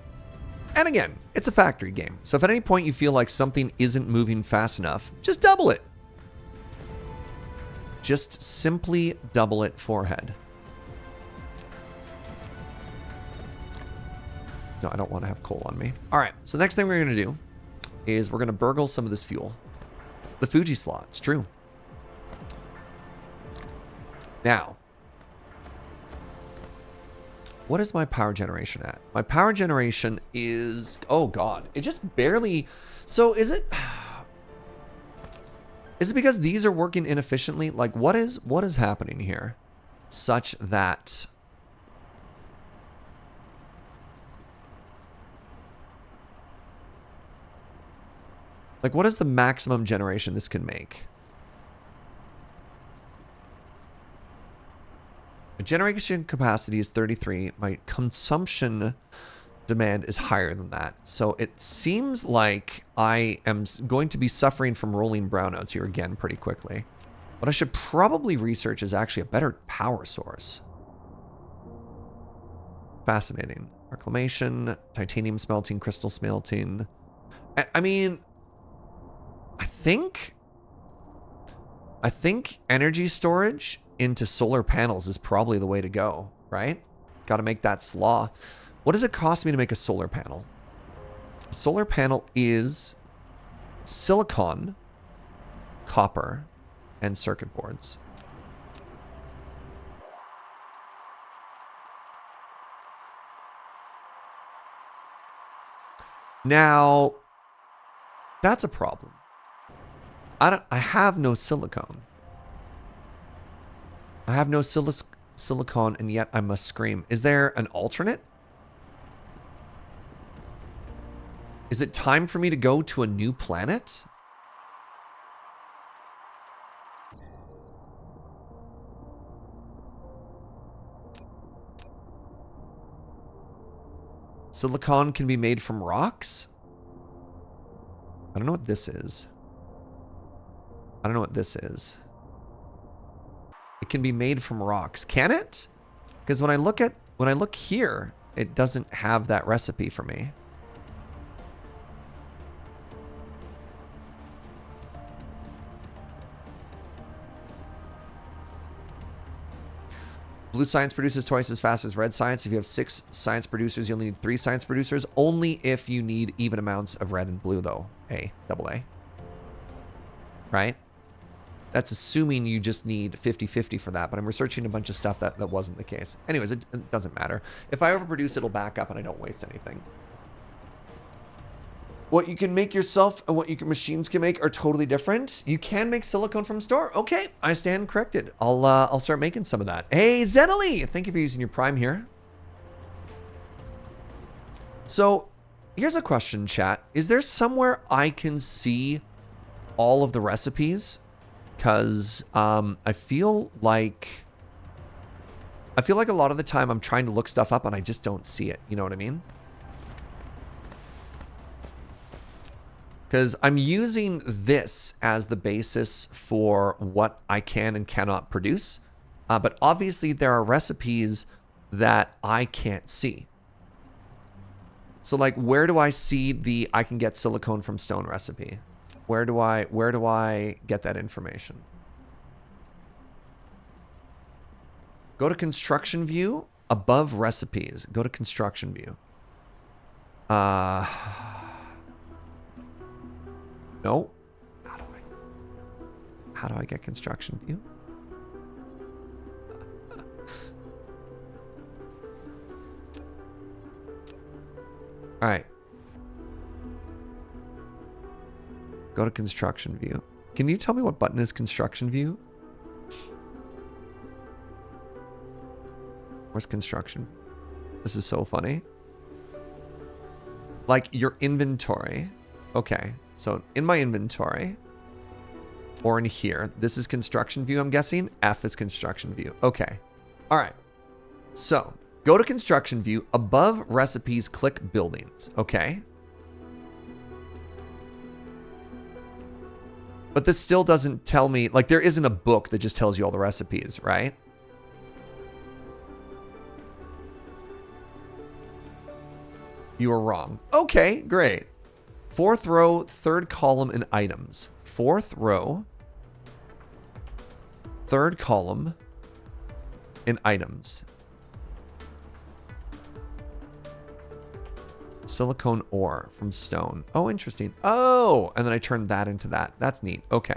And again, it's a factory game. So if at any point you feel like something isn't moving fast enough, just double it. Just simply double it forehead. No, I don't want to have coal on me. All right, so next thing we're going to do is we're going to burgle some of this fuel. The Fuji slot, it's true. Now, what is my power generation at? My power generation is, oh God, it just barely, so is it because these are working inefficiently? Like what is happening here such that like what is the maximum generation this can make? My generation capacity is 33. My consumption demand is higher than that. So it seems like I am going to be suffering from rolling brownouts here again pretty quickly. What I should probably research is actually a better power source. Fascinating. Reclamation, titanium smelting, crystal smelting. I mean, I think energy storage into solar panels is probably the way to go, right? Got to make that slaw. What does it cost me to make a solar panel? A solar panel is silicon, copper, and circuit boards. Now, that's a problem. I have no silicone. I have no silicone, and yet I must scream. Is there an alternate? Is it time for me to go to a new planet? Silicon can be made from rocks? I don't know what this is. I don't know what this is. It can be made from rocks. Can it? Because when I look here, it doesn't have that recipe for me. Blue science produces twice as fast as red science. If you have 6 science producers, you only need 3 science producers. Only if you need even amounts of red and blue, though. Double A. Right? That's assuming you just need 50-50 for that, but I'm researching a bunch of stuff that wasn't the case. Anyways, it doesn't matter. If I overproduce, it'll back up and I don't waste anything. What you can make yourself and what machines can make are totally different. You can make silicone from store. Okay, I stand corrected. I'll start making some of that. Hey, Zenali, thank you for using your Prime here. So, here's a question, chat. Is there somewhere I can see all of the recipes? Because I feel like a lot of the time I'm trying to look stuff up and I just don't see it. You know what I mean? Because I'm using this as the basis for what I can and cannot produce. But obviously there are recipes that I can't see. So like, where do I see the I can get silicone from stone recipe? Where do I get that information? Go to construction view, above recipes. Go to construction view. No. How do I get construction view? All right. Go to construction view. Can you tell me what button is construction view? Where's construction? This is so funny. Like your inventory. Okay. So in my inventory or in here, this is construction view, I'm guessing. F is construction view. Okay. All right. So go to construction view, above recipes, click buildings. Okay. But this still doesn't tell me, like there isn't a book that just tells you all the recipes, right? You were wrong. Okay, great. 4th row, 3rd column in items. 4th row, 3rd column in items. Silicone ore from stone. Oh, interesting. Oh, and then I turned that into that. That's neat. Okay.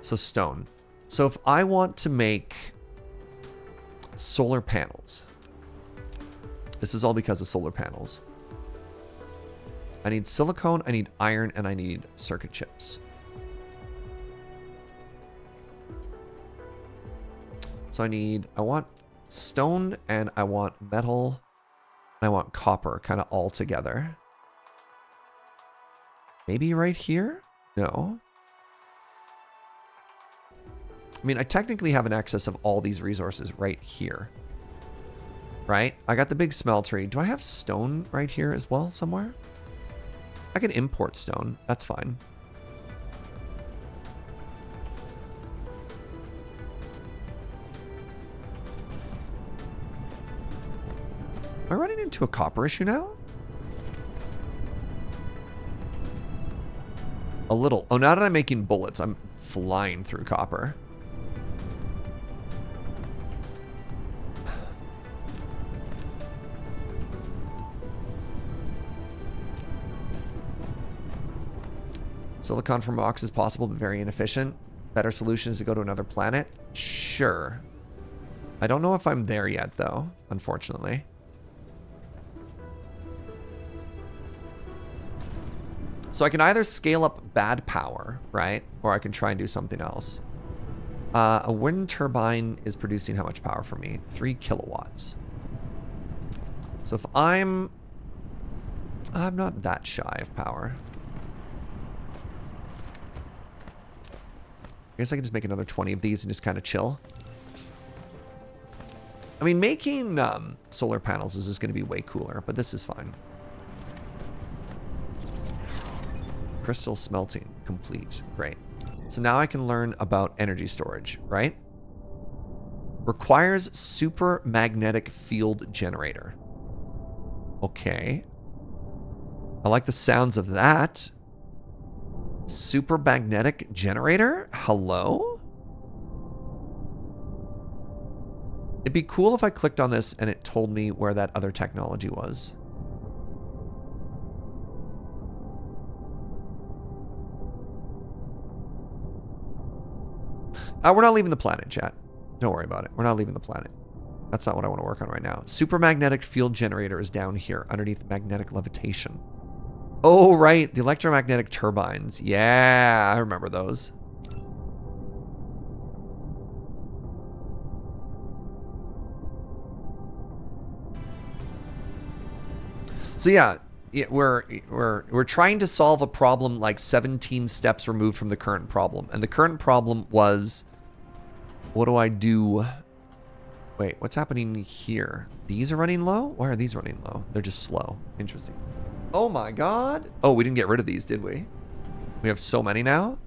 So stone. So if I want to make solar panels, this is all because of solar panels. I need silicone, I need iron, and I need circuit chips. So I want stone and I want metal and I want copper kind of all together. Maybe right here? No. I mean, I technically have an excess of all these resources right here. Right? I got the big smeltery. Do I have stone right here as well somewhere? I can import stone. That's fine. Am I running into a copper issue now? A little. Oh, now that I'm making bullets, I'm flying through copper. Silicon from rocks is possible, but very inefficient. Better solution is to go to another planet? Sure. I don't know if I'm there yet, though, unfortunately. So I can either scale up bad power, right? Or I can try and do something else. A wind turbine is producing how much power for me? 3 kilowatts. So if I'm not that shy of power. I guess I can just make another 20 of these and just kind of chill. I mean, making solar panels is just going to be way cooler, but this is fine. Crystal smelting complete. Great. So now I can learn about energy storage, right? Requires super magnetic field generator. Okay. I like the sounds of that. Super magnetic generator? Hello? It'd be cool if I clicked on this and it told me where that other technology was. We're not leaving the planet, chat. Don't worry about it. We're not leaving the planet. That's not what I want to work on right now. Super magnetic field generator is down here underneath magnetic levitation. Oh, right. The electromagnetic turbines. Yeah, I remember those. So yeah, we're trying to solve a problem like 17 steps removed from the current problem. And the current problem was, what do I do? Wait, what's happening here? These are running low? Why are these running low? They're just slow. Interesting. Oh my god. Oh, we didn't get rid of these, did we? We have so many now.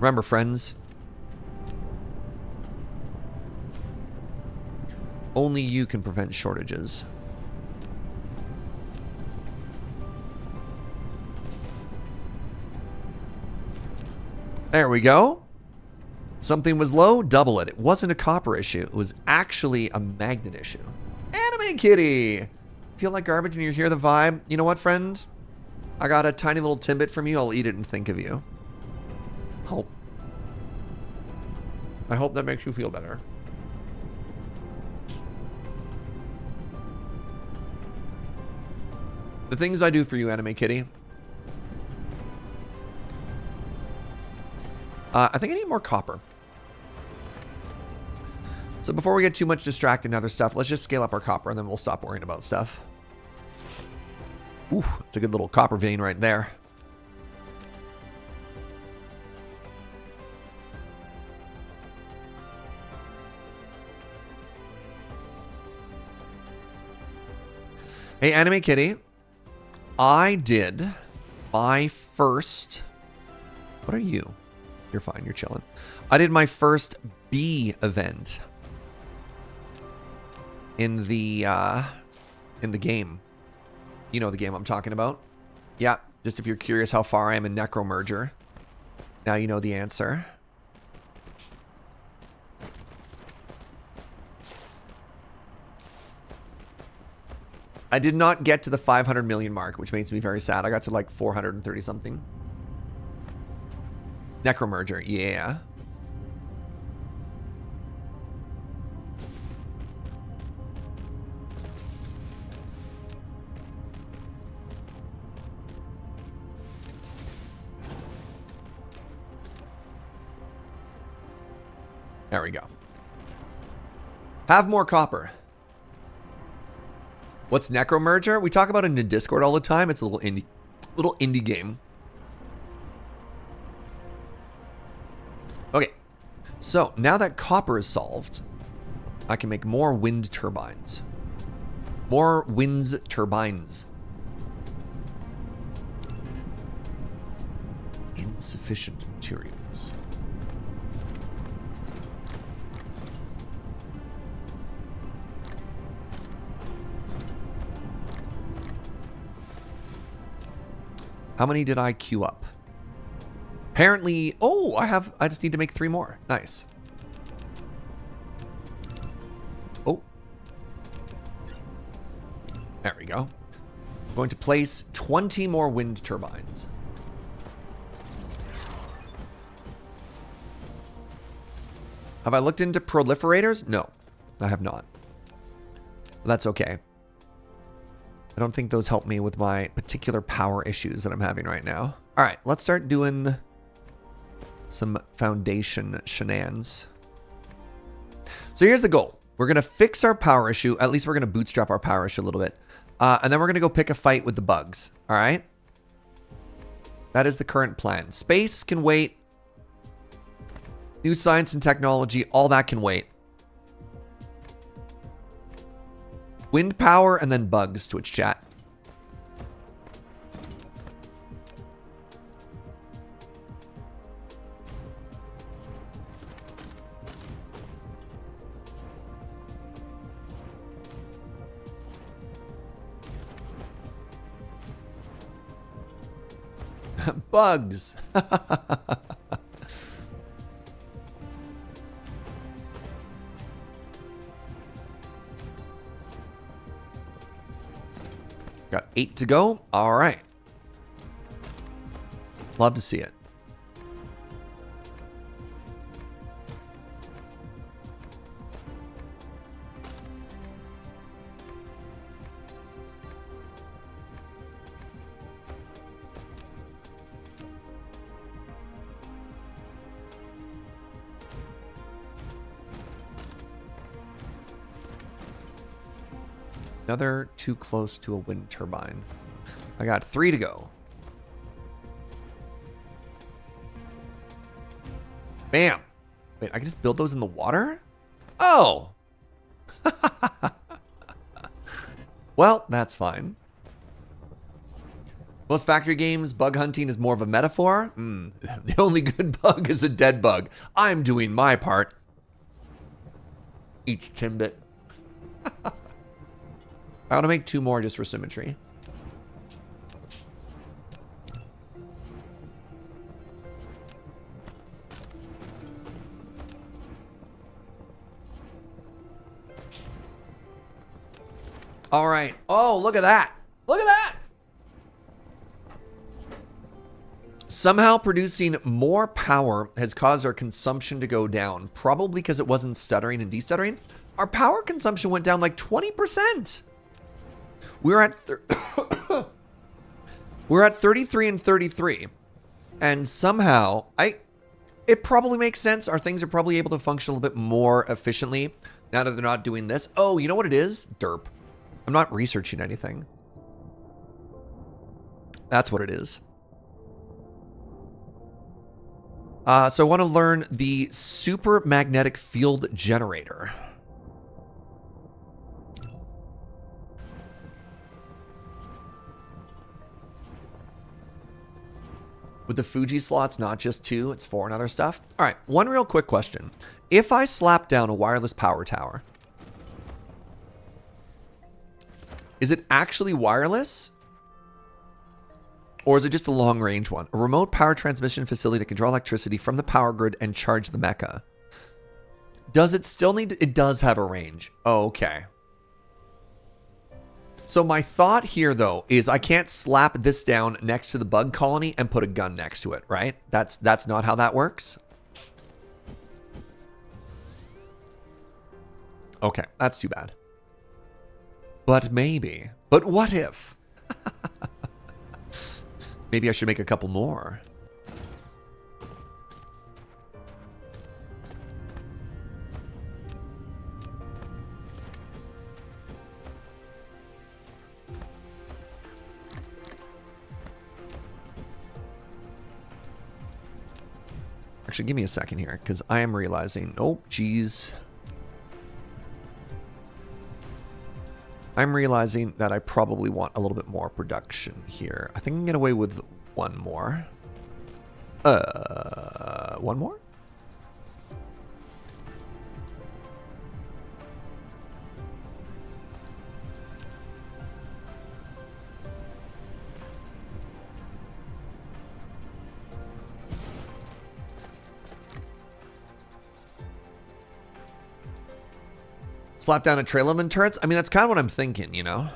Remember, friends, only you can prevent shortages. There we go. Something was low, double it. It wasn't a copper issue. It was actually a magnet issue. Anime Kitty! Feel like garbage and you hear the vibe? You know what, friend? I got a tiny little Timbit from you. I'll eat it and think of you. I hope that makes you feel better. The things I do for you, Anime Kitty. I think I need more copper. So before we get too much distracted in other stuff, let's just scale up our copper and then we'll stop worrying about stuff. Ooh, it's a good little copper vein right there. Hey, Anime Kitty. I did my first... What are you? You're fine. You're chilling. I did my first bee event in the game. You know the game I'm talking about. Yeah, just if you're curious how far I am in Necromerger. Now you know the answer. I did not get to the 500 million mark, which makes me very sad. I got to like 430 something. Necromerger, yeah. There we go. Have more copper. What's Necromerger? We talk about it in the Discord all the time. It's a little indie game. Okay. So, now that copper is solved, I can make more wind turbines. More winds turbines. Insufficient materials. How many did I queue up? Apparently, oh, I just need to make 3 more. Nice. Oh. There we go. I'm going to place 20 more wind turbines. Have I looked into proliferators? No, I have not. But that's okay. I don't think those help me with my particular power issues that I'm having right now. All right, let's start doing some foundation shenanigans. So here's the goal. We're going to fix our power issue. At least we're going to bootstrap our power issue a little bit. And then we're going to go pick a fight with the bugs. All right? That is the current plan. Space can wait. New science and technology, all that can wait. Wind power and then bugs, Twitch chat. Bugs. Got 8 to go. All right. Love to see it. Another too close to a wind turbine. I got 3 to go. Bam. Wait, I can just build those in the water? Oh. Well, that's fine. Most factory games, bug hunting is more of a metaphor. The only good bug is a dead bug. I'm doing my part. Each Timbit. I want to make 2 more just for symmetry. All right. Oh, look at that. Look at that. Somehow producing more power has caused our consumption to go down, probably because it wasn't stuttering and destuttering. Our power consumption went down like 20%. We're at we're at 33 and 33. And somehow, it probably makes sense. Our things are probably able to function a little bit more efficiently now that they're not doing this. Oh, you know what it is? Derp. I'm not researching anything. That's what it is. So I want to learn the super magnetic field generator. With the Fuji slots, not just 2, it's 4 and other stuff. All right, one real quick question. If I slap down a wireless power tower, is it actually wireless? Or is it just a long-range one? A remote power transmission facility to control electricity from the power grid and charge the mecha. Does it still need to, it does have a range. Oh, okay. So my thought here, though, is I can't slap this down next to the bug colony and put a gun next to it, right? That's not how that works. Okay, that's too bad. But maybe. But what if? Maybe I should make a couple more. Actually, give me a second here, because I am realizing... Oh, geez. I'm realizing that I probably want a little bit more production here. I think I can get away with 1 more. 1 more? Slap down a trail of turrets? I mean, that's kind of what I'm thinking, you know?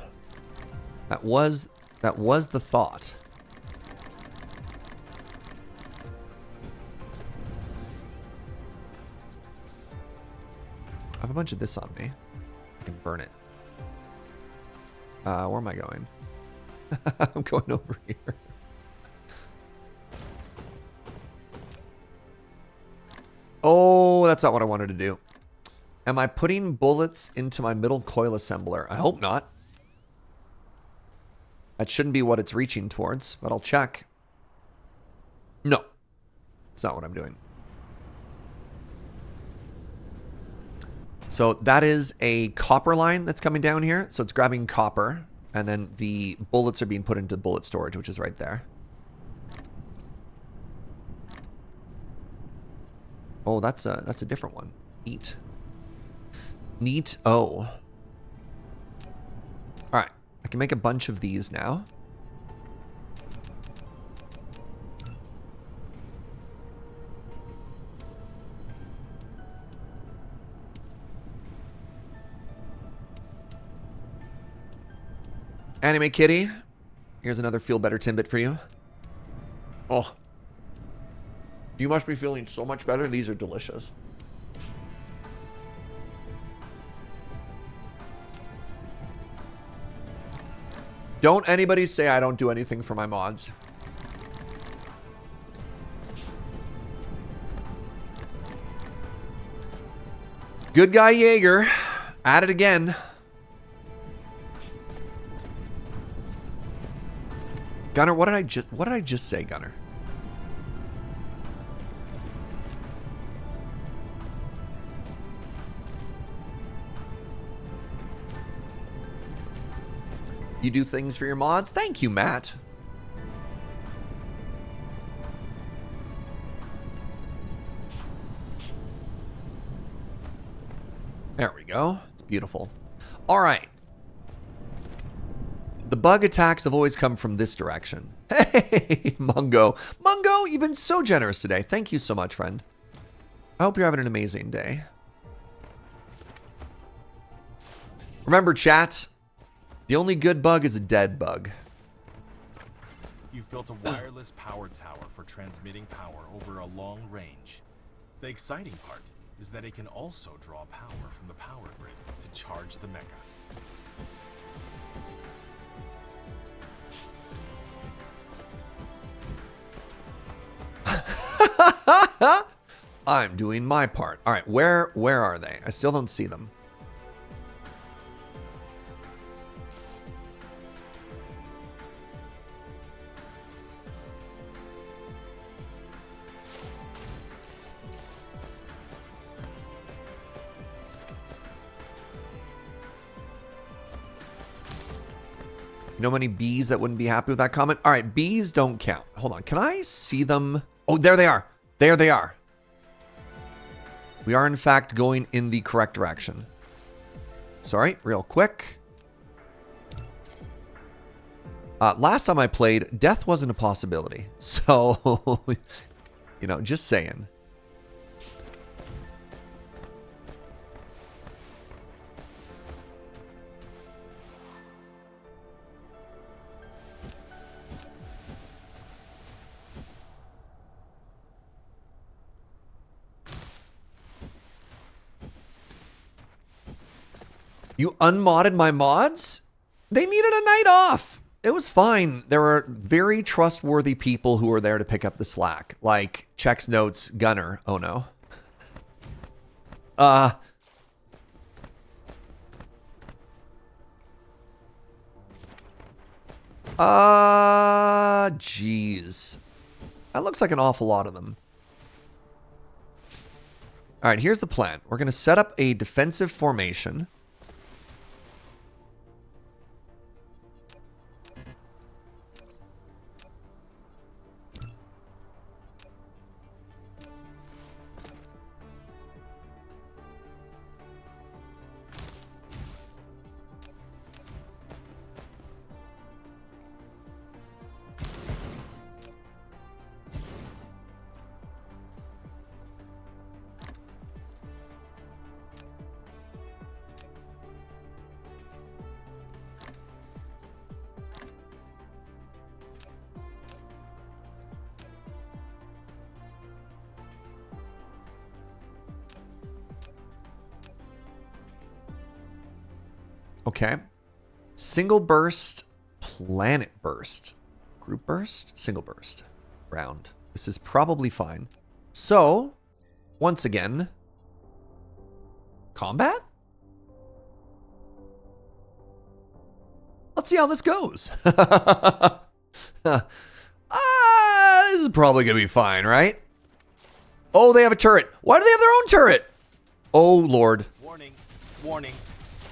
That was the thought. I have a bunch of this on me. I can burn it. Where am I going? I'm going over here. Oh, that's not what I wanted to do. Am I putting bullets into my middle coil assembler? I hope not. That shouldn't be what it's reaching towards, but I'll check. No. It's not what I'm doing. So that is a copper line that's coming down here. So it's grabbing copper, and then the bullets are being put into bullet storage, which is right there. Oh, that's a different one. Neat. Neat. Oh. All right. I can make a bunch of these now. Anime Kitty. Here's another feel better Timbit for you. Oh. You must be feeling so much better. These are delicious. Don't anybody say I don't do anything for my mods. Good guy Jaeger. At it again. Gunner, what did I just say, Gunner? You do things for your mods? Thank you, Matt. There we go. It's beautiful. All right. The bug attacks have always come from this direction. Hey, Mungo. Mungo, you've been so generous today. Thank you so much, friend. I hope you're having an amazing day. Remember, chat, the only good bug is a dead bug. You've built a wireless power tower for transmitting power over a long range. The exciting part is that it can also draw power from the power grid to charge the mecha. I'm doing my part. All right, where are they? I still don't see them. You know how many bees that wouldn't be happy with that comment? All right, bees don't count. Hold on. Can I see them? Oh, there they are. There they are. We are, in fact, going in the correct direction. Sorry, real quick. Last time I played, death wasn't a possibility. So, you know, just saying. You unmodded my mods? They needed a night off. It was fine. There were very trustworthy people who were there to pick up the slack. Like, checks notes, Gunner. Oh no. Jeez. That looks like an awful lot of them. All right, here's the plan. We're going to set up a defensive formation. Okay. Single burst, planet burst, group burst, single burst, round. This is probably fine. So, once again, combat? Let's see how this goes. This is probably going to be fine, right? Oh, they have a turret. Why do they have their own turret? Oh, Lord. Warning, warning.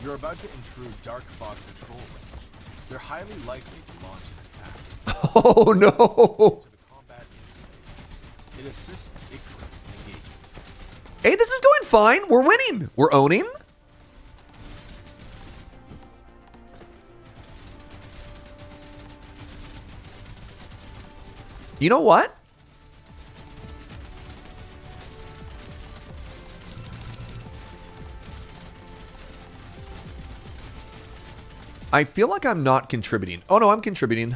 You're about to intrude Dark Fog Patrol range. They're highly likely to launch an attack. Oh, no. To the combat interface. It assists Icarus in engagement. Hey, this is going fine. We're winning. We're owning. You know what? I feel like I'm not contributing. Oh, no, I'm contributing.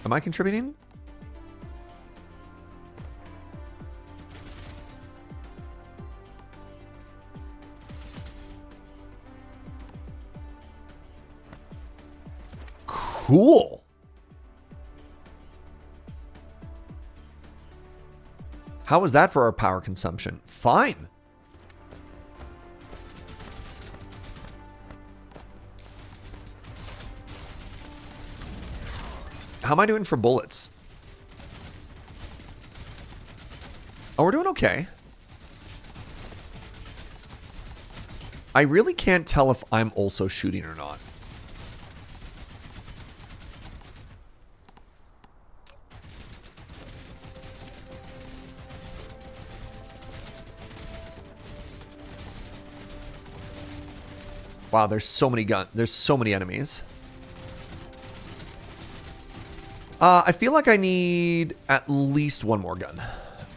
Am I contributing? Cool. How was that for our power consumption? Fine. How am I doing for bullets? Oh, we're doing okay. I really can't tell if I'm also shooting or not. Wow, there's so many there's so many enemies. I feel like I need at least one more gun.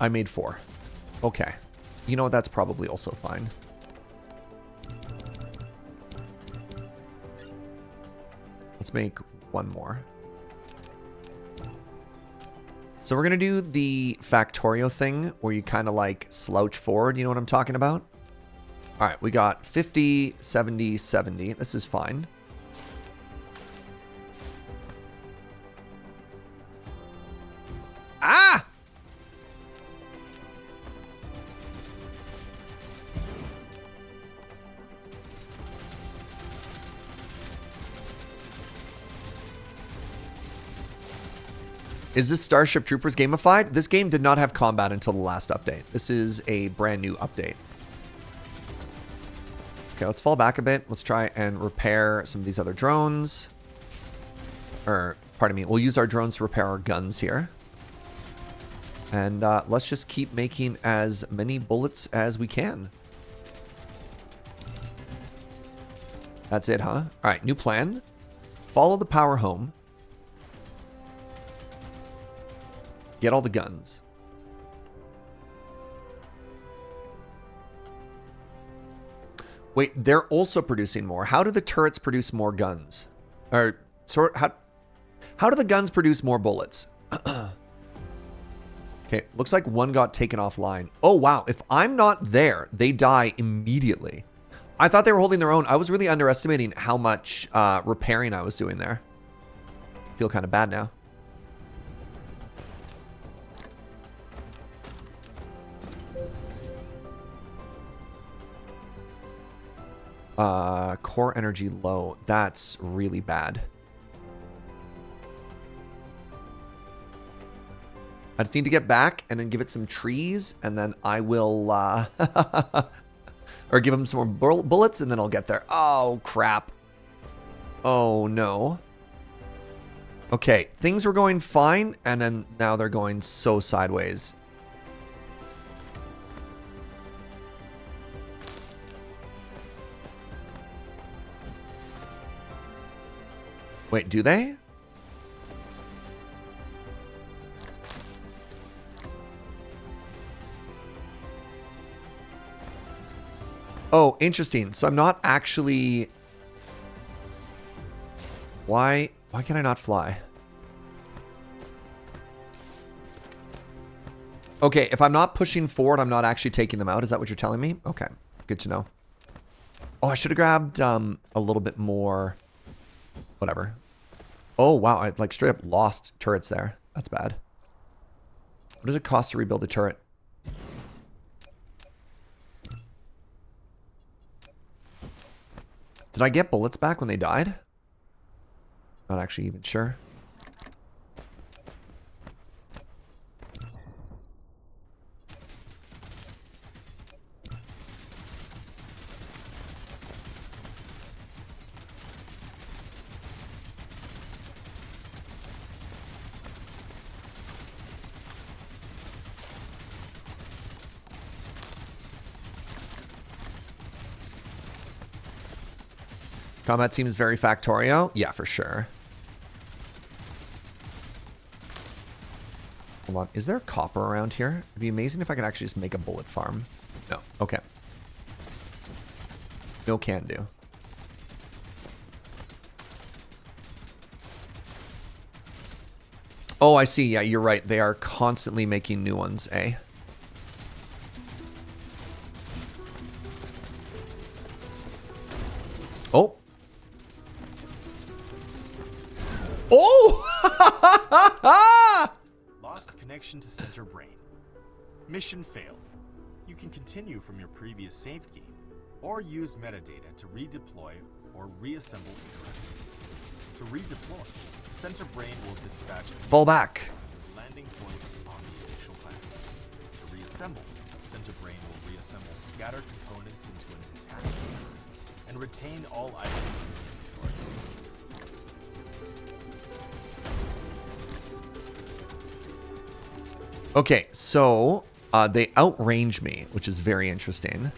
I made 4. Okay. You know what? That's probably also fine. Let's make one more. So we're going to do the Factorio thing where you kind of like slouch forward. You know what I'm talking about? All right, we got 50, 70, 70. This is fine. Ah! Is this Starship Troopers gamified? This game did not have combat until the last update. This is a brand new update. Okay, let's fall back a bit. Let's try and repair some of these other drones. Or, pardon me, we'll use our drones to repair our guns here. And let's just keep making as many bullets as we can. That's it, huh? All right, new plan. Follow the power home. Get all the guns. Wait, they're also producing more. How do the turrets produce more guns? Or how do the guns produce more bullets? Okay, looks like one got taken offline. Oh, wow. If I'm not there, they die immediately. I thought they were holding their own. I was really underestimating how much repairing I was doing there. Feel kind of bad now. Core energy low. That's really bad. I just need to get back and then give it some trees, and then I will, or give them some more bullets, and then I'll get there. Oh, crap. Oh, no. Okay, things were going fine, and then now they're going so sideways. Wait, do they? Oh, interesting. So I'm not actually... Why can I not fly? Okay, if I'm not pushing forward, I'm not actually taking them out. Is that what you're telling me? Okay, good to know. Oh, I should have grabbed a little bit more... Whatever. Oh, wow. I like straight up lost turrets there. That's bad. What does it cost to rebuild a turret? Did I get bullets back when they died? Not actually even sure. Combat seems very Factorio. Yeah, for sure. Hold on. Is there copper around here? It'd be amazing if I could actually just make a bullet farm. No. Okay. No can do. Oh, I see. Yeah, you're right. They are constantly making new ones, eh? Oh. Oh! Lost connection to center brain. Mission failed. You can continue from your previous save game, or use metadata to redeploy or reassemble Icarus. To redeploy, center brain will dispatch Fall back. to the landing point on the initial planet. To reassemble, center brain will reassemble scattered components into an intact Icarus and retain all items in the inventory. Okay, so they outrange me, which is very interesting.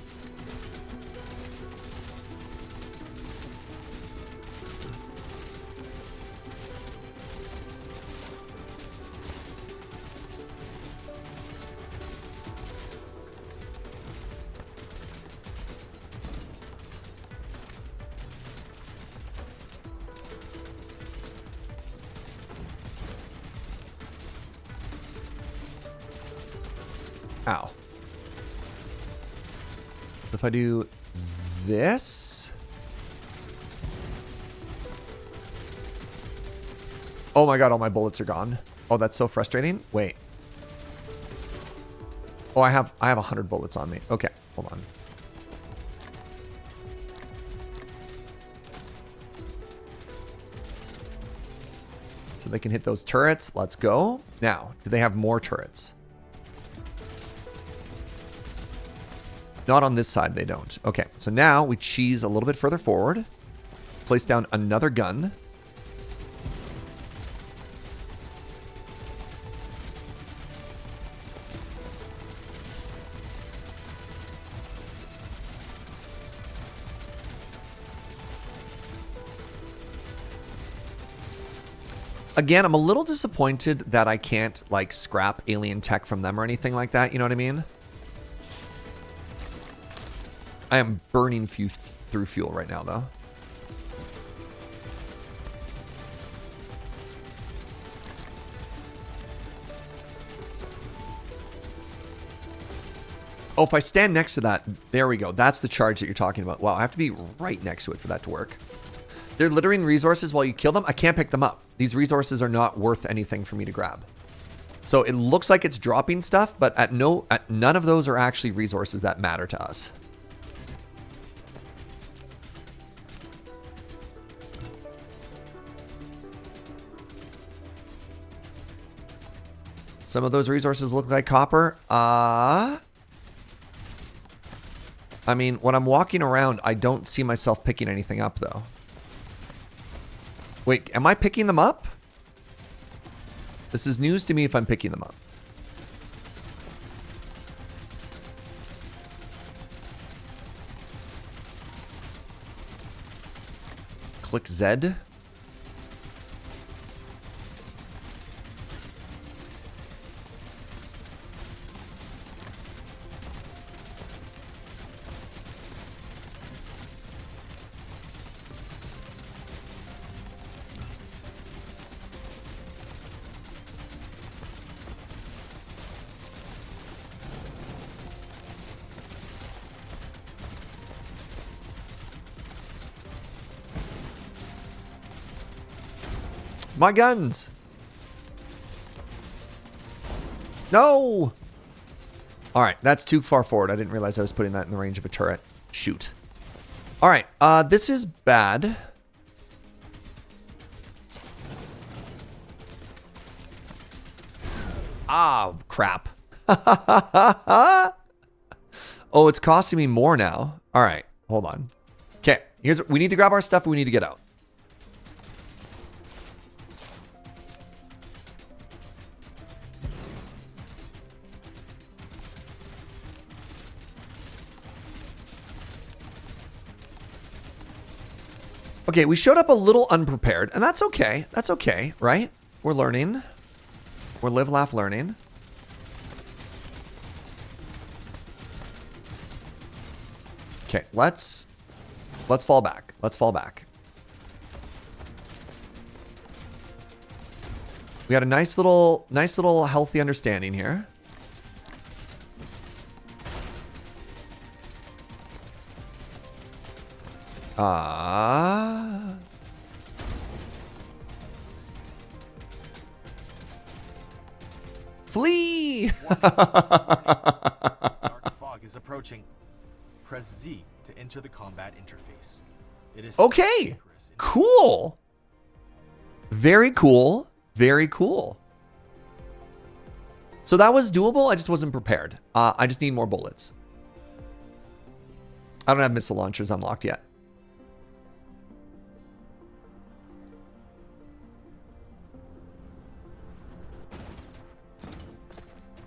Ow. So if I do this. Oh my god, all my bullets are gone. Oh, that's so frustrating. Wait. Oh, I have 100 bullets on me. Okay, hold on. So they can hit those turrets. Let's go. Now, do they have more turrets? Not on this side, they don't. Okay, so now we cheese a little bit further forward. Place down another gun. Again, I'm a little disappointed that I can't, like, scrap alien tech from them or anything like that. You know what I mean? I am burning through fuel right now, though. Oh, if I stand next to that, there we go. That's the charge that you're talking about. Wow, I have to be right next to it for that to work. They're littering resources while you kill them. I can't pick them up. These resources are not worth anything for me to grab. So it looks like it's dropping stuff, but at none of those are actually resources that matter to us. Some of those resources look like copper. I mean, when I'm walking around, I don't see myself picking anything up, though. Wait, am I picking them up? This is news to me if I'm picking them up. Click Z. My guns! No! Alright, that's too far forward. I didn't realize I was putting that in the range of a turret. Shoot. Alright, this is bad. Ah, crap. Oh, it's costing me more now. Alright, hold on. Okay, we need to grab our stuff and we need to get out. Okay, we showed up a little unprepared, and that's okay. That's okay, right? We're learning. We're live, laugh, learning. Okay, let's fall back. Let's fall back. We got a nice little healthy understanding here. Flee! Dark fog is approaching. Press Z to enter the combat interface. It is okay. Cool. Very cool. Very cool. So that was doable. I just wasn't prepared. I just need more bullets. I don't have missile launchers unlocked yet.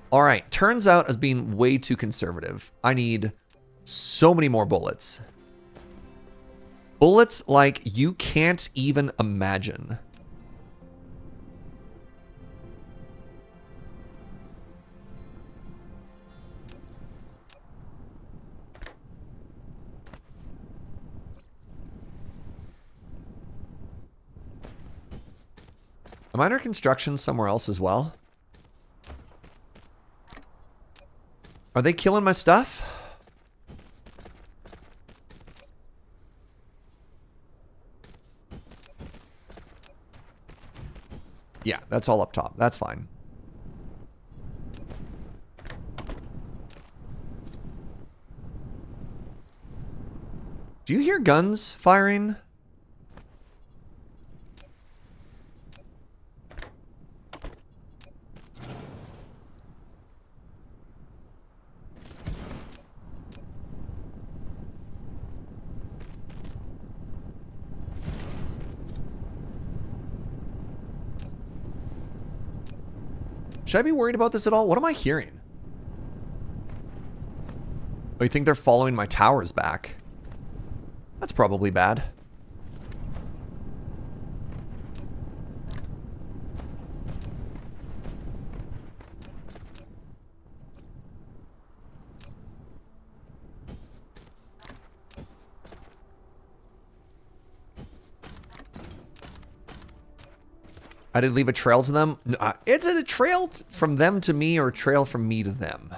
All right, turns out as being way too conservative. I need so many more bullets. Bullets like you can't even imagine. Am I under construction somewhere else as well? Are they killing my stuff? Yeah, that's all up top. That's fine. Do you hear guns firing? Should I be worried about this at all? What am I hearing? Oh, you think they're following my towers back? That's probably bad. I did leave a trail to them. Is it a trail from them to me or a trail from me to them?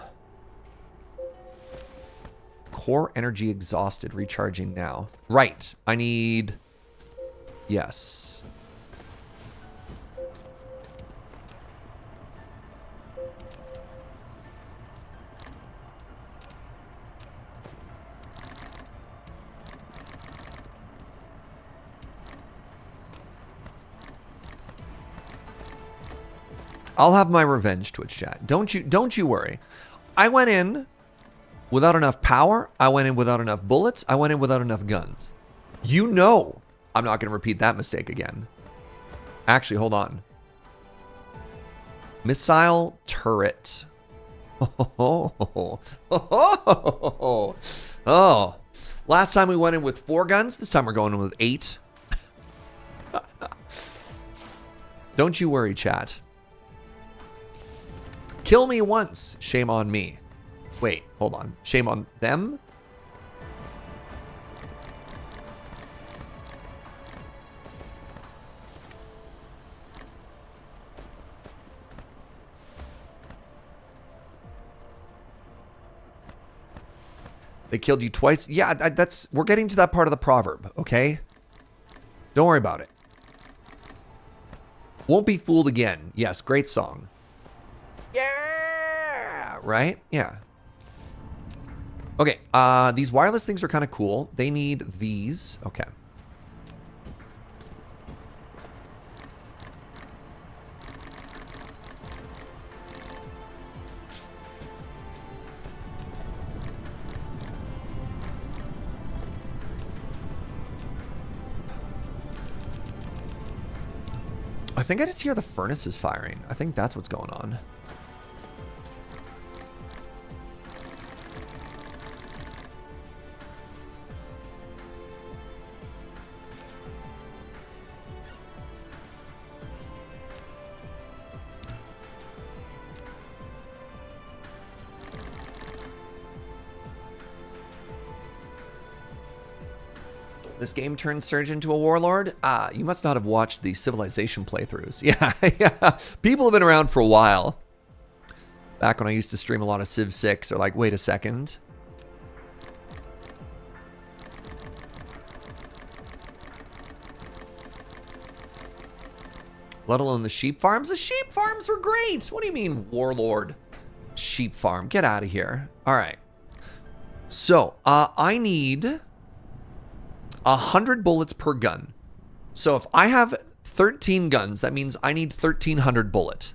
Core energy exhausted. Recharging now. Right. I need... Yes. I'll have my revenge, Twitch chat. Don't you worry. I went in without enough power. I went in without enough bullets. I went in without enough guns. You know I'm not going to repeat that mistake again. Actually, hold on. Missile turret. Oh. Last time we went in with 4 guns. This time we're going in with 8. Don't you worry, chat. Kill me once. Shame on me. Wait, hold on. Shame on them? They killed you twice? Yeah, we're getting to that part of the proverb, okay? Don't worry about it. Won't be fooled again. Yes, great song. Yeah, right? Yeah. Okay, these wireless things are kind of cool. They need these. Okay. I think I just hear the furnaces firing. I think that's what's going on. This game turned Surge into a warlord? You must not have watched the Civilization playthroughs. Yeah, yeah. People have been around for a while. Back when I used to stream a lot of Civ 6, they're like, wait a second. Let alone the sheep farms. The sheep farms were great. What do you mean, warlord? Sheep farm. Get out of here. All right. So, I need 100 bullets per gun. So if I have 13 guns, that means I need 1,300 bullets.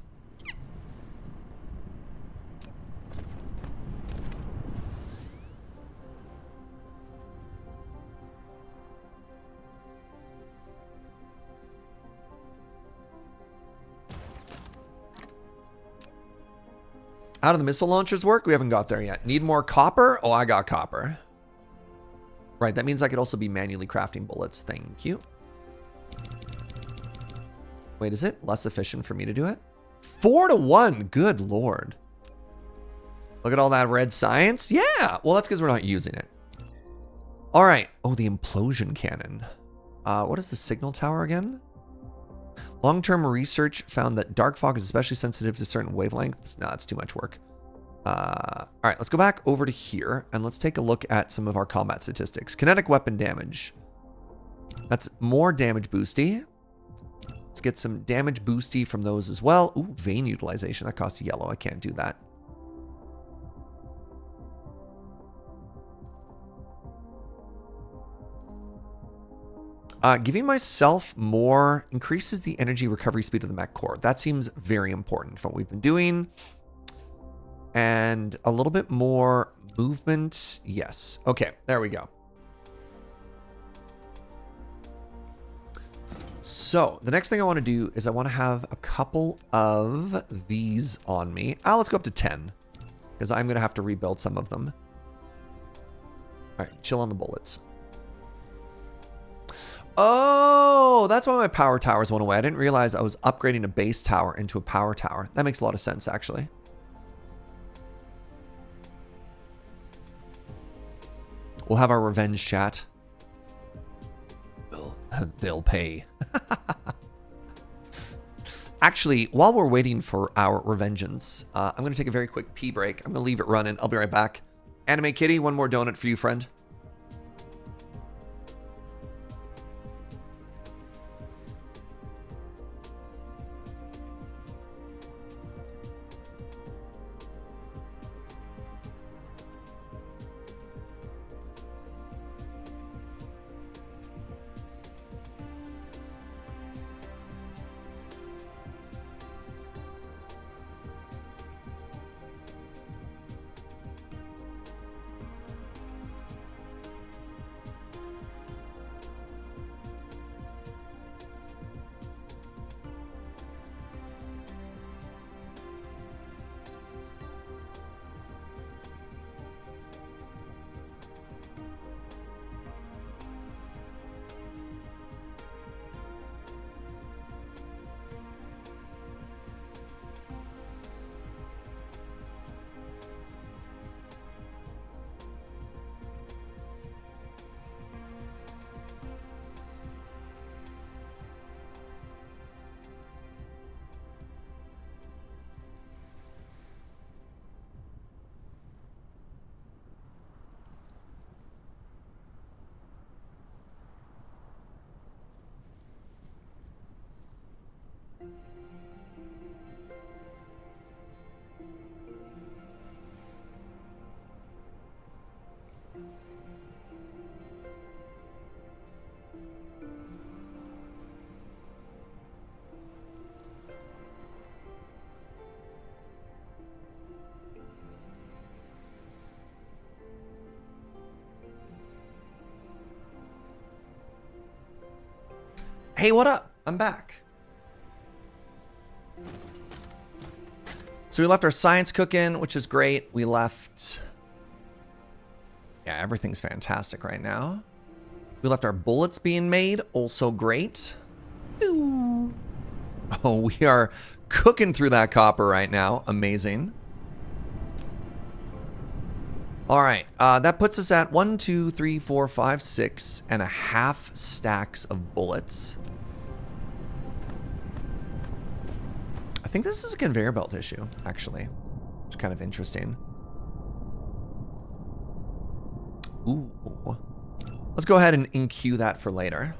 How do the missile launchers work? We haven't got there yet. Need more copper? Oh, I got copper. Right, that means I could also be manually crafting bullets. Thank you. Wait, is it less efficient for me to do it? 4-to-1. Good lord. Look at all that red science. Yeah. Well, that's because we're not using it. All right. Oh, the implosion cannon. What is the signal tower again? Long-term research found that dark fog is especially sensitive to certain wavelengths. No, it's too much work. All right, let's go back over to here and let's take a look at some of our combat statistics. Kinetic weapon damage. That's more damage boosty. Let's get some damage boosty from those as well. Ooh, vein utilization. That costs yellow. I can't do that. Giving myself more increases the energy recovery speed of the mech core. That seems very important for what we've been doing. And a little bit more movement. Yes. Okay, there we go. So the next thing I want to do is I want to have a couple of these on me. Let's go up to 10 because I'm going to have to rebuild some of them. All right, chill on the bullets. Oh, that's why my power towers went away. I didn't realize I was upgrading a base tower into a power tower. That makes a lot of sense, actually. We'll have our revenge chat. They'll pay. Actually, while we're waiting for our revengeance, I'm going to take a very quick pee break. I'm going to leave it running. I'll be right back. Anime Kitty, one more donut for you, friend. Hey, what up? I'm back. So we left our science cooking, which is great. We left... Yeah, everything's fantastic right now. We left our bullets being made, also great. Ooh. Oh, we are cooking through that copper right now. Amazing. All right, that puts us at 1, 2, 3, 4, 5, 6 and a half stacks of bullets. I think this is a conveyor belt issue, actually. It's kind of interesting. Ooh. Let's go ahead and in-queue that for later.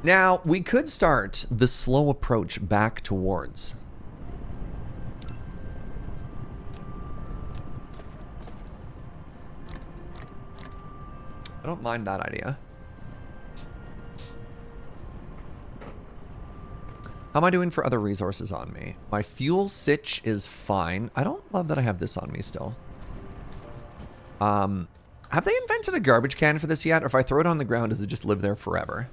Now, we could start the slow approach back towards. I don't mind that idea. How am I doing for other resources on me? My fuel sitch is fine. I don't love that I have this on me still. Have they invented a garbage can for this yet? Or if I throw it on the ground, does it just live there forever?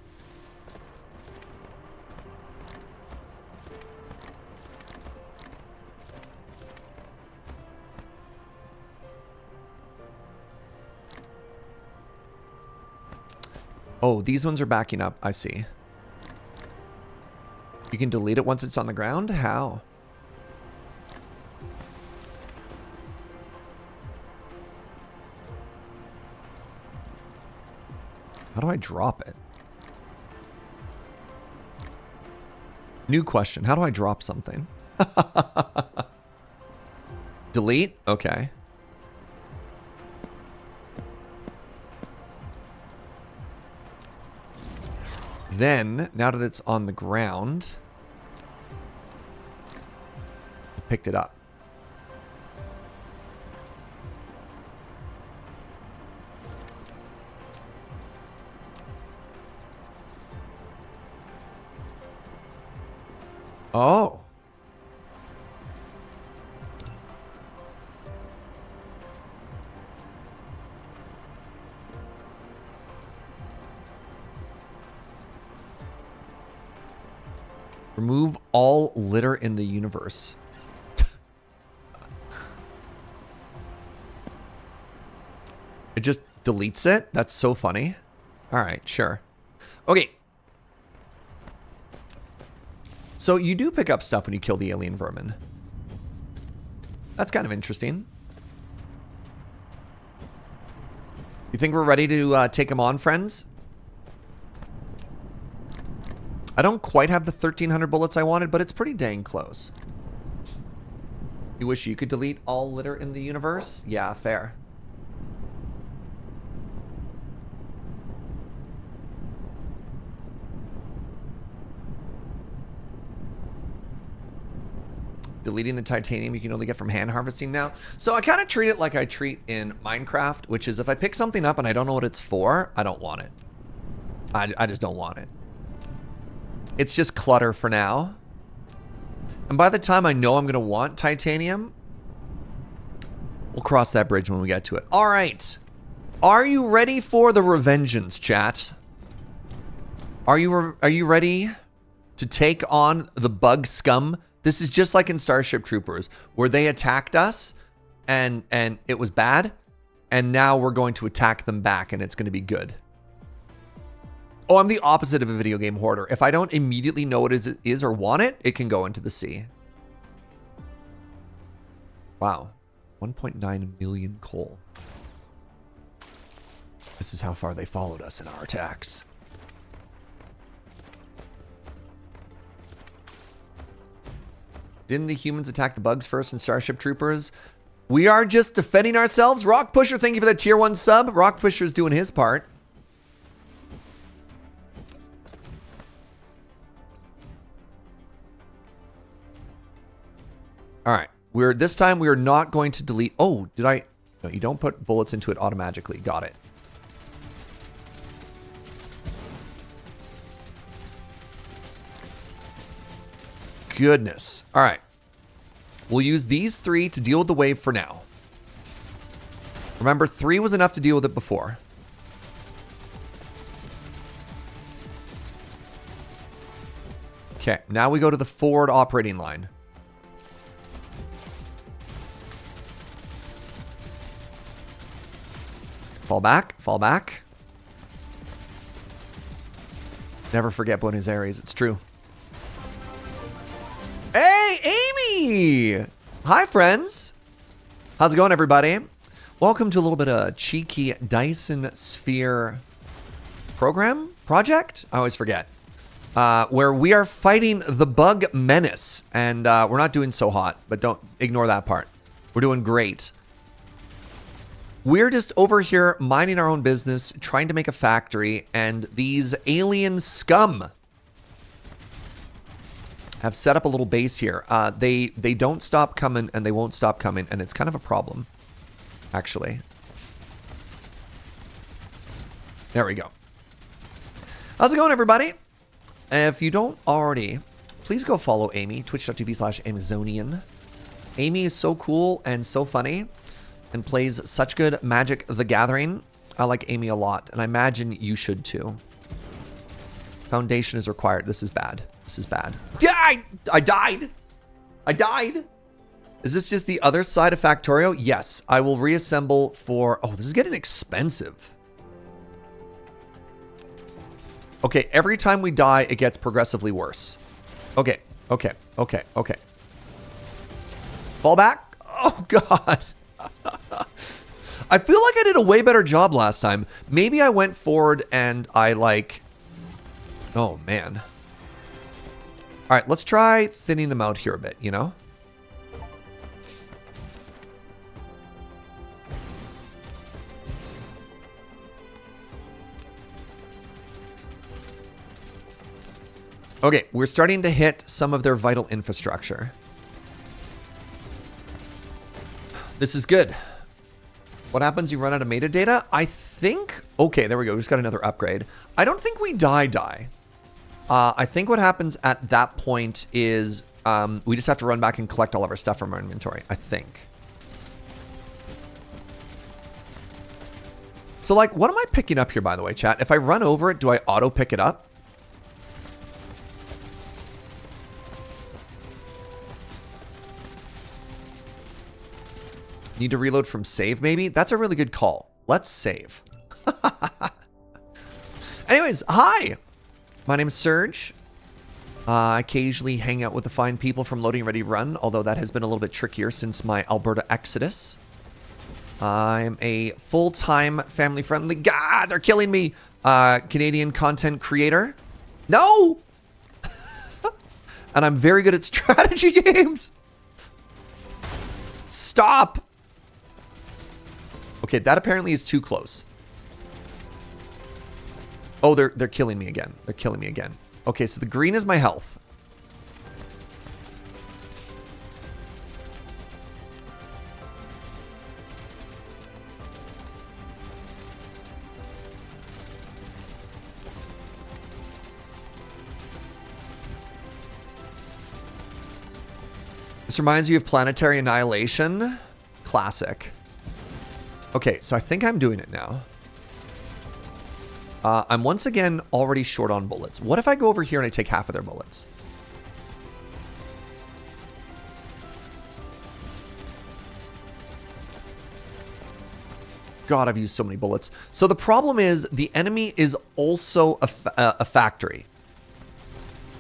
Oh, these ones are backing up. I see. You can delete it once it's on the ground? How? How do I drop it? New question. How do I drop something? delete? Okay. Then, now that it's on the ground, I picked it up. Oh. Remove all litter in the universe. It just deletes it? That's so funny. All right, sure. Okay. So you do pick up stuff when you kill the alien vermin. That's kind of interesting. You think we're ready to take them on, friends? I don't quite have the 1,300 bullets I wanted, but it's pretty dang close. You wish you could delete all litter in the universe? Yeah, fair. Deleting the titanium you can only get from hand harvesting now. So I kind of treat it like I treat in Minecraft, which is if I pick something up and I don't know what it's for, I don't want it. I just don't want it. It's just clutter for now. And by the time I know I'm going to want titanium, we'll cross that bridge when we get to it. All right. Are you ready for the revengeance, chat? Are you ready to take on the bug scum? This is just like in Starship Troopers, where they attacked us and it was bad. And now we're going to attack them back and it's going to be good. Oh, I'm the opposite of a video game hoarder. If I don't immediately know what it is or want it, it can go into the sea. Wow. 1.9 million coal. This is how far they followed us in our attacks. Didn't the humans attack the bugs first in Starship Troopers? We are just defending ourselves. Rock Pusher, thank you for the tier 1 sub. Rock Pusher's doing his part. All right. This time we are not going to delete. Oh, did I? No, you don't put bullets into it automatically. Got it. Goodness. All right. We'll use these 3 to deal with the wave for now. Remember, 3 was enough to deal with it before. Okay, now we go to the forward operating line. Fall back, fall back. Never forget Buenos Aires, it's true. Hey, Amy! Hi, friends. How's it going, everybody? Welcome to a little bit of cheeky Dyson Sphere project? I always forget. Where we are fighting the bug menace. And we're not doing so hot, but don't ignore that part. We're doing great. We're just over here minding our own business, trying to make a factory, and these alien scum have set up a little base here. They don't stop coming, and they won't stop coming, and it's kind of a problem, actually. There we go. How's it going, everybody? If you don't already, please go follow Amy, twitch.tv/Amazonian. Amy is so cool and so funny and plays such good Magic the Gathering. I like Amy a lot, and I imagine you should too. Foundation is required. This is bad. This is bad. I died. I died. Is this just the other side of Factorio? Yes. I will reassemble for... Oh, this is getting expensive. Okay, every time we die, it gets progressively worse. Okay, okay, okay, okay. Fall back? Oh, God. I feel like I did a way better job last time. Maybe I went forward and I like... Oh, man. All right, let's try thinning them out here a bit, you know? Okay, we're starting to hit some of their vital infrastructure. This is good. What happens? You run out of metadata? I think... Okay, there we go. We just got another upgrade. I don't think we die. I think what happens at that point is we just have to run back and collect all of our stuff from our inventory. I think. So, like, what am I picking up here, by the way, chat? If I run over it, do I auto pick it up? Need to reload from save, maybe? That's a really good call. Let's save. Anyways, hi! My name is Serge. I occasionally hang out with the fine people from Loading Ready Run, although that has been a little bit trickier since my Alberta exodus. I'm a full-time, family-friendly... God, they're killing me! Canadian content creator. No! And I'm very good at strategy games. Stop! Okay, that apparently is too close. Oh, they're killing me again. They're killing me again. Okay, so the green is my health. This reminds you of Planetary Annihilation. Classic. Okay, so I think I'm doing it now. I'm once again already short on bullets. What if I go over here and I take half of their bullets? God, I've used so many bullets. So the problem is the enemy is also a factory,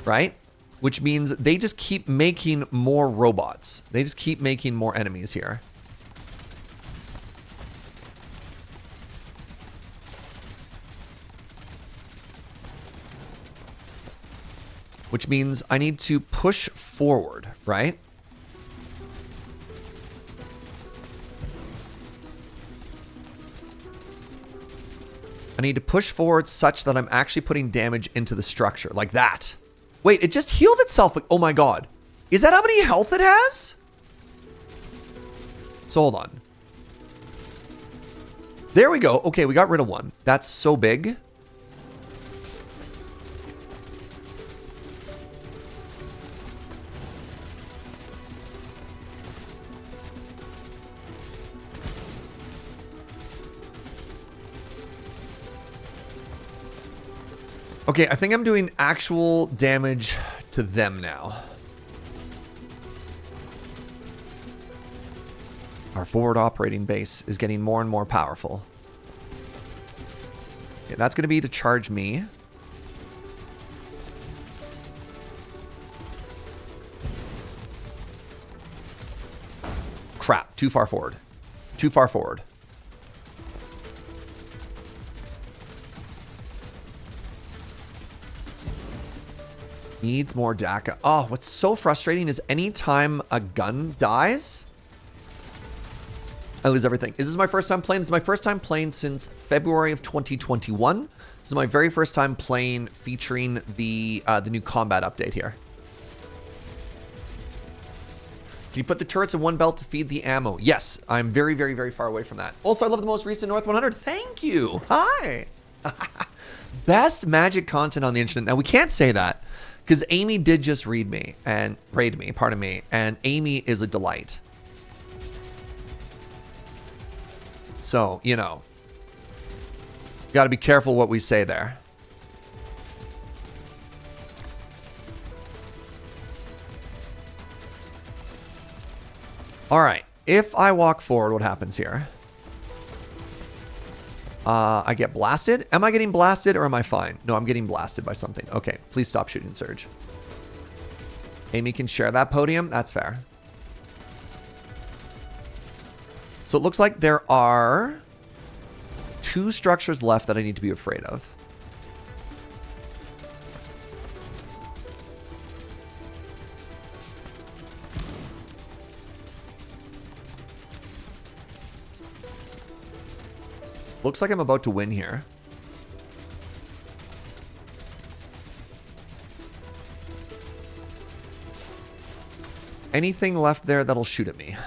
right? Which means they just keep making more robots. They just keep making more enemies here. Which means I need to push forward, right? I need to push forward such that I'm actually putting damage into the structure, like that. Wait, it just healed itself. Like, oh my God. Is that how many health it has? So hold on. There we go. Okay, we got rid of one. That's so big. Okay, I think I'm doing actual damage to them now. Our forward operating base is getting more and more powerful. Yeah, that's going to be to charge me. Crap, too far forward. Too far forward. Needs more DACA. Oh, what's so frustrating is anytime a gun dies, I lose everything. Is this my first time playing? This is my first time playing since February of 2021. This is my very first time playing featuring the new combat update here. Can you put the turrets in one belt to feed the ammo? Yes, I'm very, very, very far away from that. Also, I love the most recent North 100. Thank you. Hi. Best magic content on the internet. Now, we can't say that, because Amy did just raid me, and Amy is a delight. So, you know, got to be careful what we say there. All right, if I walk forward, what happens here? I get blasted. Am I getting blasted or am I fine? No, I'm getting blasted by something. Okay, please stop shooting, Surge. Amy can share that podium. That's fair. So it looks like there are 2 structures left that I need to be afraid of. Looks like I'm about to win here. anything left there that'll shoot at me?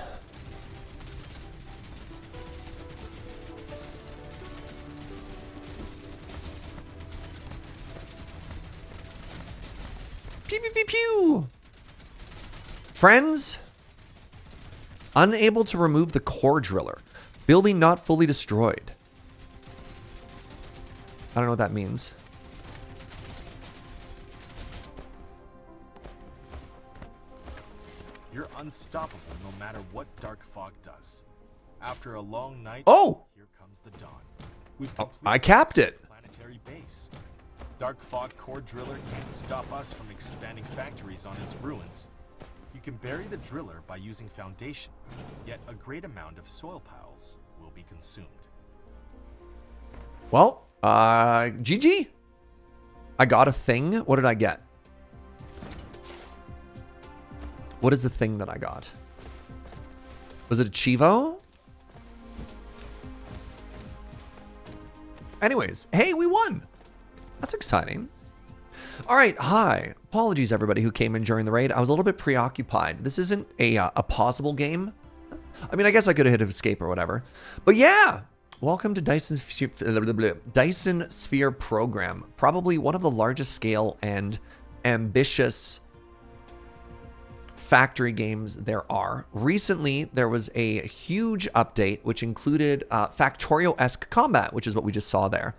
Pew, pew, pew, pew. Friends? Unable to remove the core driller. Building not fully destroyed. I don't know what that means. You're unstoppable no matter what dark fog does. After a long night, Oh! here comes the dawn. We've Oh, completed I capped it. the planetary base. Dark fog core driller can't stop us from expanding factories on its ruins. You can bury the driller by using foundation, yet a great amount of soil piles will be consumed. Well, GG. I got a thing. What did I get? What is the thing that I got? Was it a Chivo? Anyways, hey, we won. That's exciting. All right, hi. Apologies, everybody who came in during the raid. I was a little bit preoccupied. This isn't a pausable game. I mean, I guess I could have hit escape or whatever. But yeah, welcome to Dyson Sphere program. Probably one of the largest scale and ambitious factory games there are. Recently, there was a huge update which included Factorio-esque combat, which is what we just saw there,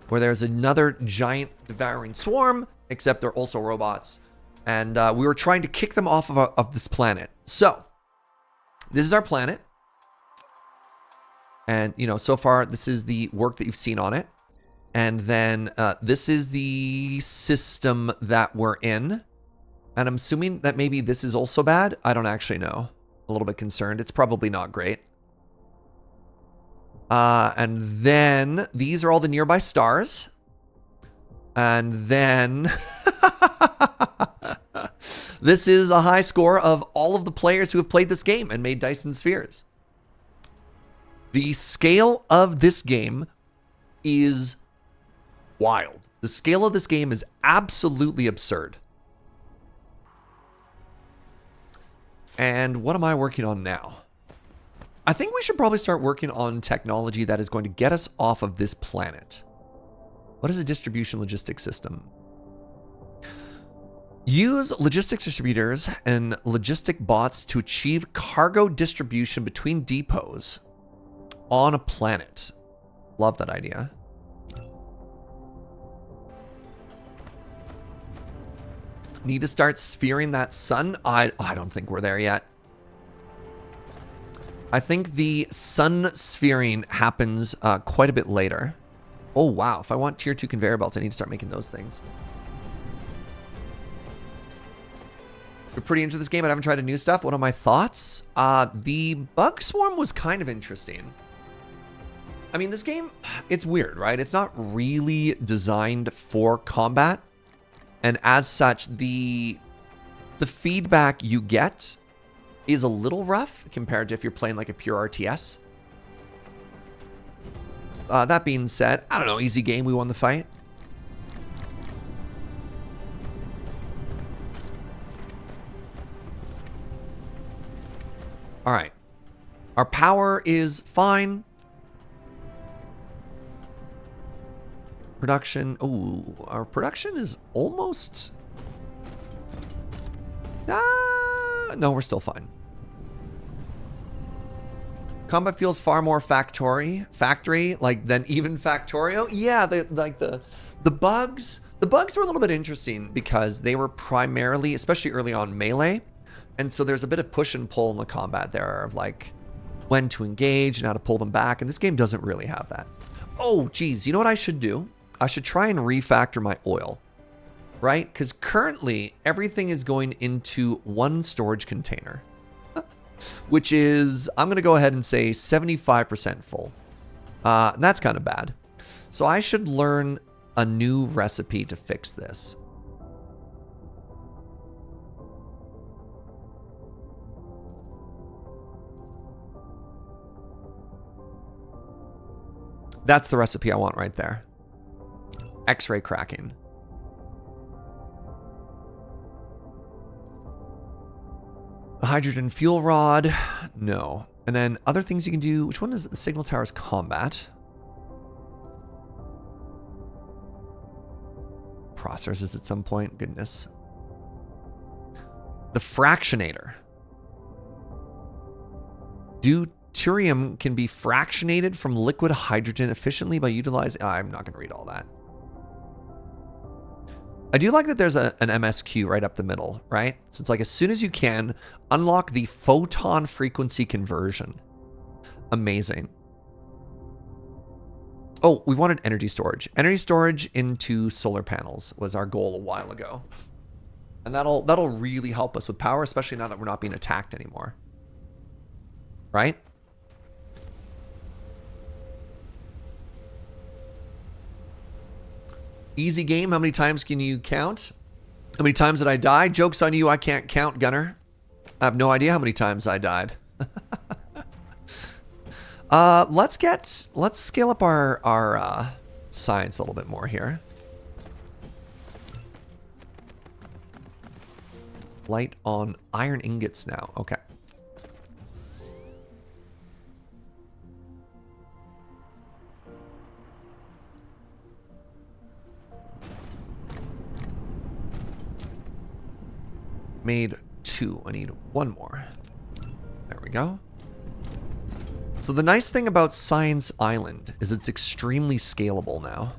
where there's another giant devouring swarm, except they're also robots, and we were trying to kick them off of this planet. So, this is our planet, and you know, so far this is the work that you've seen on it, and then this is the system that we're in. And I'm assuming that maybe this is also bad. I don't actually know. A little bit concerned. It's probably not great. And then these are all the nearby stars. And then this is a high score of all of the players who have played this game and made Dyson spheres. The scale of this game is wild. The scale of this game is absolutely absurd. And what am I working on now? I think we should probably start working on technology that is going to get us off of this planet. What is a distribution logistics system? Use logistics distributors and logistic bots to achieve cargo distribution between depots on a planet. Love that idea. Need to start sphering that sun? I don't think we're there yet. I think the sun sphering happens quite a bit later. Oh, wow. If I want tier 2 conveyor belts, I need to start making those things. We're pretty into this game. I haven't tried new stuff. What are my thoughts? The bug swarm was kind of interesting. I mean, this game, it's weird, right? It's not really designed for combat. And as such, the feedback you get is a little rough compared to if you're playing like a pure RTS. That being said, I don't know, easy game, we won the fight. All right. Our power is fine. Production. Oh, our production is almost. No, we're still fine. Combat feels far more factory like than even Factorio. Yeah, the bugs. The bugs were a little bit interesting because they were primarily, especially early on, melee, and so there's a bit of push and pull in the combat there of like when to engage and how to pull them back. And this game doesn't really have that. Oh, geez, you know what I should do? I should try and refactor my oil, right? Because currently everything is going into one storage container, which is, I'm going to go ahead and say 75% full. And that's kind of bad. So I should learn a new recipe to fix this. That's the recipe I want right there. X-ray cracking. hydrogen fuel rod. No. And then other things you can do. Which one is the signal tower's combat? Processors at some point. Goodness. The fractionator. Deuterium can be fractionated from liquid hydrogen efficiently by utilizing... I'm not going to read all that. I do like that there's an MSQ right up the middle, right? So it's like as soon as you can, unlock the photon frequency conversion. Amazing. Oh, we wanted energy storage. Energy storage into solar panels was our goal a while ago. And that'll really help us with power, especially now that we're not being attacked anymore. Right? Easy game. How many times can you count? How many times did I die? Joke's on you. I can't count, Gunner. I have no idea how many times I died. Let's scale up our science a little bit more here. Light on iron ingots now. Okay. Made 2. I need 1 more. There we go. So the nice thing about Science Island is it's extremely scalable now.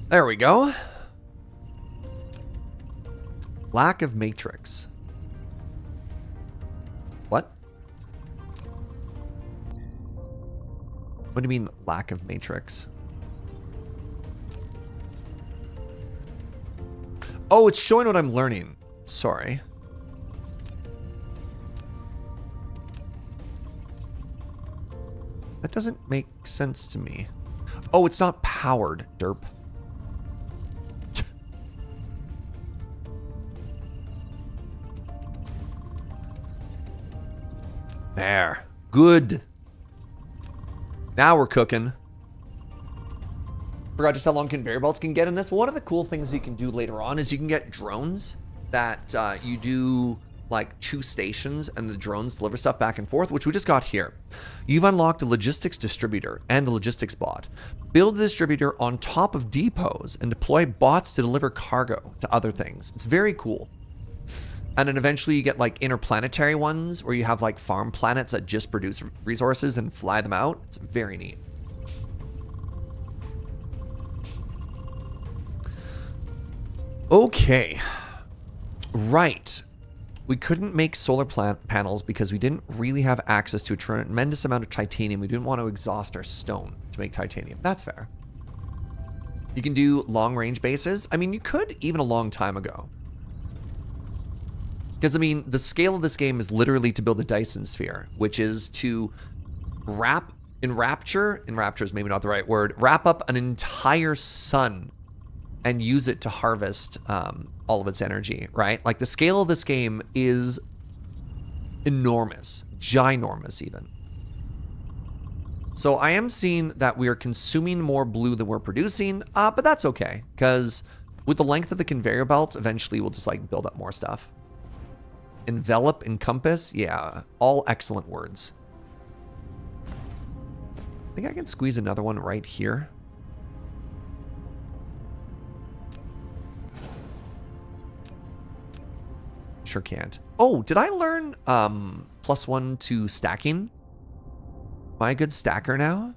There we go. Lack of matrix. What? What do you mean lack of matrix? Oh, it's showing what I'm learning. Sorry. That doesn't make sense to me. Oh, it's not powered, derp. There. Good. Now we're cooking. Forgot just how long conveyor belts can get in this. One of the cool things you can do later on is you can get drones that you do like 2 stations and the drones deliver stuff back and forth, which we just got here. You've unlocked a logistics distributor and a logistics bot. Build the distributor on top of depots and deploy bots to deliver cargo to other things. It's very cool. And then eventually you get like interplanetary ones where you have like farm planets that just produce resources and fly them out. It's very neat. Okay. Right. We couldn't make solar panels because we didn't really have access to a tremendous amount of titanium. We didn't want to exhaust our stone to make titanium. That's fair. You can do long range bases. I mean, you could even a long time ago. Because, I mean, the scale of this game is literally to build a Dyson sphere, which is to enrapture is maybe not the right word, wrap up an entire sun and use it to harvest all of its energy, right? Like, the scale of this game is enormous, ginormous even. So I am seeing that we are consuming more blue than we're producing, but that's okay, because with the length of the conveyor belt, eventually we'll just, like, build up more stuff. Envelop, encompass, yeah, all excellent words. I think I can squeeze another one right here. Sure can't. Oh, did I learn +1 to stacking? Am I a good stacker now?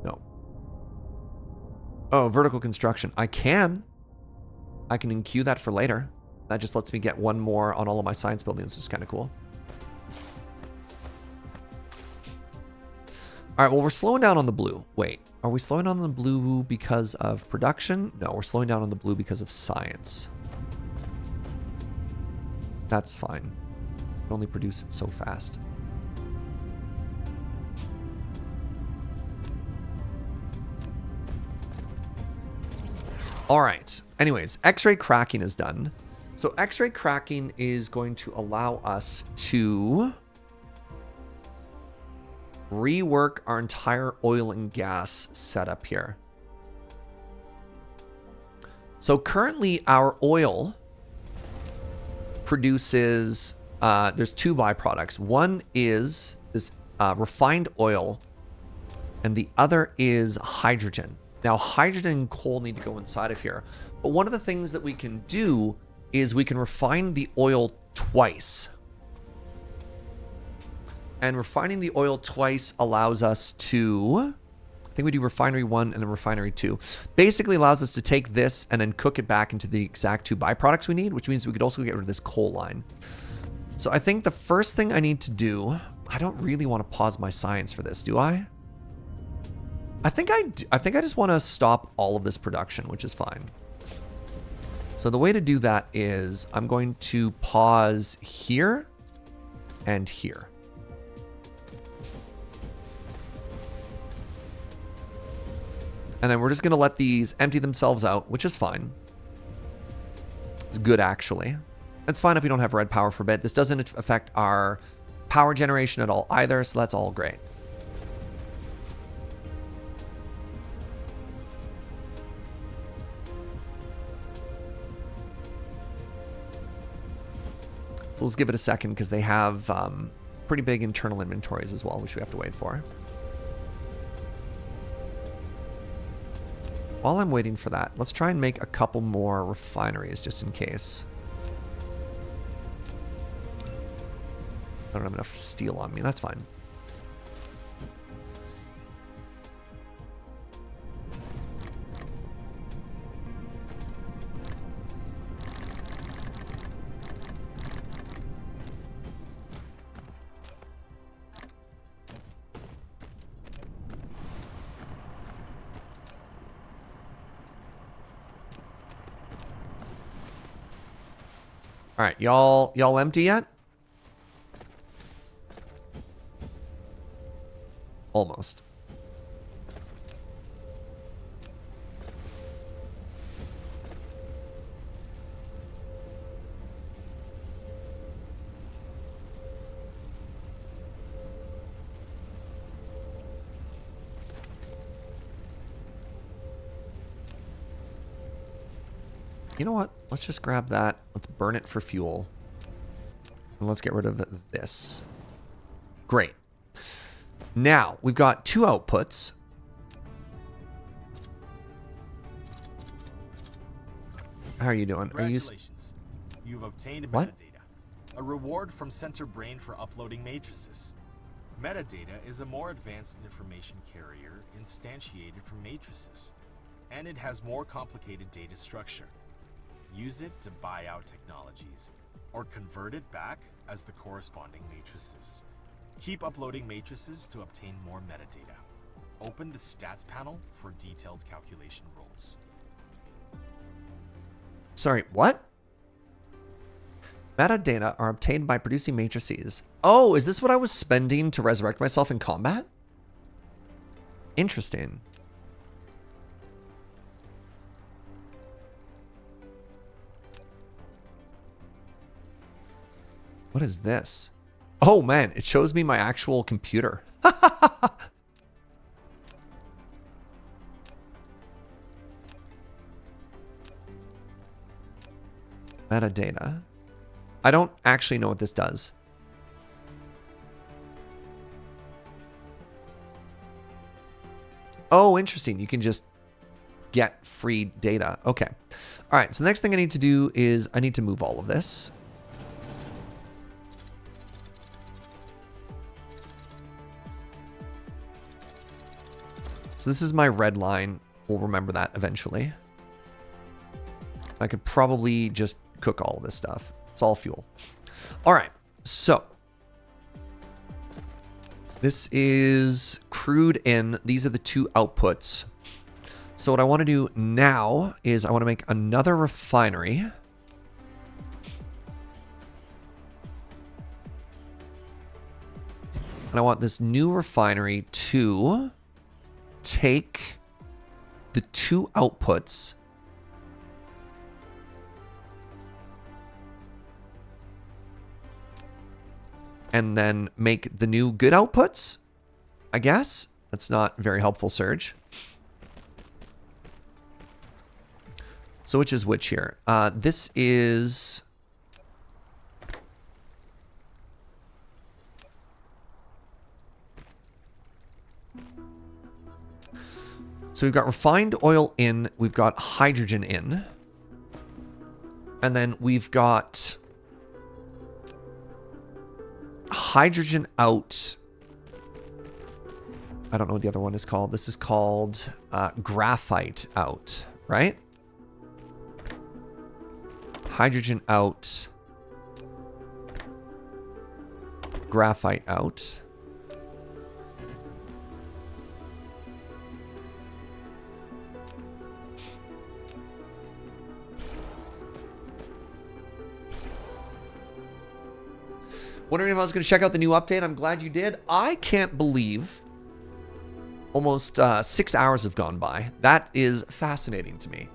No. Oh, vertical construction. I can enqueue that for later. That just lets me get 1 more on all of my science buildings, which is kind of cool. All right, well, we're slowing down on the blue. Wait, are we slowing down on the blue because of production? No, we're slowing down on the blue because of science. That's fine. We only produce it so fast. All right. Anyways, X-ray cracking is done. So X-ray cracking is going to allow us to rework our entire oil and gas setup here. So currently our oil produces, there's two byproducts. One is this refined oil, and the other is hydrogen. Now, hydrogen and coal need to go inside of here. But one of the things that we can do is we can refine the oil twice. And refining the oil twice allows us to, I think we do refinery 1 and then refinery 2. Basically allows us to take this and then cook it back into the exact two byproducts we need, which means we could also get rid of this coal line. So I think the first thing I need to do, I don't really want to pause my science for this, do I? I think I just want to stop all of this production, which is fine. So the way to do that is I'm going to pause here and here. And then we're just going to let these empty themselves out, which is fine. It's good, actually. It's fine if we don't have red power for a bit. This doesn't affect our power generation at all either, so that's all great. So let's give it a second because they have pretty big internal inventories as well, which we have to wait for. While I'm waiting for that, let's try and make a couple more refineries just in case. I don't have enough steel on me. That's fine. All right, y'all empty yet? Almost. You know what? Let's just grab that. Let's burn it for fuel. And let's get rid of this. Great. Now, we've got two outputs. How are you doing? Congratulations. You've obtained What? metadata, a reward from Sensor Brain for uploading matrices. Metadata is a more advanced information carrier instantiated from matrices, and it has more complicated data structure. Use it to buy out technologies, or convert it back as the corresponding matrices. Keep uploading matrices to obtain more metadata. Open the stats panel for detailed calculation rules. Sorry, what? Metadata are obtained by producing matrices. Oh, is this what I was spending to resurrect myself in combat? Interesting. What is this? Oh man, it shows me my actual computer. Metadata. I don't actually know what this does. Oh, interesting. You can just get free data. Okay. All right. So the next thing I need to do is I need to move all of this. So this is my red line. We'll remember that eventually. I could probably just cook all of this stuff. It's all fuel. All right. So this is crude in. These are the two outputs. So what I want to do now is I want to make another refinery. And I want this new refinery to take the two outputs and then make the new good outputs, I guess. That's not very helpful, Surge. So which is which here? This is... So we've got refined oil in, we've got hydrogen in, and then we've got hydrogen out. I don't know what the other one is called. This is called graphite out, right? Hydrogen out, graphite out. Wondering if I was going to check out the new update. I'm glad you did. I can't believe almost 6 hours have gone by. That is fascinating to me.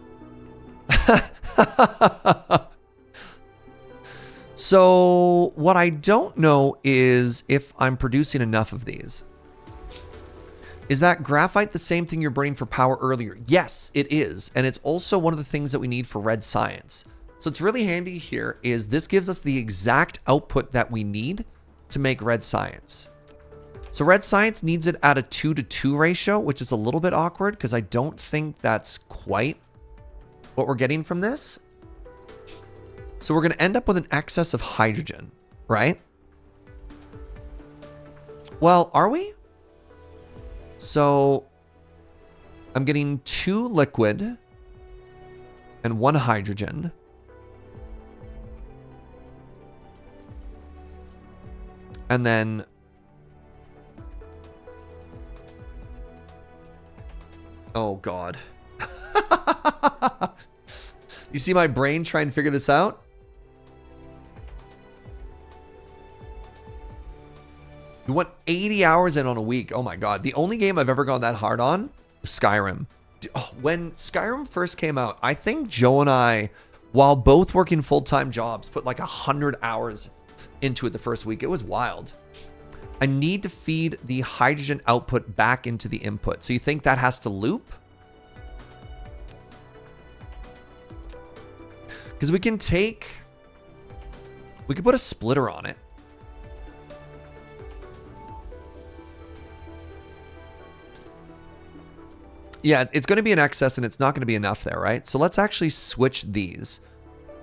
So what I don't know is if I'm producing enough of these. Is that graphite the same thing you're burning for power earlier? Yes, it is. And it's also one of the things that we need for red science. So it's really handy here is this gives us the exact output that we need to make red science. So red science needs it at a 2:2 ratio, which is a little bit awkward because I don't think that's quite what we're getting from this. So we're going to end up with an excess of hydrogen, right? Well, are we? So I'm getting 2 liquid and 1 hydrogen. And then oh God. You see my brain trying to figure this out? You went 80 hours in on a week. Oh my God. The only game I've ever gone that hard on was Skyrim. When Skyrim first came out, I think Joe and I, while both working full-time jobs, put like 100 hours into it the first week. It was wild. I need to feed the hydrogen output back into the input. So you think that has to loop? Because we can put a splitter on it. Yeah, it's going to be an excess and it's not going to be enough there, right? So let's actually switch these.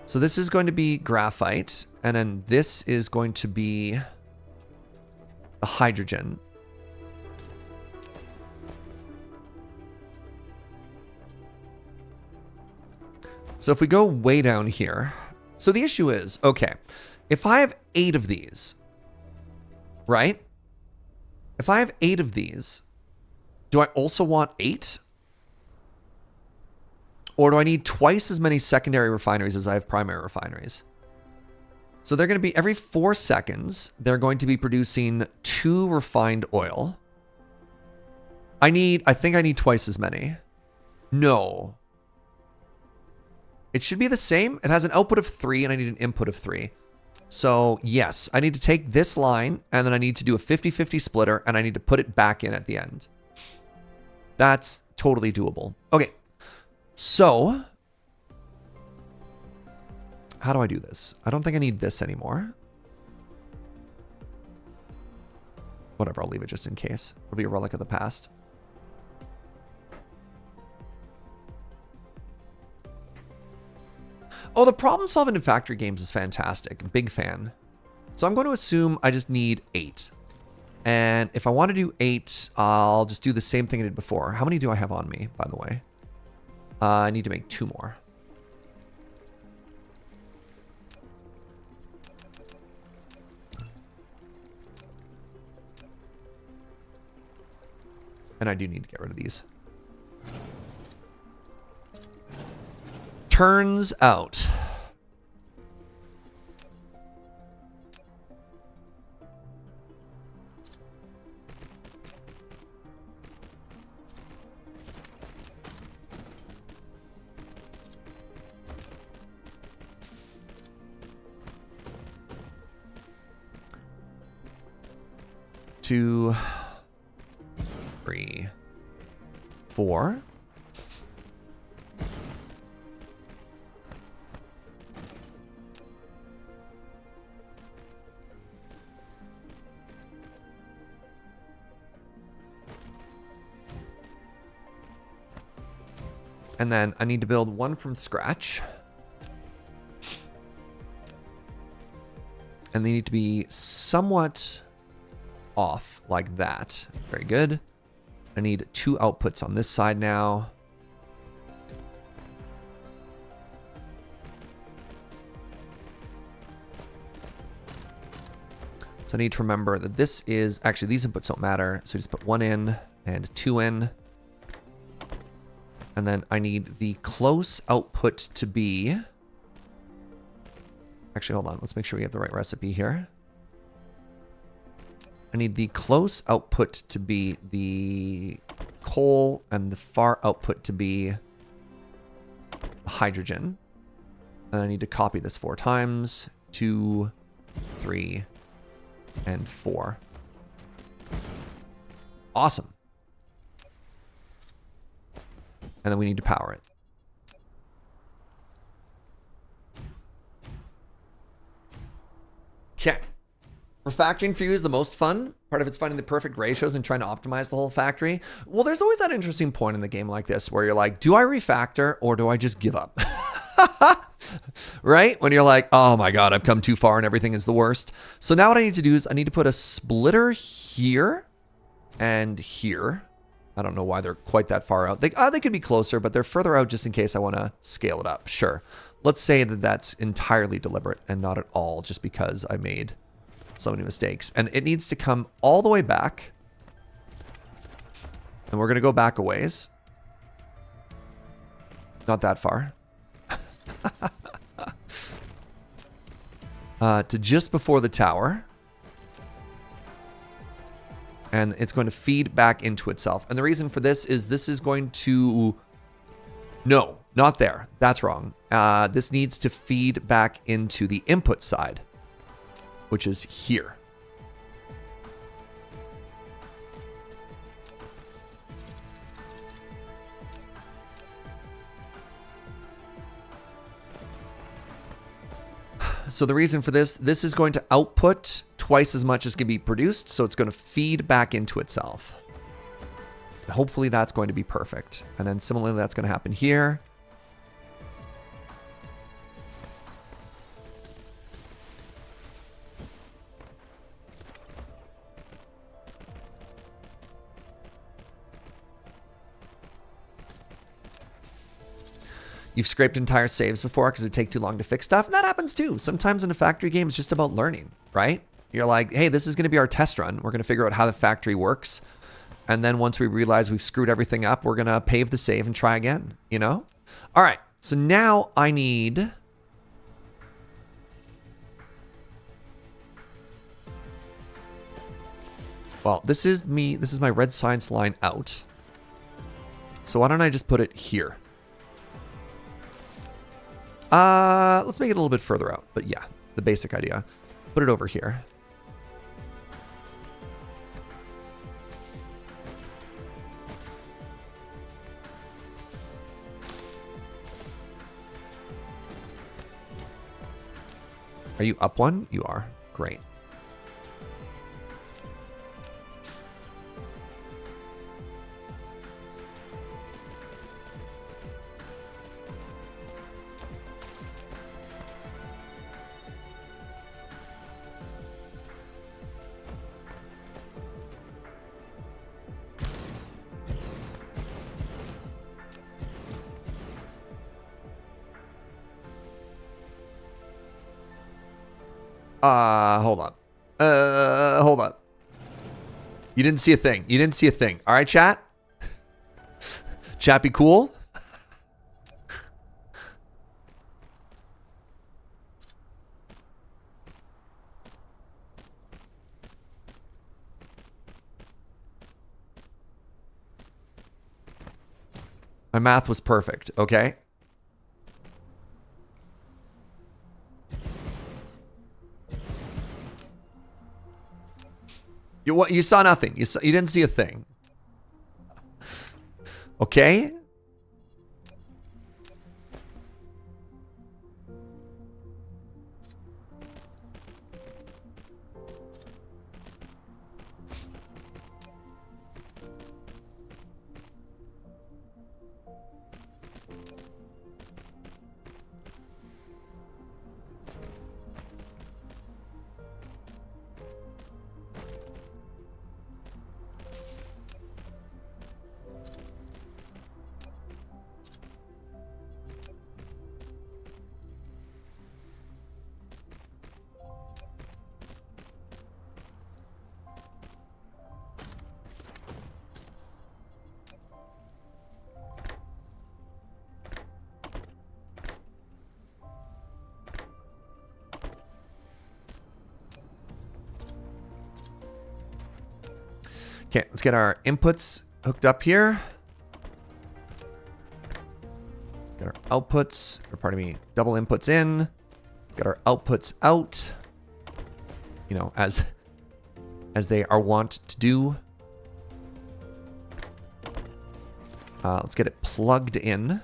So this is going to be graphite, and then this is going to be the hydrogen. So if we go way down here, so the issue is, okay, if I have 8 of these, right? If I have 8 of these, do I also want 8? Or do I need twice as many secondary refineries as I have primary refineries? So they're going to be every 4 seconds, they're going to be producing 2 refined oil. I think I need twice as many. No. It should be the same. It has an output of 3 and I need an input of 3. So yes, I need to take this line and then I need to do a 50-50 splitter and I need to put it back in at the end. That's totally doable. Okay. So how do I do this? I don't think I need this anymore. Whatever, I'll leave it just in case. It'll be a relic of the past. Oh, the problem solving in factory games is fantastic. Big fan. So I'm going to assume I just need 8. And if I want to do 8, I'll just do the same thing I did before. How many do I have on me, by the way? I need to make 2 more. And I do need to get rid of these. Turns out. 2, 3, 4. And then I need to build one from scratch. And they need to be somewhat off like that. Very good. I need 2 outputs on this side now. So I need to remember that this is, actually these inputs don't matter. So just put 1 in and 2 in. And then I need the close output to be, actually hold on, let's make sure we have the right recipe here. I need the close output to be the coal and the far output to be hydrogen. And I need to copy this 4 times. 2, 3, and 4. Awesome. And then we need to power it. Okay. Refactoring for you is the most fun. Part of it's finding the perfect ratios and trying to optimize the whole factory. Well, there's always that interesting point in the game like this where you're like, do I refactor or do I just give up? Right? When you're like, oh my God, I've come too far and everything is the worst. So now what I need to do is I need to put a splitter here and here. I don't know why they're quite that far out. They could be closer, but they're further out just in case I want to scale it up. Sure. Let's say that that's entirely deliberate and not at all just because I made so many mistakes. And it needs to come all the way back. And we're going to go back a ways. Not that far. To just before the tower. And it's going to feed back into itself. And the reason for this is going to... No, not there. That's wrong. This needs to feed back into the input side, which is here. So the reason for this is going to output twice as much as can be produced, so it's going to feed back into itself. Hopefully that's going to be perfect. And then similarly, that's going to happen here. You've scraped entire saves before because it would take too long to fix stuff. And that happens too. Sometimes in a factory game, it's just about learning, right? You're like, hey, this is going to be our test run. We're going to figure out how the factory works. And then once we realize we've screwed everything up, we're going to pave the save and try again, you know? All right. So now I need... Well, this is me. This is my red science line out. So why don't I just put it here? Let's make it a little bit further out. But yeah, the basic idea. Put it over here. Are you up one? You are. Great. Hold on. Hold on. You didn't see a thing. You didn't see a thing. All right, chat? Chat be cool? My math was perfect, okay? You saw nothing. You didn't see a thing. Okay? Okay, let's get our inputs hooked up here. Get our outputs, or pardon me, double inputs in. Get our outputs out. You know, as they are wont to do. Let's get it plugged in.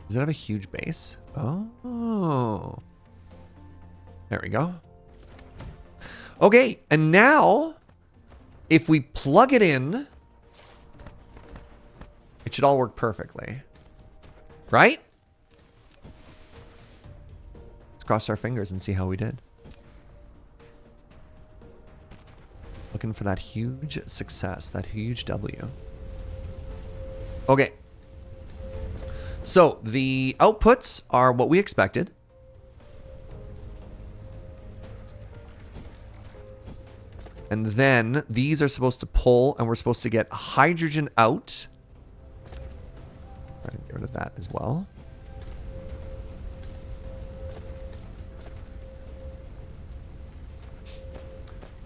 Does it have a huge base? Oh. There we go. Okay, and now, if we plug it in, it should all work perfectly. Right? Let's cross our fingers and see how we did. Looking for that huge success, that huge W. Okay. So, the outputs are what we expected. And then these are supposed to pull, and we're supposed to get hydrogen out. Get rid of that as well.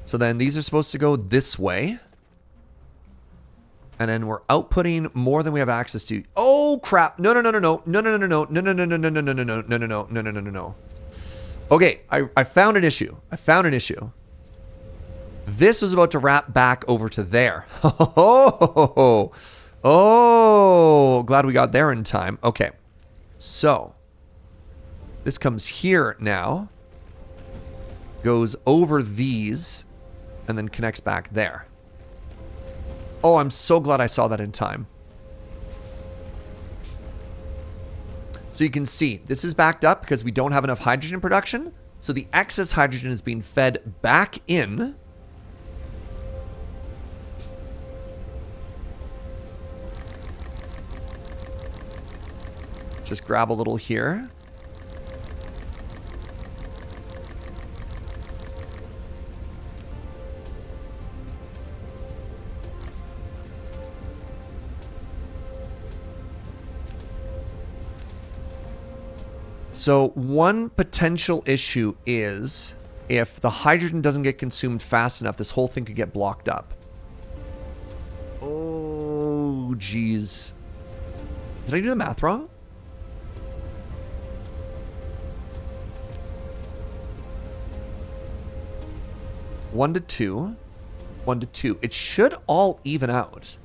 So then these are supposed to go this way. And then we're outputting more than we have access to. Oh crap. No. Okay, I found an issue. This was about to wrap back over to there. Oh, glad we got there in time. Okay. So this comes here now. Goes over these and then connects back there. Oh, I'm so glad I saw that in time. So you can see, this is backed up because we don't have enough hydrogen production. So the excess hydrogen is being fed back in. Just grab a little here. So one potential issue is if the hydrogen doesn't get consumed fast enough, this whole thing could get blocked up. Oh, geez. Did I do the math wrong? One to two. It should all even out.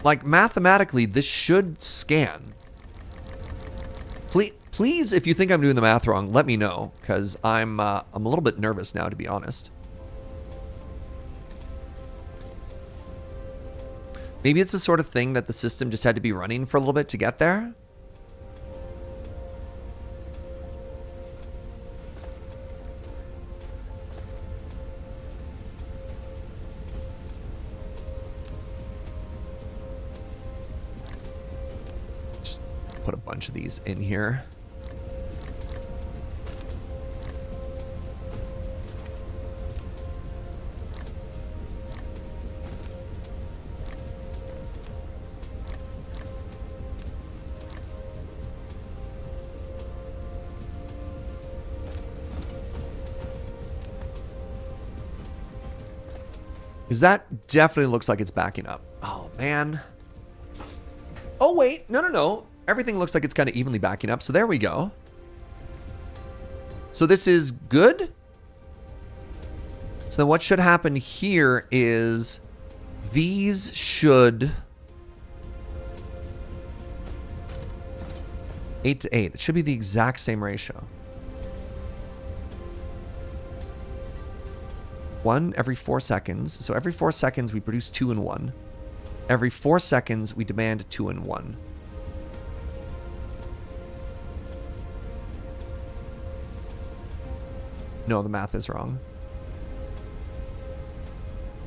Like, mathematically, this should scan. Please, if you think I'm doing the math wrong, let me know, because I'm a little bit nervous now, to be honest. Maybe it's the sort of thing that the system just had to be running for a little bit to get there. Just put a bunch of these in here. Because that definitely looks like it's backing up. Oh, man. Oh, wait. No, no, no. Everything looks like it's kind of evenly backing up. So there we go. So this is good. So then what should happen here is these should... 8 to 8. It should be the exact same ratio. 1 every 4 seconds. So every 4 seconds we produce 2 and 1. Every 4 seconds we demand 2 and 1. No, the math is wrong.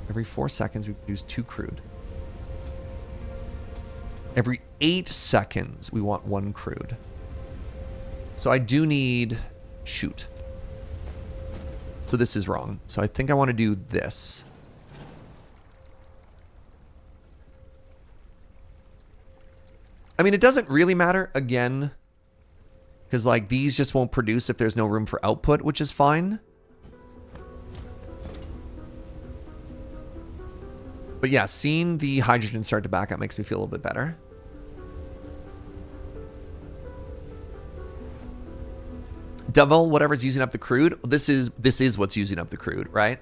Every 4 seconds we produce 2 crude. Every 8 seconds we want 1 crude. So I do need... Shoot. So this is wrong. So I think I want to do this. I mean, it doesn't really matter, again, because like these just won't produce if there's no room for output, which is fine. But yeah, seeing the hydrogen start to back up makes me feel a little bit better. Double whatever's using up the crude. This is what's using up the crude, right?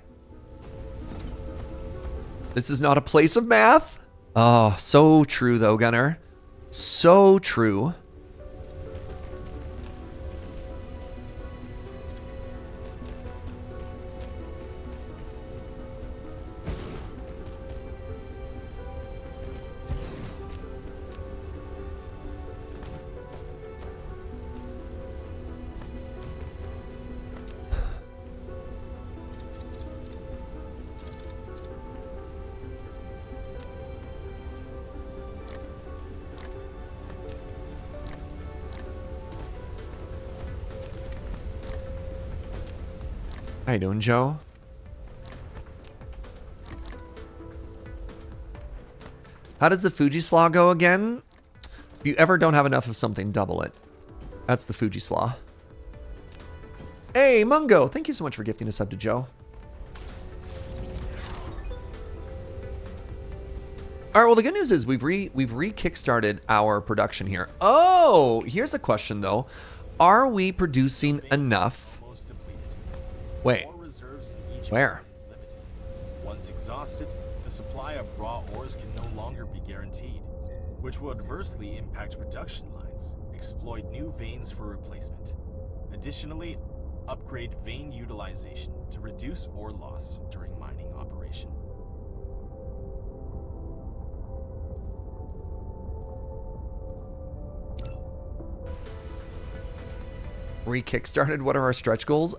This is not a place of math. Oh, so true though, Gunner. So true. How you doing, Joe? How does the Fuji Slaw go again? If you ever don't have enough of something, double it. That's the Fuji Slaw. Hey, Mungo! Thank you so much for gifting a sub to Joe. All right, well, the good news is we've re-kickstarted our production here. Oh, here's a question, though. Are we producing enough? Wait, where? Once exhausted, the supply of raw ores can no longer be guaranteed, which will adversely impact production lines. Exploit new veins for replacement. Additionally, upgrade vein utilization to reduce ore loss during mining operation. Re-kickstarted? What are our stretch goals?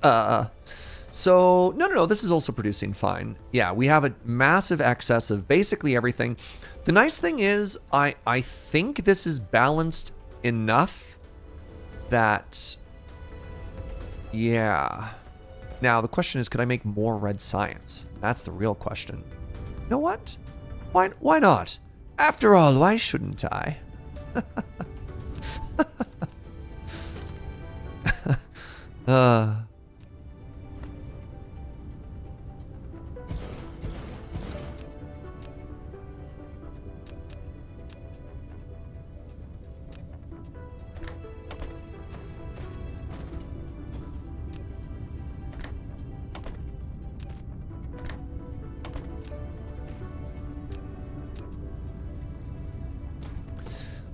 So, no, this is also producing fine. Yeah, we have a massive excess of basically everything. The nice thing is, I think this is balanced enough that, yeah. Now, the question is, could I make more red science? That's the real question. You know what? Why not? After all, why shouldn't I?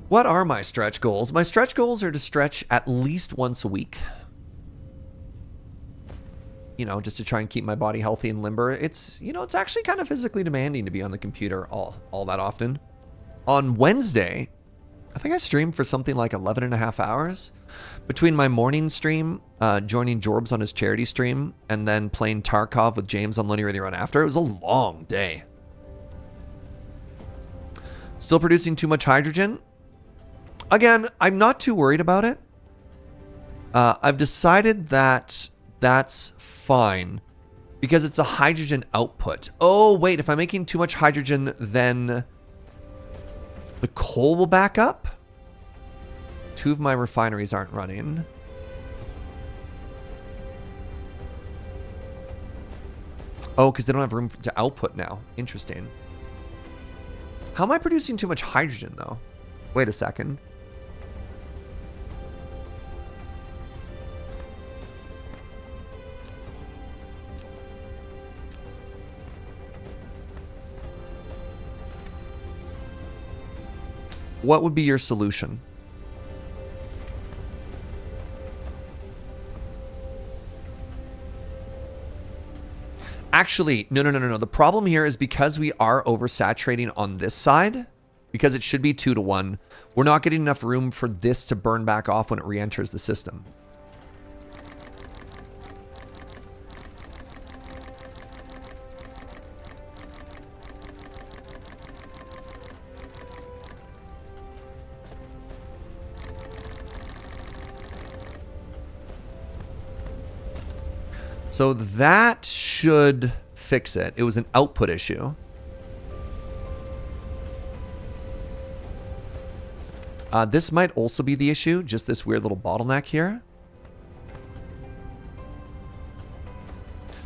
What are my stretch goals? My stretch goals are to stretch at least once a week. You know, just to try and keep my body healthy and limber. It's, you know, it's actually kind of physically demanding to be on the computer all that often. On Wednesday, I think I streamed for something like 11 and a half hours. Between my morning stream, joining Jorbs on his charity stream, and then playing Tarkov with James on Linear Run after. It was a long day. Still producing too much hydrogen? Again, I'm not too worried about it. I've decided that that's fine because it's a hydrogen output. Oh, wait, if I'm making too much hydrogen, then the coal will back up? 2 of my refineries aren't running. Oh, because they don't have room to output now. Interesting. How am I producing too much hydrogen, though? Wait a second. What would be your solution? Actually, no. The problem here is because we are oversaturating on this side, because it should be 2-to-1, we're not getting enough room for this to burn back off when it re-enters the system. So that should fix it. It was an output issue. This might also be the issue, just this weird little bottleneck here.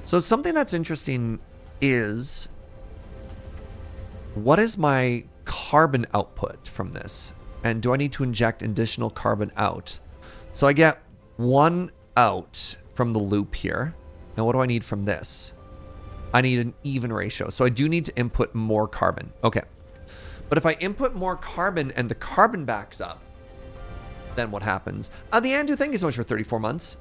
So something that's interesting is, what is my carbon output from this? And do I need to inject additional carbon out? So I get 1 out from the loop here. And what do I need from this? I need an even ratio. So I do need to input more carbon. Okay. But if I input more carbon and the carbon backs up, then what happens? The Andu, thank you so much for 34 months.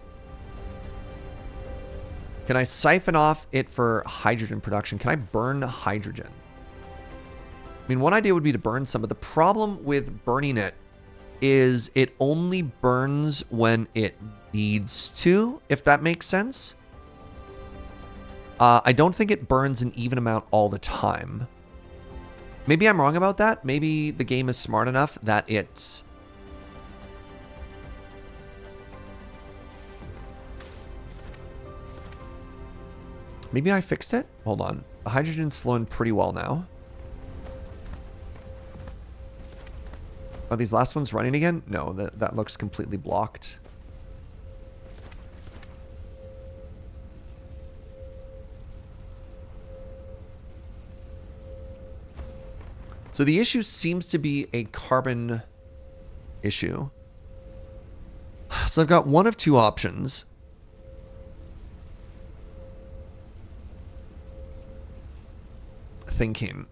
Can I siphon off it for hydrogen production? Can I burn hydrogen? I mean, one idea would be to burn some, but the problem with burning it is it only burns when it needs to, if that makes sense. I don't think it burns an even amount all the time. Maybe I'm wrong about that. Maybe the game is smart enough that it's... Maybe I fixed it? Hold on. The hydrogen's flowing pretty well now. Are these last ones running again? No, that looks completely blocked. So the issue seems to be a carbon issue. So I've got one of two options. Thinking.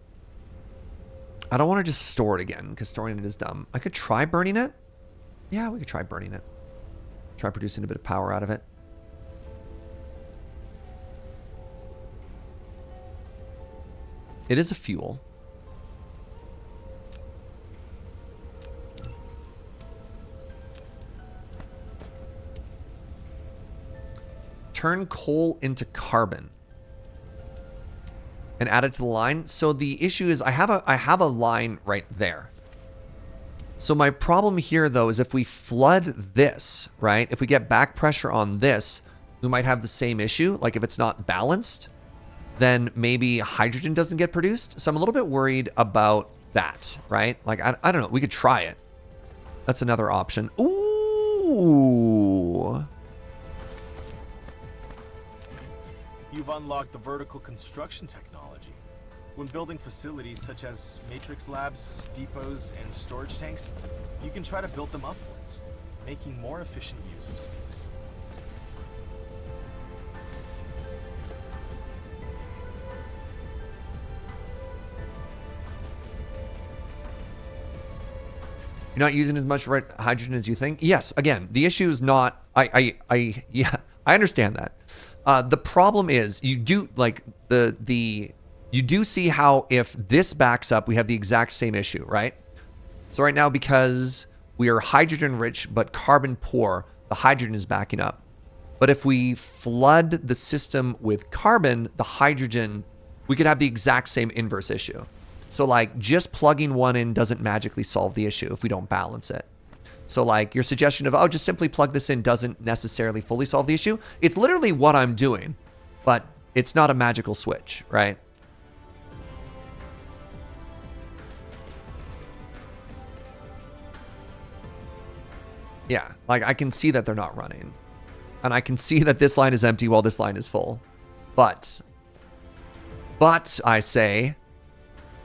I don't want to just store it again, because storing it is dumb. I could try burning it. Yeah, we could try burning it. Try producing a bit of power out of it. It is a fuel. Turn coal into carbon and add it to the line. So the issue is I have a line right there. So my problem here though is if we flood this, right? If we get back pressure on this, we might have the same issue. Like if it's not balanced, then maybe hydrogen doesn't get produced. So I'm a little bit worried about that, right? Like I don't know. We could try it. That's another option. Ooh. You've unlocked the vertical construction technology. When building facilities such as matrix labs, depots, and storage tanks, you can try to build them upwards, making more efficient use of space. You're not using as much hydrogen as you think? Yes, again, the issue is not... yeah, I understand that. The problem is you do like you do see how if this backs up, we have the exact same issue, right? So right now, because we are hydrogen rich but carbon poor, the hydrogen is backing up. But if we flood the system with carbon, the hydrogen, we could have the exact same inverse issue. So like just plugging one in doesn't magically solve the issue if we don't balance it. So like your suggestion of, oh, just simply plug this in doesn't necessarily fully solve the issue. It's literally what I'm doing, but it's not a magical switch, right? Yeah, like I can see that they're not running. And I can see that this line is empty while this line is full. But But I say,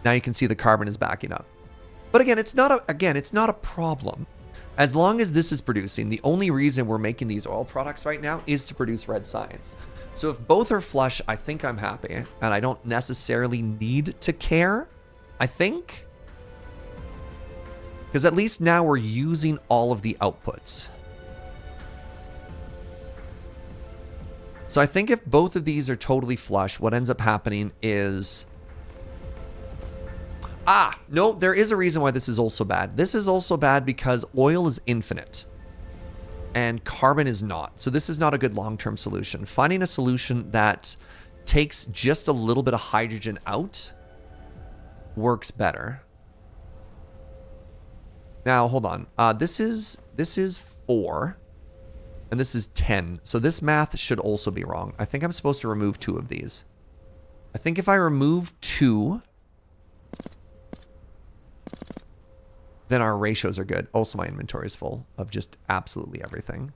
now you can see the carbon is backing up. But again, it's not a problem. As long as this is producing, the only reason we're making these oil products right now is to produce red science. So if both are flush, I think I'm happy. And I don't necessarily need to care, I think. Because at least now we're using all of the outputs. So I think if both of these are totally flush, what ends up happening is... no, there is a reason why this is also bad. This is also bad because oil is infinite and carbon is not. So this is not a good long-term solution. Finding a solution that takes just a little bit of hydrogen out works better. Now, hold on. This is 4 and this is 10. So this math should also be wrong. I think I'm supposed to remove 2 of these. I think if I remove 2... then our ratios are good. Also, my inventory is full of just absolutely everything.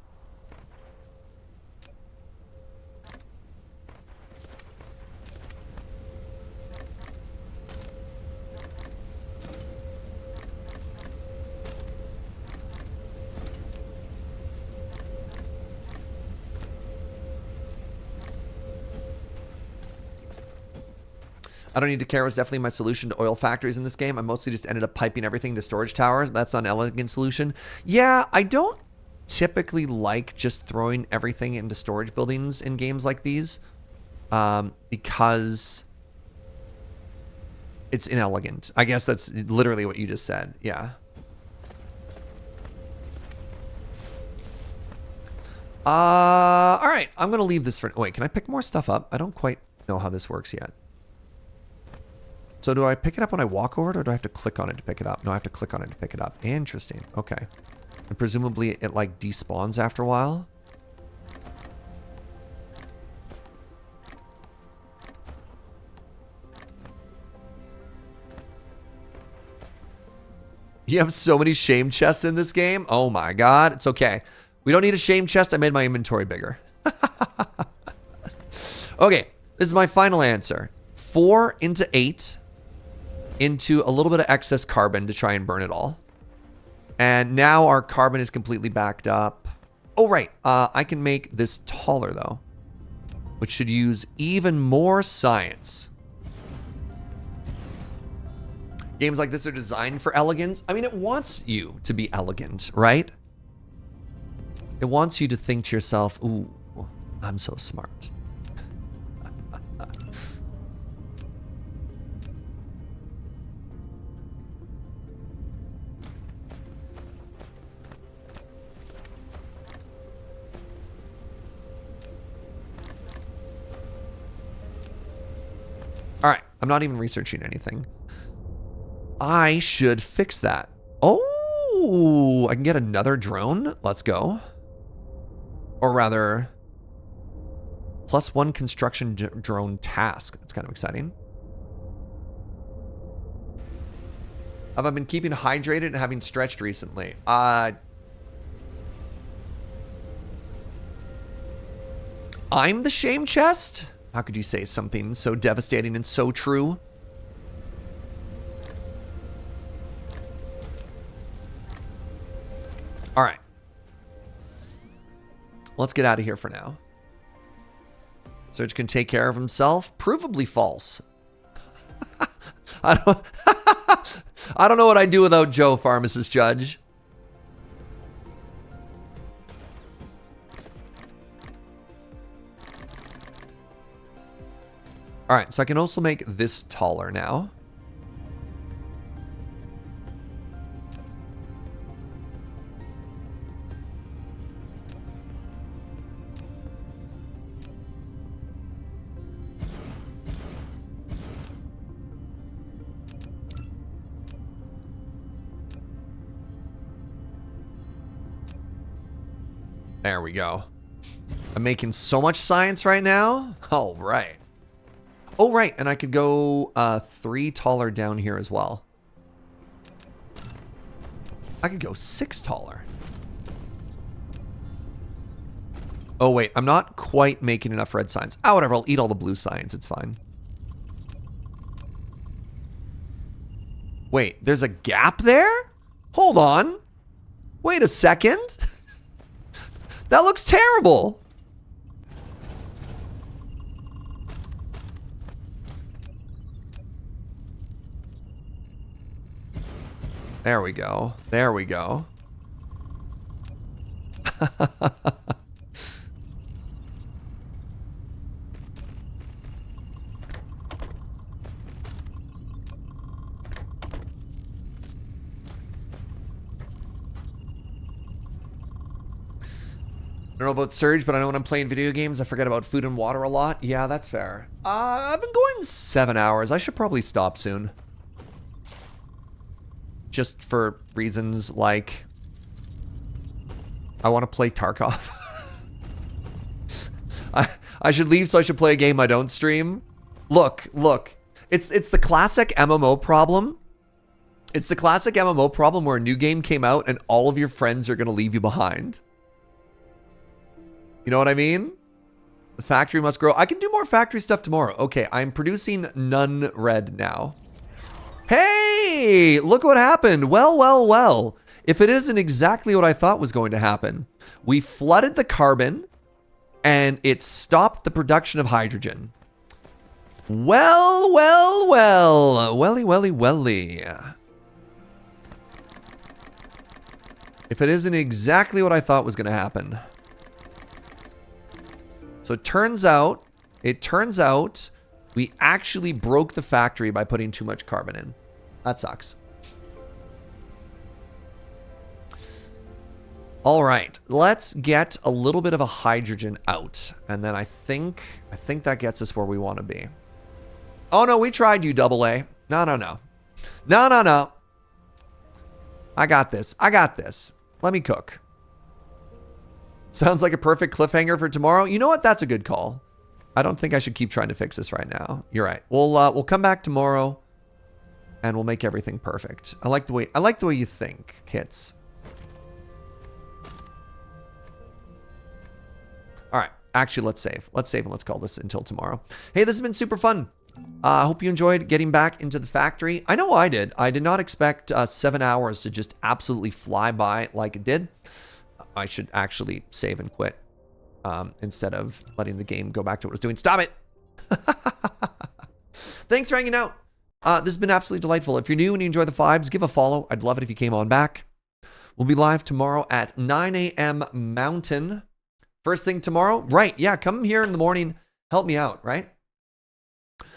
I don't need to care was definitely my solution to oil factories in this game. I mostly just ended up piping everything to storage towers. That's not an elegant solution. Yeah, I don't typically like just throwing everything into storage buildings in games like these because it's inelegant. I guess that's literally what you just said. Yeah. All right. I'm going to leave this for... Wait, can I pick more stuff up? I don't quite know how this works yet. So do I pick it up when I walk over it, or do I have to click on it to pick it up? No, I have to click on it to pick it up. Interesting. Okay. And presumably it like despawns after a while. You have so many shame chests in this game. Oh my God. It's okay. We don't need a shame chest. I made my inventory bigger. Okay. This is my final answer. 4 into 8 into a little bit of excess carbon to try and burn it all. And now our carbon is completely backed up. Oh, right. I can make this taller, though, which should use even more science. Games like this are designed for elegance. I mean, it wants you to be elegant, right? It wants you to think to yourself, ooh, I'm so smart. All right, I'm not even researching anything. I should fix that. Oh, I can get another drone. Let's go. Or rather, +1 construction drone task. That's kind of exciting. Have I been keeping hydrated and having stretched recently? I'm the shame chest? How could you say something so devastating and so true? All right. Let's get out of here for now. Serge can take care of himself. Provably false. I don't know what I'd do without Joe, Pharmacist Judge. All right, so I can also make this taller now. There we go. I'm making so much science right now. All right. Oh, right. And I could go 3 taller down here as well. I could go 6 taller. Oh, wait. I'm not quite making enough red science. Oh, whatever. I'll eat all the blue science. It's fine. Wait, there's a gap there? Hold on. Wait a second. That looks terrible. There we go. There we go. I don't know about Surge, but I know when I'm playing video games, I forget about food and water a lot. Yeah, that's fair. I've been going 7 hours. I should probably stop soon. Just for reasons like I want to play Tarkov. I should leave so I should play a game I don't stream. Look. It's the classic MMO problem. It's the classic MMO problem where a new game came out and all of your friends are going to leave you behind. You know what I mean? The factory must grow. I can do more factory stuff tomorrow. Okay, I'm producing none red now. Hey, look what happened. Well. If it isn't exactly what I thought was going to happen, we flooded the carbon and it stopped the production of hydrogen. Well. Welly. If it isn't exactly what I thought was going to happen. So it turns out we actually broke the factory by putting too much carbon in. That sucks. All right, let's get a little bit of a hydrogen out. And then I think that gets us where we want to be. Oh no, we tried you, AA. No. I got this. Let me cook. Sounds like a perfect cliffhanger for tomorrow. You know what? That's a good call. I don't think I should keep trying to fix this right now. You're right. We'll come back tomorrow and we'll make everything perfect. I like the way you think, Kits. All right. Actually, let's save. And let's call this until tomorrow. Hey, this has been super fun. I hope you enjoyed getting back into the factory. I know I did. I did not expect 7 hours to just absolutely fly by like it did. I should actually save and quit instead of letting the game go back to what it was doing. Stop it. Thanks for hanging out. This has been absolutely delightful. If you're new and you enjoy the vibes, give a follow. I'd love it if you came on back. We'll be live tomorrow at 9 a.m. Mountain. First thing tomorrow? Right. Yeah, come here in the morning. Help me out, right?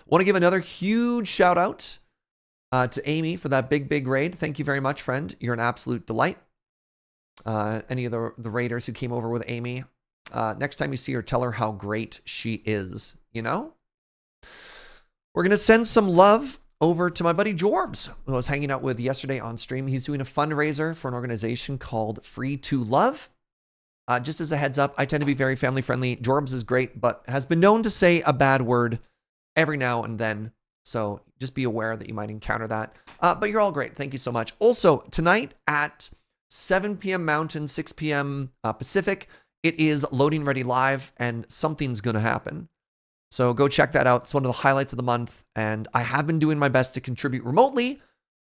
Want to give another huge shout out to Amy for that big raid. Thank you very much, friend. You're an absolute delight. Any of the raiders who came over with Amy, next time you see her, tell her how great she is, you know? We're going to send some love over to my buddy Jorbs, who I was hanging out with yesterday on stream. He's doing a fundraiser for an organization called Free to Love. Just as a heads up, I tend to be very family friendly. Jorbs is great, but has been known to say a bad word every now and then. So just be aware that you might encounter that. But you're all great. Thank you so much. Also, tonight at 7 p.m. Mountain, 6 p.m. Pacific, it is Loading Ready Live, and something's going to happen. So go check that out. It's one of the highlights of the month, and I have been doing my best to contribute remotely.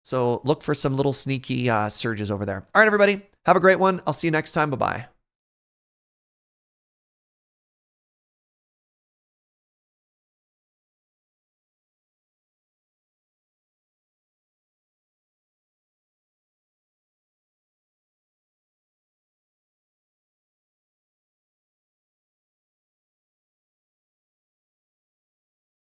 So look for some little sneaky surges over there. All right, everybody. Have a great one. I'll see you next time. Bye-bye.